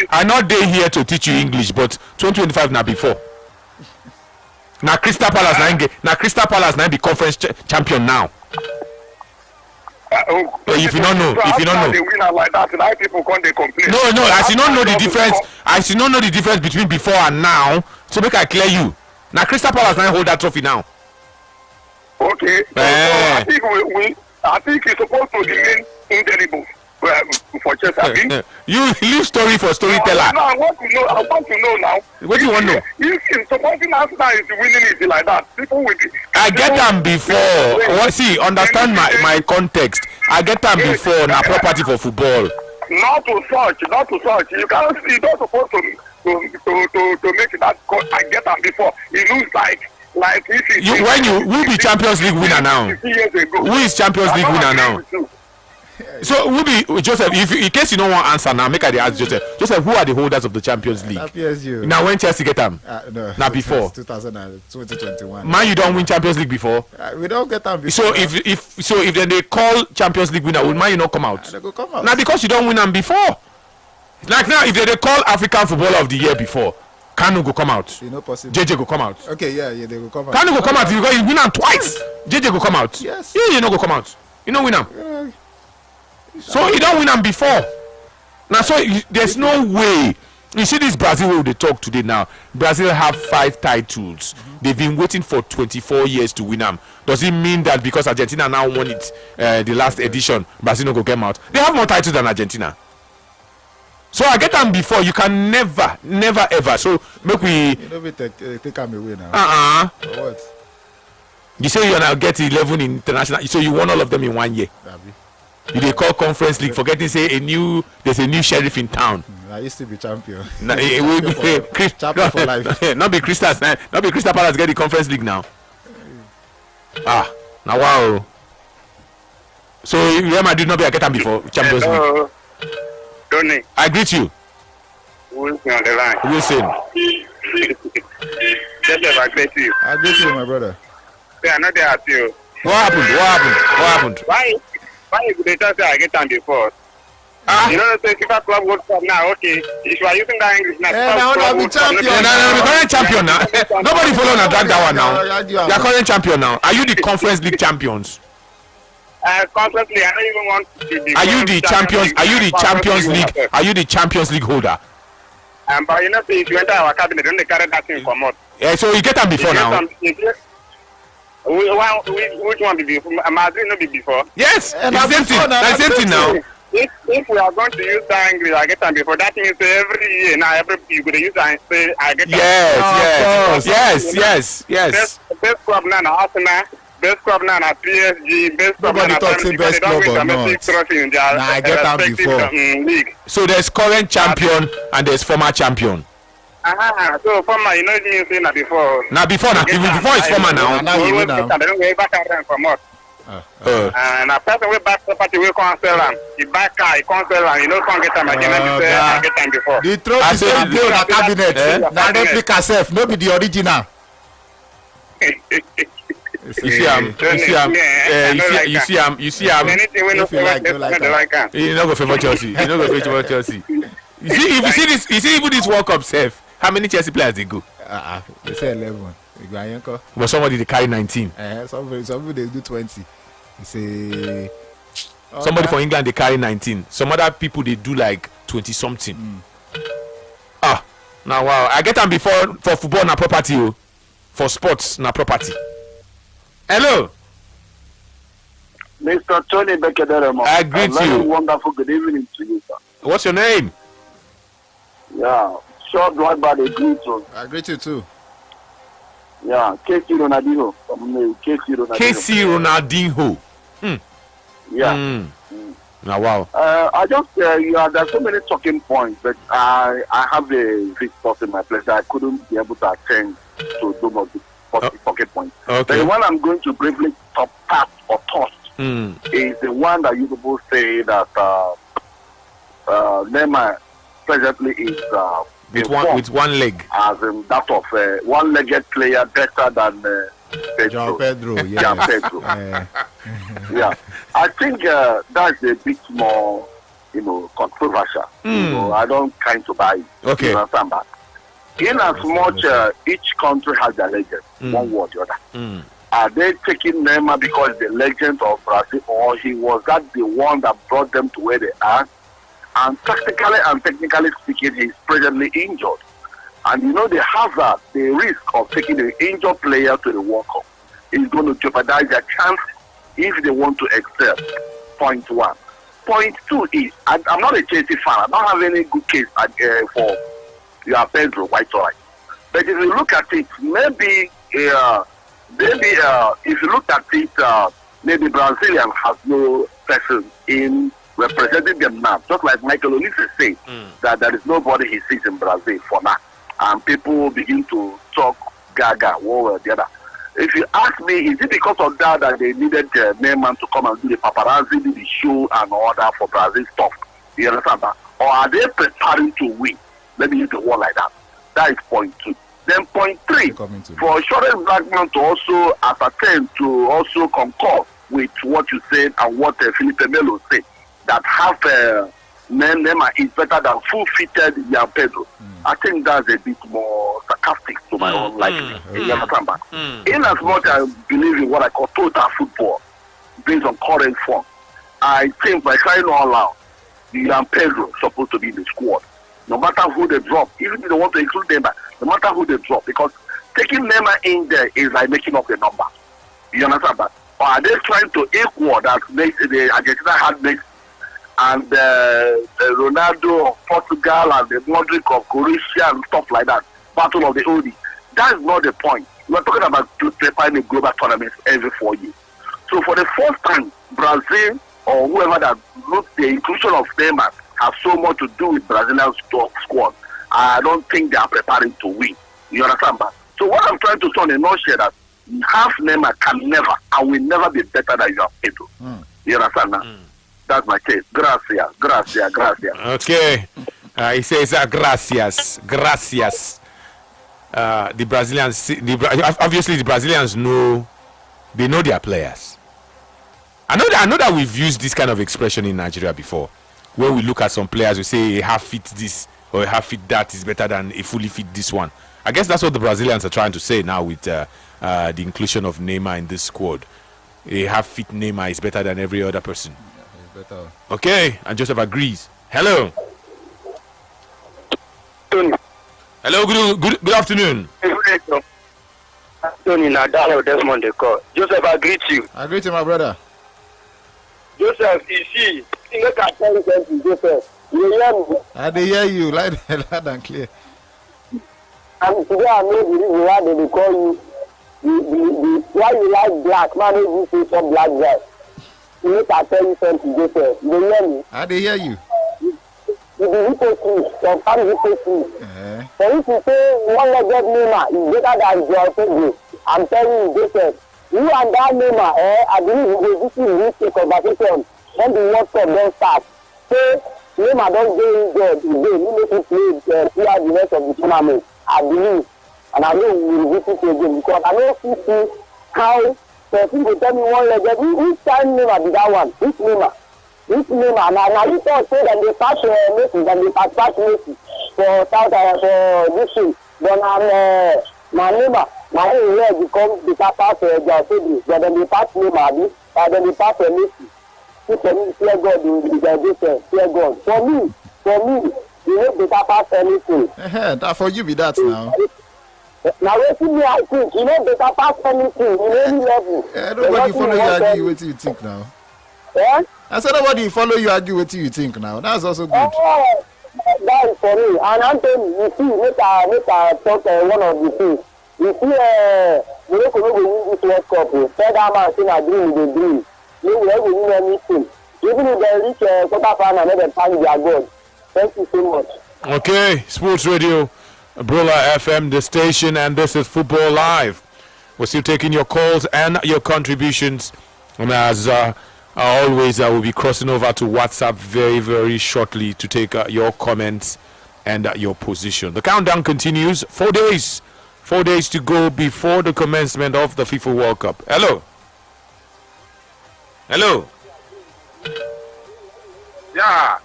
I not there here to teach you English, but 2025 now before. Now Crystal Palace now be conference champion now. If you don't know, they win like that, now people come they complain. No, as you don't know the difference, between before and now, so make I clear you. Now Crystal Palace now hold that trophy now. Okay. So I think it's supposed to remain indelible for Chelsea. You leave story for storyteller. No, I want to know now. What do you want to know? If supposing Arsenal is winning it like that, people will be. I get them before. See, understand my context. I get them before. Now property for football. Not to search. You can't see. You're not supposed to make that. I get them before. It looks like if who be Champions League winner now? Who is Champions League winner now? So who be Joseph? If in case you don't want answer now, make I ask Joseph. Joseph, who are the holders of the Champions League? PSG. Now when Chelsea get them? No. Now before 2021. Man, you don't win Champions League before. We don't get them before. So if then they call Champions League winner, will Man you not come out? They go come out. Now because you don't win them before. Like now, if they call African Footballer of the Year before, Kanu go come out. You know possible. JJ go come out. Okay, yeah, they go come out. Kanu go come out. You win them twice. JJ go come out. Yes. You no go come out. You don't win them. Yeah. So you don't win them before. Now, so there's no way. You see this Brazil where they talk today now. Brazil have 5 titles. They've been waiting for 24 years to win them. Does it mean that because Argentina now won it the last edition, Brazil no go come out? They have more titles than Argentina. So I get them before. You can never ever. So make we. You know, take them away now. What? You say you now get 11 international. So you won all of them in 1 year. You they call Conference League, forgetting say there's a new sheriff in town. I used to be champion. Champion for life. Not be Crystal Palace get the Conference League now. Now wow. So Real Madrid not be a get them before Champions League. Tony. I greet you. Wilson on the line. Wilson. Joseph, I greet you. I greet you, my brother. Yeah, I know they are you. What happened? Why they just say I get them before? You know the FIFA Club World Cup now, okay. If you are using that English now, now the champion. The current champion now. Nobody follow and drag that one now. You are current champion now. Are you the Conference League champions? Conference League, I don't even want to be. Are you the champions? Are you the Champions League? Are you the Champions League holder? But you know, if you enter our cabinet, don't they carry that thing from us? Yeah, so you get them before now. Which one be before? Madrid not be before. Yes, it's the same thing now. If we are going to use that English, I get them before. That thing is every year now. Every you could use that and say I get them. Yes. Best club now, Arsenal. Best club now, PSG. Best club now, best club or not. I get them before. League. So there's current champion and there's former champion. So former, you know, you say that before. Before it's former now. Now you know. They don't go back and run from us. And a person will back property will cancel them. He back car, he cancel them. You know, can't get them again. I get them before. The trophy same day on the cabinet. Now replica self, no be the original. You see him. You know go favor Chelsea. You see even this World Cup safe. How many Chelsea players they go? They say 11. But somebody they carry 19. Somebody they do 20. They say somebody for England they carry 19. Some other people they do like 20 something. Now wow. I get them before for football na property. For sports na property. Hello. Mr. Tony Bekederemo. I greet you. Wonderful good evening to you, sir. What's your name? Yeah, short drive by the greet you. I greet you too. Yeah, KC Ronaldinho. KC Ronaldinho. Yeah. Now wow. I just there's so many talking points, but I have a report in my place. I couldn't be able to attend to some of the pocket points. Okay. The one I'm going to briefly top is the one that you people say that Neymar presently is with one leg. As in that of one-legged player better than Pedro. Pedro, yeah. Pedro. Yeah. I think that's a bit more, controversial. I don't kind to buy it. Okay. You understand that? In as much each country has their legend, one way or the other. Are they taking Neymar because the legend of Brazil, or he was that the one that brought them to where they are? And tactically and technically speaking, he's presently injured. And the hazard, the risk of taking an injured player to the World Cup is going to jeopardize their chance if they want to excel. Point one. Point two is, I'm not a Chelsea fan. I don't have any good case for Pedro, quite all right. But if you look at it, maybe if you look at it, maybe Brazilian has no person in representing them now. Just like Michael Olise said, that there is nobody he sees in Brazil for now. And people begin to talk gaga, one way or the other. If you ask me, is it because of that they needed Neymar to come and do the paparazzi, do the show and all that for Brazil stuff? You understand that? Or are they preparing to win? Let me use the word like that. That is point two. Then point three, for Shorten Blackman to also ascertain, to also concur with what you said and what Felipe Melo said, that half Neymar is better than full-fitted Jan Pedro. I think that's a bit more sarcastic to my own liking. You understand that? In as much as I believe in what I call total football, based on current form, I think by crying all out, Jan Pedro is supposed to be in the squad. No matter who they drop, even if they want to include Neymar, no matter who they drop, because taking Neymar in there is like making up the number. You understand that? Or are they trying to equal that the Argentina had next and Ronaldo of Portugal and the Modric of Croatia and stuff like that? Battle of the oldies. That's not the point. We're talking about preparing a global tournament every 4 years. So for the first time, Brazil or whoever that looked the inclusion of Neymar have so much to do with Brazilian squad. I don't think they are preparing to win. You understand that? So what I'm trying to say in a nutshell that half Neymar can never and will never be better than you have Pedro. You understand that? That's my case. Gracias. Okay. He says gracias. The Brazilians, obviously the Brazilians know their players. I know that we've used this kind of expression in Nigeria before, where we look at some players, we say a half fit this or a half fit that is better than a fully fit this one. I guess that's what the Brazilians are trying to say now with the inclusion of Neymar in this squad. A half fit Neymar is better than every other person. Yeah, better. Okay, and Joseph agrees. Hello. Tony. Hello, good afternoon. Tony, Nadal Desmond they call. Joseph, I greet you. I greet you, my brother. Joseph, you see, you can tell them, Joseph. You hear me? I hear you loud and clear. And today I know the reason why they call you the why you like black man. You say some black guy. You can tell you something, Joseph. You hear me? I hear you. You be hypocrite, sometimes hypocrite. For you to say one-legged Neymar is better than Joao Pedro, I'm telling you, Joseph, you and that Neymar, I believe this is a conversation when the World Cup don't start. So Neymar don't go injured today. He make it play throughout the rest of the tournament. I believe, and I know we will visit again because I know see how people tell me one-legged. Which time Neymar be that one? Which Neymar? This Neymar, now you thought say that they pass Messi, and they pass Messi for for this thing. Then my Neymar, my own become the pass Joao Pedro, but then they pass Neymar, and then they pass Messi. People fear God, fear God. For me, you know they pass anything. That for you be that now. Now wait till me I think, you know they pass anything in any level. Nobody follow you argue what you think now. Yeah? I said nobody follow you argue what you think now. That's also good. That is for me. And Anthony, you see, make I talk one of the things. You see, Morocco no go win this World Cup. Third man say na dream dey dream. No will ever win anything. Even if they reach quarter final, make them thank their God. Thank you so much. Okay, Sports Radio, Brula FM, the station, and this is Football Live. We're still taking your calls and your contributions. And as always, I will be crossing over to WhatsApp very, very shortly to take your comments and your position. The countdown continues. 4 days. 4 days to go before the commencement of the FIFA World Cup. Hello. Hello. Yeah.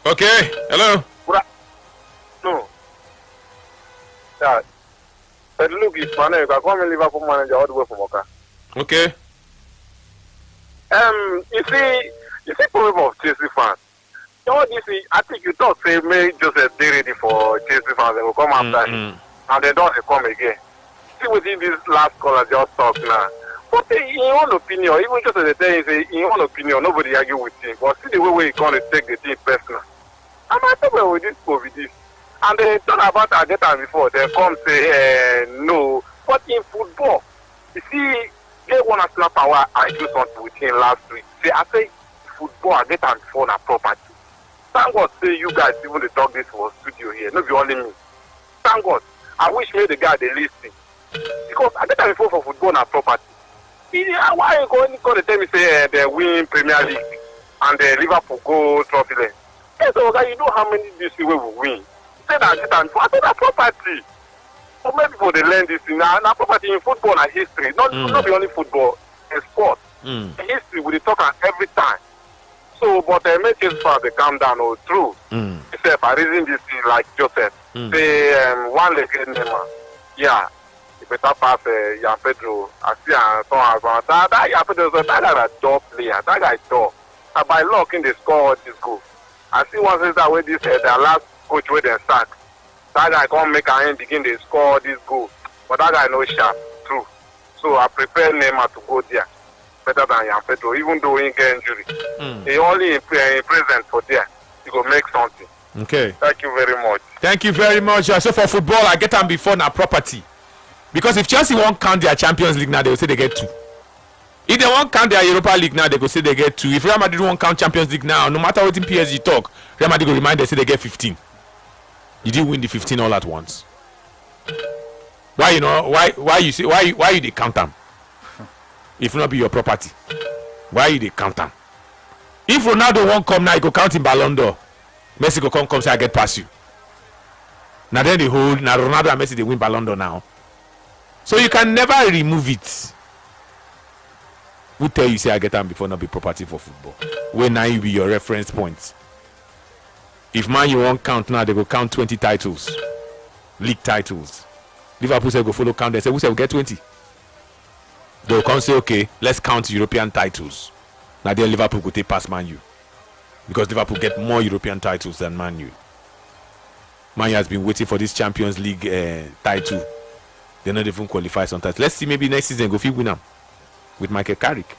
Okay. Hello. No. Yeah. But look, it's Mane. You can call me Liverpool manager all the way from Oka. Okay. You see, problem of Chelsea fans. All this, I think you thought say May Joseph they ready for Chelsea fans. They will come after him, and they don't come again. See within this last caller just talk now. But in your own opinion, even just as they tell you, say in your own opinion, nobody argue with him. But see the way he's going to take the thing personal. I'm not talking with this COVID, this. And they talk about Argentina before. They come say no. But in football, you see, they want to snap power. I do something with him last week. See, I say football, Argentina before na property. Thank God, say you guys even the talk this for studio here. Not be only me. Thank God. I wish me the guy they listen. Because Argentina before for football na property. Why are you going to tell me say they win Premier League and Liverpool go trophy land? Yes, so you know how many this way will win. Say that I say that property. So many people they learn this thing. Now property in football and history. Not be only football, in sport. History we talk every time. So but make it fast they calm down or true. Except I reason this thing like Joseph. Say one leg yeah. Better pass Jan Pedro. I see that Jan Pedro that guy is a top player. That guy is top. And by luck in the score this goal. I see one says that way this the last coach where they sack. That guy can't make a end begin to score this goal. But that guy no sharp. True. So I prepare Neymar to go there. Better than Jan Pedro, even though he get injury. He only in present for there. He go make something. Okay. Thank you very much. Thank you very much. So for football, I get them before now property. Because if Chelsea won't count their Champions League now, they will say they get 2. If they won't count their Europa League now, they will say they get 2. If Real Madrid won't count Champions League now, no matter what in PSG talk, Real Madrid will remind they say they get 15. Did you win the 15 all at once? Why you they count them? If not be your property, why you they count them? If Ronaldo won't come now, he go count in Ballon d'Or. Messi go come say I get past you. Now then the whole now Ronaldo and Messi they win Ballon d'Or now. So you can never remove it. Who tell you say I get them before not be property for football? When now you be your reference points. If man you won't count now, they go count 20 titles, league titles. Liverpool say go follow count. They say we say we get 20. They will come say okay, let's count European titles. Now then Liverpool go take past Man U because Liverpool get more European titles than Man U. Man U has been waiting for this Champions League title. They not even qualify sometimes. Let's see, maybe next season go fit win them with Michael Carrick.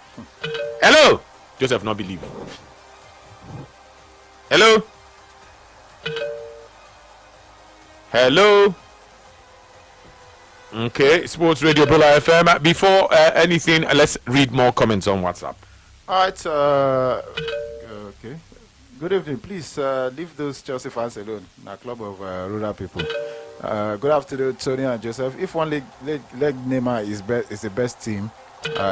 Hello, Joseph, not believe. Hello, hello. Okay, Sports Radio Brilla FM. Before anything, let's read more comments on WhatsApp. All right. Okay. Good evening. Please leave those Chelsea fans alone. A club of rural people. Good afternoon, Tony and Joseph. If one leg Neymar is the best team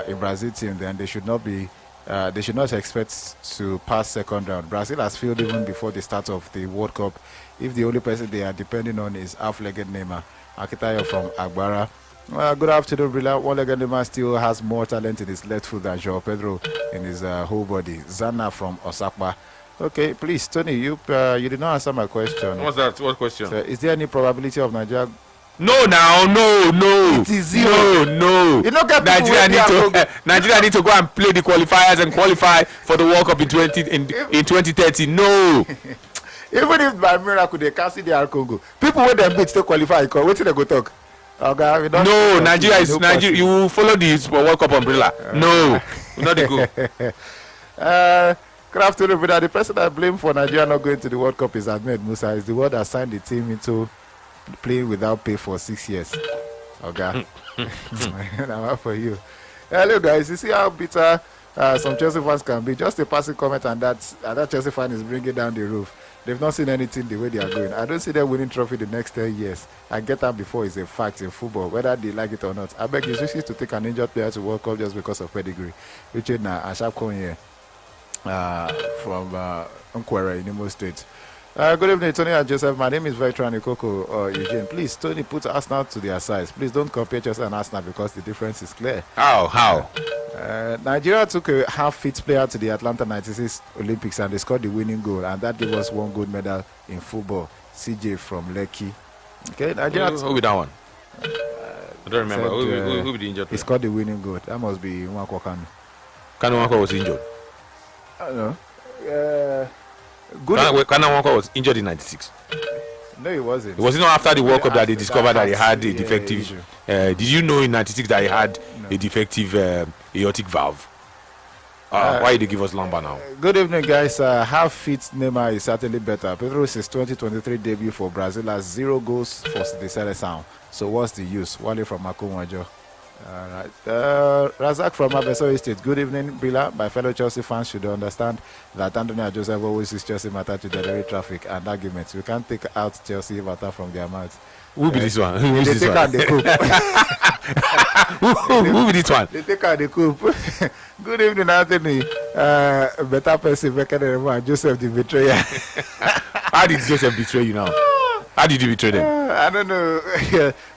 in Brazil team, then they should not be. They should not expect to pass second round. Brazil has failed even before the start of the World Cup. If the only person they are depending on is half-legged Neymar. Akitayo from Agbara. Good afternoon, Brilla. One-legged Neymar still has more talent in his left foot than João Pedro in his whole body. Zana from Osakpa. Okay, please, Tony, you did not answer my question. What's that? What question? So, is there any probability of Nigeria? No. It is zero. No. You don't get Nigeria need to go and play the qualifiers and qualify for the World Cup in 2030. No. Even if by miracle they can't see the Congo, people when they beat still qualify. Wait till they go talk. Okay, no, Nigeria is Nigeria. You follow the World Cup umbrella. No, not the go. Good afternoon, brother. The person I blame for Nigeria not going to the World Cup is Ahmed Musa. Is the one that signed the team into playing without pay for 6 years. Okay, I'm for you. Hello, guys. You see how bitter some Chelsea fans can be. Just a passing comment, and that Chelsea fan is bringing down the roof. They've not seen anything the way they are going. I don't see them winning trophy the next 10 years. I get that before it's a fact in football, whether they like it or not. I beg it's risky to take an injured player to World Cup just because of pedigree. Richard na Ashap Konye from Nkwera in Imo State. Good evening, Tony and Joseph. My name is Veteran Ikoko Eugene. Please, Tony, put Arsenal to their size. Please don't compare Chelsea and Arsenal because the difference is clear. How? Nigeria took a half-fit player to the Atlanta 96 Olympics and they scored the winning goal, and that gave us one gold medal in football. CJ from Lekki. Okay, Nigeria. Who with that one? I don't remember. Who be the injured player? He scored the winning goal. That must be Nwako Kanu. Kanu Nwako was injured. I don't know. Kanu Nwako was injured in 96. No, he wasn't. It was not after the World Cup that they discovered that he had a defective. Did you know in 96 that he had a defective aortic valve? Why did they give us Lamba now? Good evening, guys. Half fit Neymar is certainly better. Pedro's 2023 debut for Brazil has 0 goals for the Seleção. So what's the use? Wale from Makumajo. Alright. Razak from Abeso State. Good evening, Brilla. My fellow Chelsea fans should understand that Anthony and Joseph always use Chelsea matter to generate traffic and arguments. We can't take out Chelsea matter from their mouths. Who be this one? They take out the coup. Who be this one? They take out the coup. Good evening, Anthony. Better person, better than everyone. Joseph the betrayer. How did Joseph betray you now? How did you betray them? I don't know.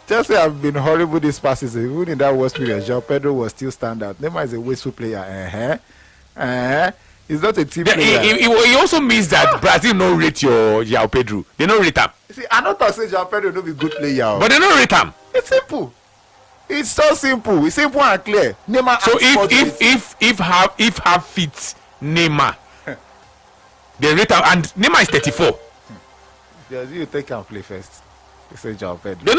Chelsea have been horrible this past season. Even in that worst period, João Pedro was still standout. Neymar is a wasteful player. He's not a team player. He also means that Brazil no rate your João Pedro. They no rate him. See, I don't say João Pedro no be good player. But they no rate him. It's simple. It's so simple. It's simple and clear. Neymar. So if have fit Neymar, they rate him, and Neymar is 34. Yes, you take and play first. You say João Pedro. They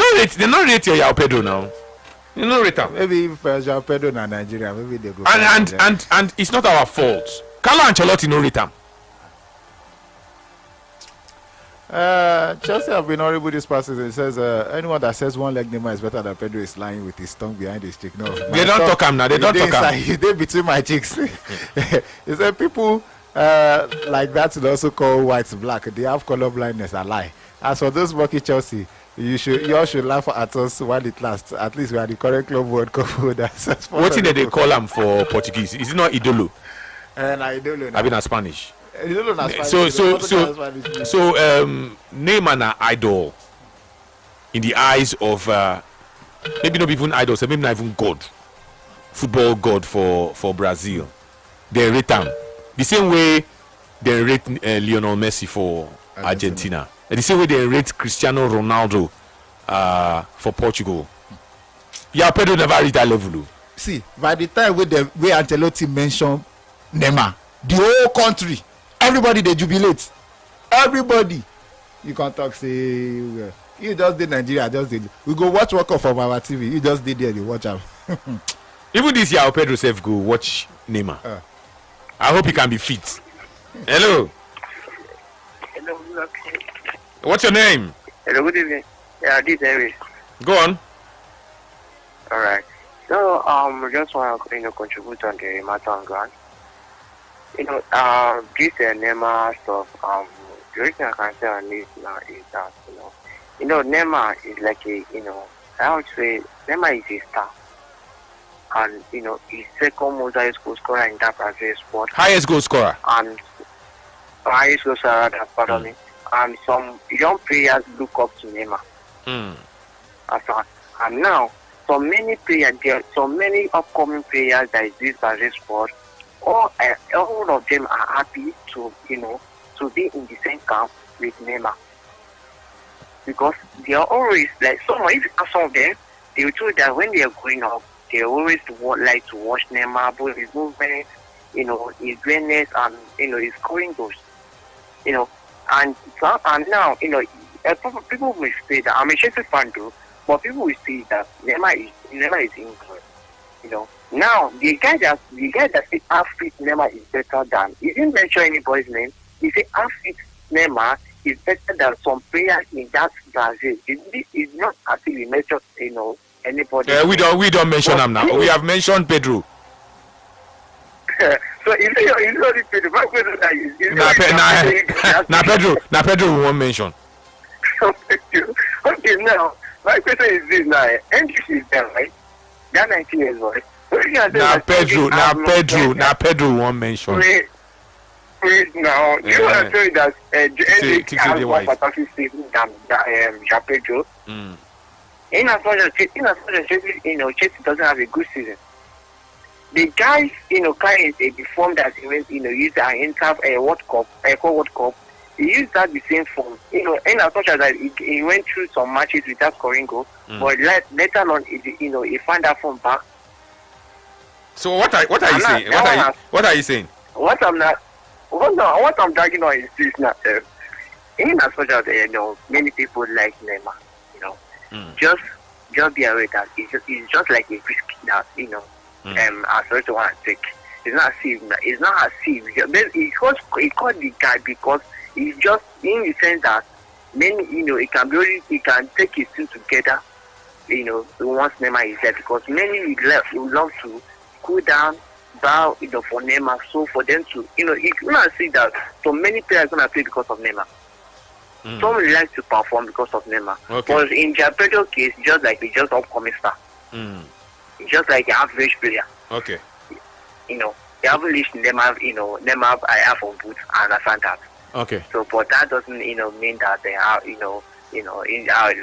not rate your João Pedro now. You know rate him. Maybe if João Pedro na Nigeria, maybe they go. And it's not our fault. Carlo Ancelotti no rate him. Chelsea have been horrible this past season. It says anyone that says one leg Neymar is better than Pedro is lying with his tongue behind his cheek. No, they don't talk him now. They don't talk him. He's there between my cheeks. He said people like that would also call whites black. They have color blindness. I lie. As for those monkey Chelsea, you all should laugh at us while it lasts. At least we are the current club World Cup holders. What did they call him for Portuguese? Is it not Idolo? Idolo. I mean, a Spanish. Idolo na Spanish. So Neymar na idol in the eyes of maybe not even idols, maybe not even God, football God for Brazil. They rate him the same way they rate Lionel Messi for Argentina. The same way they rate Cristiano Ronaldo for Portugal. Yeah, Pedro never reached that level. See, by the time where Ancelotti mentioned Neymar, the whole country, everybody they jubilate. Everybody. You can talk, say, you just did Nigeria, just did. We go watch World Cup from our TV. You just did there, you watch him. Even this year, Pedro self go watch Neymar. I hope he can be fit. Hello. Hello, good afternoon. What's your name? Hello, good evening. Yeah, this is Harry. Go on. All right. So, just want to contribute on the matter on ground. This Neymar stuff. The reason I can say on this now is that Neymar is like I would say Neymar is a star, and he's second most highest goal scorer in that Brazil sport. Highest goal scorer. And highest goal scorer. Pardon me. And some young players look up to Neymar. And now, so many players, there are so many upcoming players that exist in this sport. All of them are happy to be in the same camp with Neymar, because they are always like some of them. They will tell you that when they are growing up, they always like to watch Neymar, both his movement, his awareness, and his scoring goals, And now, people will say that I'm a Chelsea fan too, but people will say that Neymar is England. Now the guy that say half-fit Neymar is better than. He didn't mention anybody's name. He said half-fit Neymar is better than some players in that Brazil. It's not actually he mentioned anybody. We don't mention him now. We have mentioned Pedro. So it's not Pedro. My question is Pedro we won't mention. Okay, now my question is this now. NGC is there, right? That 19 years old. Pedro we won't mention. Wait now. Do you want to tell you that Hendrick has more fantastic save than João Pedro? In as much as Chelsea doesn't have a good season. The guys, carrying the form that he went, used to enter a World Cup, he used that the same form. In as much as that he went through some matches without scoring goal, but later on, he found that form back. So what are you saying? What are you saying? What I'm dragging on is this now. In as much as many people like Neymar, just be aware that it's just like a risk that as well to want to take. It's not as if he called the guy because it's just in the sense that many it can take his team together. Once Neymar is there, because many would love to cool down, bow for Neymar. So for them to you cannot see that so many players gonna play because of Neymar. Some like to perform because of Neymar. Okay. But in João Pedro's case, just like he's just upcoming star. Just like an average player. Okay. The average Neymar I have on boot, I understand that. Okay. So, but that doesn't mean that they are in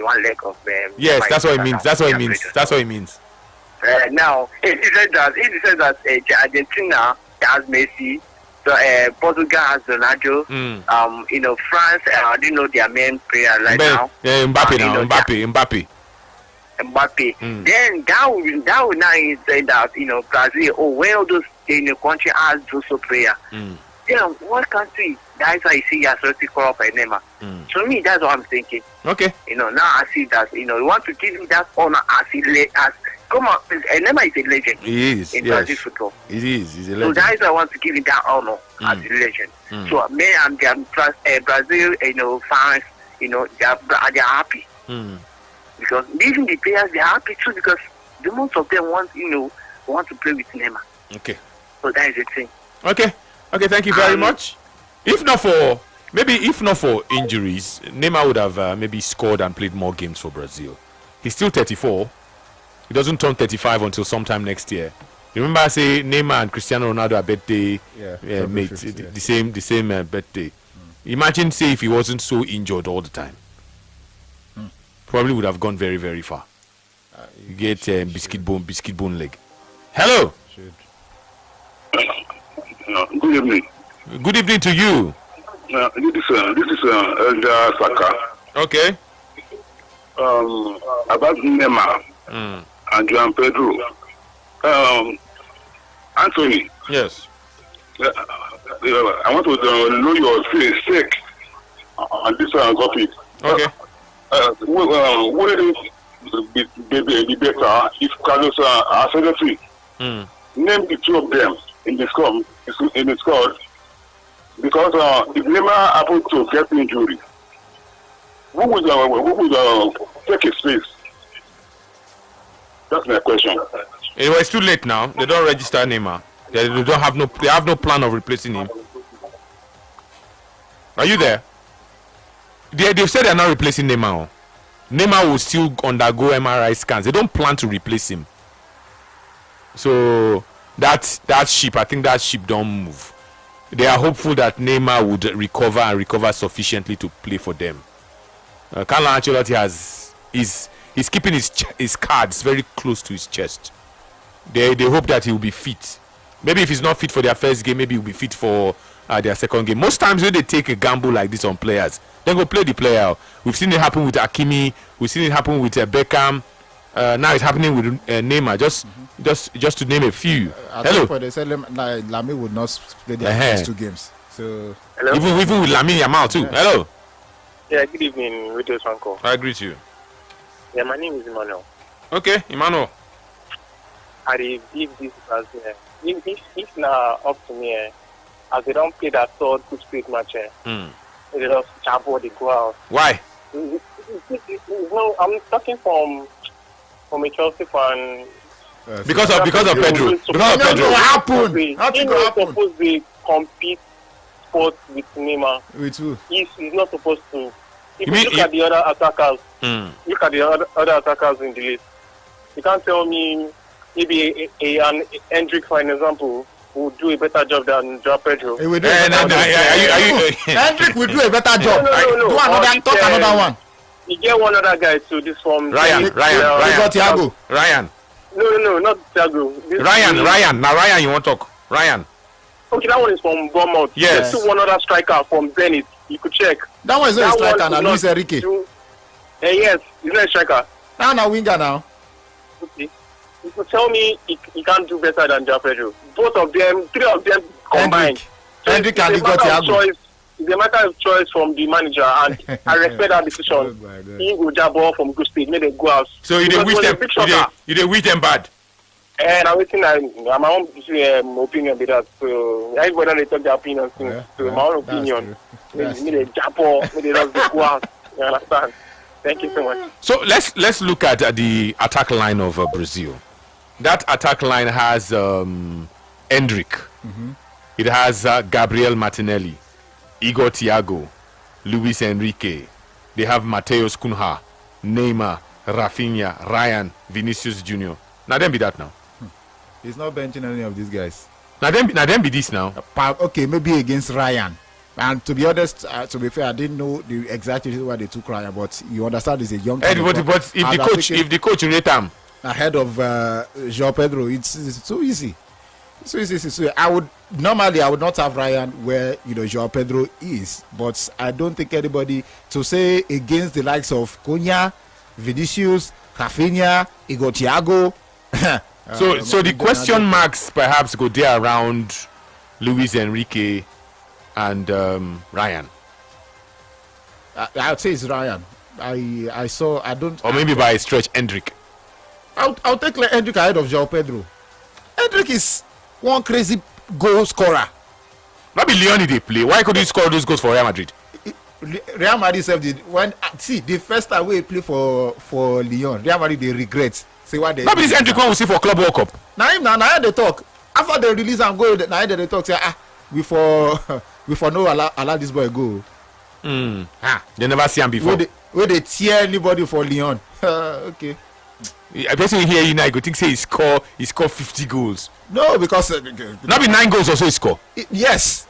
one leg of yes, that's what it means. That's what it means. That's what it means. Now, if you said that Argentina has Messi, so Portugal has Ronaldo, France, I didn't know their main player right now. Mbappe. Then that would now say that Brazil, where those country has those player. Then what country? That's why you see as well to call up a Neymar. To me, that's what I'm thinking. Okay. Now I see that we want to give him that honor as come on, Neymar is a legend. He is in Brazil football. He's a legend. So that's why I want to give him that honor as a legend. So me and Brazil, fans, they're happy. Because even the players, they're happy too, because the most of them want to play with Neymar. Okay. So that is the thing. Okay, thank you very much. If not for injuries, Neymar would have maybe scored and played more games for Brazil. He's still 34. He doesn't turn 35 until sometime next year. Remember I say Neymar and Cristiano Ronaldo are birthday mates, the same birthday. Imagine say if he wasn't so injured all the time. Probably would have gone very, very far. You get biscuit bone leg. Hello. Good evening. Good evening to you. This is Elder Saka. Okay. About Neymar and João Pedro. Anthony. Yes. I want to know your stake on this topic. Okay. Would it be better if Carlos Ancelotti name the two of them in the squad? Because if Neymar happened to get injury, who would take his place? That's my question. It's too late now. They don't register Neymar. They have no plan of replacing him. Are you there? They've said they're not replacing Neymar. Neymar will still undergo MRI scans. They don't plan to replace him. So that ship, I think that ship don't move. They are hopeful that Neymar would recover sufficiently to play for them. Carlo Ancelotti he's keeping his cards very close to his chest. They hope that he will be fit. Maybe if he's not fit for their first game, maybe he'll be fit for their second game. Most times when they take a gamble like this on players, they go play the player. We've seen it happen with Hakimi. We've seen it happen with Beckham. Now it's happening with Neymar. Just to name a few. Hello. They said Lami would not play their first two games. So even with Lamine Yamal too. Yeah. Hello. Yeah, good evening, Radio Franco. I greet you. Yeah, my name is Emmanuel. Okay, Emmanuel. I give this as if now up to me, as they don't play that third good spirit match, they just jabber, they go out. Why? No, I'm talking from a Chelsea fan. Because of Pedro. Because of Pedro. He's supposed to compete sports with Neymar. With who? He's not supposed to. If you look at the other attackers, look at the other attackers in the list. You can't tell me maybe an Hendrick, for an example, will do a better job than Joao Pedro. He will do Hendrick will do a better job. No. Talk another one. You get one other guy to this from Ryan. You got Thiago. Ryan. No, not Thiago. Ryan. Now Ryan, you want to talk? Ryan. Okay, that one is from Bournemouth. Yes. There's one other striker from Zenit. You could check. That one is not a striker now, Luis Enrique. Yes, he's not a striker. Now winger now. Okay. You could tell me he can't do better than Joao Pedro. Both of them, three of them combined. Hendrick and you got Thiago. It's a matter of choice from the manager, and I respect that decision. He will jab ball from good speed, make them go out. So you did wish them bad. And I'm waiting. My own opinion be that. So everybody they talk their opinion. So my own opinion, make them jab ball, make them just go out. You understand? Thank you so much. So let's look at the attack line of Brazil. That attack line has Hendrick. Mm-hmm. It has Gabriel Martinelli, Igor Thiago, Luis Enrique. They have Mateus Cunha, Neymar, Rafinha, Ryan, Vinicius Junior. Now them be that now. He's not benching any of these guys. Now them be this now. Okay, maybe against Ryan. And to be honest, to be fair, I didn't know the exact reason why they took Ryan, but you understand he's a young But if the coach rate him ahead of Joao Pedro, it's too easy. So I would not have Ryan where Joao Pedro is, but I don't think anybody to say against the likes of Cunha, Vinicius, Rafinha, Igor Thiago. So the question marks perhaps go there around Luis Enrique and Ryan. I would say it's Ryan. I saw. I don't. Or maybe by a stretch, Hendrick. I'll take Hendrick ahead of Joao Pedro. Hendrick is one crazy goal scorer. Maybe Leon they play. Why could he score those goals for Real Madrid? Real Madrid self did the first time we play for Lyon, Real Madrid they regret. Say what they. Maybe this Hendrick one we see for Club World Cup. Now they talk after they release and go. Now they talk say before no allow this boy go. They never see him before. Where they tear anybody for Lyon. Okay. I person hear you now, you go think say he score 50 goals. No, because not be 9 goals also he score. Yes,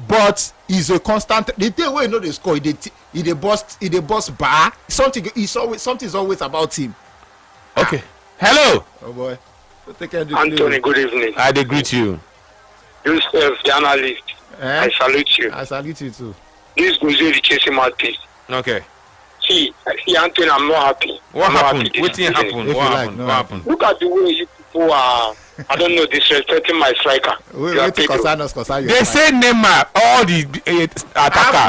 but he's a constant. The day where they score, he bust bar. Something's always about him. Okay. Hello. Oh boy. Anthony, good evening. I greet you. Yourself, the analyst. I salute you. I salute you too. This goes to chasing my teeth. Okay. See, Anthony, I'm not happy. What happened? What happened? Look at the way you people are, I don't know, disrespecting my striker. They say Neymar, all the attacker.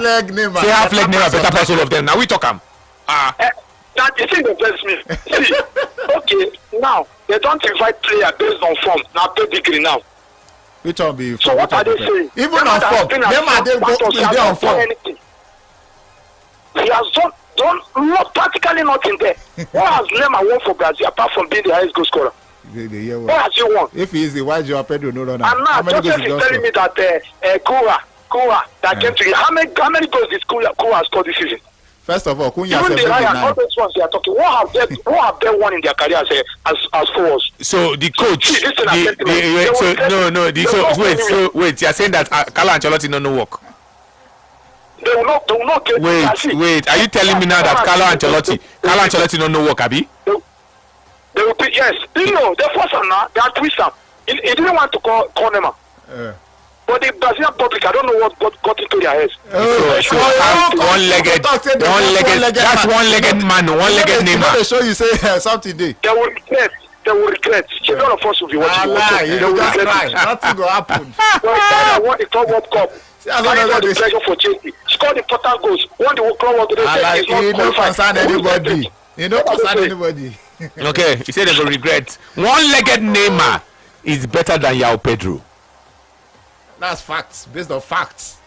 Say half leg Neymar, better pass all of them. Now we talk him. That is in the best me. See, okay, now they don't invite player based on form. Now pedigree now. Which one be? So what are they saying? Even on form, Neymar they go on form. He has done practically nothing there. What has Neymar won for Brazil apart from being the highest goal scorer? What has he won? If he is the why Joao Pedro no run. And now Joseph is telling me that Koura that came to you. How many goals did Koura score this season? First of all, Cunha even the Ryan, all those ones they are talking. What have they won in their career as forwards? So the coach, wait, you are saying that Carlo Ancelotti no work. They will not get. Wait. Are you telling me now that Carlo Ancelotti no work, Abi? They will be, yes. You know, they force him now. They are twist him. He didn't want to call Neymar. But the Brazilian public, I don't know what got into their heads. One-legged. That's one-legged man, one-legged Neymar. They show you say something there. They will regret. None of us will be watching. They will regret. Nothing will happen. I won the Club World Cup. I got the pleasure for Chelsea. Scored important goals. Won the Club World Cup. He don't concern anybody. He don't concern anybody. Okay, he said they will regret. One-legged Neymar is better than Joao Pedro. That's facts, based on facts.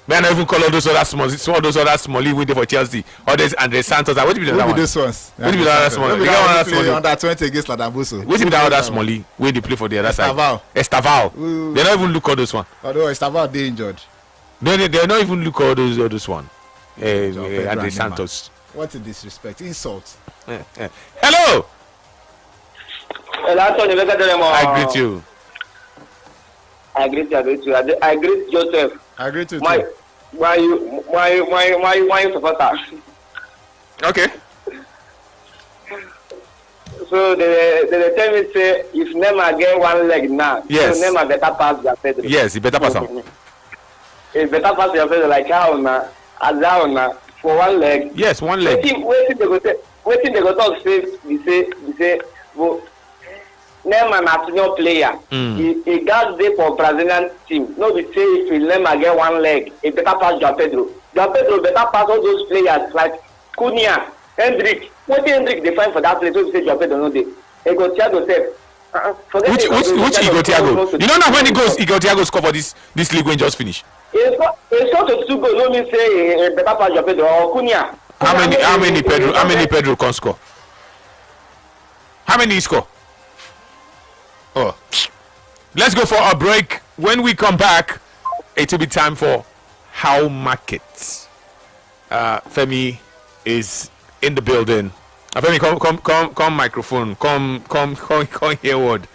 Man, I even call all those other small. Some of those other small waiting for Chelsea. Others Andre Santos. What be the other one? Those ones. What be the other small? They got play under 20 against Ladambuso. What be the other small? When they play for the other side? Estavao. They don't even look at those one. Although Estavao they injured. They don't even look at those one. Andre Santos. What a disrespect! Insult. Hello. I greet you. I agree to I agree Joseph. I agree to why you supporter? Okay. So they tell me say if Neymar get one leg now, yes. so Neymar better pass their Pedro. Yes, he better pass him. He better pass their Pedro like how now, as how now for one leg. Yes, one leg. Waiting they go talk say well, Neymar na senior player. He got there for Brazilian team. No be say if Neymar get one leg, he better pass João Pedro. João Pedro better pass all those players like Cunha, Hendrick. What Hendrick they find for that place? So say João Pedro no dey. He go Thiago sef. Which Igor Thiago? You know now when he goes, Igor Thiago score for this league when just finish. He score to 2 goals. No mean say he better pass João Pedro or Cunha. How many Pedro can score? How many he score? Oh, let's go for a break. When we come back, it will be time for How Markets. Femi is in the building. Femi, come microphone. Come here word.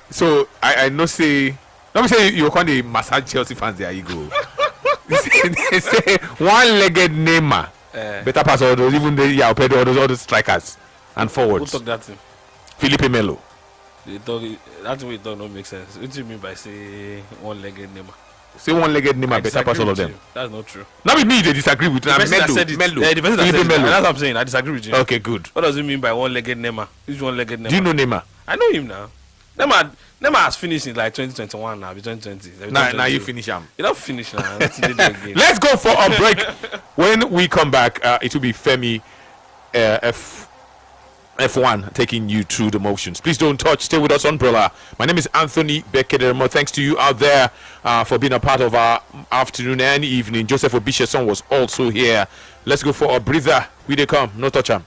So I know say. Let me say you call the massage Chelsea fans. There you go. They say one-legged Neymar better pass all those, even the Pedro, all those strikers and forwards. Who talk that thing? Felipe Melo. That way it don't make sense. What do you mean by say one-legged Neymar? Say one-legged Neymar better pass all of them. That's not true. Not with me, they disagree with Melo. Melo. The person that said it, that's what I'm saying. I disagree with you. Okay, good. What does it mean by one-legged Neymar? Which one-legged Neymar? Do you know Neymar? I know him now. Neymar has finished in like 2021 now, 2020. Now you finish him. You don't finish now. Let's go for a break. When we come back, it will be Femi F1 taking you through the motions. Please don't touch. Stay with us on Umbrella. My name is Anthony Bekedemo. Thanks to you out there for being a part of our afternoon and evening. Joseph Obisheson was also here. Let's go for a breather. We they come. No touch him.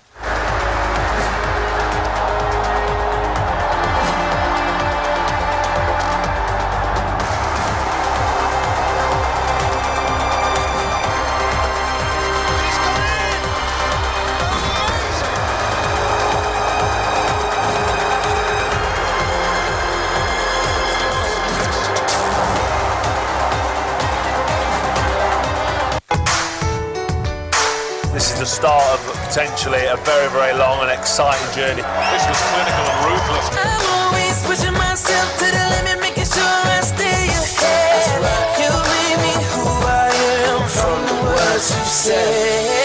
Start of potentially a very, very long and exciting journey. This was clinical and ruthless. I'm always pushing myself to the limit, making sure I stay ahead. You made me who I am from the words you said.